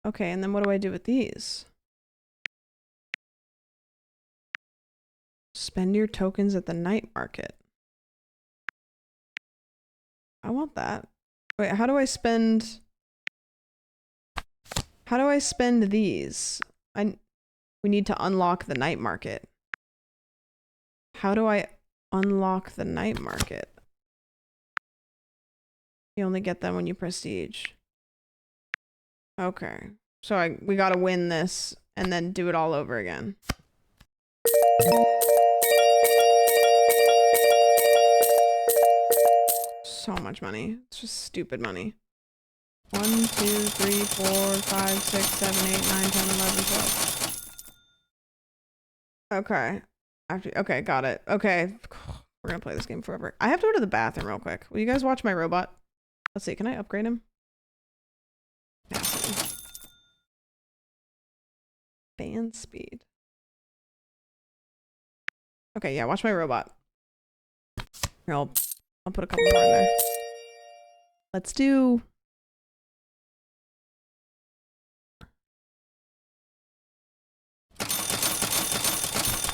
Okay, and then what do I do with these? Spend your tokens at the night market. I want that. Wait, how do I spend... How do I spend these? We need to unlock the night market. How do I unlock the night market? You only get them when you prestige. Okay. So we gotta win this and then do it all over again. So much money. It's just stupid money. 1, 2, 3, 4, 5, 6, 7, 8, 9, 10, 11, 12. Okay. Okay, got it. Okay. We're gonna play this game forever. I have to go to the bathroom real quick. Will you guys watch my robot? Let's see, can I upgrade him? Capacity. Band speed. Okay, yeah, watch my robot. Here, I'll put a couple more in there. Let's do...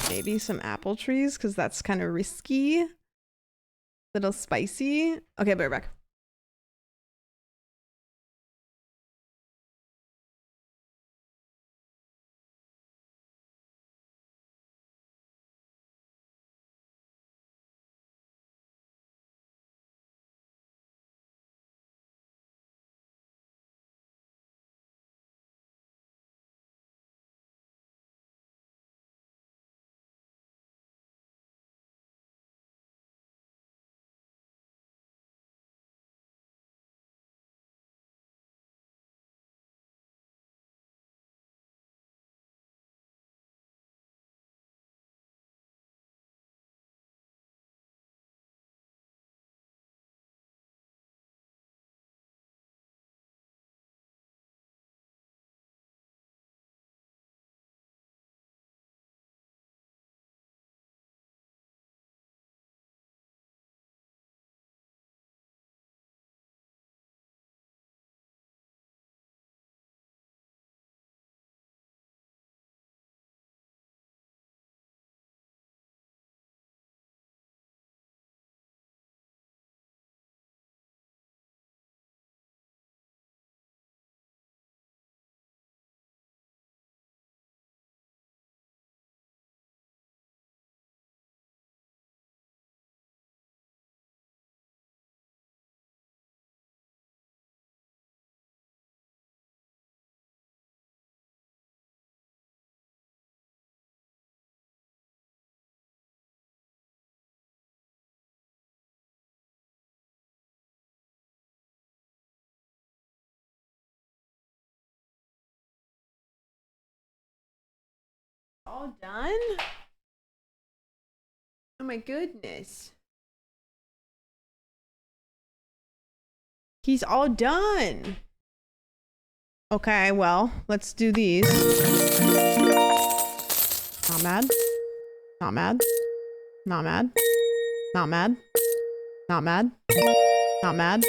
maybe some apple trees, because that's kind of risky. Little spicy. Okay, be right back. All done? Oh my goodness. He's all done. Okay, well, let's do these. Not mad. Not mad. Not mad. Not mad. Not mad. Not mad.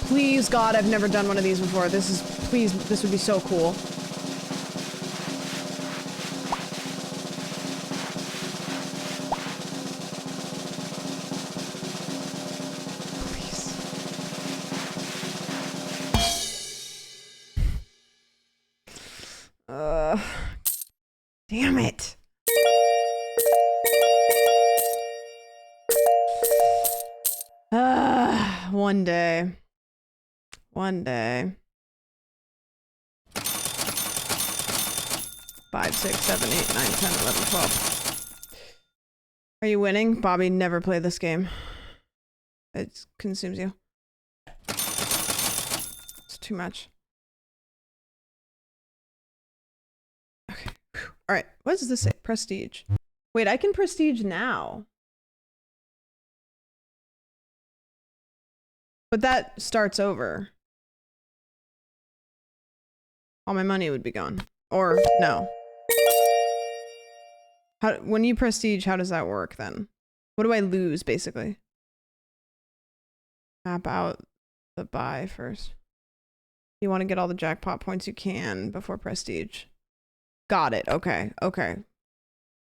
Please, God, I've never done one of these before. Please, this would be so cool. Damn it. One day. One day. 5, 6, 7, 8, 9, 10, 11, 12. Are you winning? Bobby, never play this game. It consumes you. It's too much. Okay. All right. What does this say? Prestige. Wait, I can prestige now. But that starts over. All my money would be gone. Or no. When you prestige, how does that work then? What do I lose basically? Map out the buy first. You want to get all the jackpot points you can before prestige. Got it. Okay. Okay.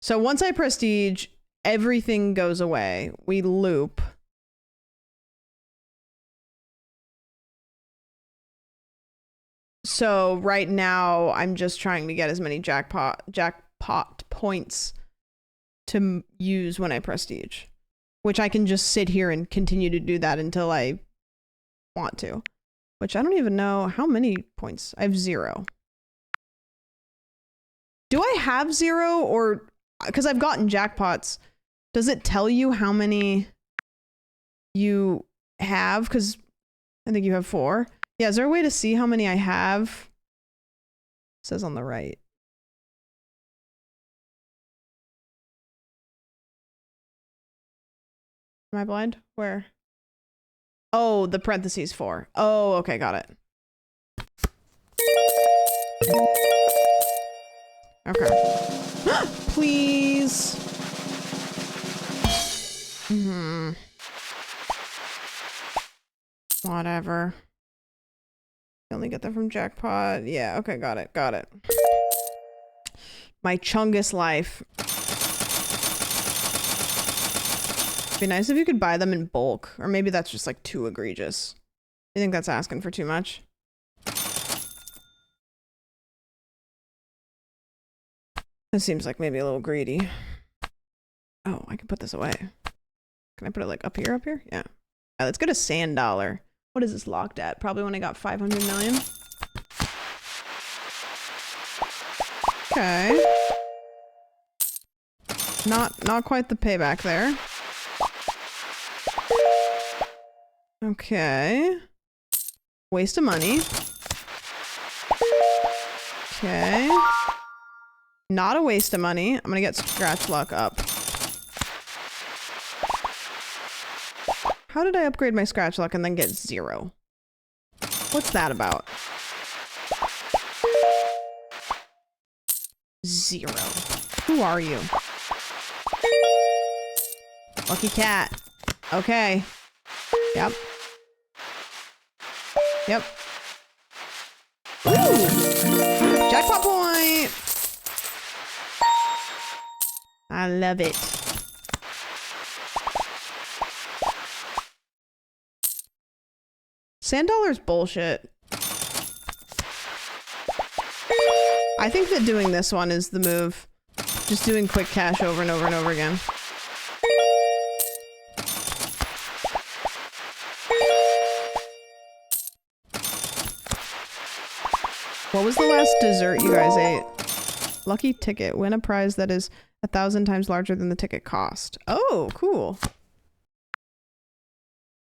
So once I prestige, everything goes away. We loop. So right now, I'm just trying to get as many jackpot points to use when I prestige, which I can just sit here and continue to do that until I want to, which I don't even know how many points. I have 0. Do I have 0 or because I've gotten jackpots, does it tell you how many you have? Because I think you have 4. Yeah, is there a way to see how many I have? It says on the right. Am I blind? Where? Oh, the parentheses 4. Oh, okay, got it. Okay. Please. Whatever. You only get that from jackpot. Yeah, okay, got it. Got it. My Chungus life. Be nice if you could buy them in bulk, or maybe that's just like too egregious. I think that's asking for too much. This seems like maybe a little greedy. Oh, I can put this away. Can I put it like up here? Yeah. Let's get a sand dollar. What is this locked at? Probably when I got 500 million. Okay. Not quite the payback there. Okay. Waste of money. Okay. Not a waste of money. I'm gonna get scratch luck up. How did I upgrade my scratch luck and then get 0? What's that about? 0. Who are you? Lucky cat. Okay. Yep. Yep. Woo! Jackpot point! I love it. Sand dollar's bullshit. I think that doing this one is the move. Just doing quick cash over and over and over again. What was the last dessert you guys ate? Lucky ticket. Win a prize that is 1,000 times larger than the ticket cost. Oh, cool.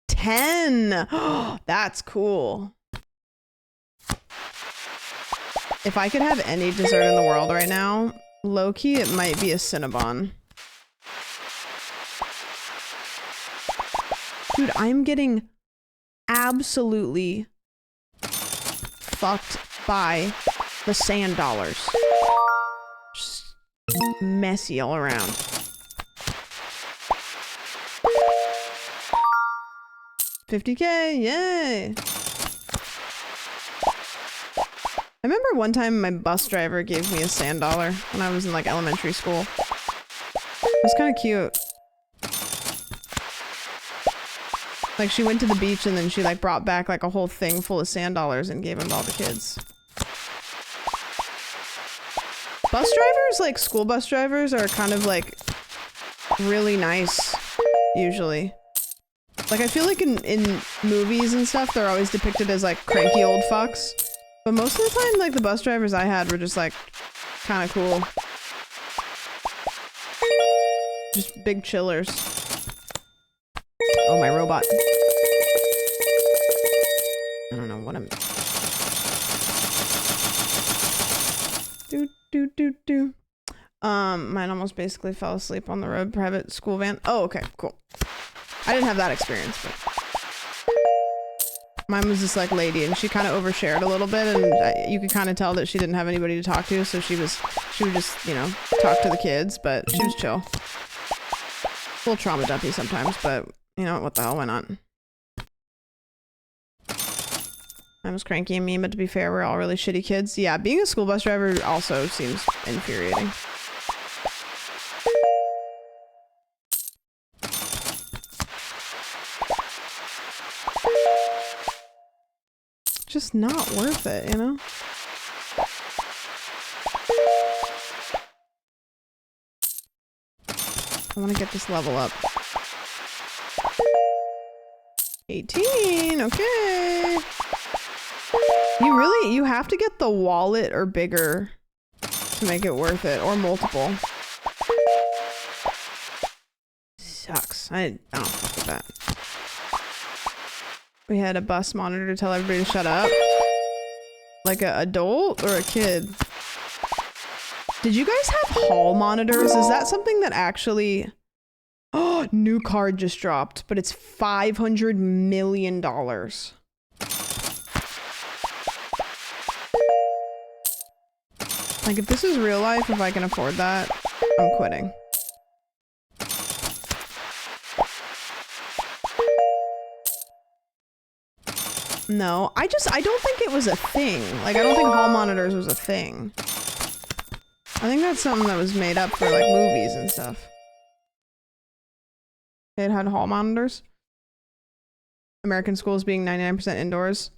10! That's cool. If I could have any dessert in the world right now, low-key, it might be a Cinnabon. Dude, I'm getting absolutely fucked by the sand dollars. Just messy all around. $50K, yay! I remember one time my bus driver gave me a sand dollar when I was in like elementary school. It was kind of cute. Like she went to the beach and then she like brought back like a whole thing full of sand dollars and gave them to all the kids. Bus drivers, like school bus drivers, are kind of like really nice usually. Like I feel like in movies and stuff they're always depicted as like cranky old fucks. But most of the time, like, the bus drivers I had were just, like, kind of cool. Just big chillers. Oh, my robot. I don't know what I'm... Mine almost basically fell asleep on the road. Private school van. Oh, okay, cool. I didn't have that experience, but... Mine was this like lady and she kind of overshared a little bit and you could kind of tell that she didn't have anybody to talk to, so she would just, you know, talk to the kids, but she was chill. A little trauma dumpy sometimes, but you know, what the hell, why not? I was cranky and mean, but to be fair, we're all really shitty kids. Yeah, being a school bus driver also seems infuriating. Just not worth it, you know? I want to get this level up. 18, okay. You have to get the wallet or bigger to make it worth it, or multiple. Sucks. I don't fuck with that. We had a bus monitor to tell everybody to shut up. Like an adult or a kid? Did you guys have hall monitors? Is that something that actually... Oh, new card just dropped, but it's $500 million. Like, if this is real life, if I can afford that, I'm quitting. No, I don't think it was a thing. Like, I don't think hall monitors was a thing. I think that's something that was made up for, like, movies and stuff. It had hall monitors. American schools being 99% indoors.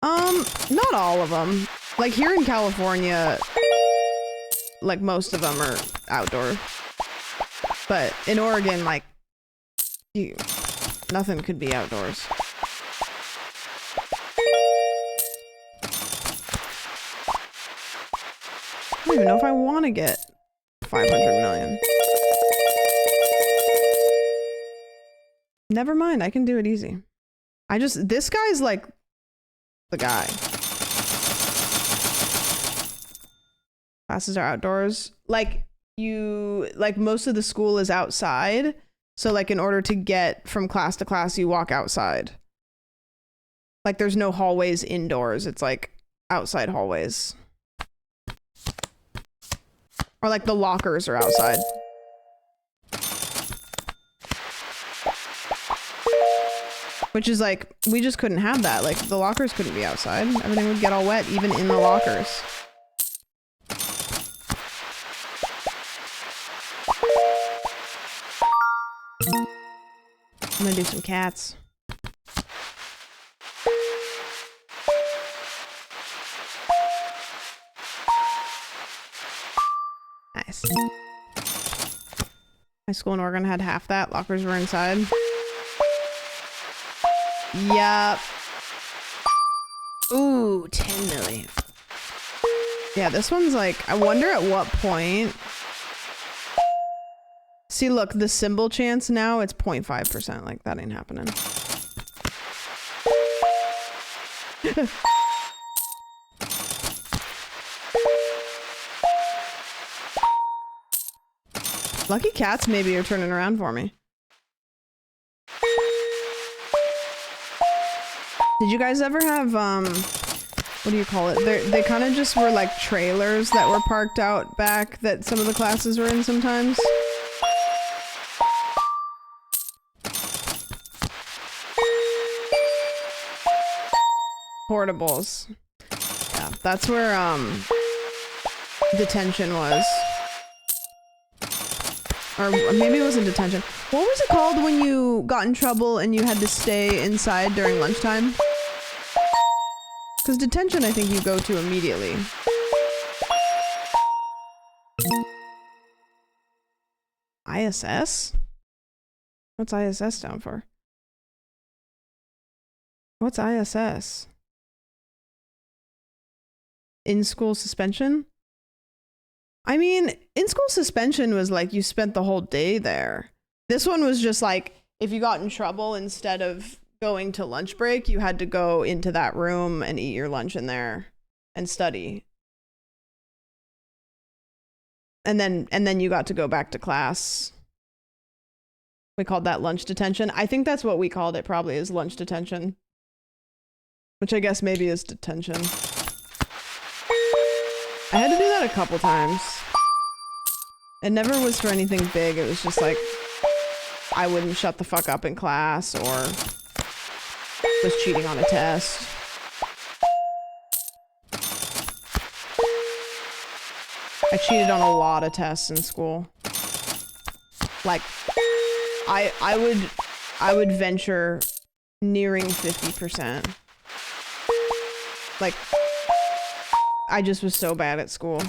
Not all of them. Like here in California, like most of them are outdoor. But in Oregon, like, nothing could be outdoors. I don't even know if I want to get 500 million. Never mind, I can do it easy. This guy's like the guy. Classes are outdoors. Like most of the school is outside. So like in order to get from class to class, you walk outside. Like there's no hallways indoors. It's like outside hallways. Or like the lockers are outside. Which is like, we just couldn't have that. Like the lockers couldn't be outside. Everything would get all wet, even in the lockers. I'm gonna do some cats. Nice. My school in Oregon had half that. Lockers were inside. Yup. Ooh, 10 million. Yeah, this one's like, I wonder at what point. See, look, the symbol chance now, it's 0.5%. Like, that ain't happening. Lucky cats maybe are turning around for me. Did you guys ever have, what do you call it? They kind of just were like trailers that were parked out back that some of the classes were in sometimes? Portables. Yeah, that's where, detention was. Or maybe it wasn't detention. What was it called when you got in trouble and you had to stay inside during lunchtime? Because detention, I think you go to immediately. ISS? What's ISS stand for? What's ISS? In-school suspension? I mean, in-school suspension was like you spent the whole day there. This one was just like, if you got in trouble, instead of going to lunch break, you had to go into that room and eat your lunch in there and study. And then you got to go back to class. We called that lunch detention. I think that's what we called it, probably, is lunch detention. Which I guess maybe is detention. I had to do that a couple times. It never was for anything big. It was just like, I wouldn't shut the fuck up in class or was cheating on a test. I cheated on a lot of tests in school. Like, I would venture nearing 50%. Like, I just was so bad at school.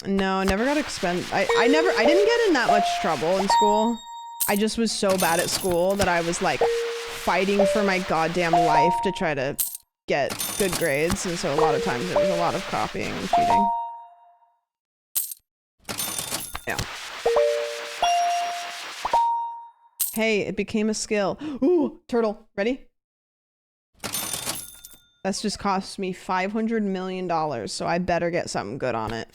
No, I never got I didn't get in that much trouble in school. I just was so bad at school that I was like fighting for my goddamn life to try to get good grades, and so a lot of times it was a lot of copying and cheating. Yeah. Hey, it became a skill. Ooh, turtle. Ready? That's just cost me $500 million, so I better get something good on it.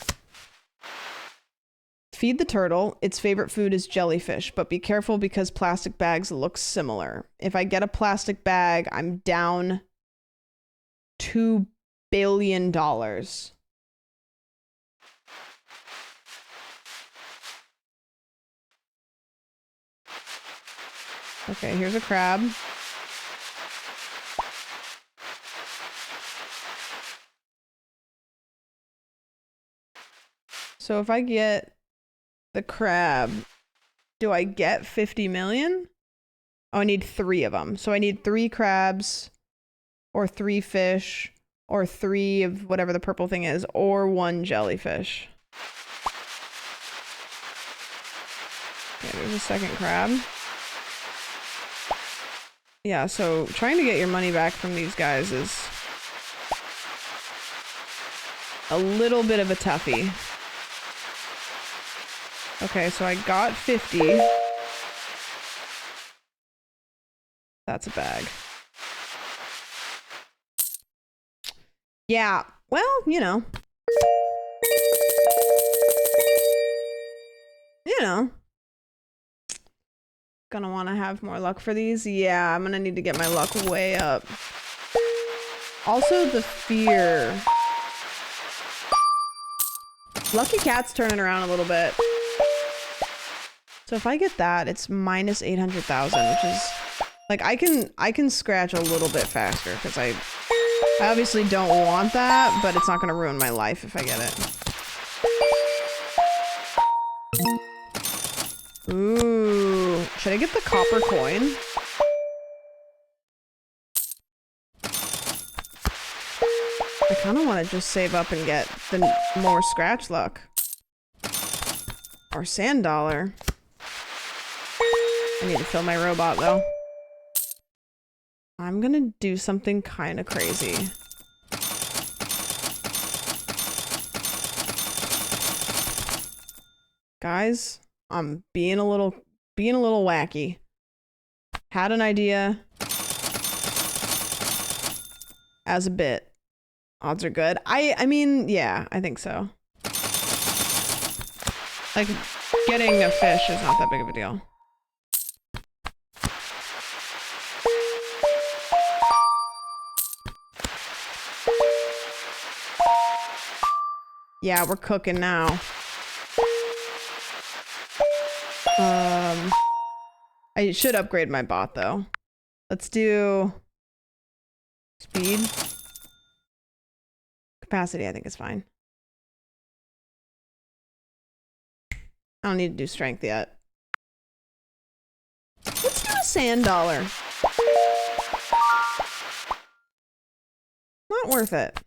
Feed the turtle. Its favorite food is jellyfish, but be careful because plastic bags look similar. If I get a plastic bag, I'm down $2 billion. Okay, here's a crab. So if I get the crab, do I get 50 million? Oh, I need 3 of them. So I need 3 crabs, or 3 fish, or 3 of whatever the purple thing is, or 1 jellyfish. Okay, there's a second crab. Yeah, so trying to get your money back from these guys is a little bit of a toughie. Okay, so I got 50. That's a bag. Yeah, well, you know. Gonna want to have more luck for these. Yeah, I'm gonna need to get my luck way up. Also, the fear. Lucky Cat's turning around a little bit. So if I get that, it's minus 800,000, which is like I can scratch a little bit faster because I obviously don't want that, but it's not gonna ruin my life if I get it. Ooh, should I get the copper coin? I kind of want to just save up and get the more scratch luck. Or sand dollar. I need to fill my robot though. I'm gonna do something kind of crazy. Guys, I'm being a little wacky. Had an idea. As a bit. Odds are good. I mean, yeah, I think so. Like, getting a fish is not that big of a deal. Yeah, we're cooking now. I should upgrade my bot though. Let's do speed. Capacity, I think is fine. I don't need to do strength yet. Let's do a sand dollar. Not worth it.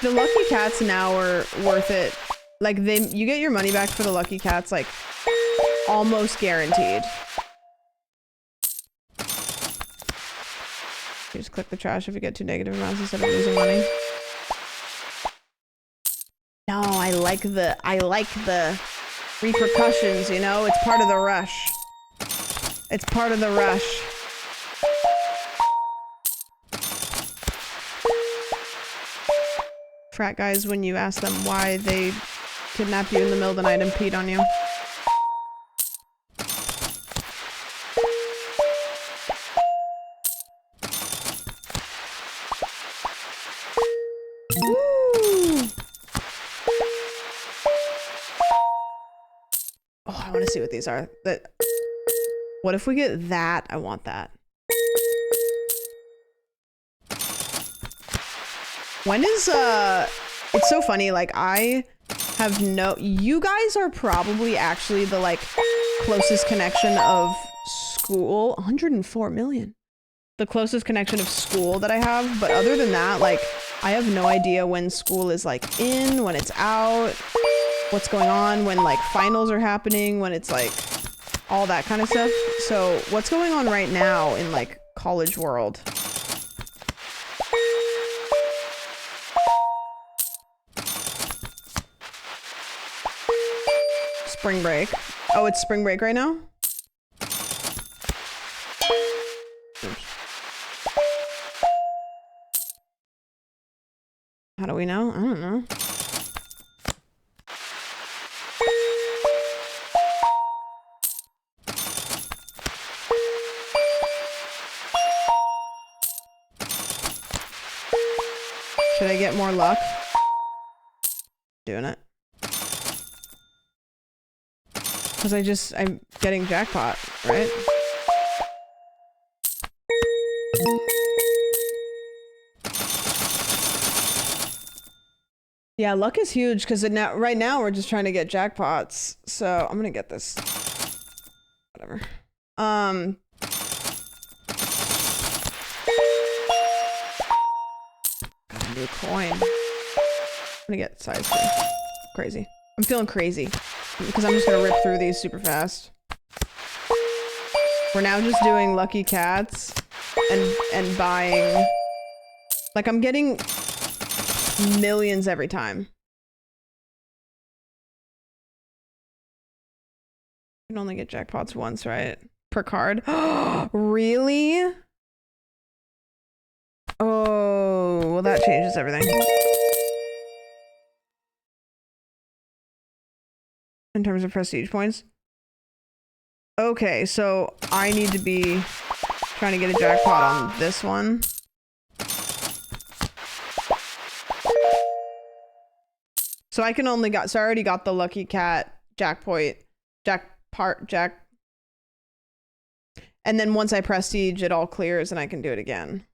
The Lucky Cats now are worth it. Like you get your money back for the Lucky Cats like almost guaranteed. You just click the trash if you get 2 negative amounts instead of losing money. No, I like the repercussions, you know? It's part of the rush. It's part of the rush. Frat guys, when you ask them why they kidnapped you in the middle of the night and peed on you. Oh, I want to see what these are. What if we get that? I want that. When is, it's so funny, like, I have you guys are probably actually the, like, closest connection of school. 104 million. The closest connection of school that I have, but other than that, like, I have no idea when school is, like, in, when it's out, what's going on, when, like, finals are happening, when it's, like, all that kind of stuff. So, what's going on right now in, like, college world? Spring break. Oh, it's spring break right now? Oops. How do we know? I don't know. Should I get more luck? Doing it. Because I'm getting jackpot, right? Yeah, luck is huge because now, right now we're just trying to get jackpots. So I'm gonna get this. Whatever. New coin. I'm gonna get size 2. Crazy. I'm feeling crazy because I'm just gonna rip through these super fast. We're now just doing lucky cats and buying. Like I'm getting millions every time. You can only get jackpots once, right? Per card. Really? Oh, well that changes everything. In terms of prestige points. Okay, so I need to be trying to get a jackpot on this one. So I can only got, so I already got the lucky cat jackpot, and then once I prestige, it all clears and I can do it again.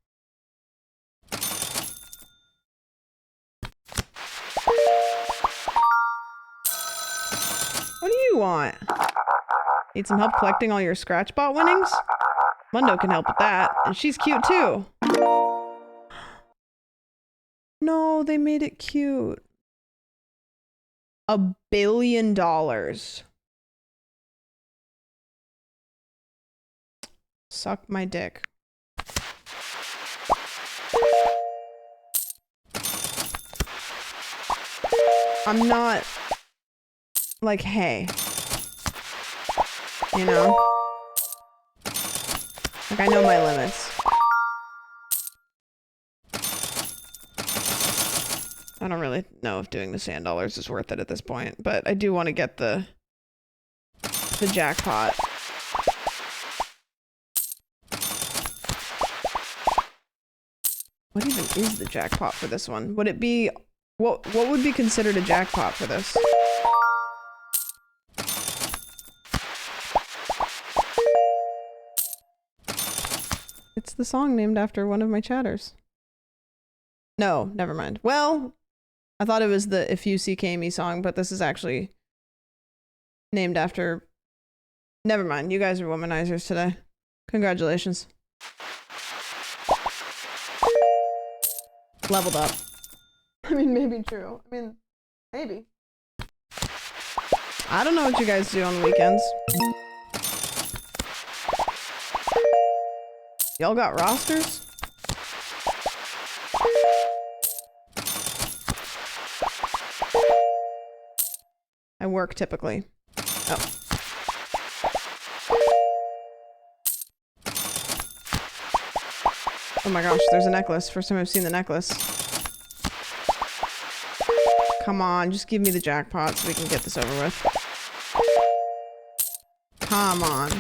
What do you want? Need some help collecting all your Scratchbot winnings? Mundo can help with that, and she's cute too. No, they made it cute. $1 billion. Suck my dick. I'm not like, hey, you know? Like, I know my limits. I don't really know if doing the sand dollars is worth it at this point, but I do want to get the jackpot. What even is the jackpot for this one? Would it be what would be considered a jackpot for this? It's the song named after one of my chatters. No, never mind. Well, I thought it was the If You See Me song, but this is actually named after... Never mind. You guys are womanizers today. Congratulations. Leveled up. I mean, maybe true. I mean, maybe. I don't know what you guys do on the weekends. Y'all got rosters? I work typically. Oh. Oh my gosh, there's a necklace. First time I've seen the necklace. Come on, just give me the jackpot so we can get this over with. Come on.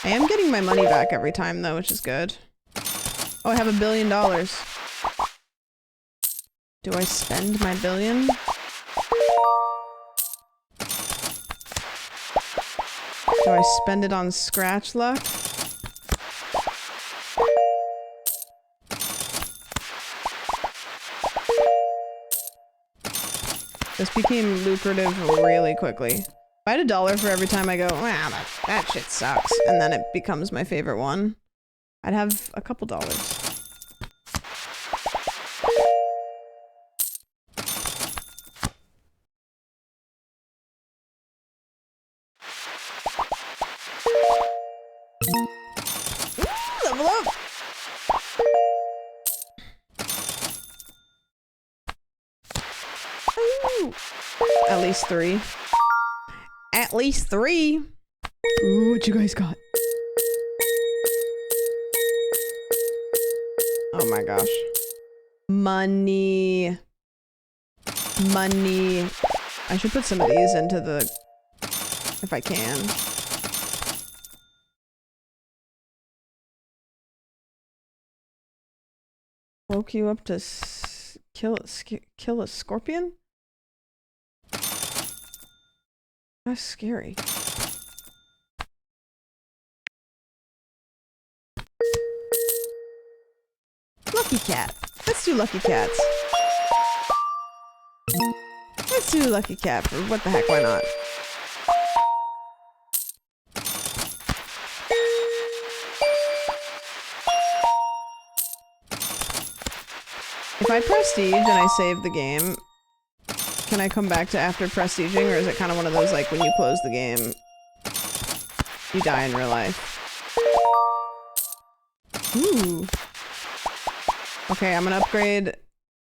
I am getting my money back every time though, which is good. Oh, I have $1 billion. Do I spend my billion? Do I spend it on scratch luck? This became lucrative really quickly. If I had $1 for every time I go, wow, that shit sucks, and then it becomes my favorite one, I'd have a couple dollars. Level up! Ooh. At least 3. At least 3. Ooh, what you guys got? Oh my gosh. Money. Money. I should put some of these into the... if I can. Woke you up to kill a scorpion? That's scary. Lucky cat. Let's do lucky cats. Let's do Lucky Cat for what the heck, why not? If I prestige and I save the game, can I come back to after prestiging, or is it kind of one of those like when you close the game, you die in real life? Ooh. Okay, I'm gonna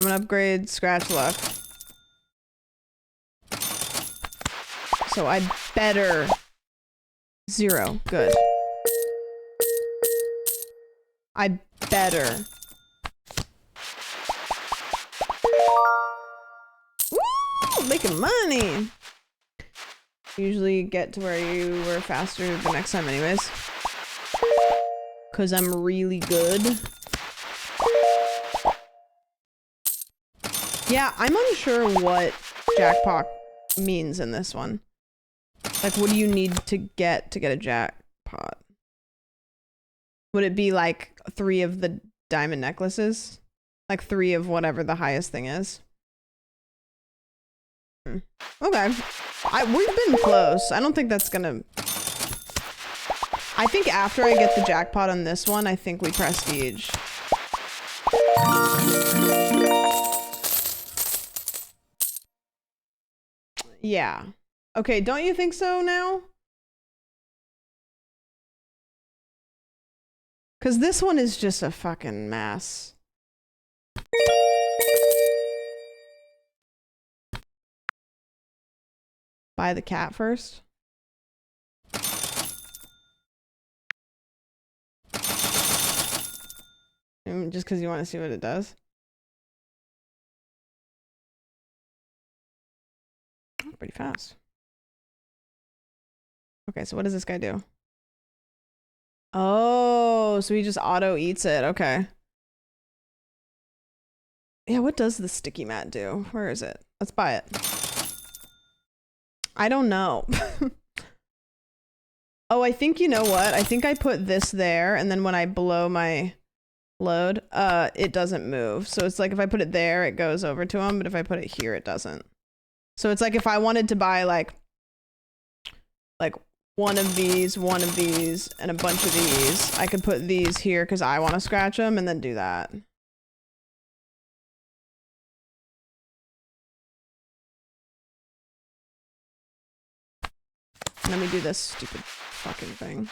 upgrade Scratch Luck. So I better 0. Good. I better. Woo! Making money! Usually get to where you were faster the next time anyways. Cause I'm really good. Yeah, I'm unsure what jackpot means in this one. Like, what do you need to get a jackpot? Would it be like 3 of the diamond necklaces? Like 3 of whatever the highest thing is? Okay. We've been close. I don't think that's gonna... I think after I get the jackpot on this one, I think we prestige. Yeah. Okay, don't you think so now? Because this one is just a fucking mess. Buy the cat first. Just because you want to see what it does. Oh, pretty fast. Okay, so what does this guy do? Oh, so he just auto eats it. Okay. Yeah, what does the sticky mat do? Where is it? Let's buy it. I don't know. Oh, I think you know what? I think I put this there, and then when I blow my load, it doesn't move. So it's like if I put it there, it goes over to him, but if I put it here, it doesn't. So it's like if I wanted to buy like one of these, and a bunch of these, I could put these here because I want to scratch them and then do that. And then we do this stupid fucking thing.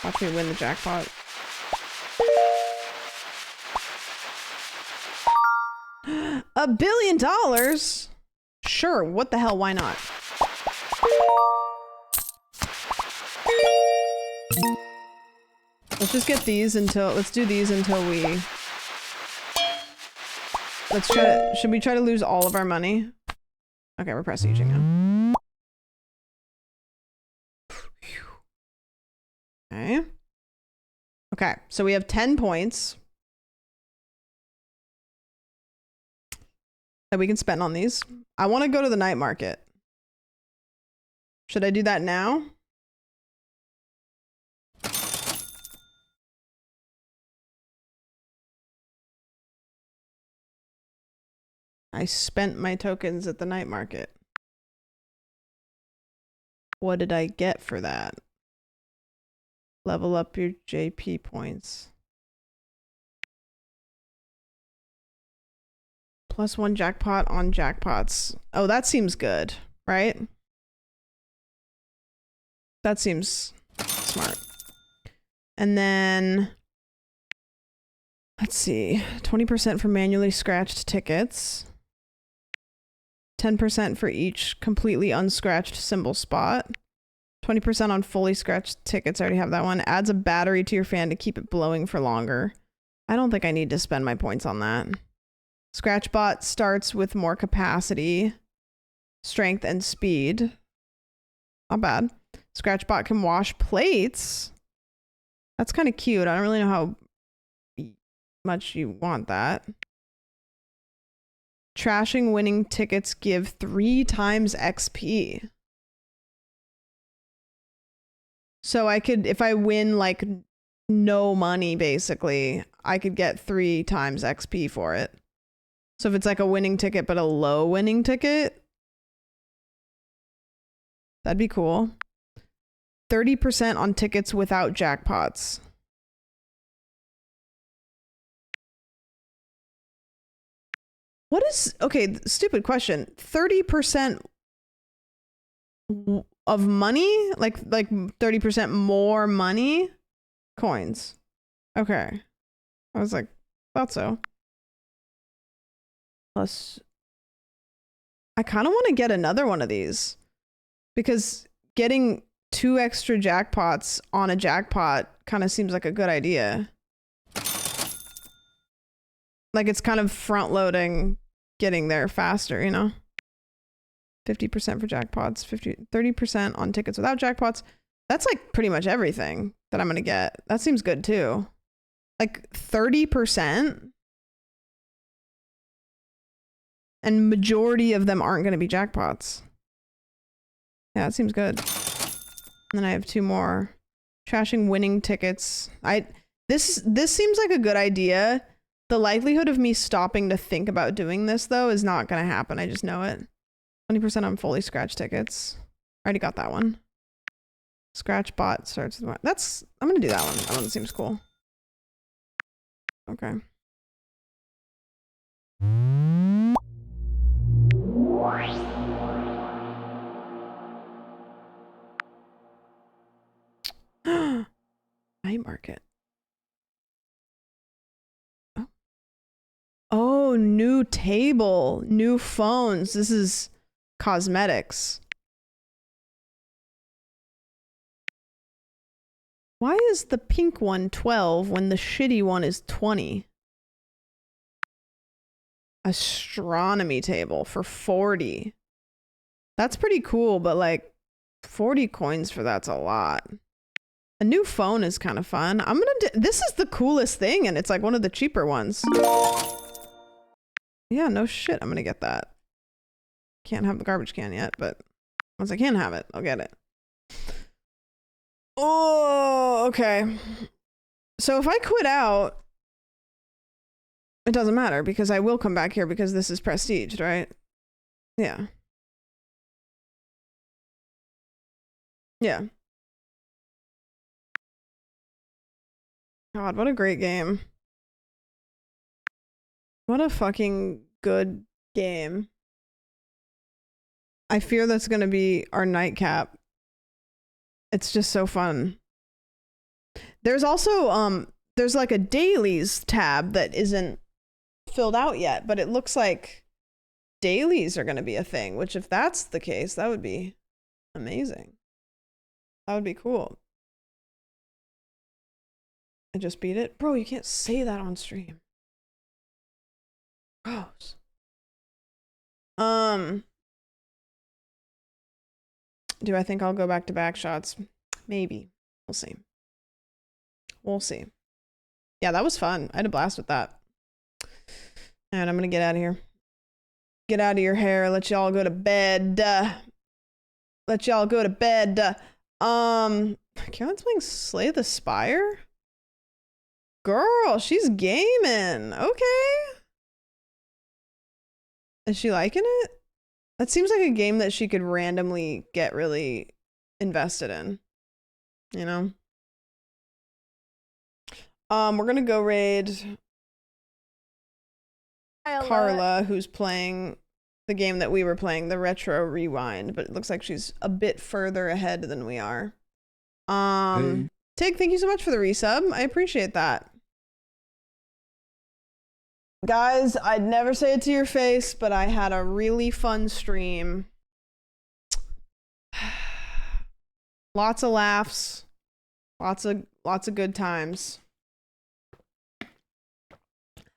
Watch me win the jackpot. $1 billion? Sure, what the hell, why not? Let's just get these until, let's do these until we, let's try to, should we try to lose all of our money? Okay, we're prestiging now. Okay. Okay, so we have 10 points that we can spend on these. I want to go to the night market. Should I do that now? I spent my tokens at the night market. What did I get for that? Level up your JP points. +1 jackpot on jackpots. Oh, that seems good, right? That seems smart. And then, let's see, 20% for manually scratched tickets. 10% for each completely unscratched symbol spot. 20% on fully scratched tickets. I already have that one. Adds a battery to your fan to keep it blowing for longer. I don't think I need to spend my points on that. Scratchbot starts with more capacity, strength, and speed. Not bad. Scratchbot can wash plates. That's kind of cute. I don't really know how much you want that. Trashing winning tickets give 3 times XP. So I could, if I win like no money, basically, I could get 3 times XP for it. So if it's like a winning ticket, but a low winning ticket, that'd be cool. 30% on tickets without jackpots. What is, okay, stupid question. 30% of money? Like 30% more money? Coins. Okay. I was like, thought so. Plus, I kind of want to get another one of these because getting 2 extra jackpots on a jackpot kind of seems like a good idea. Like it's kind of front loading getting there faster, you know? 50% for jackpots, 30% on tickets without jackpots. That's like pretty much everything that I'm going to get. That seems good too. Like 30%. And majority of them aren't going to be jackpots. Yeah, it seems good. And then I have 2 more. Trashing winning tickets. This seems like a good idea. The likelihood of me stopping to think about doing this though is not going to happen. I just know it. 20% on fully scratch tickets. I already got that one. Scratch bot starts with that's I'm going to do that one. That one seems cool. Okay. Night market. Oh, new table, new phones. This is cosmetics. Why is the pink one 12 when the shitty one is 20? Astronomy table for 40. That's pretty cool, but like 40 coins for that's a lot. A new phone is kind of fun. I'm gonna do, this is the coolest thing and it's like one of the cheaper ones. Yeah, no shit, I'm gonna get that. Can't have the garbage can yet, but once I can have it, I'll get it. Oh, okay. So if I quit out, it doesn't matter because I will come back here because this is prestiged, right? Yeah. Yeah. God, what a great game. What a fucking good game. I fear that's going to be our nightcap. It's just so fun. There's also, there's like a dailies tab that isn't filled out yet, but it looks like dailies are going to be a thing, which if that's the case, that would be amazing. That would be cool. I just beat it. Bro, you can't say that on stream. Gross. Do I think I'll go back to back shots? Maybe. We'll see. We'll see. Yeah, that was fun. I had a blast with that. And I'm gonna get out of here. Get out of your hair. Let y'all go to bed. Let y'all go to bed. Carolyn's playing Slay the Spire? Girl, she's gaming. Okay. Is she liking it? That seems like a game that she could randomly get really invested in. You know? We're gonna go raid Carla, who's playing the game that we were playing, the Retro Rewind, but it looks like she's a bit further ahead than we are. Hey. Tig, thank you so much for the resub. I appreciate that. Guys, I'd never say it to your face, but I had a really fun stream. Lots of laughs. Lots of good times.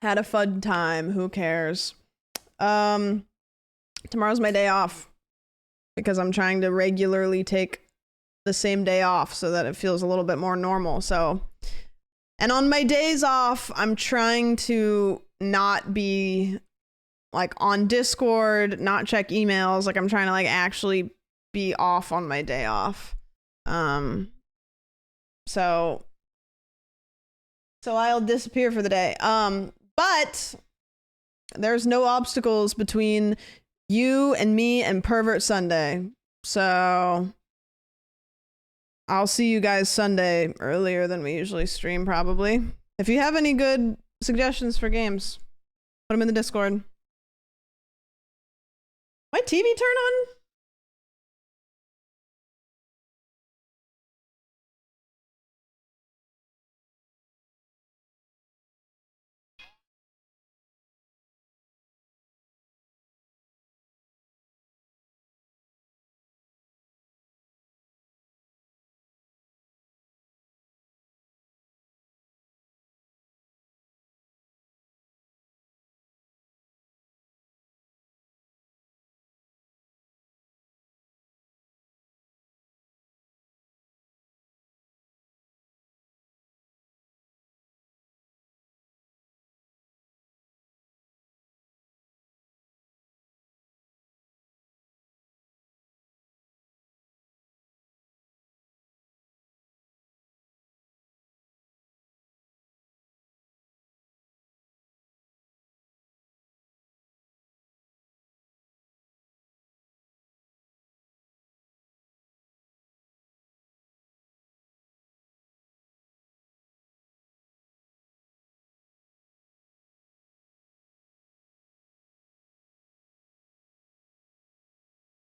Had a fun time. Who cares? Tomorrow's my day off because I'm trying to regularly take the same day off so that it feels a little bit more normal. So, and on my days off, I'm trying to not be like on Discord, not check emails. Like I'm trying to like actually be off on my day off. So I'll disappear for the day. But There's no obstacles between you and me and Pervert Sunday. So I'll see you guys Sunday earlier than we usually stream, probably. If you have any good suggestions for games, put them in the Discord. My TV turn on?